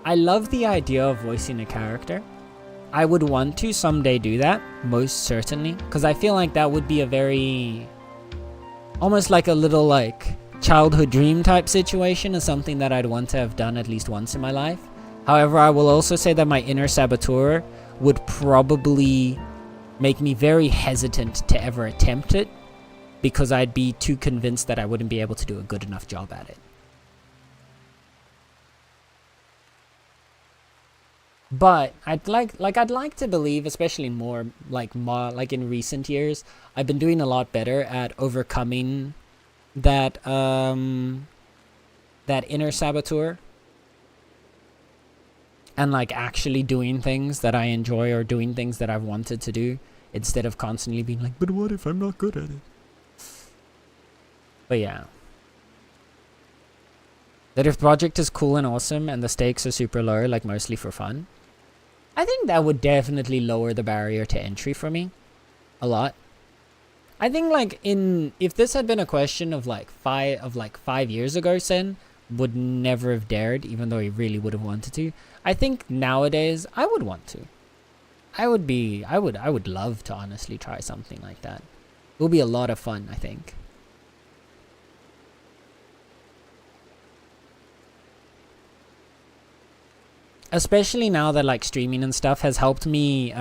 I love the idea of voicing a character. I would want to someday do that, most certainly. Because I feel like that would be a very... almost like a little, like, childhood dream type situation, is something that I'd want to have done at least once in my life. However, I will also say that my inner saboteur would probably make me very hesitant to ever attempt it, because I'd be too convinced that I wouldn't be able to do a good enough job at it. But I'd like to believe, especially more like in recent years, I've been doing a lot better at overcoming that that inner saboteur, and like actually doing things that I enjoy or doing things that I've wanted to do, instead of constantly being like, but what if I'm not good at it? But yeah. That if the project is cool and awesome and the stakes are super low, like mostly for fun, I think that would definitely lower the barrier to entry for me a lot. I think like if this had been a question of like 5 years ago, Sen would never have dared, even though he really would have wanted to. I think nowadays I would want to. I would love to honestly try something like that. It will be a lot of fun, I think. Especially now that like streaming and stuff has helped me,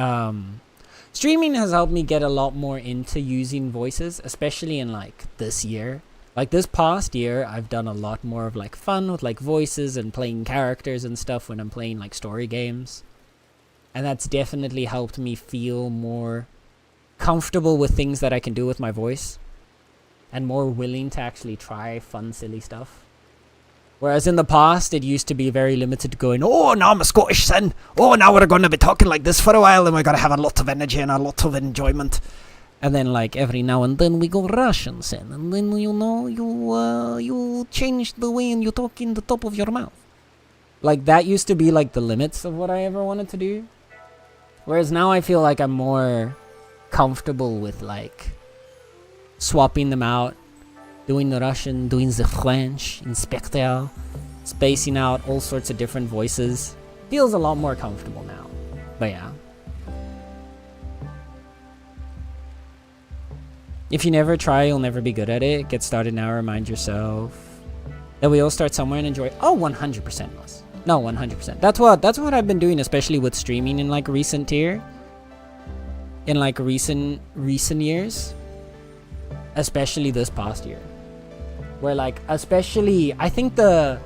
streaming has helped me get a lot more into using voices, especially in like this year. Like this past year, I've done a lot more of like fun with like voices and playing characters and stuff when I'm playing like story games. And that's definitely helped me feel more comfortable with things that I can do with my voice, and more willing to actually try fun, silly stuff. Whereas in the past, it used to be very limited to going, oh, now I'm a Scottish son. Oh, now we're going to be talking like this for a while, and we're going to have a lot of energy and a lot of enjoyment. And then, like, every now and then we go Russian, son. And then, you know, you change the way and you talk in the top of your mouth. Like, that used to be, like, the limits of what I ever wanted to do. Whereas now I feel like I'm more comfortable with, like, swapping them out. Doing the Russian, doing the French, Inspector, spacing out all sorts of different voices. Feels a lot more comfortable now. But yeah. If you never try, you'll never be good at it. Get started now, remind yourself that we all start somewhere and enjoy. Oh, 100% was. No, 100%. That's what I've been doing, especially with streaming in like recent years. Especially this past year. Where like, especially, I think the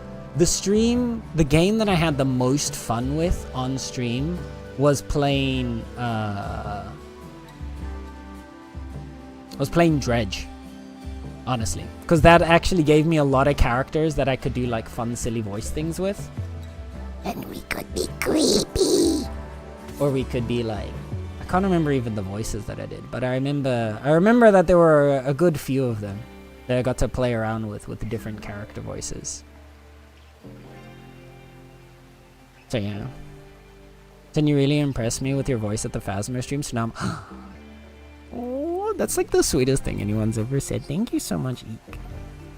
game that I had the most fun with on stream was playing Dredge, honestly, because that actually gave me a lot of characters that I could do like fun, silly voice things with, and we could be creepy, or we could be like, I can't remember even the voices that I did, but I remember that there were a good few of them that I got to play around with the different character voices. So yeah. Can you really impress me with your voice at the Phasma stream? So now I'm oh, that's like the sweetest thing anyone's ever said. Thank you so much, Eek.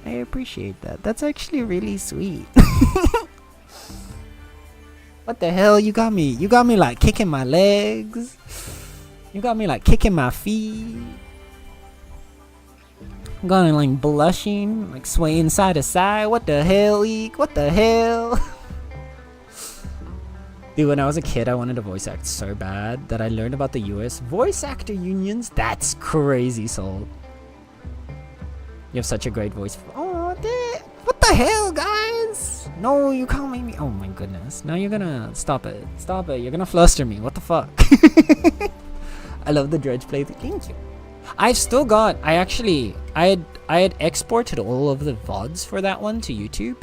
I appreciate that. That's actually really sweet. What the hell? You got me like kicking my legs. You got me like kicking my feet. I'm going like blushing, like swaying side to side. What the hell, Eek? What the hell? Dude, when I was a kid, I wanted to voice act so bad that I learned about the US voice actor unions. That's crazy, soul. You have such a great voice. Oh, what the hell, guys? No, you can't make me. Oh my goodness. Now you're gonna stop it. Stop it. You're gonna fluster me. What the fuck? I love the Dredge playthrough. Thank you. I've still got. I had exported all of the VODs for that one to YouTube.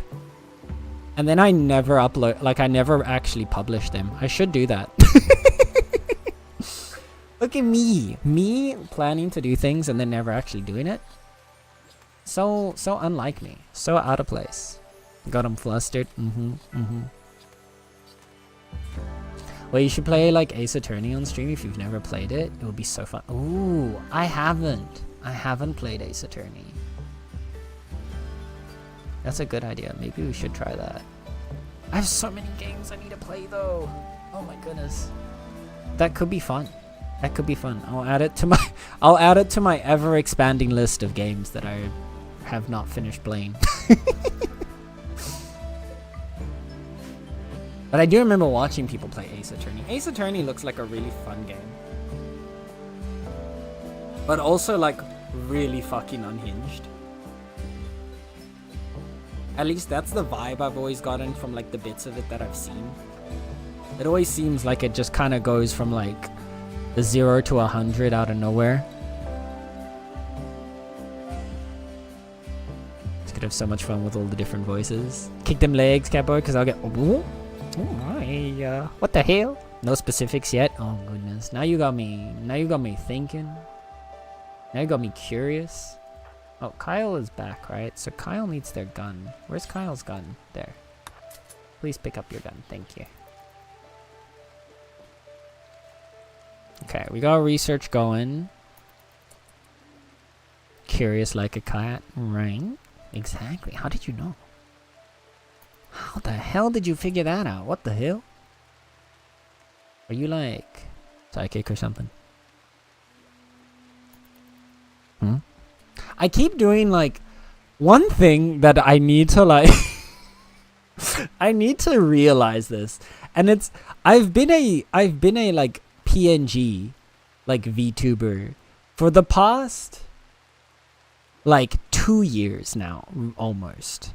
And then I never upload, like I never actually publish them. I should do that. Look at me. Me planning to do things and then never actually doing it. So unlike me. So out of place. Got him flustered. Well, you should play like Ace Attorney on stream if you've never played it. It would be so fun. Ooh, I haven't played Ace Attorney. That's a good idea. Maybe we should try that. I have so many games I need to play though. Oh my goodness. That could be fun. That could be fun. I'll add it to my ever expanding list of games that I have not finished playing. But I do remember watching people play Ace Attorney. Ace Attorney looks like a really fun game. But also like really fucking unhinged. At least that's the vibe I've always gotten from like the bits of it that I've seen. It always seems like it just kind of goes from like the 0 to 100 out of nowhere. It's gonna have so much fun with all the different voices. Kick them legs, Capo, because I'll get... Oh my, what the hell? No specifics yet? Oh goodness. Now you got me thinking. Now you got me curious. Oh, Kyle is back, right? So Kyle needs their gun. Where's Kyle's gun? There. Please pick up your gun. Thank you. Okay, we got research going. Curious like a cat, right? Exactly. How did you know? How the hell did you figure that out? What the hell? Are you like psychic or something? I keep doing like one thing that I need to like I need to realize this. And it's I've been a like PNG like VTuber for the past like 2 years now almost.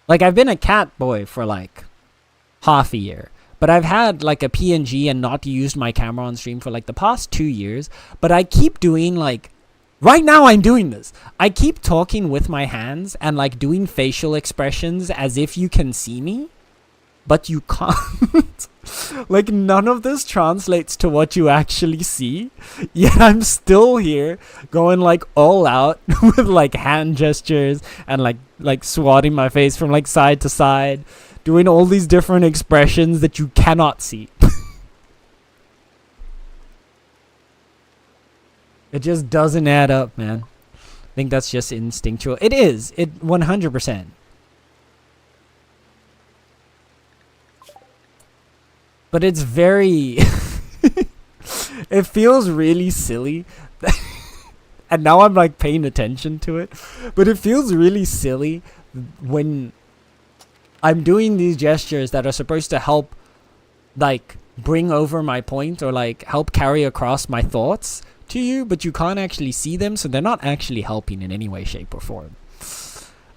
Like I've been a cat boy for like half a year, but I've had like a PNG and not used my camera on stream for like the past 2 years. But I keep doing like, right now I'm doing this. I keep talking with my hands and like doing facial expressions as if you can see me, but you can't. Like none of this translates to what you actually see. Yet I'm still here going like all out with like hand gestures and like swatting my face from like side to side, doing all these different expressions that you cannot see. It just doesn't add up, man. I think that's just instinctual. It is. It 100%. But it's very... it feels really silly. And now I'm like paying attention to it. But it feels really silly when I'm doing these gestures that are supposed to help like bring over my point or like help carry across my thoughts to you, but you can't actually see them, so they're not actually helping in any way, shape, or form.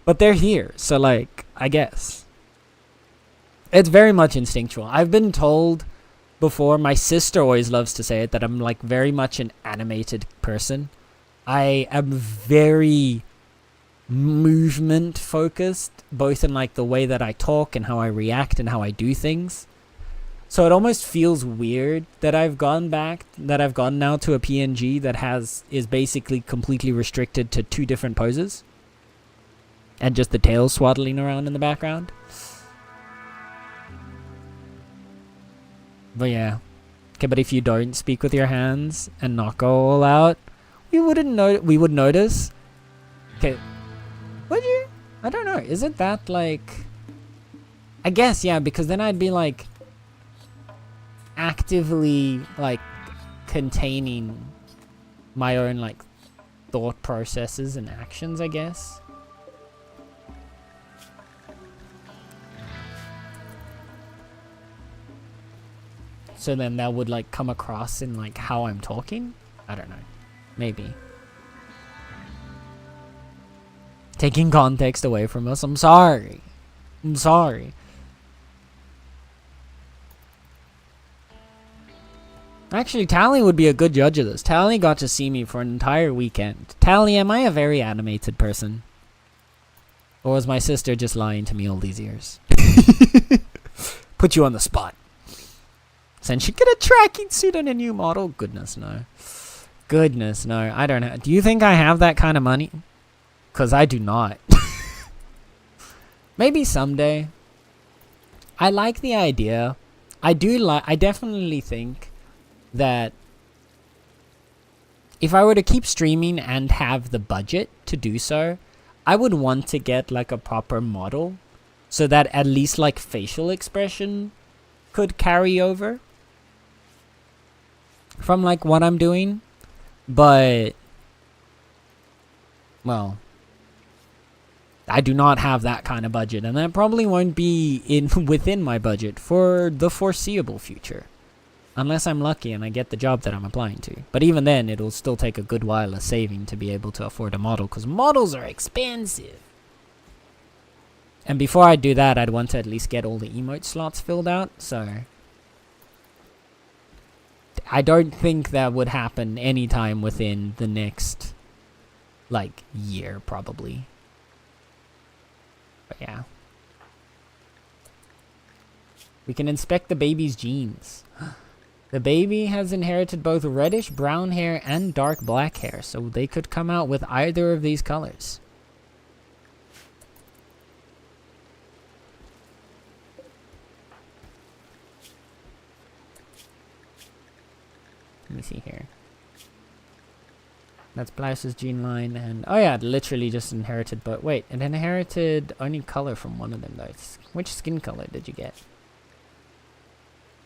But they're here, so like, I guess. It's very much instinctual. I've been told before, my sister always loves to say it, that I'm like very much an animated person. I am very movement focused, both in like the way that I talk and how I react and how I do things. So it almost feels weird that I've gone now to a PNG that is basically completely restricted to 2 different poses. And just the tail swaddling around in the background. But yeah. Okay, but if you don't speak with your hands and not go all out, we would notice. Okay. Would you? I don't know. Isn't that like... I guess, yeah, because then I'd be like... actively like containing my own like thought processes and actions, I guess. So then that would like come across in like how I'm talking. I don't know, maybe taking context away from us. I'm sorry. Actually, Tally would be a good judge of this. Tally got to see me for an entire weekend. Tally, am I a very animated person? Or was my sister just lying to me all these years? Put you on the spot. Since you get a tracking suit on a new model? Goodness, no. Goodness, no. I don't know. Do you think I have that kind of money? Because I do not. Maybe someday. I like the idea. I definitely think that if I were to keep streaming and have the budget to do so, I would want to get like a proper model so that at least like facial expression could carry over from like what I'm doing. But well, I do not have that kind of budget, and that probably won't be within my budget for the foreseeable future. Unless I'm lucky and I get the job that I'm applying to. But even then, it'll still take a good while of saving to be able to afford a model, because models are expensive. And before I do that, I'd want to at least get all the emote slots filled out, so I don't think that would happen anytime within the next, like, year, probably. But yeah. We can inspect the baby's genes. The baby has inherited both reddish brown hair and dark black hair, so they could come out with either of these colors. Let me see here. That's Blouse's gene line, and oh yeah, it literally just inherited, but wait, it inherited only color from one of them though. Which skin color did you get?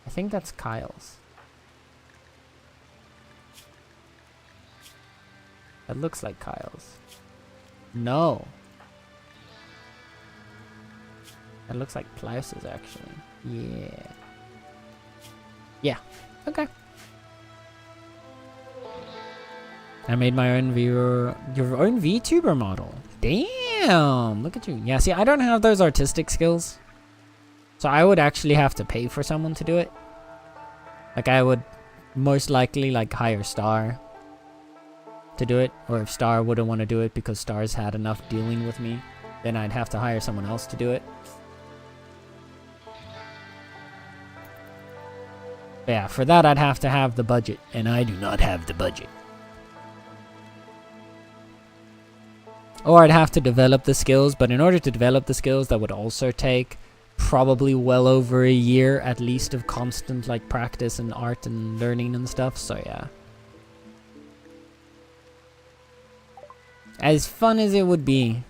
I think that's Kyle's. That looks like Kyle's. No. That looks like Plouse's actually. Yeah. Yeah. Okay. I made my own your own VTuber model. Damn, look at you. Yeah, see, I don't have those artistic skills. So I would actually have to pay for someone to do it. Like I would most likely like hire Star to do it. Or if Star wouldn't want to do it because Star's had enough dealing with me, then I'd have to hire someone else to do it. But yeah, for that I'd have to have the budget, and I do not have the budget. Or I'd have to develop the skills, but in order to develop the skills, that would also take probably well over a year at least of constant like practice and art and learning and stuff, so yeah. As fun as it would be,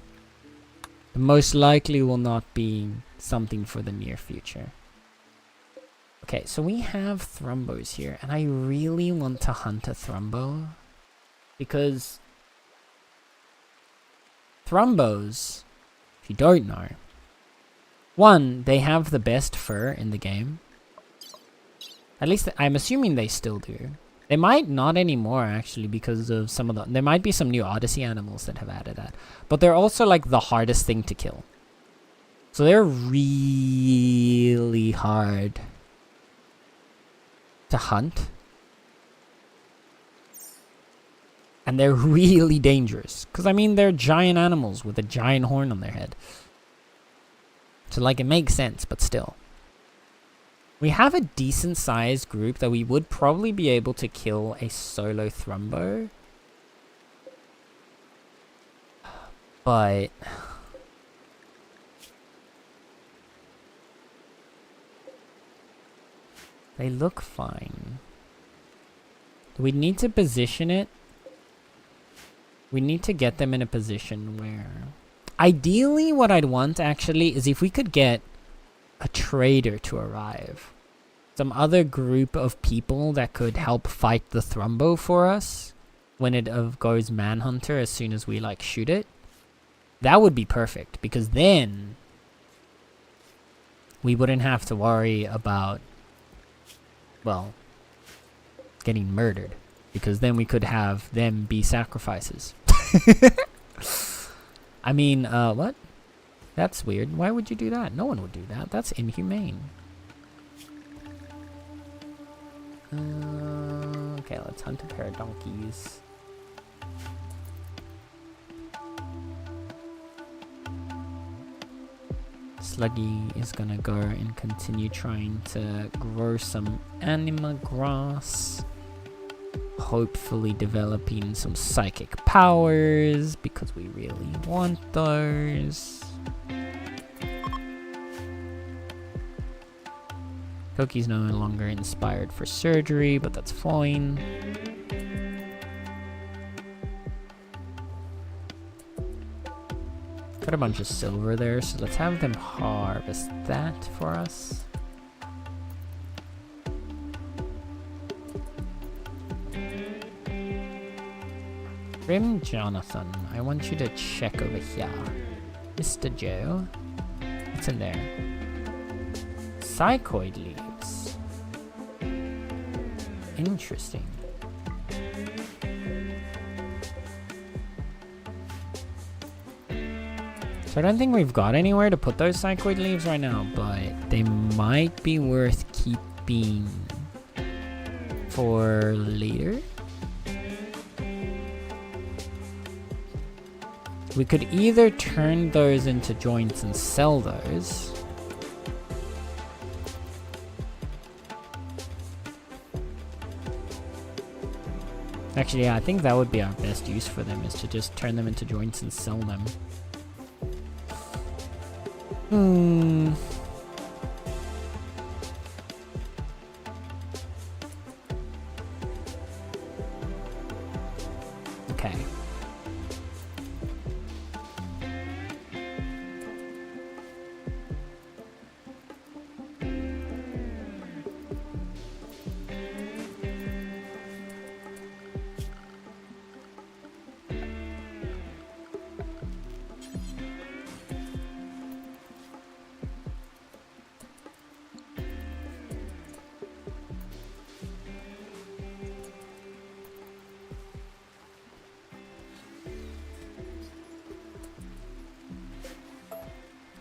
it most likely will not be something for the near future. Okay, so we have Thrumbos here, and I really want to hunt a Thrumbo because Thrumbos, if you don't know, one, they have the best fur in the game. At least I'm assuming they still do. They might not anymore actually because of some of the... There might be some new Odyssey animals that have added that. But they're also like the hardest thing to kill. So they're really hard to hunt. And they're really dangerous. Because, I mean, they're giant animals with a giant horn on their head. So, like, it makes sense, but still. We have a decent-sized group that we would probably be able to kill a solo Thrumbo. But... they look fine. We need to position it. We need to get them in a position where... Ideally, what I'd want, actually, is if we could get a trader to arrive. Some other group of people that could help fight the Thrumbo for us when it goes Manhunter as soon as we, like, shoot it. That would be perfect, because then we wouldn't have to worry about, well, getting murdered. Because then we could have them be sacrifices. I mean, what? That's weird. Why would you do that? No one would do that. That's inhumane. Okay, let's hunt a pair of donkeys. Sluggy is gonna go and continue trying to grow some anima grass. Hopefully developing some psychic powers because we really want those. Koki's no longer inspired for surgery, but that's fine. Got a bunch of silver there, so let's have them harvest that for us. Grim Jonathan, I want you to check over here. Mr. Joe, what's in there? Psychoid leaves. Interesting. So I don't think we've got anywhere to put those psychoid leaves right now, but they might be worth keeping for later. We could either turn those into joints and sell those. Actually, yeah, I think that would be our best use for them, is to just turn them into joints and sell them. Okay.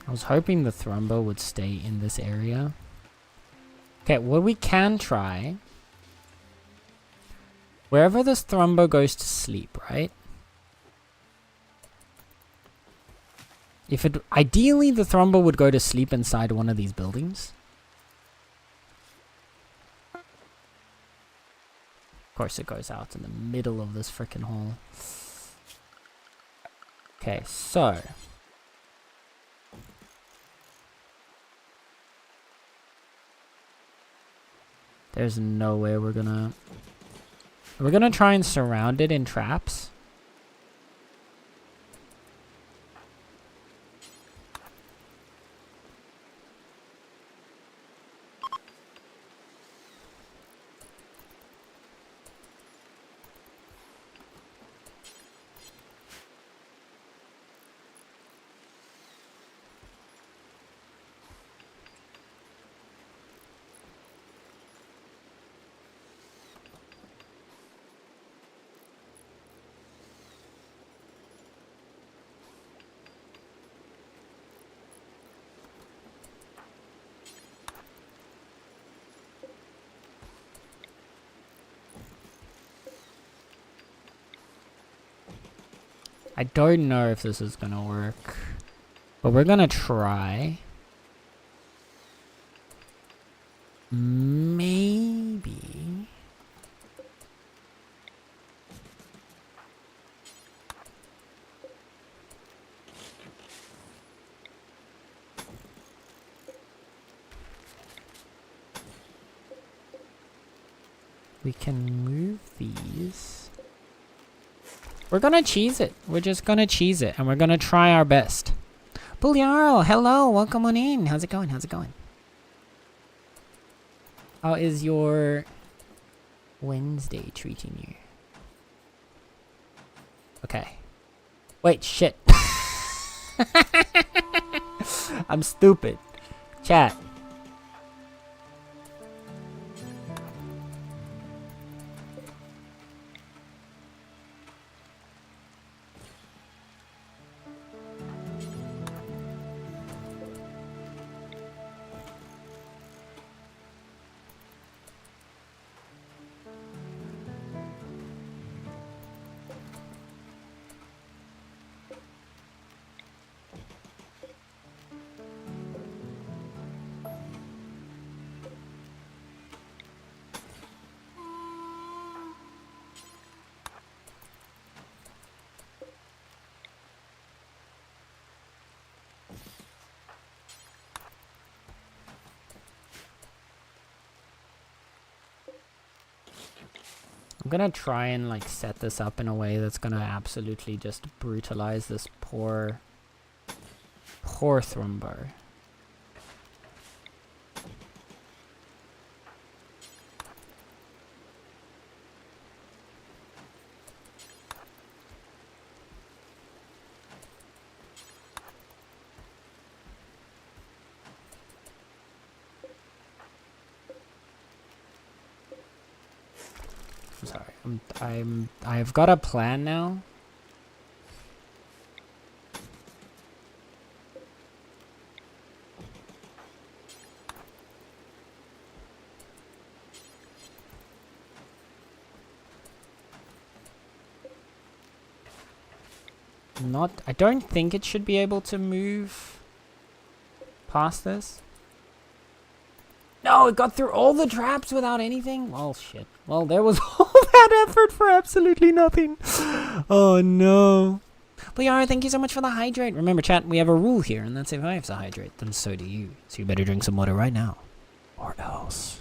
I was hoping the Thrumbo would stay in this area. Okay, what we can try... Wherever this Thrumbo goes to sleep, right? Ideally, the Thrumbo would go to sleep inside one of these buildings. Of course, it goes out in the middle of this frickin' hall. Okay, so... There's no way we're gonna try and surround it in traps. I don't know if this is gonna work, but we're gonna try. Maybe. We can move these. We're gonna cheese it. We're just gonna cheese it, and we're gonna try our best. Bulliarl, hello, welcome on in. How's it going? How's it going? How is your Wednesday treating you? Okay. Wait, shit. I'm stupid. Chat. I'm gonna try and like set this up in a way that's gonna absolutely just brutalize this poor Thrumbar. Sorry, I've got a plan now. I don't think it should be able to move past this. No, it got through all the traps without anything? Well, shit. Well, there was all that effort for absolutely nothing. Oh, no. But Yara, thank you so much for the hydrate. Remember, chat, we have a rule here, and that's if I have to hydrate, then so do you. So you better drink some water right now. Or else.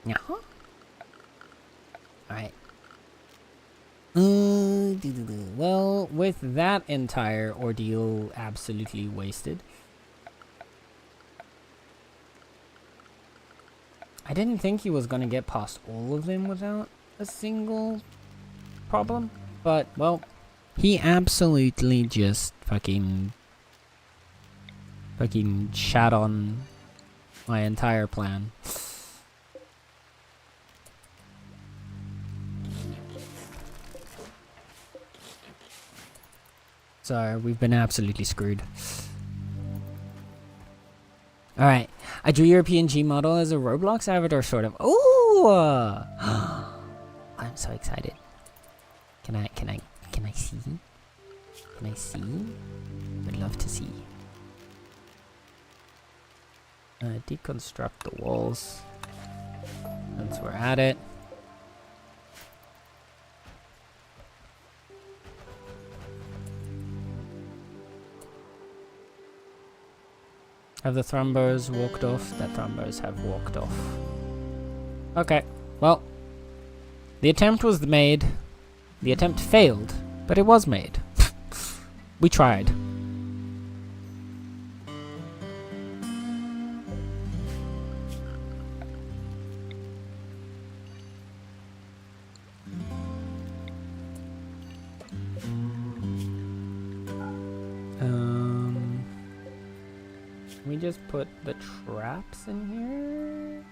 Yeah. Alright. Well, with that entire ordeal absolutely wasted, I didn't think he was gonna get past all of them without a single problem, but, well, he absolutely just fucking shat on my entire plan. So we've been absolutely screwed. Alright, I drew your PNG model as a Roblox avatar, sort of. Oh! I'm so excited. Can I see? Can I see? Would love to see. Deconstruct the walls. Since we're at it. Have the Thrumbers walked off? The Thrumbers have walked off. Okay, well, the attempt was made. The attempt failed, but it was made. We tried. We just put the traps in here.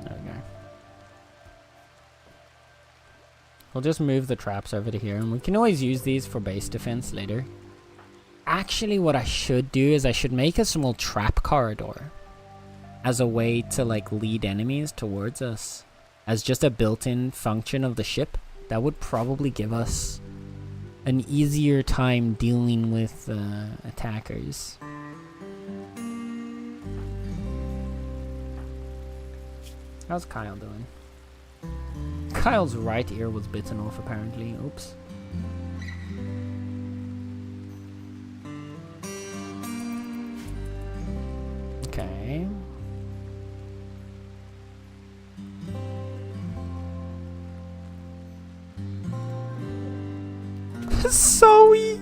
There we go. We'll just move the traps over to here, and we can always use these for base defense later. Actually, what I should do is I should make a small trap corridor as a way to like lead enemies towards us as just a built-in function of the ship. That would probably give us an easier time dealing with attackers. How's Kyle doing? Kyle's right ear was bitten off apparently. Oops. Okay. Zoe!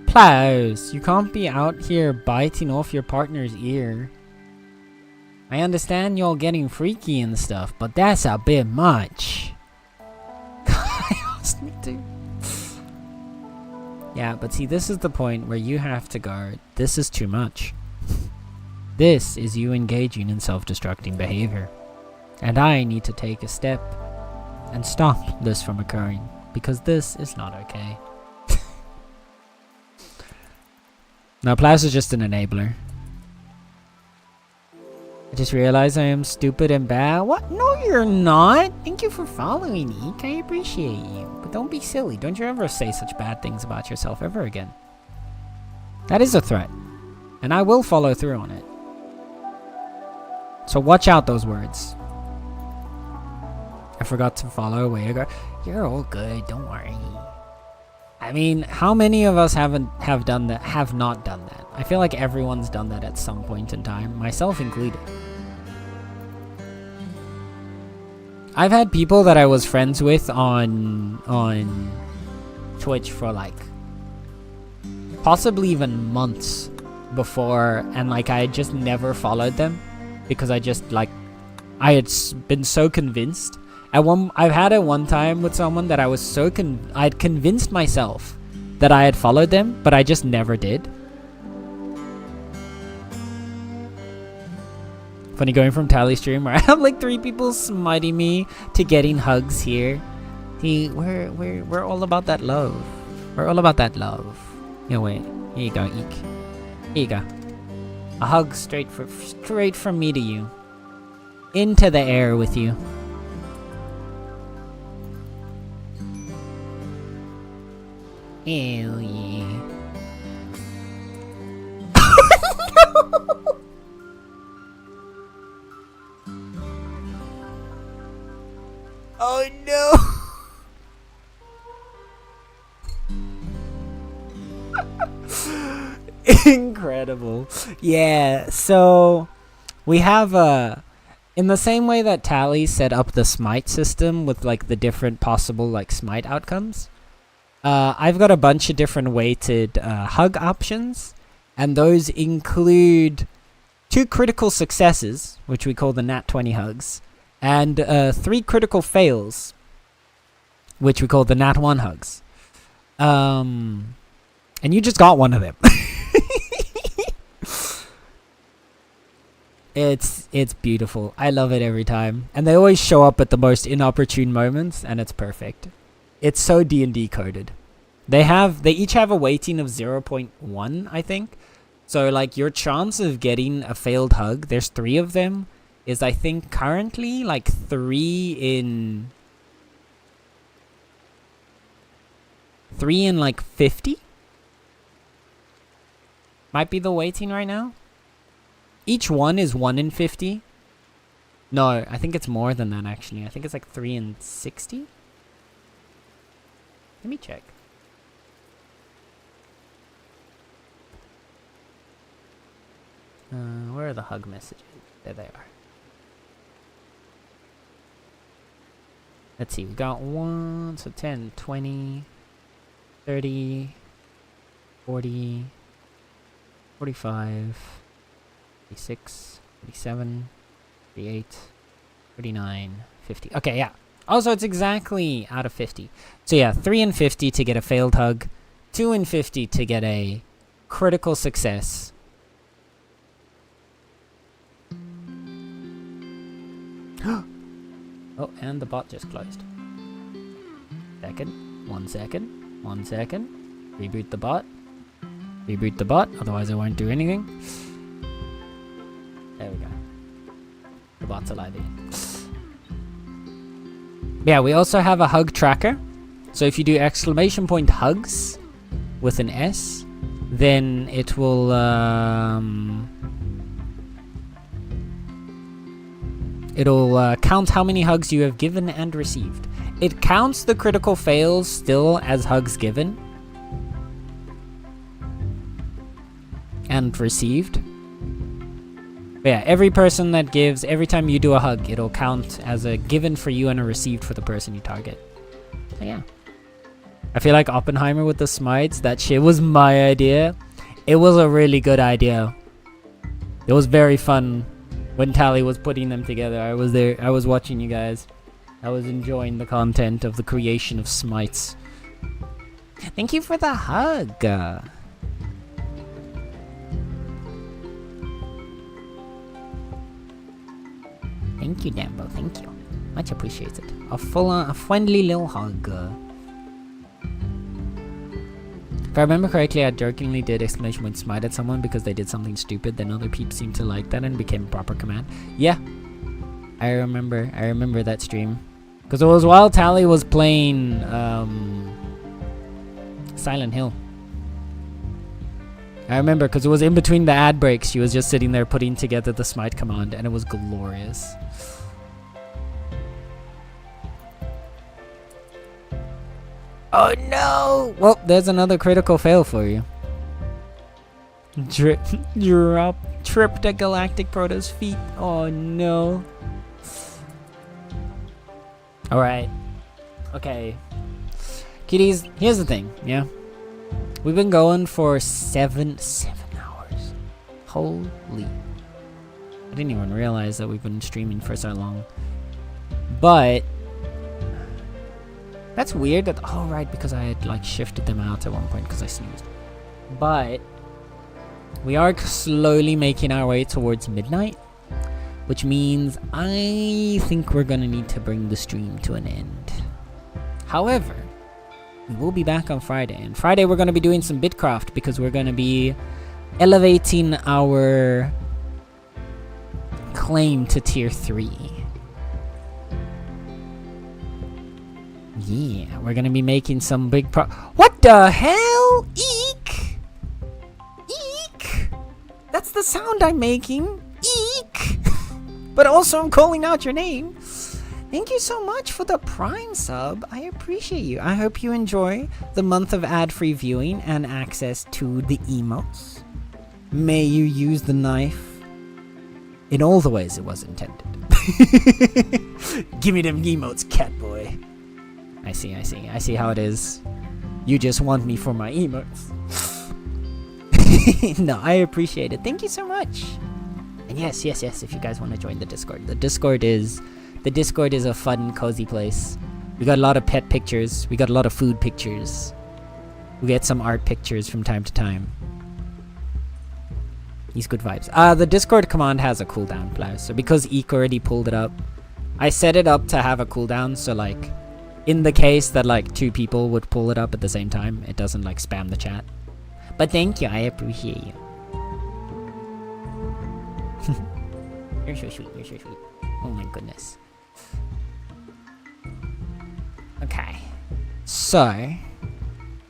Plows, you can't be out here biting off your partner's ear. I understand y'all getting freaky and stuff, but that's a bit much. I asked me to. Yeah, but see, this is the point where you have to go, this is too much. This is you engaging in self-destructing behavior. And I need to take a step and stop this from occurring, because this is not okay. Now, Plows is just an enabler. I just realized I am stupid and bad. What? No, you're not. Thank you for following, Eek. I appreciate you. But don't be silly. Don't you ever say such bad things about yourself ever again. That is a threat. And I will follow through on it. So watch out those words. I forgot to follow a way ago. You're all good, don't worry. I mean, how many of us have not done that? I feel like everyone's done that at some point in time, myself included. I've had people that I was friends with on Twitch for like possibly even months before, and like I just never followed them because I just like I had been so convinced. I've had it one time with someone that I was so I'd convinced myself that I had followed them, but I just never did. Funny going from Tally stream where I have like 3 people smiting me to getting hugs here. See, we're all about that love. We're all about that love. Here, wait. Here you go, Eek. Here you go. A hug straight from me to you. Into the air with you. Hell yeah. Oh no! Incredible. Yeah, so we have in the same way that Tally set up the smite system with like the different possible like smite outcomes, I've got a bunch of different weighted hug options, and those include 2 critical successes, which we call the Nat 20 hugs, and 3 critical fails, which we call the Nat 1 hugs. And you just got one of them. It's beautiful. I love it every time. And they always show up at the most inopportune moments, and it's perfect. It's so D&D coded. They each have a weighting of 0.1, I think. So like your chance of getting a failed hug, there's 3 of them, is I think currently like 3 in like 50. Might be the weighting right now. Each one is 1 in 50. No, I think it's more than that actually. I think it's like 3 in 60. Let me check. Where are the hug messages? There they are. Let's see, we got 1, so 10, 20, 30, 40, 45, 46, 47, 48, 49, 50. Okay, yeah. Also, it's exactly out of 50. So yeah, 3 in 50 to get a failed hug, 2 in 50 to get a critical success. Oh, and the bot just closed. One second. Reboot the bot, otherwise it won't do anything. There we go. The bot's alive again. Yeah, we also have a hug tracker. So if you do !hugs with an S, then it will it'll count how many hugs you have given and received. It counts the critical fails still as hugs given and received. But yeah, every person that gives, every time you do a hug, it'll count as a given for you and a received for the person you target. But yeah. I feel like Oppenheimer with the smites, that shit was my idea. It was a really good idea. It was very fun when Tally was putting them together. I was there, I was watching you guys. I was enjoying the content of the creation of smites. Thank you for the hug. Thank you, Dambo. Thank you. Much appreciated. A friendly little hug. If I remember correctly, I jokingly did ! smite at someone because they did something stupid. Then other peeps seemed to like that and became a proper command. Yeah, I remember that stream. Because it was while Tally was playing Silent Hill. I remember because it was in between the ad breaks. She was just sitting there putting together the smite command, and it was glorious. Oh no! Well, there's another critical fail for you. Trip the Galactic Proto's feet. Oh no. Alright. Okay. Kitties, here's the thing, yeah? We've been going for 7 hours. Holy. I didn't even realize that we've been streaming for so long. But that's weird that, oh right, because I had like shifted them out at one point because I snoozed. But we are slowly making our way towards midnight, which means I think we're gonna need to bring the stream to an end. However, we will be back on Friday, and Friday we're gonna be doing some Bitcraft because we're gonna be elevating our claim to tier 3. Yeah, we're gonna be making some big What the hell? Eek! Eek! That's the sound I'm making. Eek! But also I'm calling out your name. Thank you so much for the Prime sub. I appreciate you. I hope you enjoy the month of ad-free viewing and access to the emotes. May you use the knife in all the ways it was intended. Give me them emotes, cat boy. I see how it is. You just want me for my emotes. No, I appreciate it. Thank you so much. And yes, if you guys want to join the Discord. The Discord is a fun, cozy place. We got a lot of pet pictures. We got a lot of food pictures. We get some art pictures from time to time. These good vibes. The Discord command has a cooldown, Plow. So because Eek already pulled it up, I set it up to have a cooldown. So like, in the case that like 2 people would pull it up at the same time, it doesn't like spam the chat. But thank you, I appreciate you. You're so sweet, you're so sweet. Oh my goodness. Okay. So.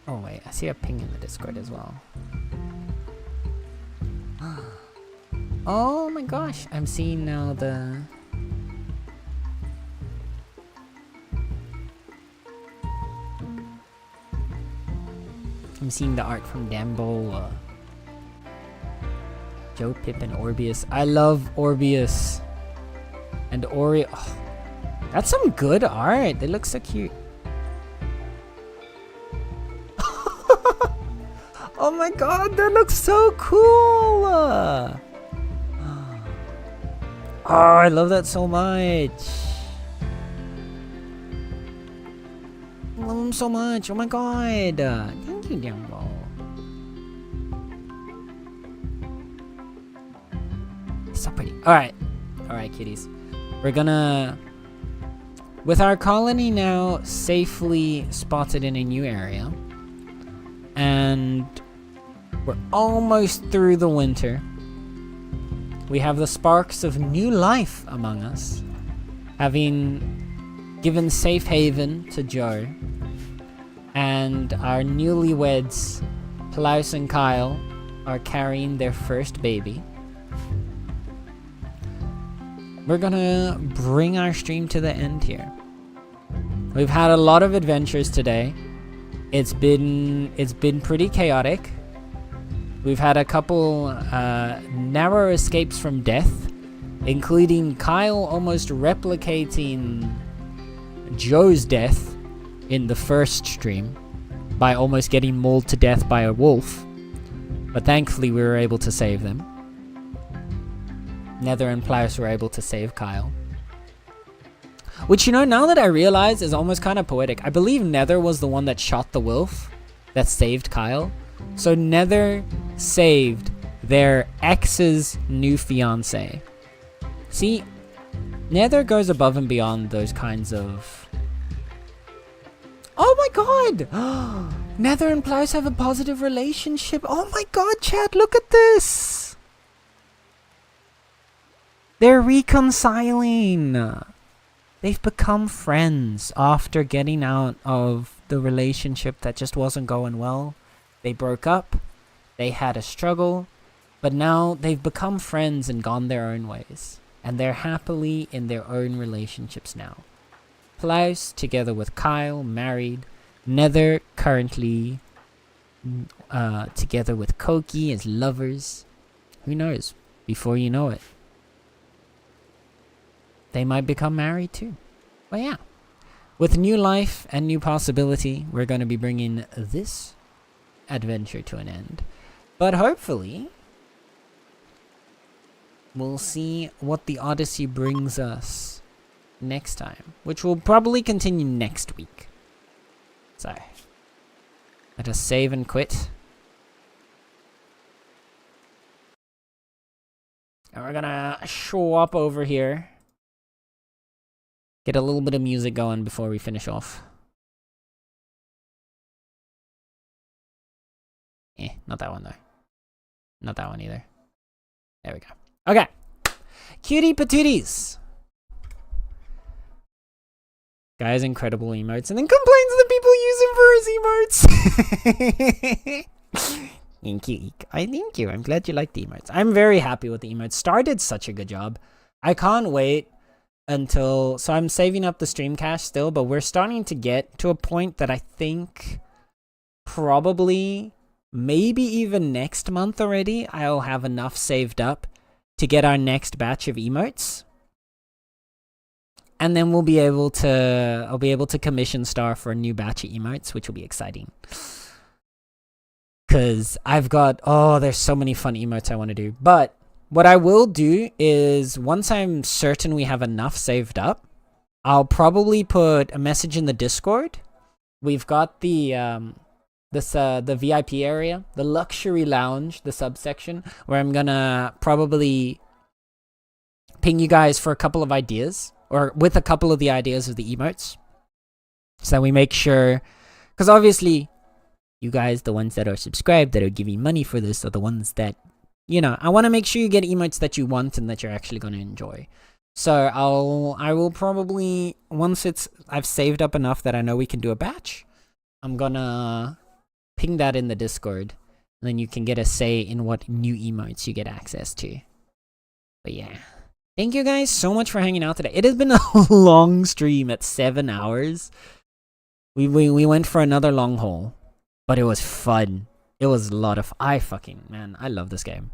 Oh wait, I see a ping in the Discord as well. Oh my gosh, I'm seeing now the... I'm seeing the art from Dambo, Joe, Pip, and Orbeus. I love Orbeus and Ori. Oh, that's some good art. They look so cute. Oh my god, that looks so cool. Oh, I love that so much. I love him so much. Oh my god. Thank you, Dumbo. It's so pretty. Alright, kitties. We're gonna... With our colony now safely spotted in a new area, and we're almost through the winter, we have the sparks of new life among us, having given safe haven to Joe, and our newlyweds, Klaus and Kyle, are carrying their first baby. We're gonna bring our stream to the end here. We've had a lot of adventures today. It's been pretty chaotic. We've had a couple narrow escapes from death, including Kyle almost replicating Joe's death in the first stream by almost getting mauled to death by a wolf. But thankfully we were able to save them. Nether and Plaus were able to save Kyle. Which, you know, now that I realize is almost kind of poetic. I believe Nether was the one that shot the wolf that saved Kyle. So Nether saved their ex's new fiance. See, Nether goes above and beyond those kinds of... Oh my god! Nether and Plaus have a positive relationship. Oh my god, chat, look at this! They're reconciling! They've become friends after getting out of the relationship that just wasn't going well. They broke up, they had a struggle, but now they've become friends and gone their own ways. And they're happily in their own relationships now. Plaus, together with Kyle, married. Nether currently together with Koki as lovers. Who knows? Before you know it, they might become married too. But yeah, with new life and new possibility, we're going to be bringing this adventure to an end. But hopefully, we'll see what the Odyssey brings us next time, which will probably continue next week. So, let us save and quit. And we're gonna show up over here. Get a little bit of music going before we finish off. Not that one though. Not that one either. There we go. Okay. Cutie patooties. Guy's incredible emotes and then complains that people use him for his emotes. Thank you. Thank you. I'm glad you like the emotes. I'm very happy with the emotes. Star did such a good job. I can't wait until... So I'm saving up the stream cash still, but we're starting to get to a point that I think probably, maybe even next month already, I'll have enough saved up to get our next batch of emotes. And then we'll be able to... I'll be able to commission Star for a new batch of emotes, which will be exciting. Because I've got... Oh, there's so many fun emotes I want to do. But what I will do is, once I'm certain we have enough saved up, I'll probably put a message in the Discord. We've got the the VIP area, the luxury lounge, the subsection, where I'm gonna probably ping you guys for a couple of ideas, or with a couple of the ideas of the emotes, so that we make sure, because obviously you guys, the ones that are subscribed, that are giving money for this, are the ones that, you know, I want to make sure you get emotes that you want and that you're actually going to enjoy. So I will probably, once I've saved up enough that I know we can do a batch, I'm gonna ping that in the Discord, and then you can get a say in what new emotes you get access to. But yeah, thank you guys so much for hanging out today. It has been a long stream at 7 hours. We went for another long haul, but it was fun. It was a lot of... Man, I love this game.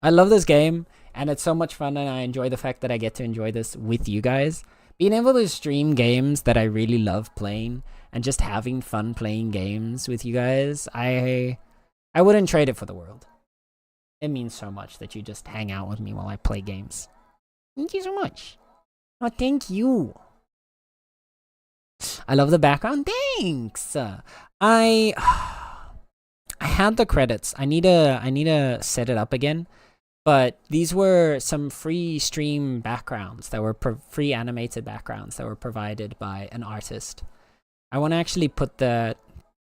I love this game, and it's so much fun, and I enjoy the fact that I get to enjoy this with you guys. Being able to stream games that I really love playing, and just having fun playing games with you guys, I wouldn't trade it for the world. It means so much that you just hang out with me while I play games. Thank you so much. Oh, thank you. I love the background. Thanks. I had the credits. I need to set it up again. But these were some free stream backgrounds that were free animated backgrounds that were provided by an artist. I want to actually put the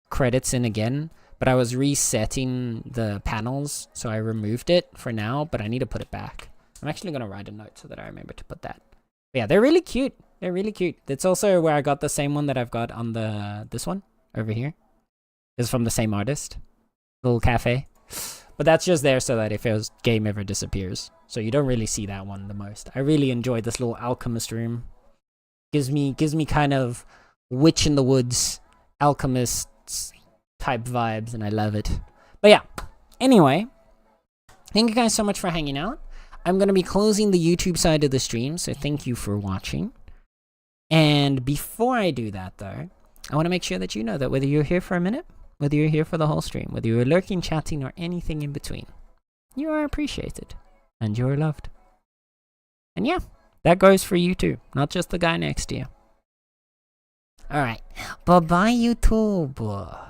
credits in again, but I was resetting the panels, so I removed it for now, but I need to put it back. I'm actually going to write a note so that I remember to put that. But yeah, they're really cute. They're really cute. It's also where I got the same one that I've got on this one over here. It's from the same artist. Little cafe. But that's just there so that if his game ever disappears. So you don't really see that one the most. I really enjoyed this little alchemist room. Gives me kind of witch in the woods, alchemist type vibes, and I love it. But yeah, anyway, thank you guys so much for hanging out. I'm going to be closing the YouTube side of the stream, so thank you for watching. And before I do that though, I want to make sure that you know that whether you're here for a minute, whether you're here for the whole stream, whether you're lurking, chatting, or anything in between, you are appreciated and you're loved. And yeah, that goes for you too, not just the guy next to you. Alright, bye-bye YouTube.